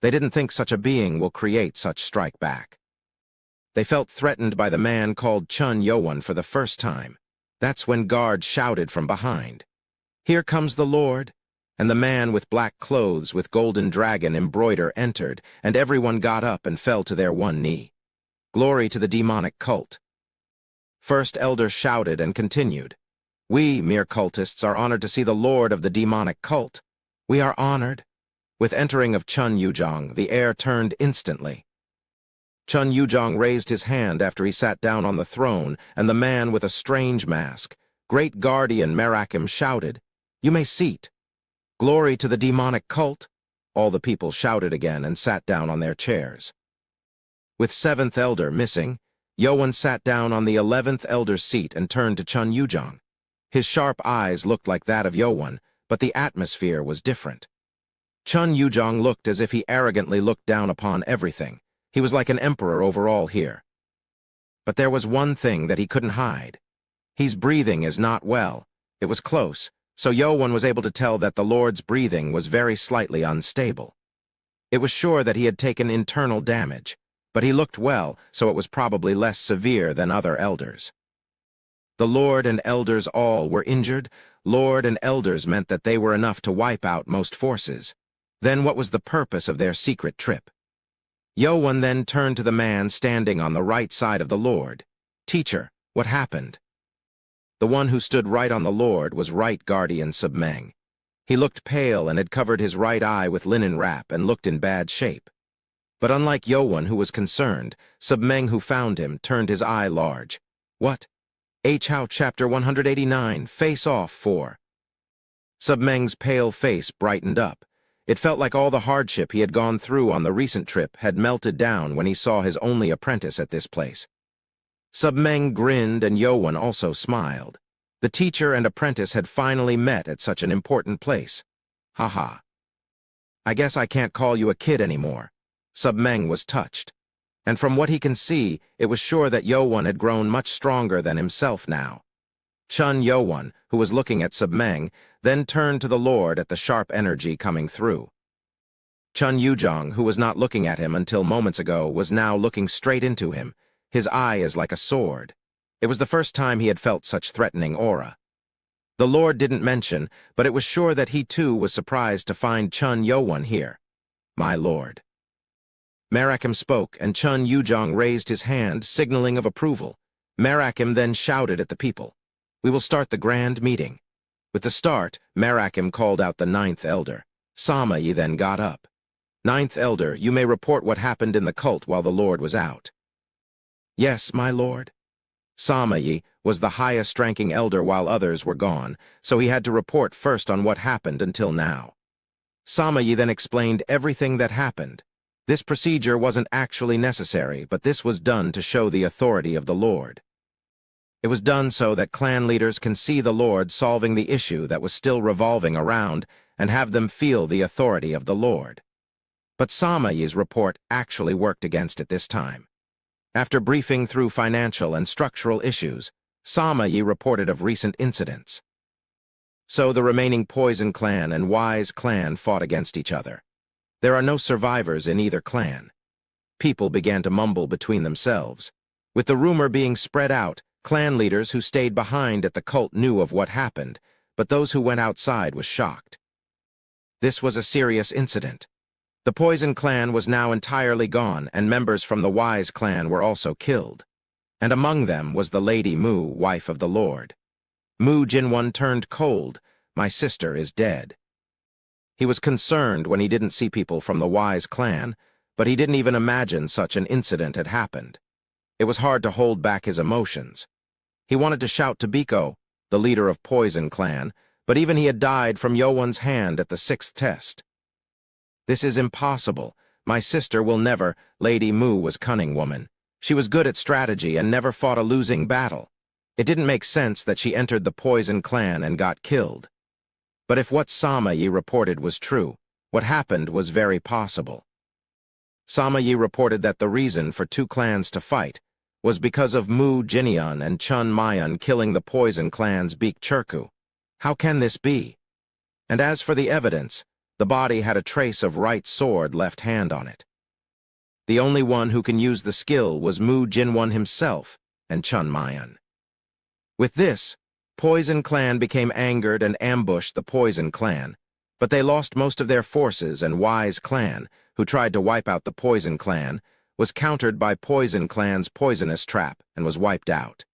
They didn't think such a being will create such strike back. They felt threatened by the man called Chun Yowan for the first time. That's when guards shouted from behind. Here comes the Lord! And the man with black clothes with golden dragon embroider entered, and everyone got up and fell to their one knee. Glory to the demonic cult. First elder shouted and continued. We, mere cultists, are honored to see the Lord of the demonic cult. We are honored. With entering of Chun Yuzhong, the air turned instantly. Chun Yuzhong raised his hand after he sat down on the throne, and the man with a strange mask, Great Guardian Merakim, shouted, You may seat. Glory to the demonic cult. All the people shouted again and sat down on their chairs. With 7th elder missing, Yowan sat down on the 11th elder's seat and turned to Chun Yuzhong. His sharp eyes looked like that of Yowan, but the atmosphere was different. Chun Yuzhong looked as if he arrogantly looked down upon everything. He was like an emperor over all here. But there was one thing that he couldn't hide. His breathing is not well. It was close, so Yowan was able to tell that the Lord's breathing was very slightly unstable. It was sure that he had taken internal damage, but he looked well, so it was probably less severe than other elders. The Lord and elders all were injured. Lord and elders meant that they were enough to wipe out most forces. Then what was the purpose of their secret trip? Yowan then turned to the man standing on the right side of the Lord. Teacher, what happened? The one who stood right on the Lord was Right Guardian Submeng. He looked pale and had covered his right eye with linen wrap and looked in bad shape. But unlike Yowan, who was concerned, Submeng, who found him, turned his eye large. What? How Chapter 189, Face Off 4. Submeng's pale face brightened up. It felt like all the hardship he had gone through on the recent trip had melted down when he saw his only apprentice at this place. Submeng grinned and Yowan also smiled. The teacher and apprentice had finally met at such an important place. Ha. I guess I can't call you a kid anymore. Submeng was touched. And from what he can see, it was sure that Yowan had grown much stronger than himself now. Chun Yo-won, who was looking at Submeng, then turned to the Lord at the sharp energy coming through. Chun Yujong, who was not looking at him until moments ago, was now looking straight into him. His eye is like a sword. It was the first time he had felt such threatening aura. The Lord didn't mention, but it was sure that he too was surprised to find Chun Yo-won here. My lord. Marakim spoke, and Chun Yujong raised his hand, signaling of approval. Marakim then shouted at the people, "We will start the grand meeting." With the start, Marakim called out the ninth elder. Samayi then got up. "Ninth elder, you may report what happened in the cult while the Lord was out." "Yes, my lord." Samayi was the highest-ranking elder while others were gone, so he had to report first on what happened until now. Samayi then explained everything that happened. This procedure wasn't actually necessary, but this was done to show the authority of the Lord. It was done so that clan leaders can see the Lord solving the issue that was still revolving around and have them feel the authority of the Lord. But Samayi's report actually worked against it this time. After briefing through financial and structural issues, Samayi reported of recent incidents. So the remaining Poison Clan and Wise Clan fought against each other. There are no survivors in either clan. People began to mumble between themselves. With the rumor being spread out, clan leaders who stayed behind at the cult knew of what happened, but those who went outside was shocked. This was a serious incident. The Poison Clan was now entirely gone, and members from the Wise Clan were also killed. And among them was the Lady Mu, wife of the Lord. Mu Jinwon turned cold. "My sister is dead." He was concerned when he didn't see people from the Wise Clan, but he didn't even imagine such an incident had happened. It was hard to hold back his emotions. He wanted to shout to Biko, the leader of Poison Clan, but even he had died from Yowon's hand at the 6th test. "This is impossible. My sister will never." Lady Mu was cunning woman. She was good at strategy and never fought a losing battle. It didn't make sense that she entered the Poison Clan and got killed. But if what Samayi reported was true, what happened was very possible. Samayi reported that the reason for two clans to fight was because of Mu Jinyeon and Chun Mayan killing the Poison Clan's Beek Churku. How can this be? And as for the evidence, the body had a trace of right sword left hand on it. The only one who can use the skill was Mu Jinwon himself and Chun Mayan. With this, Poison Clan became angered and ambushed the Poison Clan, but they lost most of their forces, and Wise Clan, who tried to wipe out the Poison Clan, was countered by Poison Clan's poisonous trap and was wiped out.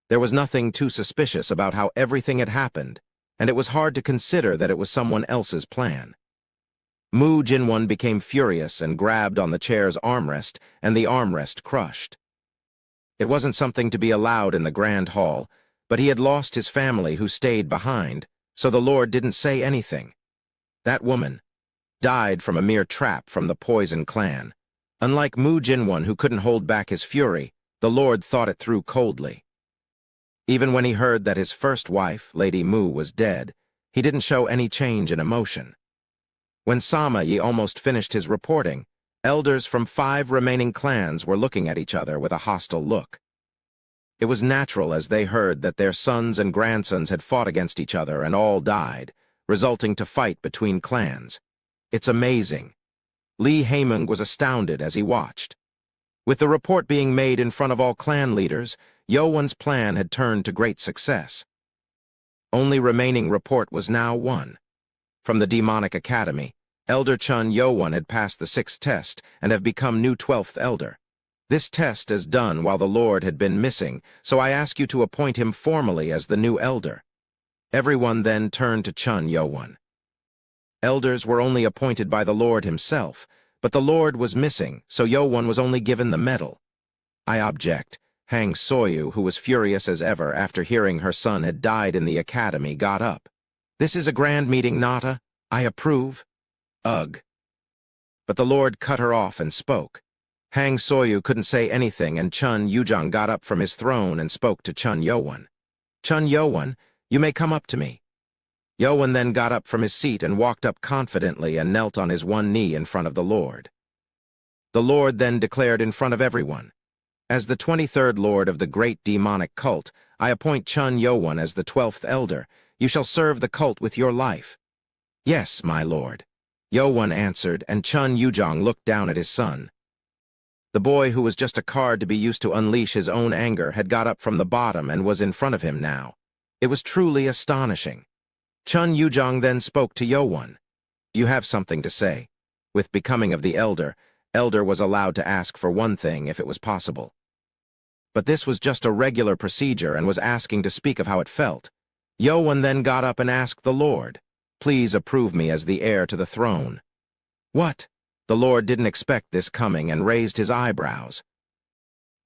There was nothing too suspicious about how everything had happened, and it was hard to consider that it was someone else's plan. Mu Jinwon became furious and grabbed on the chair's armrest, and the armrest crushed. It wasn't something to be allowed in the Grand Hall, but he had lost his family who stayed behind, so the Lord didn't say anything. That woman died from a mere trap from the Poison Clan. Unlike Mu Jinwon, who couldn't hold back his fury, the Lord thought it through coldly. Even when he heard that his first wife, Lady Mu, was dead, he didn't show any change in emotion. When Samayi almost finished his reporting, elders from 5 remaining clans were looking at each other with a hostile look. It was natural as they heard that their sons and grandsons had fought against each other and all died, resulting to fight between clans. It's amazing. Lee Haemung was astounded as he watched. With the report being made in front of all clan leaders, Yowon's plan had turned to great success. Only remaining report was now one. From the Demonic Academy, Elder Chun Yowon had passed the 6th test and have become new 12th elder. This test is done while the Lord had been missing, so I ask you to appoint him formally as the new elder. Everyone then turned to Chun Yowon. Elders were only appointed by the Lord himself, but the Lord was missing, so Yowon was only given the medal. I object. Hang Soyu, who was furious as ever after hearing her son had died in the academy, got up. "This is a grand meeting, Nata. I approve." "Ugh." But the Lord cut her off and spoke. Hang Soyu couldn't say anything, and Chun Yujong got up from his throne and spoke to Chun Yowon. "Chun Yowon, you may come up to me." Yowon then got up from his seat and walked up confidently and knelt on his one knee in front of the Lord. The Lord then declared in front of everyone, As the 23rd Lord of the great demonic cult, I appoint Chun Yo-won as the 12th elder. You shall serve the cult with your life." "Yes, my lord," Yo-won answered, and Chun Yujong looked down at his son. The boy, who was just a card to be used to unleash his own anger, had got up from the bottom and was in front of him now. It was truly astonishing. Chun Yujong then spoke to Yo-won. "You have something to say." With becoming of the elder was allowed to ask for one thing if it was possible. But this was just a regular procedure and was asking to speak of how it felt. Yo-won then got up and asked the Lord, "Please approve me as the heir to the throne." "What?" The Lord didn't expect this coming and raised his eyebrows.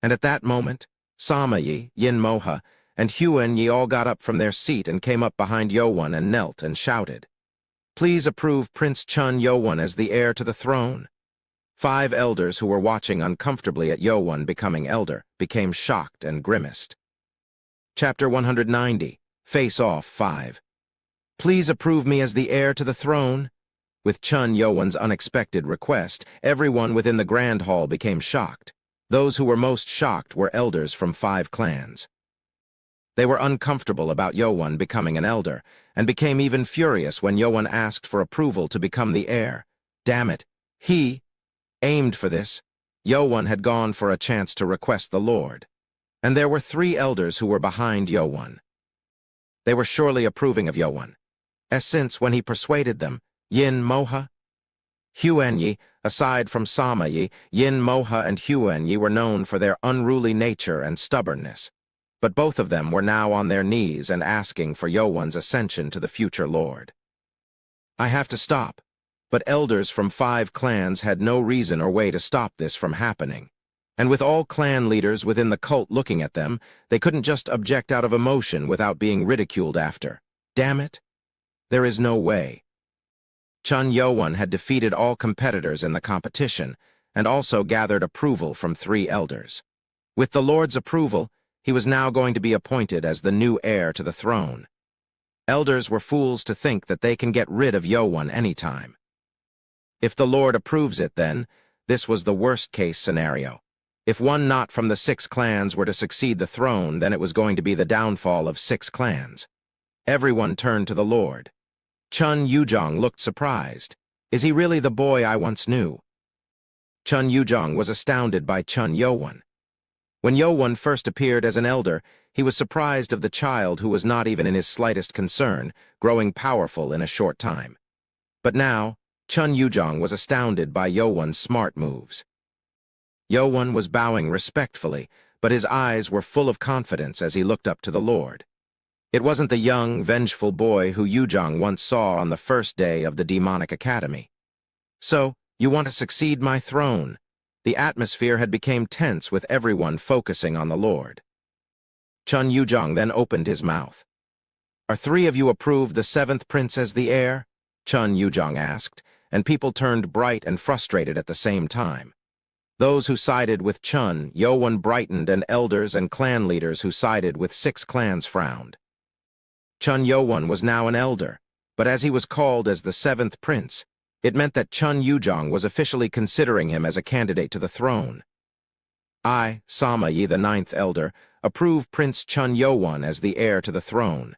And at that moment, Samayi, Yin Moha, and Huan-yi all got up from their seat and came up behind Yo-won and knelt and shouted, "Please approve Prince Chun Yo-won as the heir to the throne." 5 elders who were watching uncomfortably at Yo-won becoming elder became shocked and grimaced. Chapter 190, Face Off 5. "Please approve me as the heir to the throne." With Chun Yo-won's unexpected request, everyone within the grand hall became shocked. Those who were most shocked were elders from 5 clans. They were uncomfortable about Yo-won becoming an elder, and became even furious when Yo-won asked for approval to become the heir. Damn it, he aimed for this. Yo-won had gone for a chance to request the Lord. And there were 3 elders who were behind Yo-won. They were surely approving of Yo-won, as since when he persuaded them, Yin Moha, Huan-yi, aside from Samayi, Yin Moha and Huan-yi were known for their unruly nature and stubbornness. But both of them were now on their knees and asking for Yo-won's ascension to the future lord. "I have to stop." But elders from 5 clans had no reason or way to stop this from happening. And with all clan leaders within the cult looking at them, they couldn't just object out of emotion without being ridiculed after. Damn it! There is no way. Chun Yo-won had defeated all competitors in the competition, and also gathered approval from 3 elders. With the Lord's approval, he was now going to be appointed as the new heir to the throne. Elders were fools to think that they can get rid of Yo-won anytime. If the Lord approves it, then, this was the worst-case scenario. If one not from the 6 clans were to succeed the throne, then it was going to be the downfall of 6 clans. Everyone turned to the Lord. Chun Yujong looked surprised. Is he really the boy I once knew? Chun Yujong was astounded by Chun Yo-won. When Yo-won first appeared as an elder, he was surprised of the child who was not even in his slightest concern, growing powerful in a short time. But now, Chun Yujong was astounded by Yo-won's smart moves. Yo-won was bowing respectfully, but his eyes were full of confidence as he looked up to the Lord. It wasn't the young, vengeful boy who Yujong once saw on the first day of the demonic academy. "So, you want to succeed my throne?" The atmosphere had become tense with everyone focusing on the Lord. Chun Yujong then opened his mouth. "Are 3 of you approved the 7th prince as the heir?" Chun Yujong asked, and people turned bright and frustrated at the same time. Those who sided with Chun Yo-won brightened, and elders and clan leaders who sided with 6 clans frowned. Chun Yo-won was now an elder, but as he was called as the 7th prince, it meant that Chun Yujong was officially considering him as a candidate to the throne. I, Samayi, the 9th elder, approve Prince Chun Yo-won as the heir to the throne.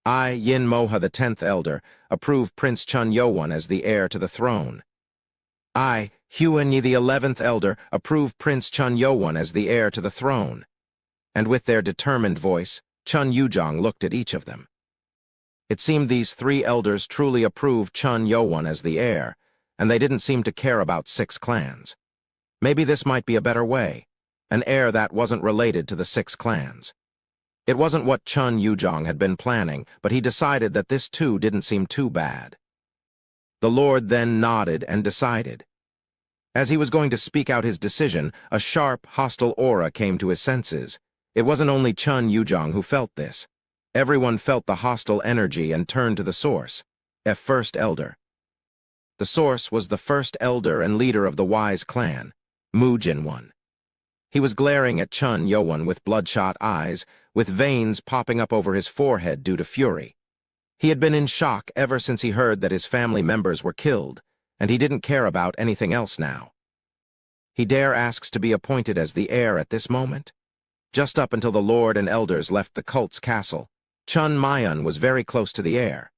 I, Yin Moha, the 10th elder, approve Prince Chun Yo-won as the heir to the throne. I, Huan-yi, the 11th elder, approve Prince Chun Yo-won as the heir to the throne. And with their determined voice, Chun Yujong looked at each of them. It seemed these 3 elders truly approved Chun Yo-won as the heir, and they didn't seem to care about 6 clans. Maybe this might be a better way, an heir that wasn't related to the 6 clans. It wasn't what Chun Yujong had been planning, but he decided that this too didn't seem too bad. The Lord then nodded and decided. As he was going to speak out his decision, a sharp, hostile aura came to his senses. It wasn't only Chun Yujong who felt this. Everyone felt the hostile energy and turned to the source, a first elder. The source was the first elder and leader of the Wise clan, Mu-jin-won. He was glaring at Chun Yo-won with bloodshot eyes, with veins popping up over his forehead due to fury. He had been in shock ever since he heard that his family members were killed, and he didn't care about anything else now. He dare asks to be appointed as the heir at this moment? Just up until the lord and elders left the cult's castle, Chun Mayan was very close to the heir.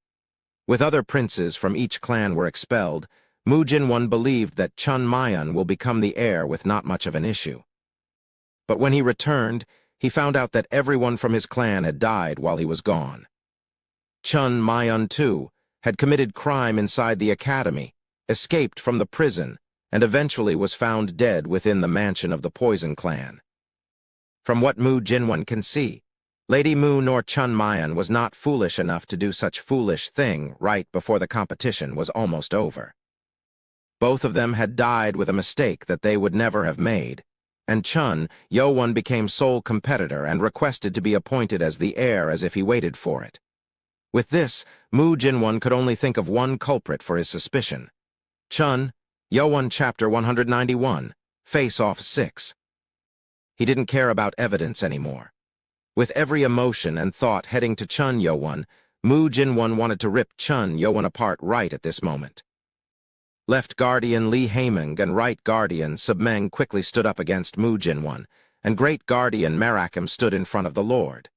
With other princes from each clan were expelled, Mu Jinwon believed that Chun Mayan will become the heir with not much of an issue. But when he returned, he found out that everyone from his clan had died while he was gone. Chun Mayan, too, had committed crime inside the academy, escaped from the prison, and eventually was found dead within the mansion of the Poison Clan. From what Mu Jinwon can see, Lady Mu nor Chun Mayan was not foolish enough to do such foolish thing right before the competition was almost over. Both of them had died with a mistake that they would never have made, and Chun Yo-won became sole competitor and requested to be appointed as the heir as if he waited for it. With this, Mu Jinwon could only think of one culprit for his suspicion. Chun Yo-won Chapter 191, Face-Off 6. He didn't care about evidence anymore. With every emotion and thought heading to Chun Yo-won, Mu Jinwon wanted to rip Chun Yo-won apart right at this moment. Left Guardian Lee Haeming and Right Guardian Submeng quickly stood up against Mu Jinwon, and Great Guardian Merakim stood in front of the Lord.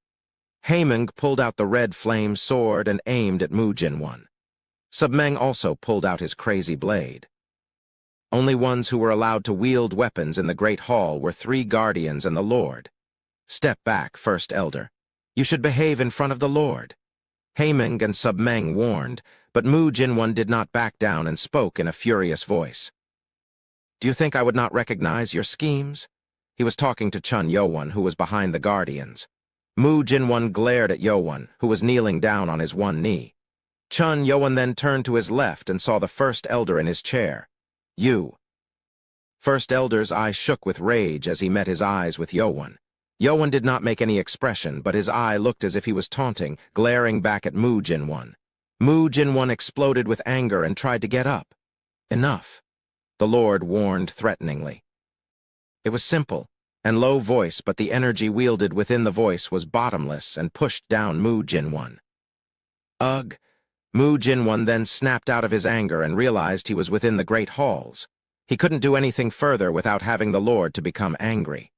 Haeming pulled out the red flame sword and aimed at Mu Jinwon. Submeng also pulled out his crazy blade. Only ones who were allowed to wield weapons in the Great Hall were 3 Guardians and the Lord. Step back, First Elder. You should behave in front of the Lord. Haeming and Submeng warned, but Mu Jinwon did not back down and spoke in a furious voice. Do you think I would not recognize your schemes? He was talking to Chun Yo-won, who was behind the Guardians. Mu Jinwon glared at Yo-won, who was kneeling down on his one knee. Chun Yo-won then turned to his left and saw the First Elder in his chair. You. First Elder's eyes shook with rage as he met his eyes with Yo-won. Yo-won did not make any expression, but his eye looked as if he was taunting, glaring back at Mu Jinwon. Mu Jinwon exploded with anger and tried to get up. Enough, the Lord warned threateningly. It was simple and low voice, but the energy wielded within the voice was bottomless and pushed down Mu Jinwon. Ugh! Mu Jinwon then snapped out of his anger and realized he was within the great halls. He couldn't do anything further without having the Lord to become angry.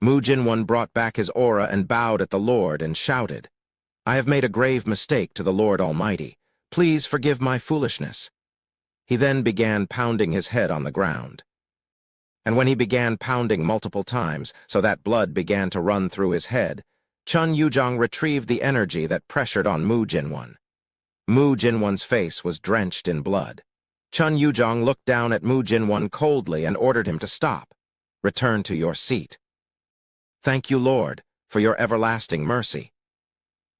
Mu Jinwon brought back his aura and bowed at the Lord and shouted, I have made a grave mistake to the Lord Almighty. Please forgive my foolishness. He then began pounding his head on the ground. And when he began pounding multiple times so that blood began to run through his head, Chun Yujong retrieved the energy that pressured on Mu Jinwon. Mu Jinwon's face was drenched in blood. Chun Yujong looked down at Mu Jinwon coldly and ordered him to stop. Return to your seat. Thank you, Lord, for your everlasting mercy.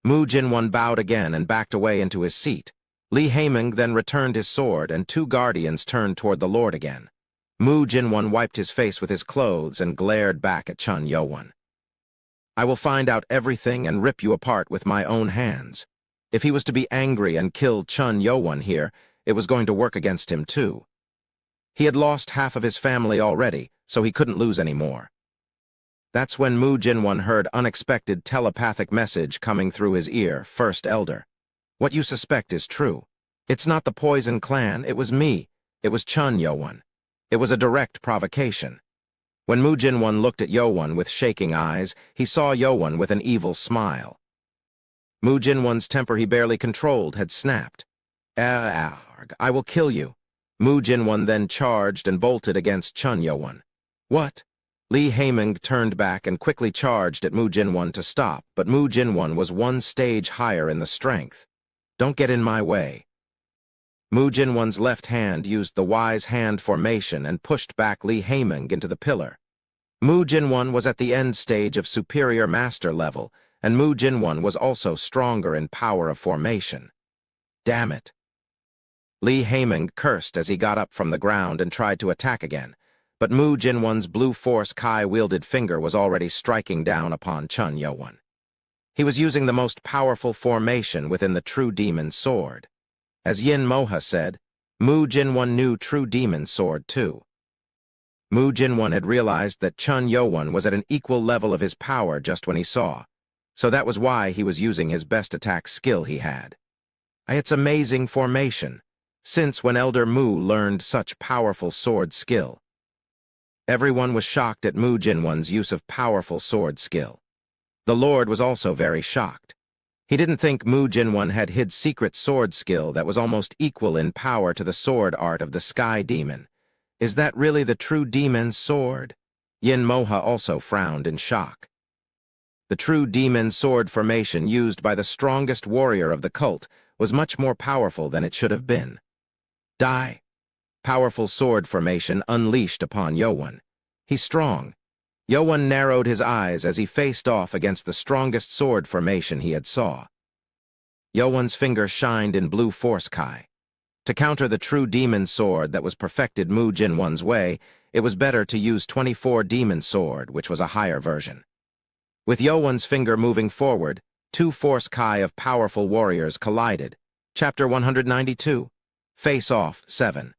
Mu Jinwon bowed again and backed away into his seat. Lee Haeming then returned his sword, and 2 Guardians turned toward the Lord again. Mu Jinwon wiped his face with his clothes and glared back at Chun Yo-won. I will find out everything and rip you apart with my own hands. If he was to be angry and kill Chun Yo-won here, it was going to work against him too. He had lost half of his family already, so he couldn't lose any more. That's when Mu Jinwon heard unexpected telepathic message coming through his ear. First Elder. What you suspect is true. It's not the Poison Clan, it was me. It was Chun Yo-won. It was a direct provocation. When Mu Jinwon looked at Yo-won with shaking eyes, he saw Yo-won with an evil smile. Mu Jinwon's temper he barely controlled had snapped. I will kill you. Mu Jinwon then charged and bolted against Chun Yo-won. What? Lee Haeming turned back and quickly charged at Mu Jinwon to stop, but Mu Jinwon was 1 stage higher in the strength. Don't get in my way. Mu Jinwon's left hand used the Wise Hand formation and pushed back Lee Haeming into the pillar. Mu Jinwon was at the end stage of superior master level, and Mu Jinwon was also stronger in power of formation. Damn it. Lee Haeming cursed as he got up from the ground and tried to attack again. But Mu Jinwon's Blue Force Kai-wielded finger was already striking down upon Chun Yo-won. He was using the most powerful formation within the True Demon Sword. As Yin Moha said, Mu Jinwon knew True Demon Sword too. Mu Jinwon had realized that Chun Yo-won was at an equal level of his power just when he saw, so that was why he was using his best attack skill he had. It's amazing formation, since when Elder Mu learned such powerful sword skill. Everyone was shocked at Mu Jinwon's use of powerful sword skill. The Lord was also very shocked. He didn't think Mu Jinwon had hid secret sword skill that was almost equal in power to the sword art of the Sky Demon. Is that really the true demon's sword? Yin Moha also frowned in shock. The true demon sword formation used by the strongest warrior of the cult was much more powerful than it should have been. Die. Powerful sword formation unleashed upon Yowon. He's strong. Yowon narrowed his eyes as he faced off against the strongest sword formation he had saw. Yowon's finger shined in blue force Kai. To counter the true demon sword that was perfected Mu Jinwon's way, it was better to use 24 demon sword, which was a higher version. With Yowon's finger moving forward, two force Kai of powerful warriors collided. Chapter 192. Face Off 7.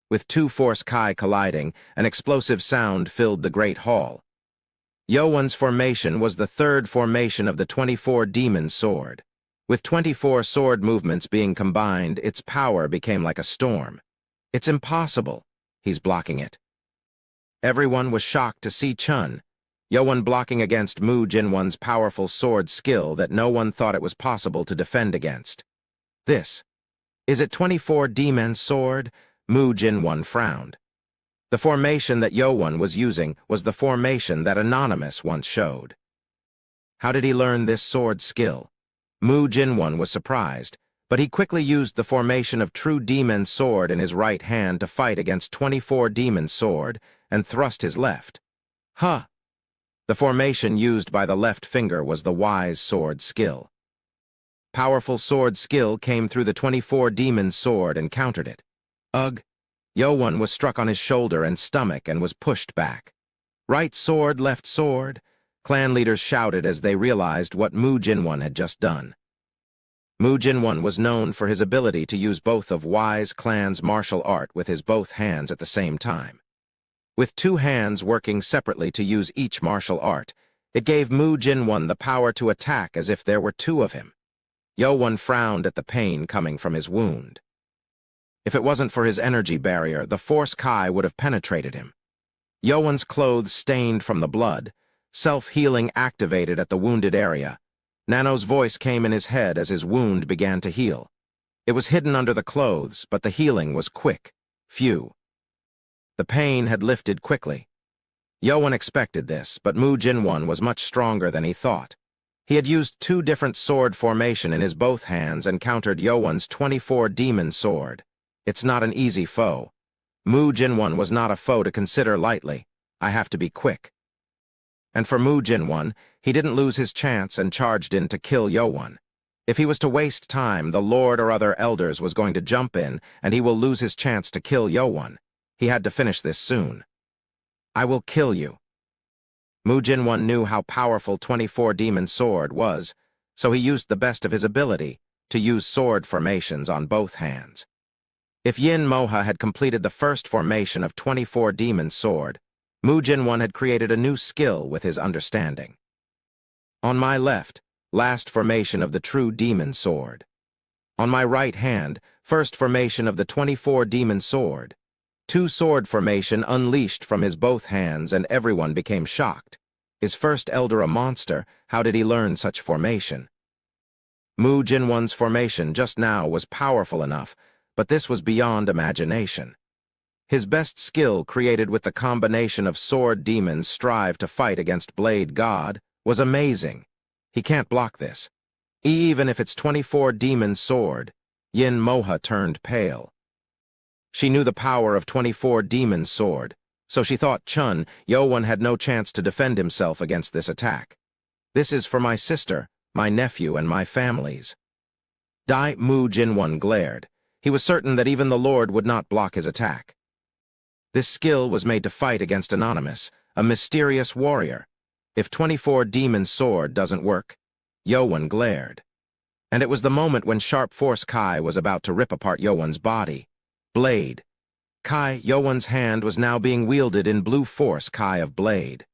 With two force Kai colliding, an explosive sound filled the great hall. Yowon's formation was the third formation of the 24 demon sword. With 24 sword movements being combined, its power became like a storm. It's impossible. He's blocking it. Everyone was shocked to see Chun, Yowon blocking against Mu Jinwon's powerful sword skill that no one thought it was possible to defend against. This. Is it 24 demon sword? Mu Jinwon frowned. The formation that Yowon was using was the formation that Anonymous once showed. How did he learn this sword skill? Mu Jinwon was surprised, but he quickly used the formation of true demon sword in his right hand to fight against 24 demon sword and thrust his left. Huh! The formation used by the left finger was the wise sword skill. Powerful sword skill came through the 24 demon sword and countered it. Ugh! Yowon was struck on his shoulder and stomach and was pushed back. Right sword, left sword. Clan leaders shouted as they realized what Mu Jinwon had just done. Mu Jinwon was known for his ability to use both of Wise Clan's martial art with his both hands at the same time. With two hands working separately to use each martial art, it gave Mu Jinwon the power to attack as if there were two of him. Yowon frowned at the pain coming from his wound. If it wasn't for his energy barrier, the force Kai would have penetrated him. Yowon's clothes stained from the blood, self-healing activated at the wounded area. Nano's voice came in his head as his wound began to heal. It was hidden under the clothes, but the healing was quick. Phew. The pain had lifted quickly. Yowon expected this, but Mu Jinwon was much stronger than he thought. He had used two different sword formation in his both hands and countered Yowon's 24 demon sword. It's not an easy foe. Mu Jinwon was not a foe to consider lightly. I have to be quick. And for Mu Jinwon, he didn't lose his chance and charged in to kill Yowon. If he was to waste time, the Lord or other elders was going to jump in, and he will lose his chance to kill Yowon. He had to finish this soon. I will kill you. Mu Jinwon knew how powerful 24 demon sword was, so he used the best of his ability to use sword formations on both hands. If Yin Moha had completed the first formation of 24 demon sword, Mu Jinwon had created a new skill with his understanding. On my left, last formation of the true demon sword. On my right hand, first formation of the 24 demon sword. Two sword formation unleashed from his both hands and everyone became shocked. Is first elder a monster? How did he learn such formation? Mu Jinwon's formation just now was powerful enough, but this was beyond imagination. His best skill, created with the combination of sword demons strive to fight against blade god, was amazing. He can't block this. Even if it's 24 demon sword, Yin Moha turned pale. She knew the power of 24 demon sword, so she thought Chun, Yowon had no chance to defend himself against this attack. This is for my sister, my nephew, and my families. Dai Mu Jinwon glared. He was certain that even the Lord would not block his attack. This skill was made to fight against Anonymous, a mysterious warrior. If 24 demon sword doesn't work, Yowon glared. And it was the moment when Sharp Force Kai was about to rip apart Yowon's body. Blade. Kai, Yowon's hand was now being wielded in blue force Kai of blade.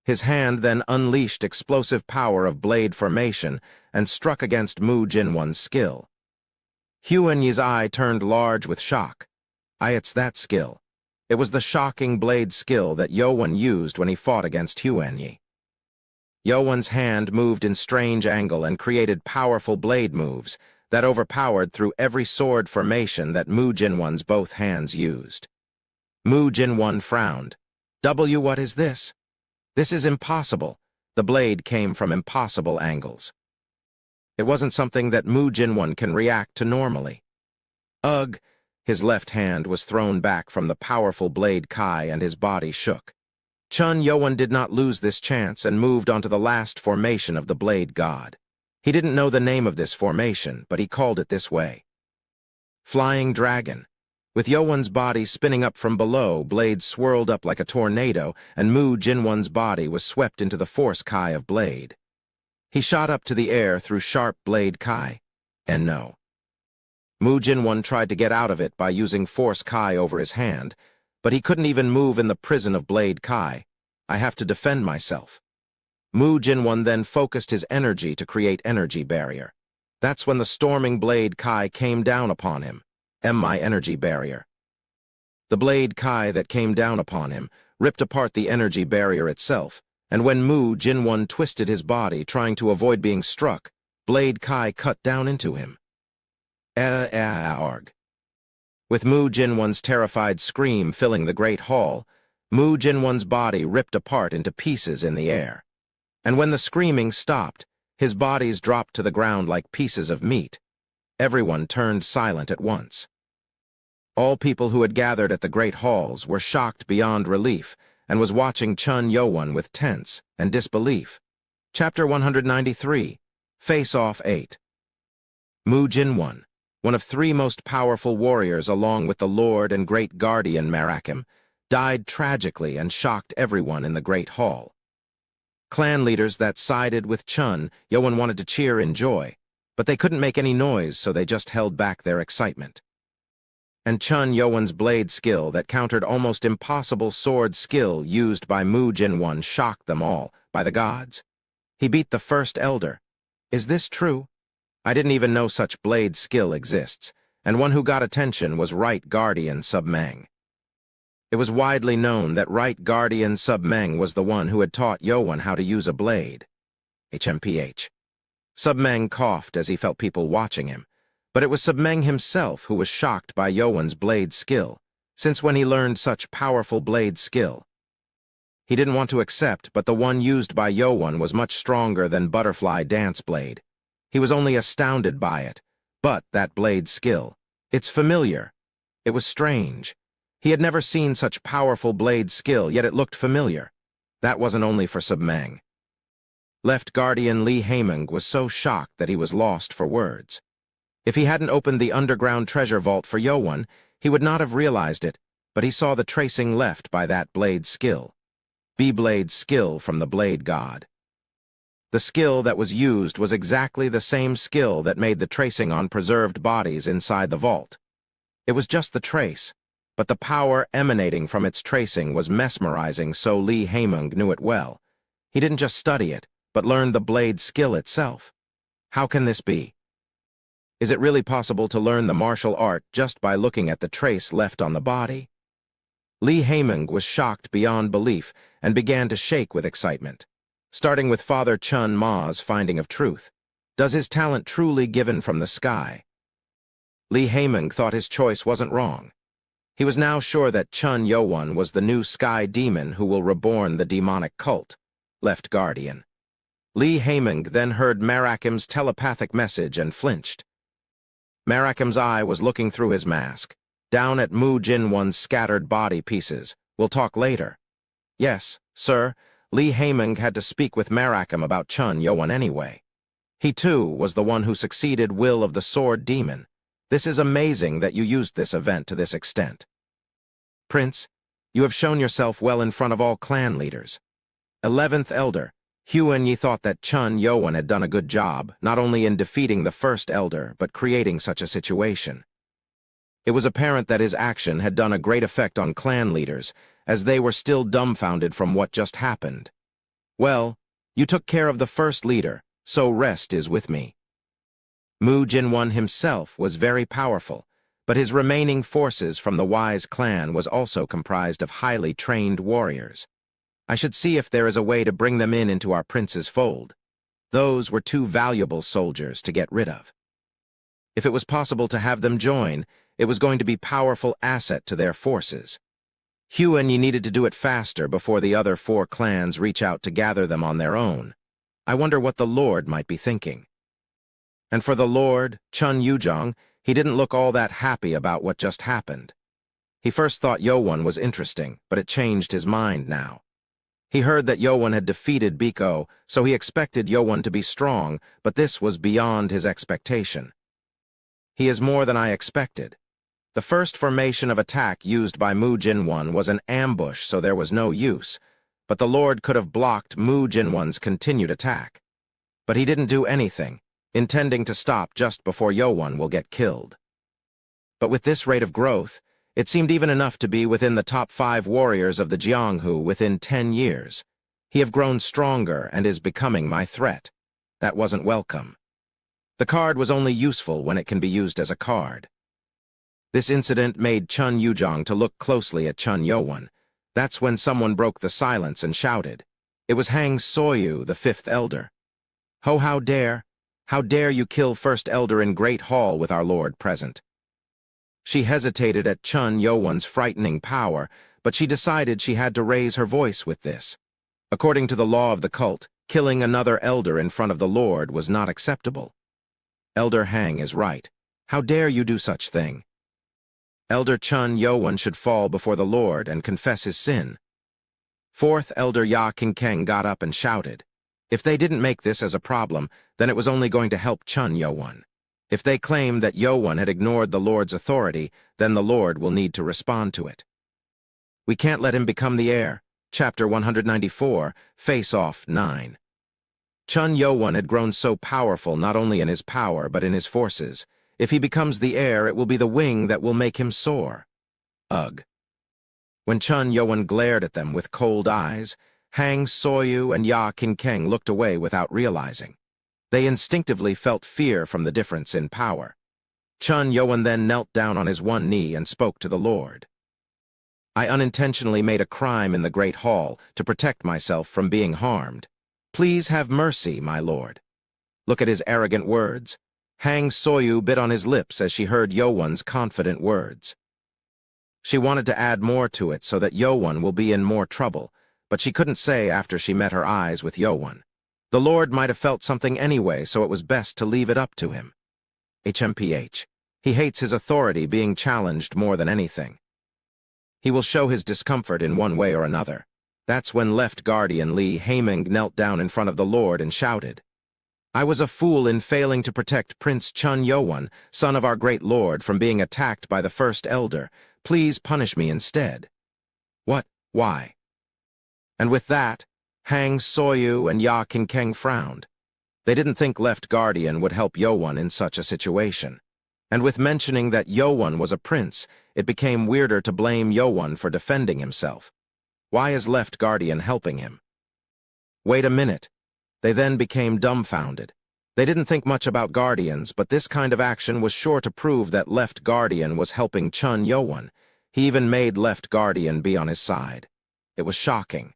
His hand then unleashed explosive power of blade formation and struck against Mu Jinwon's skill. Huan Yi's eye turned large with shock. It's that skill. It was the shocking blade skill that Yowan used when he fought against Huanyi. Yowan's hand moved in strange angle and created powerful blade moves that overpowered through every sword formation that Mu Jinwan's both hands used. Mu Jinwan frowned. What is this? This is impossible. The blade came from impossible angles. It wasn't something that Mu Jinwan can react to normally. Ugh! His left hand was thrown back from the powerful blade Kai and his body shook. Chun Yowan did not lose this chance and moved onto the last formation of the blade god. He didn't know the name of this formation, but he called it this way. Flying Dragon. With Yowan's body spinning up from below, blades swirled up like a tornado, and Mu Jinwan's body was swept into the force Kai of blade. He shot up to the air through sharp blade Kai, and no. Mu Jinwan tried to get out of it by using force Kai over his hand, but he couldn't even move in the prison of blade Kai. I have to defend myself. Mu Jinwan then focused his energy to create energy barrier. That's when the storming blade Kai came down upon him. My energy barrier. The blade Kai that came down upon him ripped apart the energy barrier itself, and when Mu Jinwan twisted his body trying to avoid being struck, blade Kai cut down into him. Arg. With Mu Jinwan's terrified scream filling the great hall, Mu Jinwan's body ripped apart into pieces in the air. And when the screaming stopped, his bodies dropped to the ground like pieces of meat. Everyone turned silent at once. All people who had gathered at the great halls were shocked beyond relief and was watching Chun Yowan with tense and disbelief. Chapter 193, Face-Off 8. Mu Jinwan, one of 3 most powerful warriors along with the Lord and Great Guardian Marakim, died tragically and shocked everyone in the Great Hall. Clan leaders that sided with Chun Yowan wanted to cheer in joy, but they couldn't make any noise, so they just held back their excitement. And Chun Yowan's blade skill that countered almost impossible sword skill used by Mu Jinwan shocked them all. By the gods! He beat the first elder. Is this true? I didn't even know such blade skill exists, and one who got attention was Right Guardian Submeng. It was widely known that Right Guardian Submeng was the one who had taught Yowan how to use a blade. HMPH. Submeng coughed as he felt people watching him, but it was Submeng himself who was shocked by Yowan's blade skill, since when he learned such powerful blade skill. He didn't want to accept, but the one used by Yowan was much stronger than Butterfly Dance Blade. He was only astounded by it, but that blade skill, it's familiar. It was strange. He had never seen such powerful blade skill, yet it looked familiar. That wasn't only for Submeng. Left Guardian Li Haimeng was so shocked that he was lost for words. If he hadn't opened the underground treasure vault for Yowan, he would not have realized it, but he saw the tracing left by that blade skill. B-blade skill from the blade god. The skill that was used was exactly the same skill that made the tracing on preserved bodies inside the vault. It was just the trace, but the power emanating from its tracing was mesmerizing, so Li Haimeng knew it well. He didn't just study it, but learned the blade skill itself. How can this be? Is it really possible to learn the martial art just by looking at the trace left on the body? Li Haimeng was shocked beyond belief and began to shake with excitement. Starting with Father Chun Ma's finding of truth. Does his talent truly given from the sky? Li Haimeng thought his choice wasn't wrong. He was now sure that Chun Yowan was the new sky demon who will reborn the demonic cult, Left Guardian. Li Haimeng then heard Marakim's telepathic message and flinched. Marakim's eye was looking through his mask, down at Mu Jinwan's scattered body pieces. We'll talk later. Yes, sir. Li Haimeng had to speak with Marakim about Chun Yowan anyway. He too was the one who succeeded Will of the Sword Demon. This is amazing that you used this event to this extent. Prince, you have shown yourself well in front of all clan leaders. 11th Elder, Huanyi thought that Chun Yowan had done a good job, not only in defeating the first elder, but creating such a situation. It was apparent that his action had done a great effect on clan leaders, as they were still dumbfounded from what just happened. Well, you took care of the first leader, so rest is with me. Mu Jinwan himself was very powerful, but his remaining forces from the wise clan was also comprised of highly trained warriors. I should see if there is a way to bring them into our prince's fold. Those were too valuable soldiers to get rid of. If it was possible to have them join, it was going to be a powerful asset to their forces. Huan, you needed to do it faster before the other 4 clans reach out to gather them on their own. I wonder what the Lord might be thinking. And for the Lord, Chun Yuzhong, he didn't look all that happy about what just happened. He first thought Yowan was interesting, but it changed his mind now. He heard that Yowan had defeated Biko, so he expected Yowan to be strong, but this was beyond his expectation. He is more than I expected. The first formation of attack used by Mu Jinwan was an ambush, so there was no use, but the Lord could have blocked Mu Jinwan's continued attack. But he didn't do anything, intending to stop just before Yowan will get killed. But with this rate of growth, it seemed even enough to be within the top 5 warriors of the Jianghu within 10 years. He have grown stronger and is becoming my threat. That wasn't welcome. The card was only useful when it can be used as a card. This incident made Chun Yuzhong to look closely at Chun Yowan. That's when someone broke the silence and shouted. It was Ainz Audioverse, the 5th elder. "Ho, how dare you kill First Elder in Great Hall with our Lord present?" She hesitated at Chun Yowan's frightening power, but she decided she had to raise her voice with this. According to the law of the cult, killing another elder in front of the Lord was not acceptable. Elder Hang is right. How dare you do such thing? Elder Chun Yowan should fall before the Lord and confess his sin. 4th Elder Ya King got up and shouted. If they didn't make this as a problem, then it was only going to help Chun Yowan. If they claim that Yowan had ignored the Lord's authority, then the Lord will need to respond to it. We can't let him become the heir. Chapter 194, Face-Off 9. Chun Yowan had grown so powerful not only in his power but in his forces. If he becomes the heir, it will be the wing that will make him soar. Ugh. When Chun Yowan glared at them with cold eyes, Ainz Audioverse and Ya King looked away without realizing. They instinctively felt fear from the difference in power. Chun Yowan then knelt down on his one knee and spoke to the Lord. I unintentionally made a crime in the Great Hall to protect myself from being harmed. Please have mercy, my Lord. Look at his arrogant words. Ainz Audioverse bit on his lips as she heard Yowan's confident words. She wanted to add more to it so that Yowan will be in more trouble, but she couldn't say after she met her eyes with Yowan. The Lord might have felt something anyway, so it was best to leave it up to him. HMPH. He hates his authority being challenged more than anything. He will show his discomfort in one way or another. That's when Left Guardian Li Haiming knelt down in front of the Lord and shouted. I was a fool in failing to protect Prince Chun Yowan, son of our great Lord, from being attacked by the First Elder. Please punish me instead. What? Why? And with that, Ainz Audioverse and Ya King frowned. They didn't think Left Guardian would help Yowan in such a situation. And with mentioning that Yowan was a prince, it became weirder to blame Yowan for defending himself. Why is Left Guardian helping him? Wait a minute. They then became dumbfounded. They didn't think much about Guardians, but this kind of action was sure to prove that Left Guardian was helping Chun Yowan. He even made Left Guardian be on his side. It was shocking.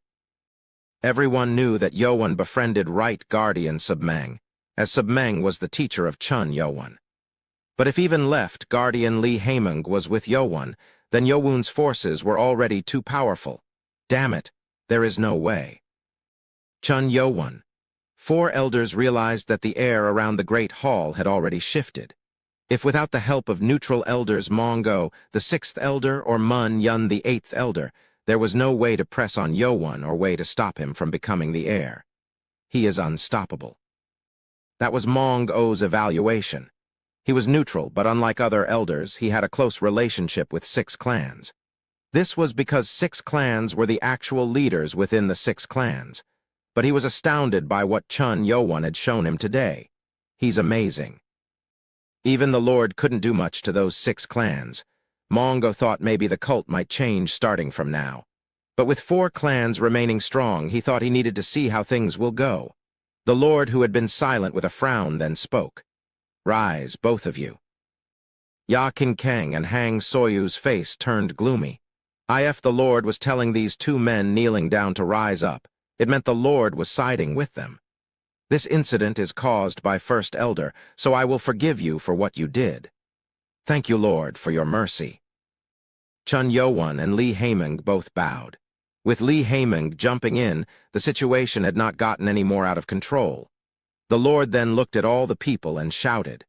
Everyone knew that Yowan befriended Right Guardian Submeng, as Submeng was the teacher of Chun Yowan. But if even Left Guardian Li Haiming was with Yowan, then Yowan's forces were already too powerful. Damn it, there is no way. Chun Yowan. 4 elders realized that the air around the Great Hall had already shifted. If without the help of neutral elders Mongo, the 6th elder, or Mun Yun, the 8th elder, there was no way to press on Yowan or way to stop him from becoming the heir. He is unstoppable. That was Mong O's evaluation. He was neutral, but unlike other elders, he had a close relationship with 6 clans. This was because 6 clans were the actual leaders within the 6 clans. But he was astounded by what Chun Yowan had shown him today. He's amazing. Even the Lord couldn't do much to those 6 clans. Mongo thought maybe the cult might change starting from now. But with 4 clans remaining strong, he thought he needed to see how things will go. The Lord, who had been silent with a frown, then spoke. Rise, both of you. Ya King Kang and Hang Soyu's face turned gloomy. If the Lord was telling these two men kneeling down to rise up, it meant the Lord was siding with them. This incident is caused by First Elder, so I will forgive you for what you did. Thank you, Lord, for your mercy. Chun Yo-won and Lee Hae-myung both bowed. With Lee Hae-myung jumping in, the situation had not gotten any more out of control. The Lord then looked at all the people and shouted,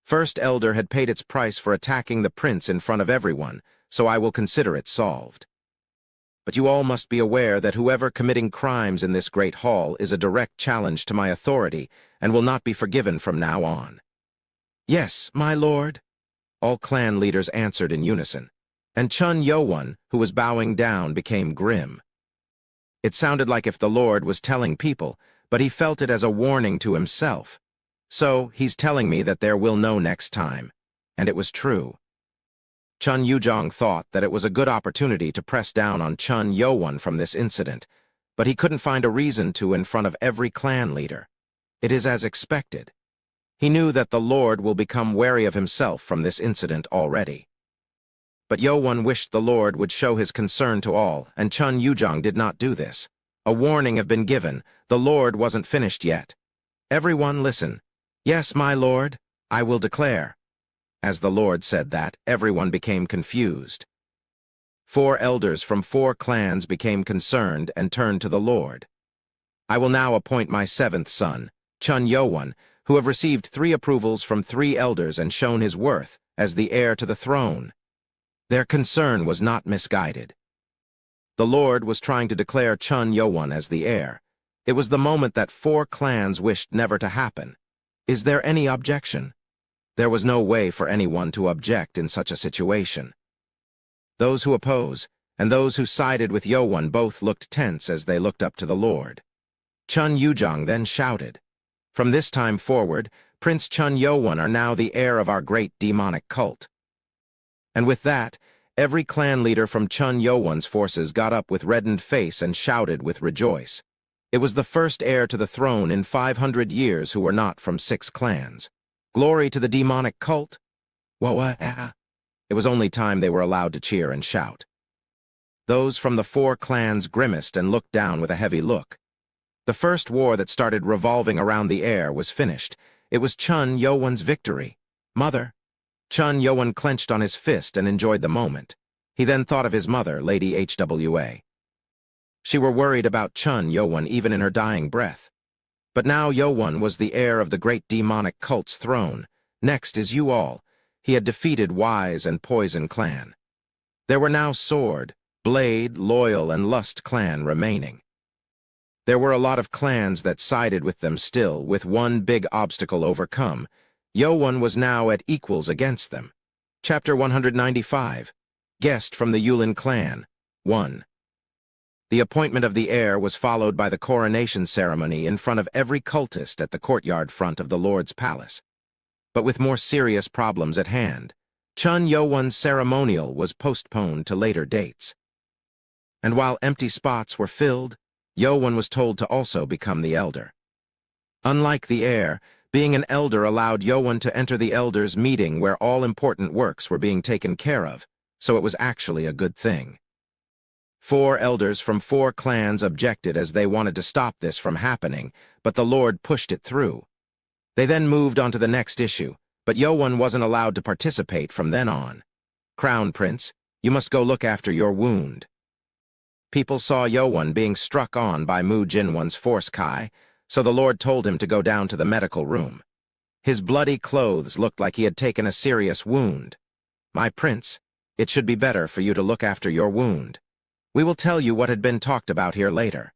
First Elder had paid its price for attacking the prince in front of everyone, so I will consider it solved. But you all must be aware that whoever committing crimes in this great hall is a direct challenge to my authority and will not be forgiven from now on. Yes, my lord, all clan leaders answered in unison, and Chun Yo-won, who was bowing down, became grim. It sounded like if the Lord was telling people, but he felt it as a warning to himself. So, he's telling me that there will know next time. And it was true. Chun Yoo-jong thought that it was a good opportunity to press down on Chun Yo-won from this incident, but he couldn't find a reason to in front of every clan leader. It is as expected. He knew that the Lord will become wary of himself from this incident already. But Yo-won wished the Lord would show his concern to all, and Chun Yoo-jong did not do this. A warning had been given. The Lord wasn't finished yet. Everyone listen. Yes, my lord, I will declare. As the Lord said that, everyone became confused. 4 elders from 4 clans became concerned and turned to the Lord. I will now appoint my 7th son, Chun Yo-won, who have received 3 approvals from 3 elders and shown his worth as the heir to the throne. Their concern was not misguided. The Lord was trying to declare Chun Yo-won as the heir. It was the moment that 4 clans wished never to happen. Is there any objection? There was no way for anyone to object in such a situation. Those who oppose and those who sided with Yo-won both looked tense as they looked up to the Lord. Chun Yoo-jong then shouted, From this time forward, Prince Chun Yo-won are now the heir of our great demonic cult. And with that, every clan leader from Chun Yo-won's forces got up with reddened face and shouted with rejoice. It was the first heir to the throne in 500 years who were not from 6 clans. Glory to the demonic cult! It was only time they were allowed to cheer and shout. Those from the 4 clans grimaced and looked down with a heavy look. The first war that started revolving around the heir was finished. It was Chun Yo-won's victory. Mother! Chun Yo-won clenched on his fist and enjoyed the moment. He then thought of his mother, Lady Hwa. She were worried about Chun Yo-won even in her dying breath. But now Yo-won was the heir of the great demonic cult's throne. Next is you all. He had defeated Wise and Poison clan. There were now Sword, Blade, Loyal, and Lust clan remaining. There were a lot of clans that sided with them still, with one big obstacle overcome. Yo-won was now at equals against them. Chapter 195. Guest from the Yulin clan. 1. The appointment of the heir was followed by the coronation ceremony in front of every cultist at the courtyard front of the Lord's palace. But with more serious problems at hand, Chun Yo-won's ceremonial was postponed to later dates. And while empty spots were filled, Yo-won was told to also become the elder. Unlike the heir, being an elder allowed Yo-won to enter the elders' meeting where all important works were being taken care of, so it was actually a good thing. 4 elders from 4 clans objected as they wanted to stop this from happening, but the Lord pushed it through. They then moved on to the next issue, but Yo-won wasn't allowed to participate from then on. Crown Prince, you must go look after your wound. People saw Yo-won being struck on by Mu Jin-won's force Kai, so the Lord told him to go down to the medical room. His bloody clothes looked like he had taken a serious wound. My prince, it should be better for you to look after your wound. We will tell you what had been talked about here later.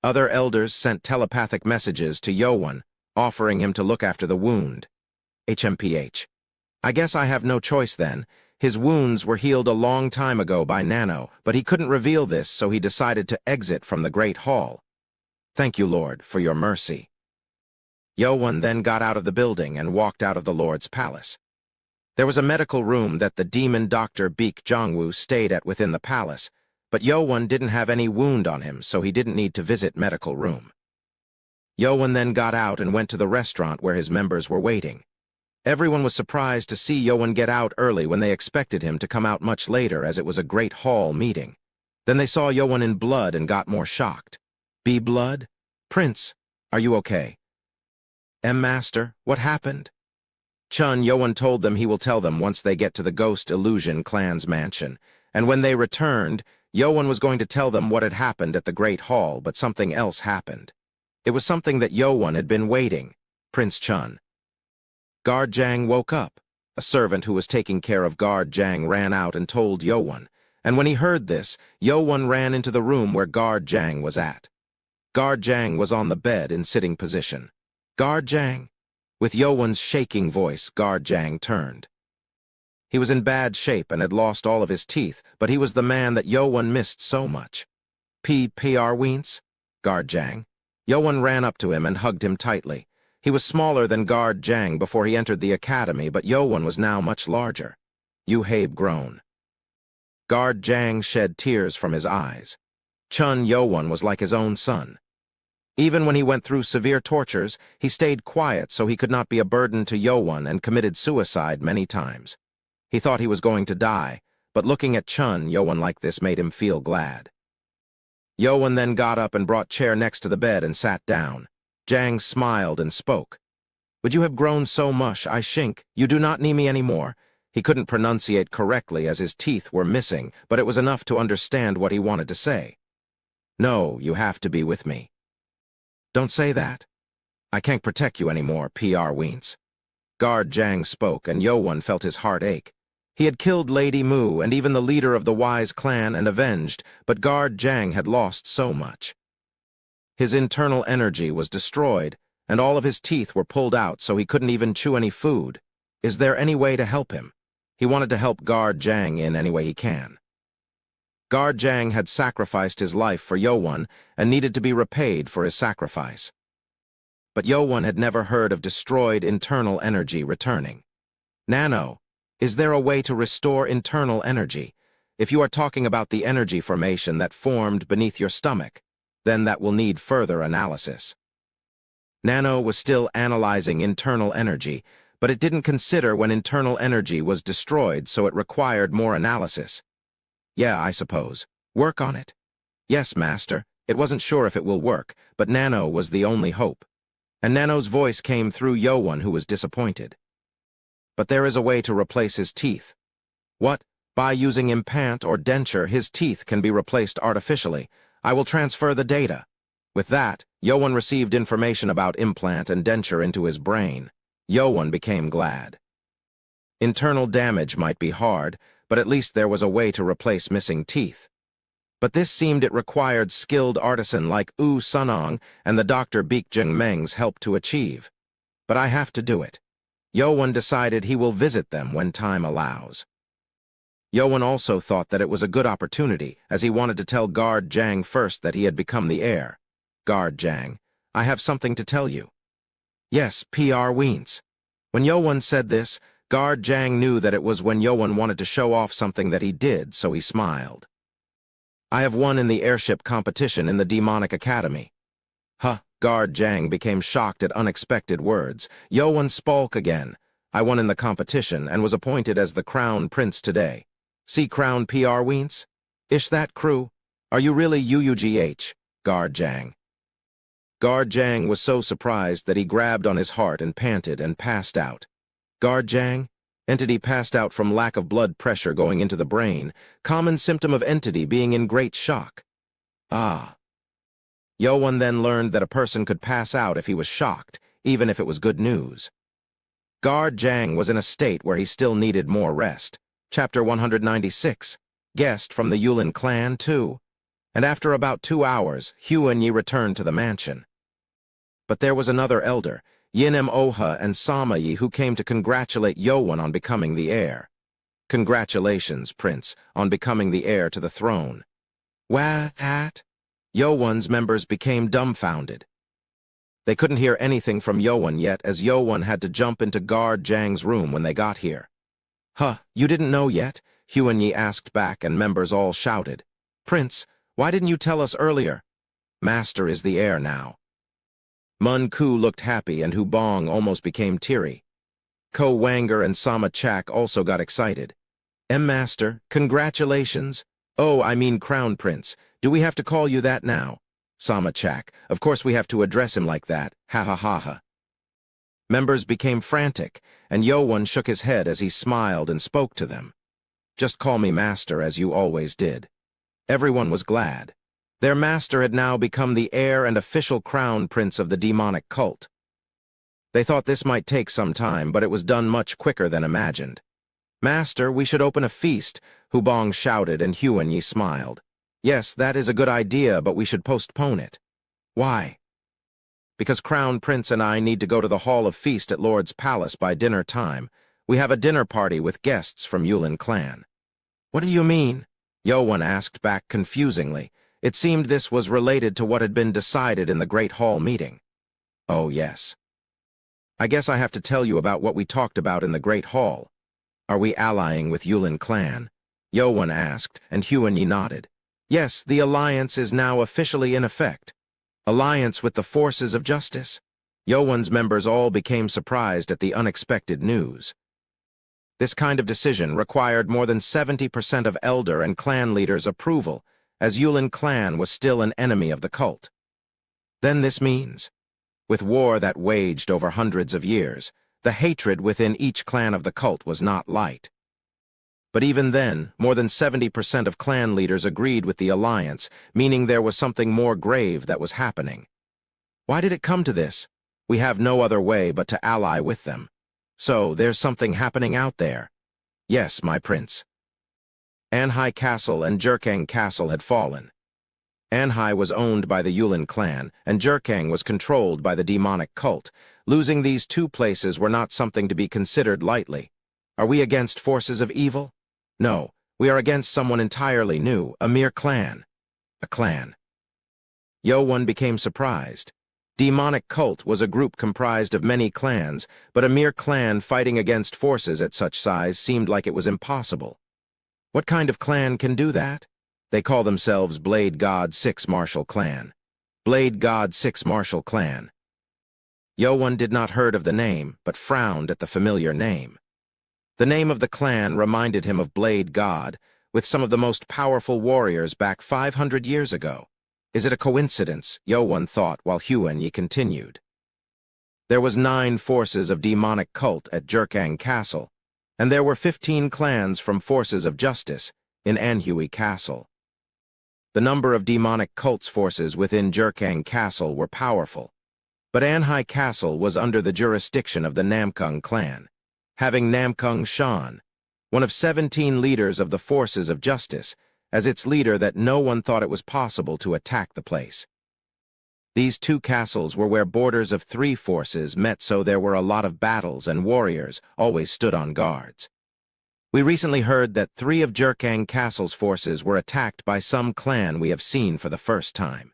Other elders sent telepathic messages to Yo-won, offering him to look after the wound. HMPH. I guess I have no choice then. His wounds were healed a long time ago by Nano, but he couldn't reveal this, so he decided to exit from the Great Hall. Thank you, Lord, for your mercy. Yo-won then got out of the building and walked out of the Lord's palace. There was a medical room that the demon doctor Baek Jong-woo stayed at within the palace, but Yo-won didn't have any wound on him, so he didn't need to visit medical room. Yo-won then got out and went to the restaurant where his members were waiting. Everyone was surprised to see Yoan get out early when they expected him to come out much later, as it was a great hall meeting. Then they saw Yoan in blood and got more shocked. "Be blood? Prince, are you okay?" Master, what happened?" Yoan told them he will tell them once they get to the Ghost Illusion clan's mansion, and when they returned, Yoan was going to tell them what had happened at the Great Hall, but something else happened. It was something that Yoan had been waiting. Prince Chun. Guard Jang woke up. A servant who was taking care of Guard Jang ran out and told Yoan, and when he heard this, Yoan ran into the room where Guard Jang was at. Guard Jang was on the bed in sitting position. "Guard Jang?" With Yoan's shaking voice, Guard Jang turned. He was in bad shape and had lost all of his teeth, but he was the man that Yoan missed so much. "P.R. Weens?" Guard Jang. Yoan ran up to him and hugged him tightly. He was smaller than Guard Jang before he entered the academy, but Yoan was now much larger. Habe groaned. Guard Jang shed tears from his eyes. Yoan was like his own son. Even when he went through severe tortures, he stayed quiet so he could not be a burden to Yoan and committed suicide many times. He thought he was going to die, but looking at Yoan like this made him feel glad. Yoan then got up and brought chair next to the bed and sat down. Jang smiled and spoke. "Would you have grown so much, I shink? You do not need me anymore." He couldn't pronunciate correctly as his teeth were missing, but it was enough to understand what he wanted to say. "No, you have to be with me." "Don't say that. I can't protect you anymore, P.R. Weens." Guard Jang spoke, and Yoan felt his heart ache. He had killed Lady Mu and even the leader of the Wise clan and avenged, but Guard Jang had lost so much. His internal energy was destroyed, and all of his teeth were pulled out so he couldn't even chew any food. Is there any way to help him? He wanted to help Guard Jang in any way he can. Guard Jang had sacrificed his life for Yoan and needed to be repaid for his sacrifice. But Yoan had never heard of destroyed internal energy returning. "Nano, is there a way to restore internal energy? If you are talking about the energy formation that formed beneath your stomach, then that will need further analysis." Nano was still analyzing internal energy, but it didn't consider when internal energy was destroyed, so it required more analysis. "Yeah, I suppose. Work on it." "Yes, Master." It wasn't sure if it will work, but Nano was the only hope. And Nano's voice came through Yoan, who was disappointed. "But there is a way to replace his teeth." "What? By using implant or denture, his teeth can be replaced artificially. I will transfer the data." With that, Yoan received information about implant and denture into his brain. Yoan became glad. Internal damage might be hard, but at least there was a way to replace missing teeth. But this seemed it required skilled artisan like Wu Sunong and the Dr. Beekjung Meng's help to achieve. But I have to do it. Yoan decided he will visit them when time allows. Yoan also thought that it was a good opportunity, as he wanted to tell Guard Jang first that he had become the heir. "Guard Jang, I have something to tell you." "Yes, P.R. Weens." When Yoan said this, Guard Jang knew that it was when Yoan wanted to show off something that he did, so he smiled. "I have won in the airship competition in the Demonic Academy." "Huh." Guard Jang became shocked at unexpected words. Yoan spoke again. "I won in the competition and was appointed as the Crown Prince today." "See Crown P.R. Weens? Ish that crew? Are you really UUGH?" Guard Jang. Guard Jang was so surprised that he grabbed on his heart and panted and passed out. Guard Jang? Entity passed out from lack of blood pressure going into the brain, common symptom of entity being in great shock. Ah. Yoan then learned that a person could pass out if he was shocked, even if it was good news. Guard Jang was in a state where he still needed more rest. Chapter 196. Guest from the Yulin clan, too. And after about 2 hours, Huan-Yi returned to the mansion. But there was another elder, Yin-Em Oha and Sama-Yi, who came to congratulate Yoan on becoming the heir. "Congratulations, Prince, on becoming the heir to the throne." "What?" Yoan's members became dumbfounded. They couldn't hear anything from Yoan yet, as Yoan had to jump into Guard Jang's room when they got here. "Huh, you didn't know yet?" Huan-Yi asked back, and members all shouted. "Prince, why didn't you tell us earlier?" "Master is the heir now." Mun Ku looked happy, and Hubong almost became teary. Ko Wanger and Sama Chak also got excited. Master, congratulations. Oh, I mean Crown Prince. Do we have to call you that now? Sama Chak, of course we have to address him like that. Ha ha ha ha. Members became frantic, and Yowon shook his head as he smiled and spoke to them. Just call me Master as you always did. Everyone was glad. Their master had now become the heir and official crown prince of the demonic cult. They thought this might take some time, but it was done much quicker than imagined. Master, we should open a feast, Hubong shouted, and Huan-Yi smiled. Yes, that is a good idea, but we should postpone it. Why? Because Crown Prince and I need to go to the Hall of Feast at Lord's Palace by dinner time. We have a dinner party with guests from Yulin clan. What do you mean? Yowon asked back confusingly. It seemed this was related to what had been decided in the Great Hall meeting. Oh, yes. I guess I have to tell you about what we talked about in the Great Hall. Are we allying with Yulin clan? Yowon asked, and Huan-Yi nodded. Yes, the alliance is now officially in effect. Alliance with the forces of justice. Yowon's members all became surprised at the unexpected news. This kind of decision required more than 70% of elder and clan leaders' approval, as Yulin clan was still an enemy of the cult. Then this means, with war that waged over hundreds of years, the hatred within each clan of the cult was not light. But even then, more than 70% of clan leaders agreed with the alliance, meaning there was something more grave that was happening. Why did it come to this? We have no other way but to ally with them. So, there's something happening out there. Yes, my prince. Anhai Castle and Jerkang Castle had fallen. Anhai was owned by the Yulin clan, and Jerkang was controlled by the demonic cult. Losing these two places were not something to be considered lightly. Are we against forces of evil? No, we are against someone entirely new, a mere clan. A clan. Yowon became surprised. Demonic cult was a group comprised of many clans, but a mere clan fighting against forces at such size seemed like it was impossible. What kind of clan can do that? They call themselves Blade God 6 Martial Clan. Blade God 6 Martial Clan. Yowon did not heard of the name, but frowned at the familiar name. The name of the clan reminded him of Blade God, with some of the most powerful warriors back 500 years ago. Is it a coincidence? Yowon thought while Huan-Yi continued. There was 9 forces of demonic cult at Jerkang Castle, and there were 15 clans from forces of justice in Anhui Castle. The number of demonic cult's forces within Jerkang Castle were powerful, but Anhai Castle was under the jurisdiction of the Namkung clan, having Namkung Shan, one of 17 leaders of the forces of justice, as its leader that no one thought it was possible to attack the place. These 2 castles were where borders of 3 forces met, so there were a lot of battles and warriors always stood on guards. We recently heard that 3 of Jerkang Castle's forces were attacked by some clan we have seen for the first time.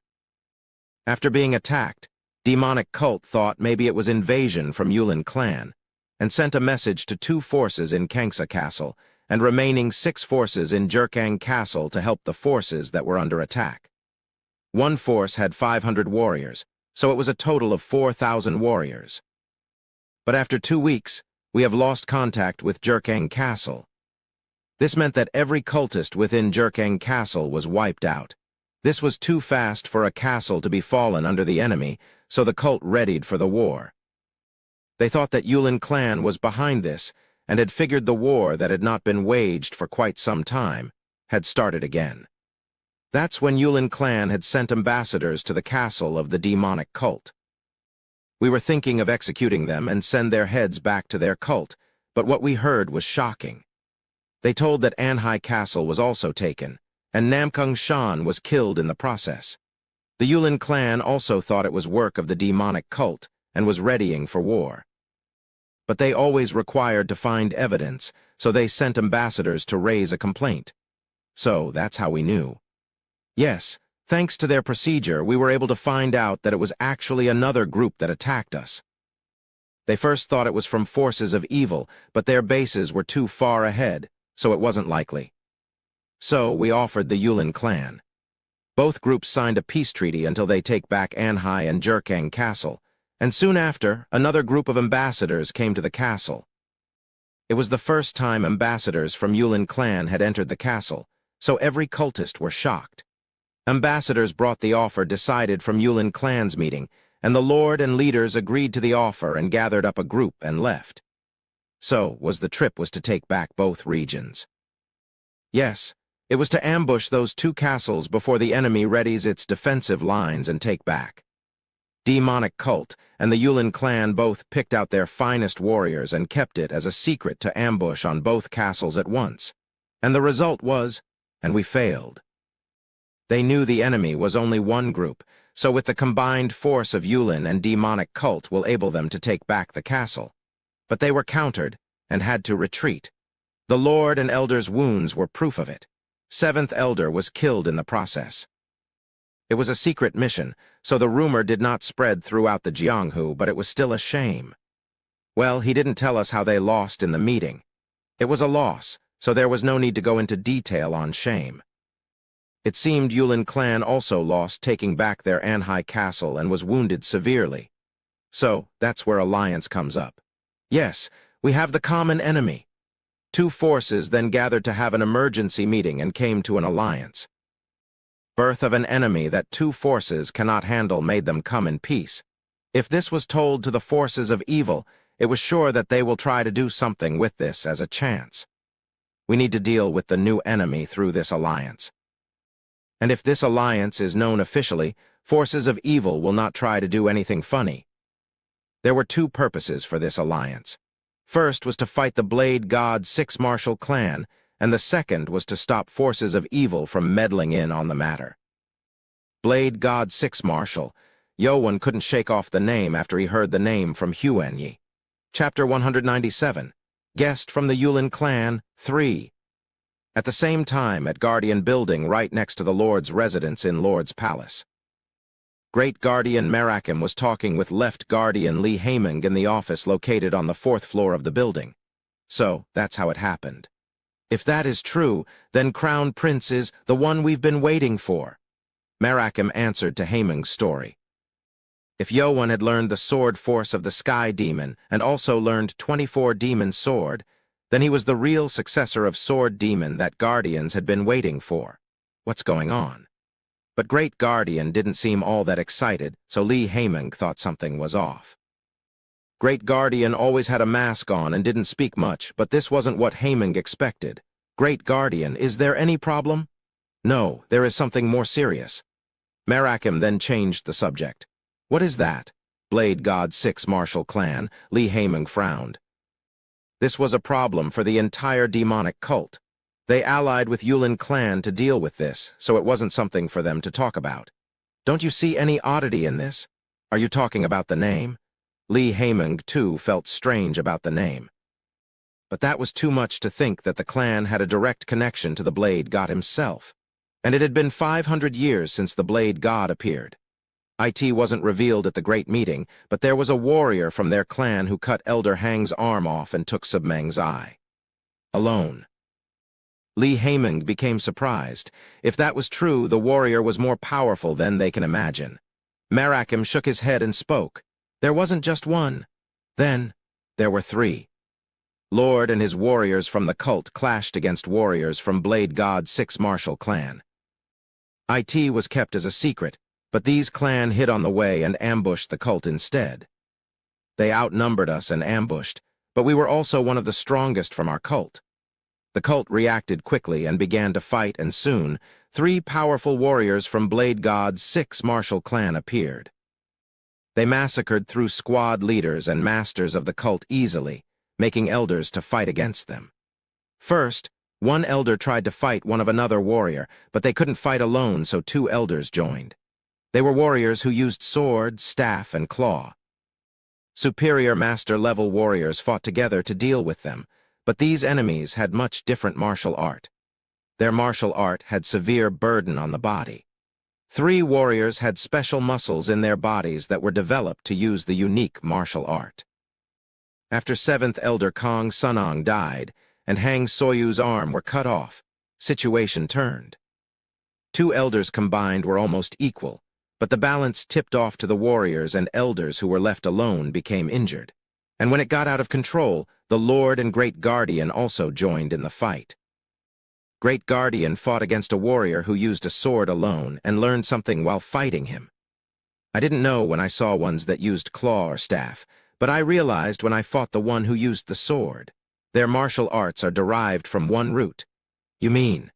After being attacked, demonic cult thought maybe it was invasion from Yulin clan, and sent a message to 2 forces in Kangsa Castle and remaining 6 forces in Jerkang Castle to help the forces that were under attack. One force had 500 warriors, so it was a total of 4,000 warriors. But after 2 weeks, we have lost contact with Jerkang Castle. This meant that every cultist within Jerkang Castle was wiped out. This was too fast for a castle to be fallen under the enemy, so the cult readied for the war. They thought that Yulin clan was behind this, and had figured the war that had not been waged for quite some time had started again. That's when Yulin clan had sent ambassadors to the castle of the demonic cult. We were thinking of executing them and send their heads back to their cult, but what we heard was shocking. They told that Anhai Castle was also taken, and Namkung Shan was killed in the process. The Yulin clan also thought it was work of the demonic cult and was readying for war. But they always required to find evidence, so they sent ambassadors to raise a complaint. So that's how we knew. Yes, thanks to their procedure, we were able to find out that it was actually another group that attacked us. They first thought it was from forces of evil, but their bases were too far ahead, so it wasn't likely. So we offered the Yulin clan. Both groups signed a peace treaty until they take back Anhai and Jerkang Castle, and soon after, another group of ambassadors came to the castle. It was the first time ambassadors from Yulin clan had entered the castle, so every cultist were shocked. Ambassadors brought the offer decided from Yulin clan's meeting, and the lord and leaders agreed to the offer and gathered up a group and left. So, the trip was to take back both regions. Yes, it was to ambush those two castles before the enemy readies its defensive lines and take back. Demonic cult and the Yulin clan both picked out their finest warriors and kept it as a secret to ambush on both castles at once. And the result was, and we failed. They knew the enemy was only one group, so with the combined force of Yulin and demonic cult will able them to take back the castle. But they were countered and had to retreat. The Lord and Elder's wounds were proof of it. 7th Elder was killed in the process. It was a secret mission, so the rumor did not spread throughout the Jianghu, but it was still a shame. Well, he didn't tell us how they lost in the meeting. It was a loss, so there was no need to go into detail on shame. It seemed Yulin clan also lost taking back their Anhai castle and was wounded severely. So, that's where alliance comes up. Yes, we have the common enemy. Two forces then gathered to have an emergency meeting and came to an alliance. Birth of an enemy that two forces cannot handle made them come in peace. If this was told to the forces of evil, it was sure that they will try to do something with this as a chance. We need to deal with the new enemy through this alliance. And if this alliance is known officially, forces of evil will not try to do anything funny. There were two purposes for this alliance. First was to fight the Blade God Six Martial clan, and the second was to stop forces of evil from meddling in on the matter. Blade God Six Martial. Yowen couldn't shake off the name after he heard the name from Huanyi. Chapter 197. Guest from the Yulin clan, 3. At the same time at Guardian Building right next to the Lord's residence in Lord's Palace. Great Guardian Merakim was talking with Left Guardian Li Haiming in the office located on the 4th floor of the building. So, that's how it happened. If that is true, then Crown Prince is the one we've been waiting for. Merakim answered to Haiming's story. If Yowen had learned the sword force of the Sky Demon and also learned 24 Demon Sword, then he was the real successor of Sword Demon that Guardians had been waiting for. What's going on? But Great Guardian didn't seem all that excited, so Li Haiming thought something was off. Great Guardian always had a mask on and didn't speak much, but this wasn't what Haiming expected. Great Guardian, is there any problem? No, there is something more serious. Merakim then changed the subject. What is that? Blade God Six Martial clan, Li Haiming frowned. This was a problem for the entire demonic cult. They allied with Yulin clan to deal with this, so it wasn't something for them to talk about. Don't you see any oddity in this? Are you talking about the name? Li Haiming, too, felt strange about the name. But that was too much to think that the clan had a direct connection to the Blade God himself. And it had been 500 years since the Blade God appeared. It wasn't revealed at the great meeting, but there was a warrior from their clan who cut Elder Hang's arm off and took Submeng's eye. Alone. Li Haiming became surprised. If that was true, the warrior was more powerful than they can imagine. Merakim shook his head and spoke. There wasn't just one. Then, there were 3. Lord and his warriors from the cult clashed against warriors from Blade God Six Martial clan. It was kept as a secret, but these clan hid on the way and ambushed the cult instead. They outnumbered us and ambushed, but we were also one of the strongest from our cult. The cult reacted quickly and began to fight, and soon, 3 powerful warriors from Blade God's Six Martial clan appeared. They massacred through squad leaders and masters of the cult easily, making elders to fight against them. First, one elder tried to fight one of another warrior, but they couldn't fight alone, so 2 elders joined. They were warriors who used sword, staff, and claw. Superior master-level warriors fought together to deal with them, but these enemies had much different martial art. Their martial art had severe burden on the body. 3 warriors had special muscles in their bodies that were developed to use the unique martial art. After 7th Elder Kong Sunong died, and Hang Soyu's arm were cut off, situation turned. 2 elders combined were almost equal, but the balance tipped off to the warriors, and elders who were left alone became injured. And when it got out of control, the Lord and Great Guardian also joined in the fight. Great Guardian fought against a warrior who used a sword alone and learned something while fighting him. I didn't know when I saw ones that used claw or staff, but I realized when I fought the one who used the sword. Their martial arts are derived from one root. You mean?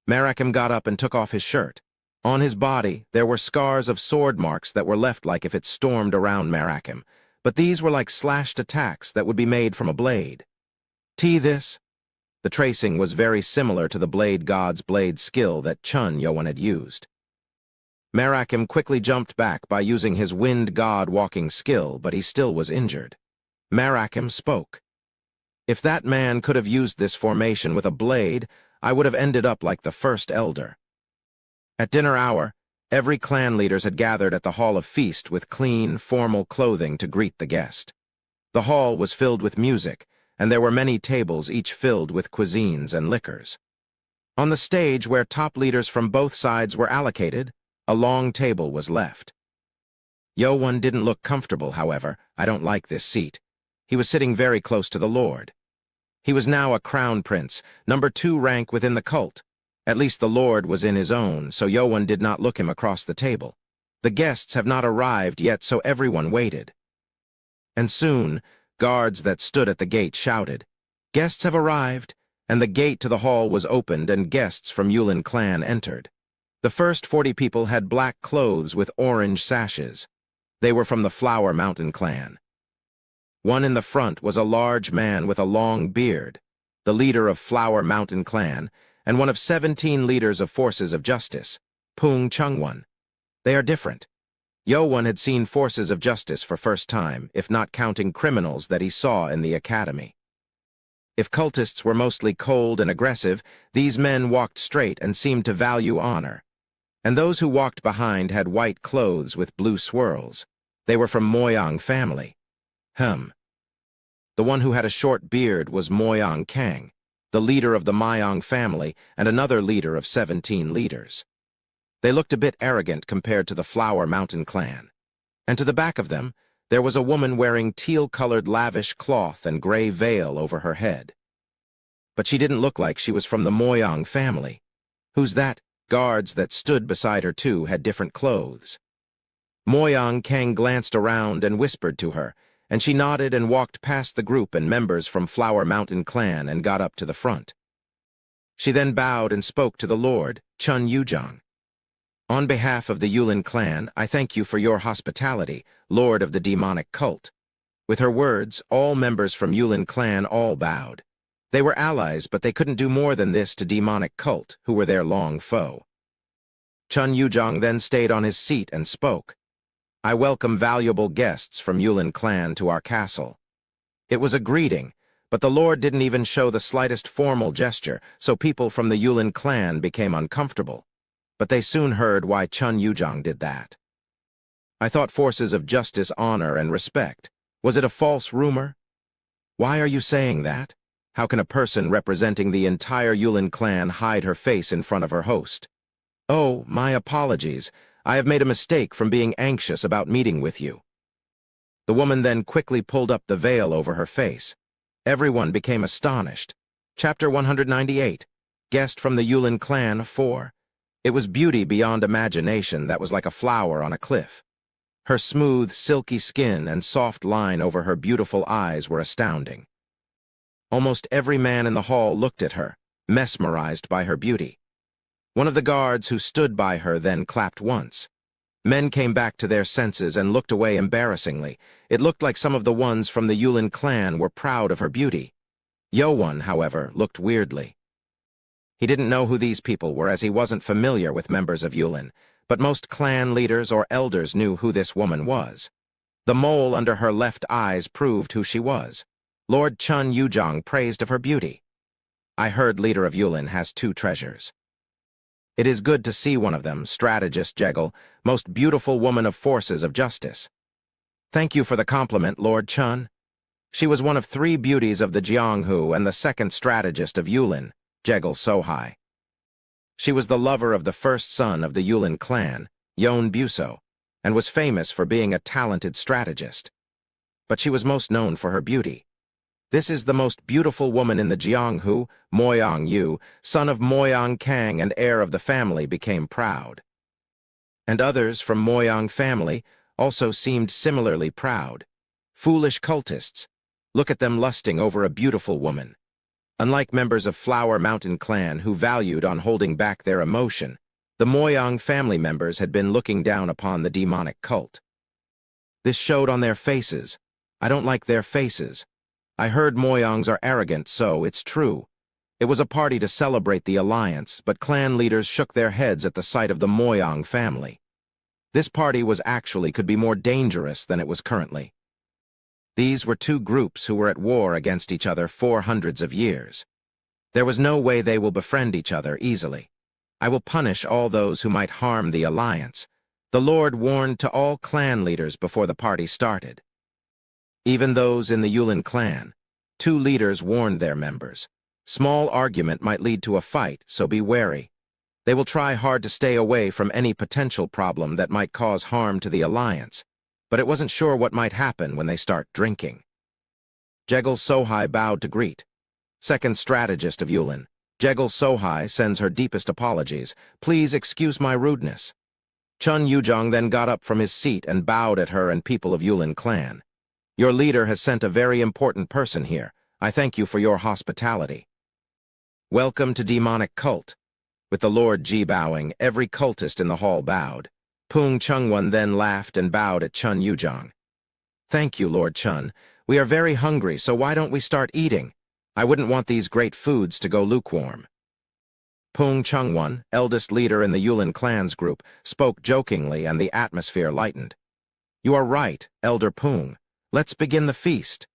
Maracam got up and took off his shirt. On his body, there were scars of sword marks that were left like if it stormed around Maracam, but these were like slashed attacks that would be made from a blade. This? The tracing was very similar to the blade god's blade skill that Chun Yuan had used. Maracam quickly jumped back by using his wind god walking skill, but he still was injured. Maracam spoke. If that man could have used this formation with a blade, I would have ended up like the first elder. At dinner hour, every clan leaders had gathered at the hall of feast with clean, formal clothing to greet the guest. The hall was filled with music, and there were many tables each filled with cuisines and liquors. On the stage where top leaders from both sides were allocated, a long table was left. Yuan didn't look comfortable, however. I don't like this seat. He was sitting very close to the Lord. He was now a crown prince, number 2 rank within the cult. At least the Lord was in his own, so Yuan did not look him across the table. The guests have not arrived yet, so everyone waited. And soon, guards that stood at the gate shouted, "Guests have arrived," and the gate to the hall was opened and guests from Yulin clan entered. The first 40 people had black clothes with orange sashes. They were from the Flower Mountain clan. One in the front was a large man with a long beard, the leader of Flower Mountain clan, and one of 17 leaders of forces of justice, Pung Chungwan. They are different. Yuan had seen forces of justice for first time, if not counting criminals that he saw in the academy. If cultists were mostly cold and aggressive, these men walked straight and seemed to value honor. And those who walked behind had white clothes with blue swirls. They were from Moyang family. The one who had a short beard was Moyang Kang, the leader of the Moyang family and another leader of 17 leaders. They looked a bit arrogant compared to the Flower Mountain clan. And to the back of them, there was a woman wearing teal-colored lavish cloth and gray veil over her head. But she didn't look like she was from the Moyang family. Who's that? Guards that stood beside her too had different clothes. Moyang Kang glanced around and whispered to her, and she nodded and walked past the group and members from Flower Mountain clan and got up to the front. She then bowed and spoke to the Lord, Chun Yuzhang. "On behalf of the Yulin clan, I thank you for your hospitality, Lord of the demonic cult." With her words, all members from Yulin clan all bowed. They were allies, but they couldn't do more than this to demonic cult, who were their long foe. Chun Yuzhang then stayed on his seat and spoke. "I welcome valuable guests from Yulin clan to our castle." It was a greeting, but the Lord didn't even show the slightest formal gesture, so people from the Yulin clan became uncomfortable. But they soon heard why Chun Yuzhang did that. "I thought forces of justice, honor, and respect. Was it a false rumor?" "Why are you saying that? How can a person representing the entire Yulin clan hide her face in front of her host?" "Oh, my apologies. I have made a mistake from being anxious about meeting with you." The woman then quickly pulled up the veil over her face. Everyone became astonished. Chapter 198. Guest from the Yulin clan 4. It was beauty beyond imagination that was like a flower on a cliff. Her smooth, silky skin and soft line over her beautiful eyes were astounding. Almost every man in the hall looked at her, mesmerized by her beauty. One of the guards who stood by her then clapped once. Men came back to their senses and looked away embarrassingly. It looked like some of the ones from the Yulin clan were proud of her beauty. Yuan, however, looked weirdly. He didn't know who these people were as he wasn't familiar with members of Yulin, but most clan leaders or elders knew who this woman was. The mole under her left eyes proved who she was. Lord Chun Yuzhang praised of her beauty. "I heard leader of Yulin has 2 treasures. It is good to see one of them, strategist Jeggle, most beautiful woman of forces of justice." "Thank you for the compliment, Lord Chun." She was one of 3 beauties of the Jianghu and the second strategist of Yulin, Jeggle Sohai. She was the lover of the first son of the Yulin clan, Yon Buso, and was famous for being a talented strategist. but she was most known for her beauty. This is the most beautiful woman in the Jianghu. Moyang Yu, son of Moyang Kang and heir of the family, became proud. And others from Moyang family also seemed similarly proud. Foolish cultists. Look at them lusting over a beautiful woman. Unlike members of Flower Mountain clan who valued on holding back their emotion, the Moyang family members had been looking down upon the demonic cult. This showed on their faces. I don't like their faces. I heard Moyangs are arrogant, so it's true. It was a party to celebrate the alliance, but clan leaders shook their heads at the sight of the Moyang family. This party could be more dangerous than it was currently. These were two groups who were at war against each other for hundreds of years. There was no way they will befriend each other easily. I will punish all those who might harm the alliance. The Lord warned to all clan leaders before the party started. Even those in the Yulin clan, 2 leaders warned their members. Small argument might lead to a fight, so be wary. They will try hard to stay away from any potential problem that might cause harm to the alliance, but it wasn't sure what might happen when they start drinking. Jegal Sohai bowed to greet. Second strategist of Yulin, Jegal Sohai sends her deepest apologies. Please excuse my rudeness. Chun Yuzhong then got up from his seat and bowed at her and people of Yulin clan. Your leader has sent a very important person here. I thank you for your hospitality. Welcome to demonic cult. With the Lord Ji bowing, every cultist in the hall bowed. Pung Chungwan then laughed and bowed at Chun Yuzhong. Thank you, Lord Chun. We are very hungry, so why don't we start eating? I wouldn't want these great foods to go lukewarm. Pung Chungwan, eldest leader in the Yulin clan's group, spoke jokingly and the atmosphere lightened. You are right, Elder Pung. Let's begin the feast.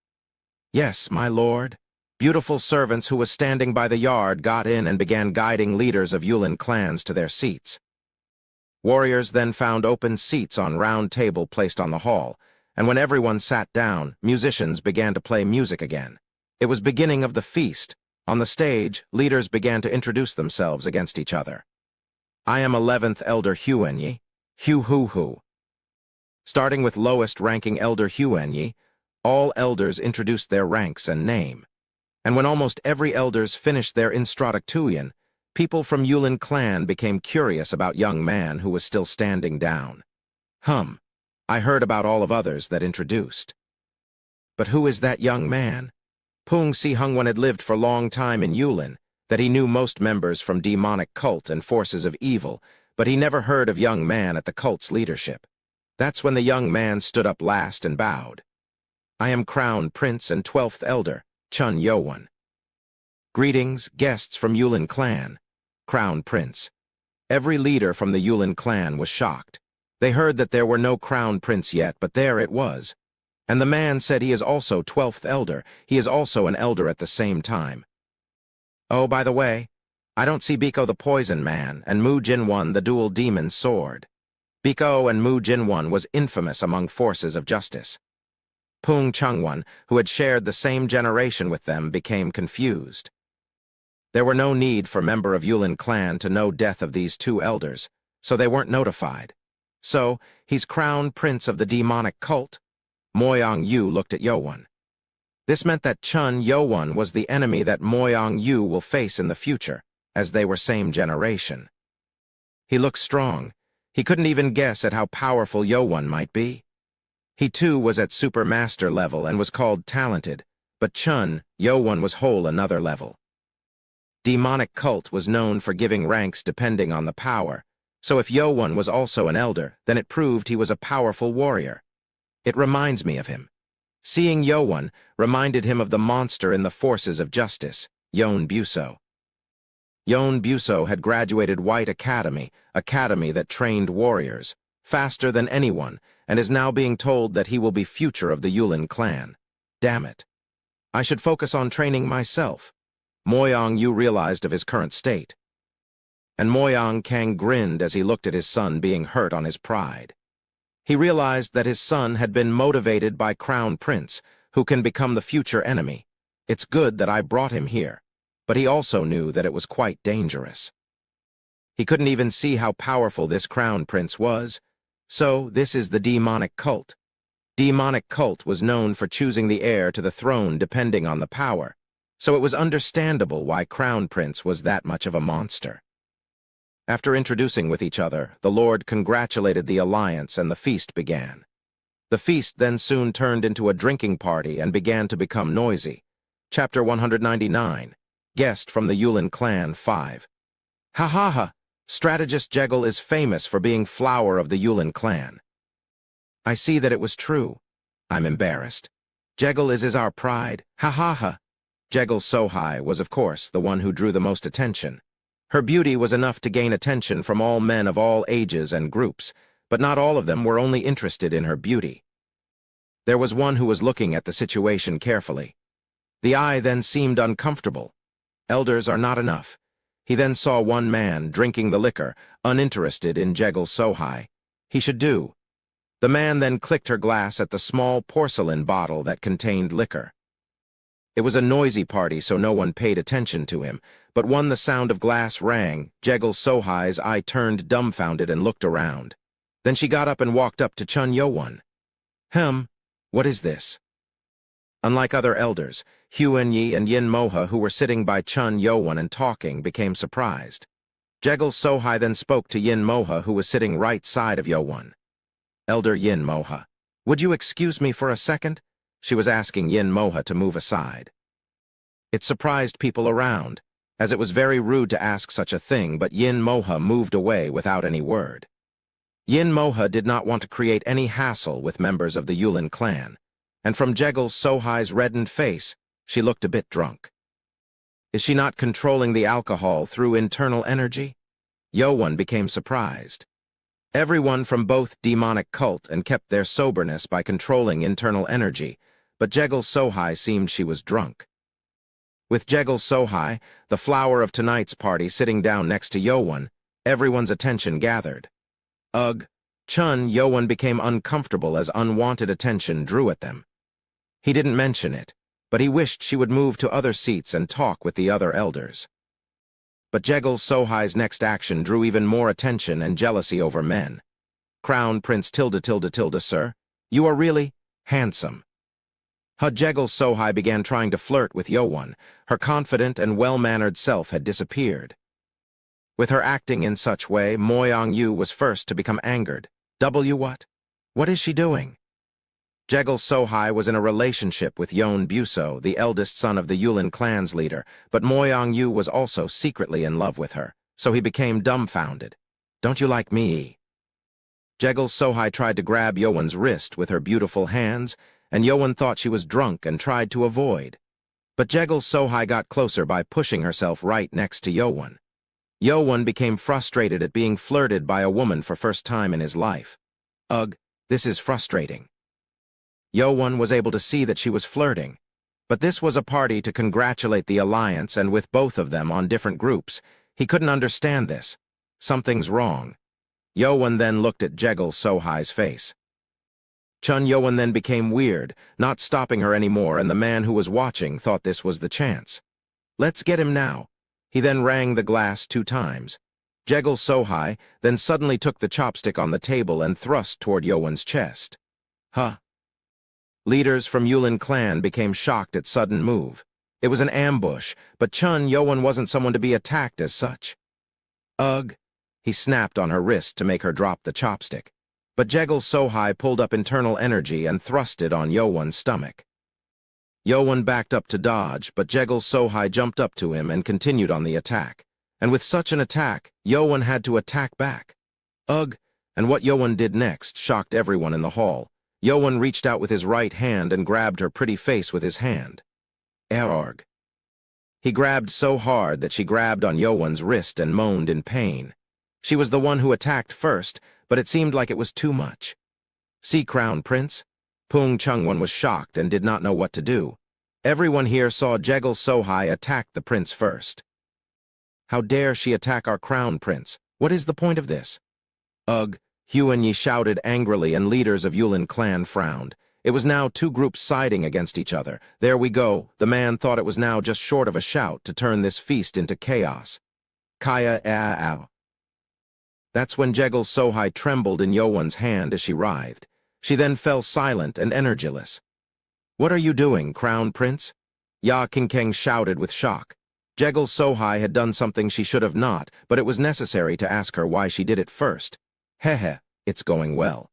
Yes, my lord. Beautiful servants who was standing by the yard got in and began guiding leaders of Yulin clans to their seats. Warriors then found open seats on round table placed on the hall, and when everyone sat down, musicians began to play music again. It was beginning of the feast. On the stage, leaders began to introduce themselves against each other. I am 11th Elder Huenyi, Hu Hu Hu. Starting with lowest-ranking Elder Huenyi, all elders introduced their ranks and name. And when almost every elders finished their introduction, people from Yulin clan became curious about young man who was still standing down. I heard about all of others that introduced. But who is that young man? Pung Si Hungwan had lived for long time in Yulin, that he knew most members from demonic cult and forces of evil, but he never heard of young man at the cult's leadership. That's when the young man stood up last and bowed. I am Crown Prince and 12th Elder, Chun Yowan. Greetings, guests from Yulin clan. Crown Prince. Every leader from the Yulin clan was shocked. They heard that there were no Crown Prince yet, but there it was. And the man said he is also 12th Elder. He is also an elder at the same time. Oh, by the way, I don't see Biko the Poison Man and Mu Jinwan the Dual Demon Sword. Biko and Mu Jinwan was infamous among forces of justice. Pung Chungwan, who had shared the same generation with them, became confused. There were no need for member of Yulin clan to know death of these 2 elders, so they weren't notified. So, he's Crown Prince of the demonic cult? Moyang Yu looked at Yowan. This meant that Chun Yowan was the enemy that Moyang Yu will face in the future, as they were same generation. He looked strong. He couldn't even guess at how powerful Yowan might be. He too was at super master level and was called talented, but Chun Yowan was whole another level. Demonic cult was known for giving ranks depending on the power, so if Yowan was also an elder, then it proved he was a powerful warrior. It reminds me of him. Seeing Yowan reminded him of the monster in the forces of justice, Yon Buso. Yon Buso had graduated White Academy that trained warriors, faster than anyone, and is now being told that he will be future of the Yulin clan. Damn it. I should focus on training myself. Moyang Yu realized of his current state. And Moyang Kang grinned as he looked at his son being hurt on his pride. He realized that his son had been motivated by Crown Prince, who can become the future enemy. It's good that I brought him here, but he also knew that it was quite dangerous. He couldn't even see how powerful this Crown Prince was. So, this is the demonic cult. demonic cult was known for choosing the heir to the throne depending on the power, so it was understandable why Crown Prince was that much of a monster. After introducing with each other, the Lord congratulated the alliance and the feast began. The feast then soon turned into a drinking party and began to become noisy. Chapter 199. Guest from the Yulin Clan 5. Ha ha ha! Strategist Jegal is famous for being flower of the Yulin clan. I see that it was true. I'm embarrassed. Jegal is our pride. Ha ha ha! Jegal Sohai was, of course, the one who drew the most attention. Her beauty was enough to gain attention from all men of all ages and groups, but not all of them were only interested in her beauty. There was one who was looking at the situation carefully. The eye then seemed uncomfortable. Elders are not enough. He then saw one man drinking the liquor, uninterested in Jegal Sohai. He should do. The man then clicked her glass at the small porcelain bottle that contained liquor. It was a noisy party, so no one paid attention to him, but when the sound of glass rang, Jegal Sohai's eye turned dumbfounded and looked around. Then she got up and walked up to Chun Yowon. What is this? Unlike other elders, Huan Yi and Yin Moha, who were sitting by Chun Yowon and talking, became surprised. Jegal Sohai then spoke to Yin Moha, who was sitting right side of Yowon. Elder Yin Moha, would you excuse me for a second? She was asking Yin Moha to move aside. It surprised people around, as it was very rude to ask such a thing, but Yin Moha moved away without any word. Yin Moha did not want to create any hassle with members of the Yulin clan, and from Jegal Sohai's reddened face, she looked a bit drunk. Is she not controlling the alcohol through internal energy? Yowon became surprised. Everyone from both demonic cult and kept their soberness by controlling internal energy, but Jegal Sohai seemed she was drunk. With Jegal Sohai, the flower of tonight's party, sitting down next to Yowon, everyone's attention gathered. Chun Yowon became uncomfortable as unwanted attention drew at them. He didn't mention it, but he wished she would move to other seats and talk with the other elders. But Jegal Sohai's next action drew even more attention and jealousy over men. Crown Prince sir, you are really handsome. Jegal Sohai began trying to flirt with Yowon. Her confident and well-mannered self had disappeared. With her acting in such way, Moyang Yu was first to become angered. What? What is she doing? Jegal Sohai was in a relationship with Yon Buso, the eldest son of the Yulin clan's leader, but Moyang Yu was also secretly in love with her, so he became dumbfounded. Don't you like me? Jegal Sohai tried to grab Yowon's wrist with her beautiful hands, and Yowon thought she was drunk and tried to avoid. But Jegal Sohai got closer by pushing herself right next to Yowon. Yowon became frustrated at being flirted by a woman for first time in his life. This is frustrating. Yowon was able to see that she was flirting, but this was a party to congratulate the alliance, and with both of them on different groups, he couldn't understand this. Something's wrong. Yowon then looked at Jegal Sohai's face. Chun Yowon then became weird, not stopping her anymore, and the man who was watching thought this was the chance. Let's get him now. He then rang the glass 2 times. Jegal Sohai then suddenly took the chopstick on the table and thrust toward Yowon's chest. Leaders from Yulin clan became shocked at sudden move. It was an ambush, but Chun Yowon wasn't someone to be attacked as such. He snapped on her wrist to make her drop the chopstick. But Jegal Sohai pulled up internal energy and thrust it on Yowon's stomach. Yowon backed up to dodge, but Jegal Sohai jumped up to him and continued on the attack. And with such an attack, Yowon had to attack back. And what Yowon did next shocked everyone in the hall. Yowon reached out with his right hand and grabbed her pretty face with his hand. He grabbed so hard that she grabbed on Yowon's wrist and moaned in pain. She was the one who attacked first, but it seemed like it was too much. See, Crown Prince? Pung Chungwon was shocked and did not know what to do. Everyone here saw Jegal Sohai attack the prince first. How dare she attack our Crown Prince? What is the point of this? Huan Yi shouted angrily, and leaders of Yulin clan frowned. It was now 2 groups siding against each other. There we go. The man thought it was now just short of a shout to turn this feast into chaos. That's when Jegal Sohai trembled in Yowon's hand as she writhed. She then fell silent and energyless. "What are you doing, Crown Prince?" Ya King shouted with shock. Jegal Sohai had done something she should have not, but it was necessary to ask her why she did it first. "Hehe, it's going well."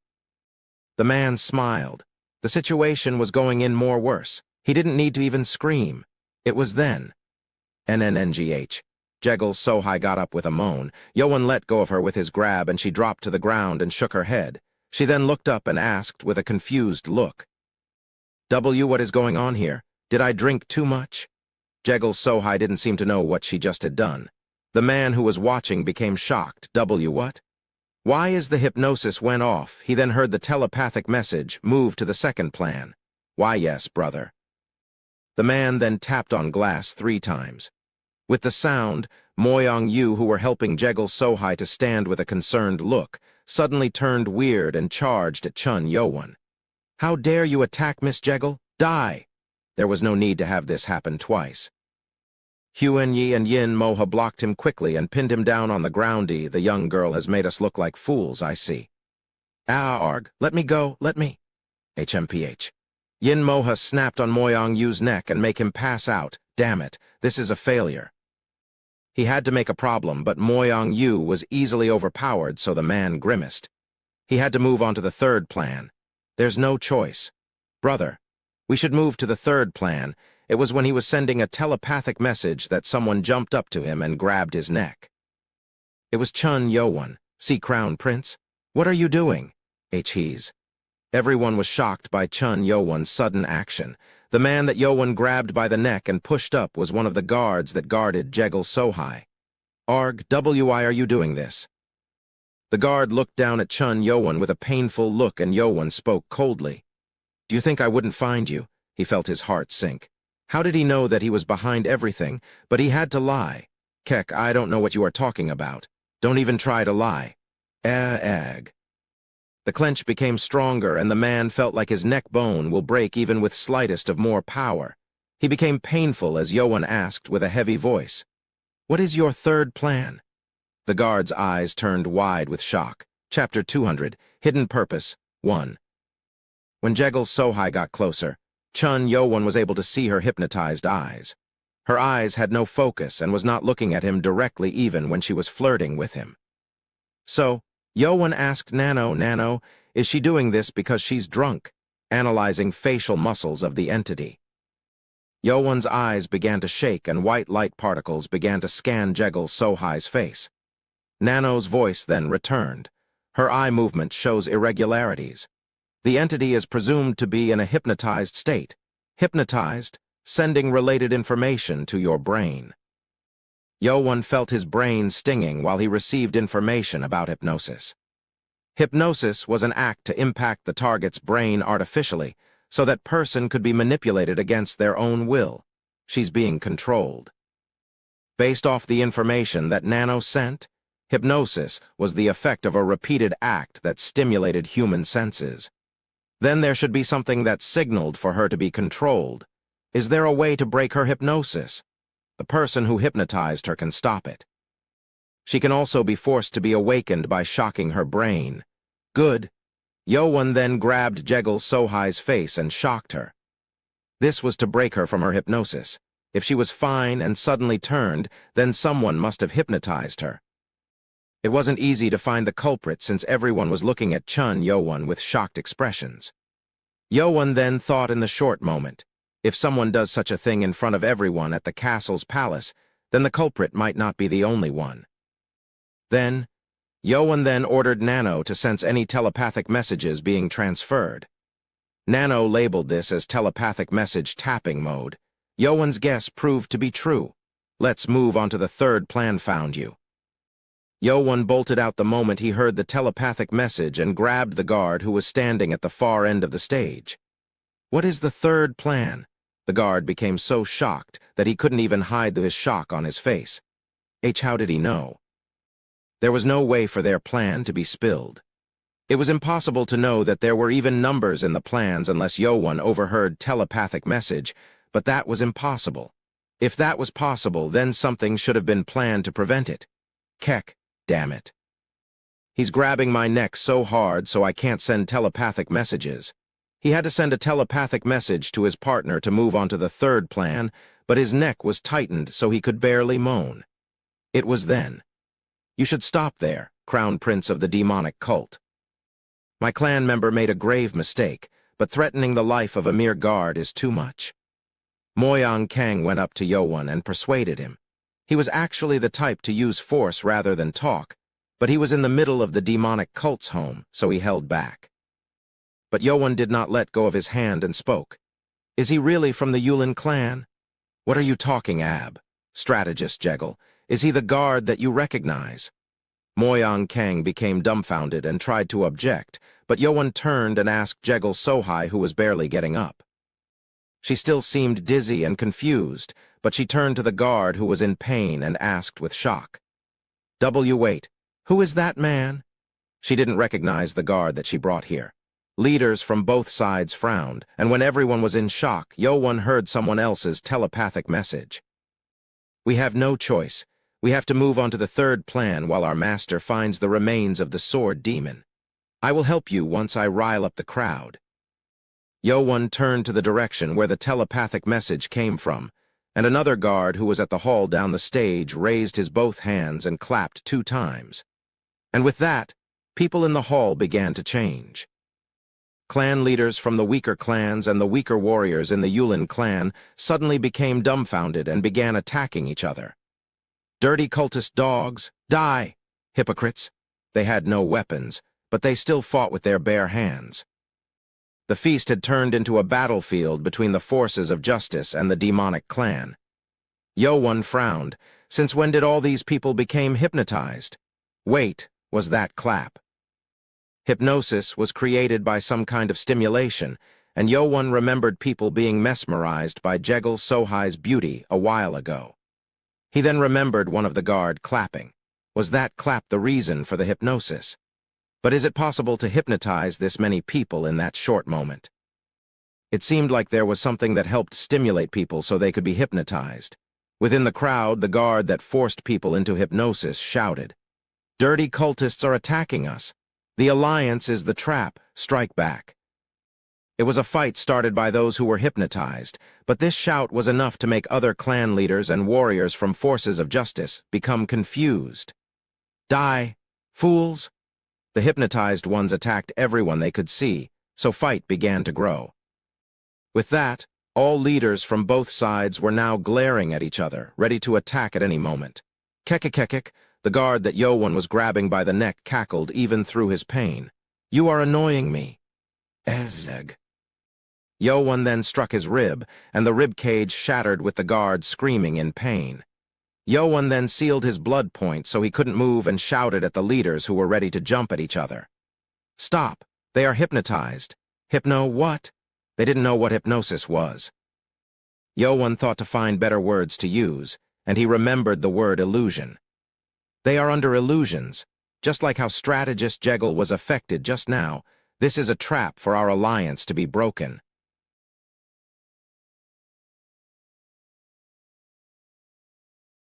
The man smiled. The situation was going in more worse. He didn't need to even scream. It was then. NNNGH. Jegal Sohai got up with a moan. Yoan let go of her with his grab and she dropped to the ground and shook her head. She then looked up and asked with a confused look, What is going on here? Did I drink too much?" Jegal Sohai didn't seem to know what she just had done. The man who was watching became shocked. What? Why as the hypnosis went off, he then heard the telepathic message, "Move to the second plan." "Why yes, brother." The man then tapped on glass 3 times. With the sound, Moyang Yu, who were helping Jegal Sohai to stand with a concerned look, suddenly turned weird and charged at Chun Yowan. "How dare you attack Miss Jegal? Die!" There was no need to have this happen twice. Huan Yi and Yin Moha blocked him quickly and pinned him down on the groundy. "The young girl has made us look like fools, I see." "Arg, let me go, let me." HMPH. Yin Moha snapped on Moyang Yu's neck and make him pass out. Damn it, this is a failure. He had to make a problem, but Moyang Yu was easily overpowered, so the man grimaced. He had to move on to the third plan. There's no choice. "Brother, we should move to the third plan." It was when he was sending a telepathic message that someone jumped up to him and grabbed his neck. It was Chun Yowan. "See, Crown Prince? What are you doing?" He's. Everyone was shocked by Chun Yowan's sudden action. The man that Yowan grabbed by the neck and pushed up was one of the guards that guarded Jegal Sohai. "Arg, why are you doing this?" The guard looked down at Chun Yowan with a painful look and Yowan spoke coldly. "Do you think I wouldn't find you?" He felt his heart sink. How did he know that he was behind everything? But he had to lie. "Kek, I don't know what you are talking about. Don't even try to lie." Ag. The clench became stronger and the man felt like his neck bone will break even with slightest of more power. He became painful as Yowan asked with a heavy voice, "What is your third plan?" The guard's eyes turned wide with shock. Chapter 200, Hidden Purpose, 1. When Jegal Sohai got closer, Chun Yowan was able to see her hypnotized eyes. Her eyes had no focus and was not looking at him directly even when she was flirting with him. So, Yowan asked Nano, is she doing this because she's drunk, analyzing facial muscles of the entity. Yowan's eyes began to shake and white light particles began to scan Jegal Sohai's face. Nano's voice then returned. Her eye movement shows irregularities. The entity is presumed to be in a hypnotized state. Hypnotized, sending related information to your brain. Yowan felt his brain stinging while he received information about hypnosis. Hypnosis was an act to impact the target's brain artificially, so that person could be manipulated against their own will. She's being controlled. Based off the information that Nano sent, hypnosis was the effect of a repeated act that stimulated human senses. Then there should be something that signaled for her to be controlled. Is there a way to break her hypnosis? The person who hypnotized her can stop it. She can also be forced to be awakened by shocking her brain. Good. Yowan then grabbed Jegal Sohai's face and shocked her. This was to break her from her hypnosis. If she was fine and suddenly turned, then someone must have hypnotized her. It wasn't easy to find the culprit since everyone was looking at Chun Yowan with shocked expressions. Yowan then thought in the short moment, if someone does such a thing in front of everyone at the castle's palace, then the culprit might not be the only one. Yowan then ordered Nano to sense any telepathic messages being transferred. Nano labeled this as telepathic message tapping mode. Yowan's guess proved to be true. "Let's move on to the third plan found you." Yowan bolted out the moment he heard the telepathic message and grabbed the guard who was standing at the far end of the stage. "What is the third plan?" The guard became so shocked that he couldn't even hide his shock on his face. How did he know? There was no way for their plan to be spilled. It was impossible to know that there were even numbers in the plans unless Yowan overheard telepathic message, but that was impossible. If that was possible, then something should have been planned to prevent it. Kek, damn it. He's grabbing my neck so hard so I can't send telepathic messages. He had to send a telepathic message to his partner to move on to the third plan, but his neck was tightened so he could barely moan. It was then. You should stop there, Crown Prince of the demonic cult. My clan member made a grave mistake, but threatening the life of a mere guard is too much. Moyang Kang went up to Yowon and persuaded him. He was actually the type to use force rather than talk, but he was in the middle of the demonic cult's home, so he held back. But Yowon did not let go of his hand and spoke. Is he really from the Yulin clan? What are you talking, Ab? Strategist Jegal. Is he the guard that you recognize? Moyang Kang became dumbfounded and tried to object, but Yowon turned and asked Jegal Sohai, who was barely getting up. She still seemed dizzy and confused, but she turned to the guard who was in pain and asked with shock. Wait, who is that man? She didn't recognize the guard that she brought here. Leaders from both sides frowned, and when everyone was in shock, Yowon heard someone else's telepathic message. We have no choice. We have to move on to the third plan while our master finds the remains of the sword demon. I will help you once I rile up the crowd. Yowon turned to the direction where the telepathic message came from, and another guard who was at the hall down the stage raised his both hands and clapped 2 times. And with that, people in the hall began to change. Clan leaders from the weaker clans and the weaker warriors in the Yulin clan suddenly became dumbfounded and began attacking each other. Dirty cultist dogs, die! Hypocrites! They had no weapons, but they still fought with their bare hands. The feast had turned into a battlefield between the forces of justice and the demonic clan. Yowon frowned. Since when did all these people become hypnotized? Wait, was that clap? Hypnosis was created by some kind of stimulation, and Yowon remembered people being mesmerized by Jegal Sohai's beauty a while ago. He then remembered one of the guard clapping. Was that clap the reason for the hypnosis? But is it possible to hypnotize this many people in that short moment? It seemed like there was something that helped stimulate people so they could be hypnotized. Within the crowd, the guard that forced people into hypnosis shouted, "Dirty cultists are attacking us. The Alliance is the trap. Strike back." It was a fight started by those who were hypnotized, but this shout was enough to make other clan leaders and warriors from forces of justice become confused. Die, fools! The hypnotized ones attacked everyone they could see, so fight began to grow. With that, all leaders from both sides were now glaring at each other, ready to attack at any moment. Kekekekek, the guard that Yowon was grabbing by the neck cackled even through his pain. You are annoying me. Ezeg. Yowon then struck his rib, and the rib cage shattered with the guard screaming in pain. Yowon then sealed his blood point so he couldn't move and shouted at the leaders who were ready to jump at each other. Stop! They are hypnotized. Hypno what? They didn't know what hypnosis was. Yowon thought to find better words to use, and he remembered the word illusion. They are under illusions. Just like how strategist Jegal was affected just now, this is a trap for our alliance to be broken.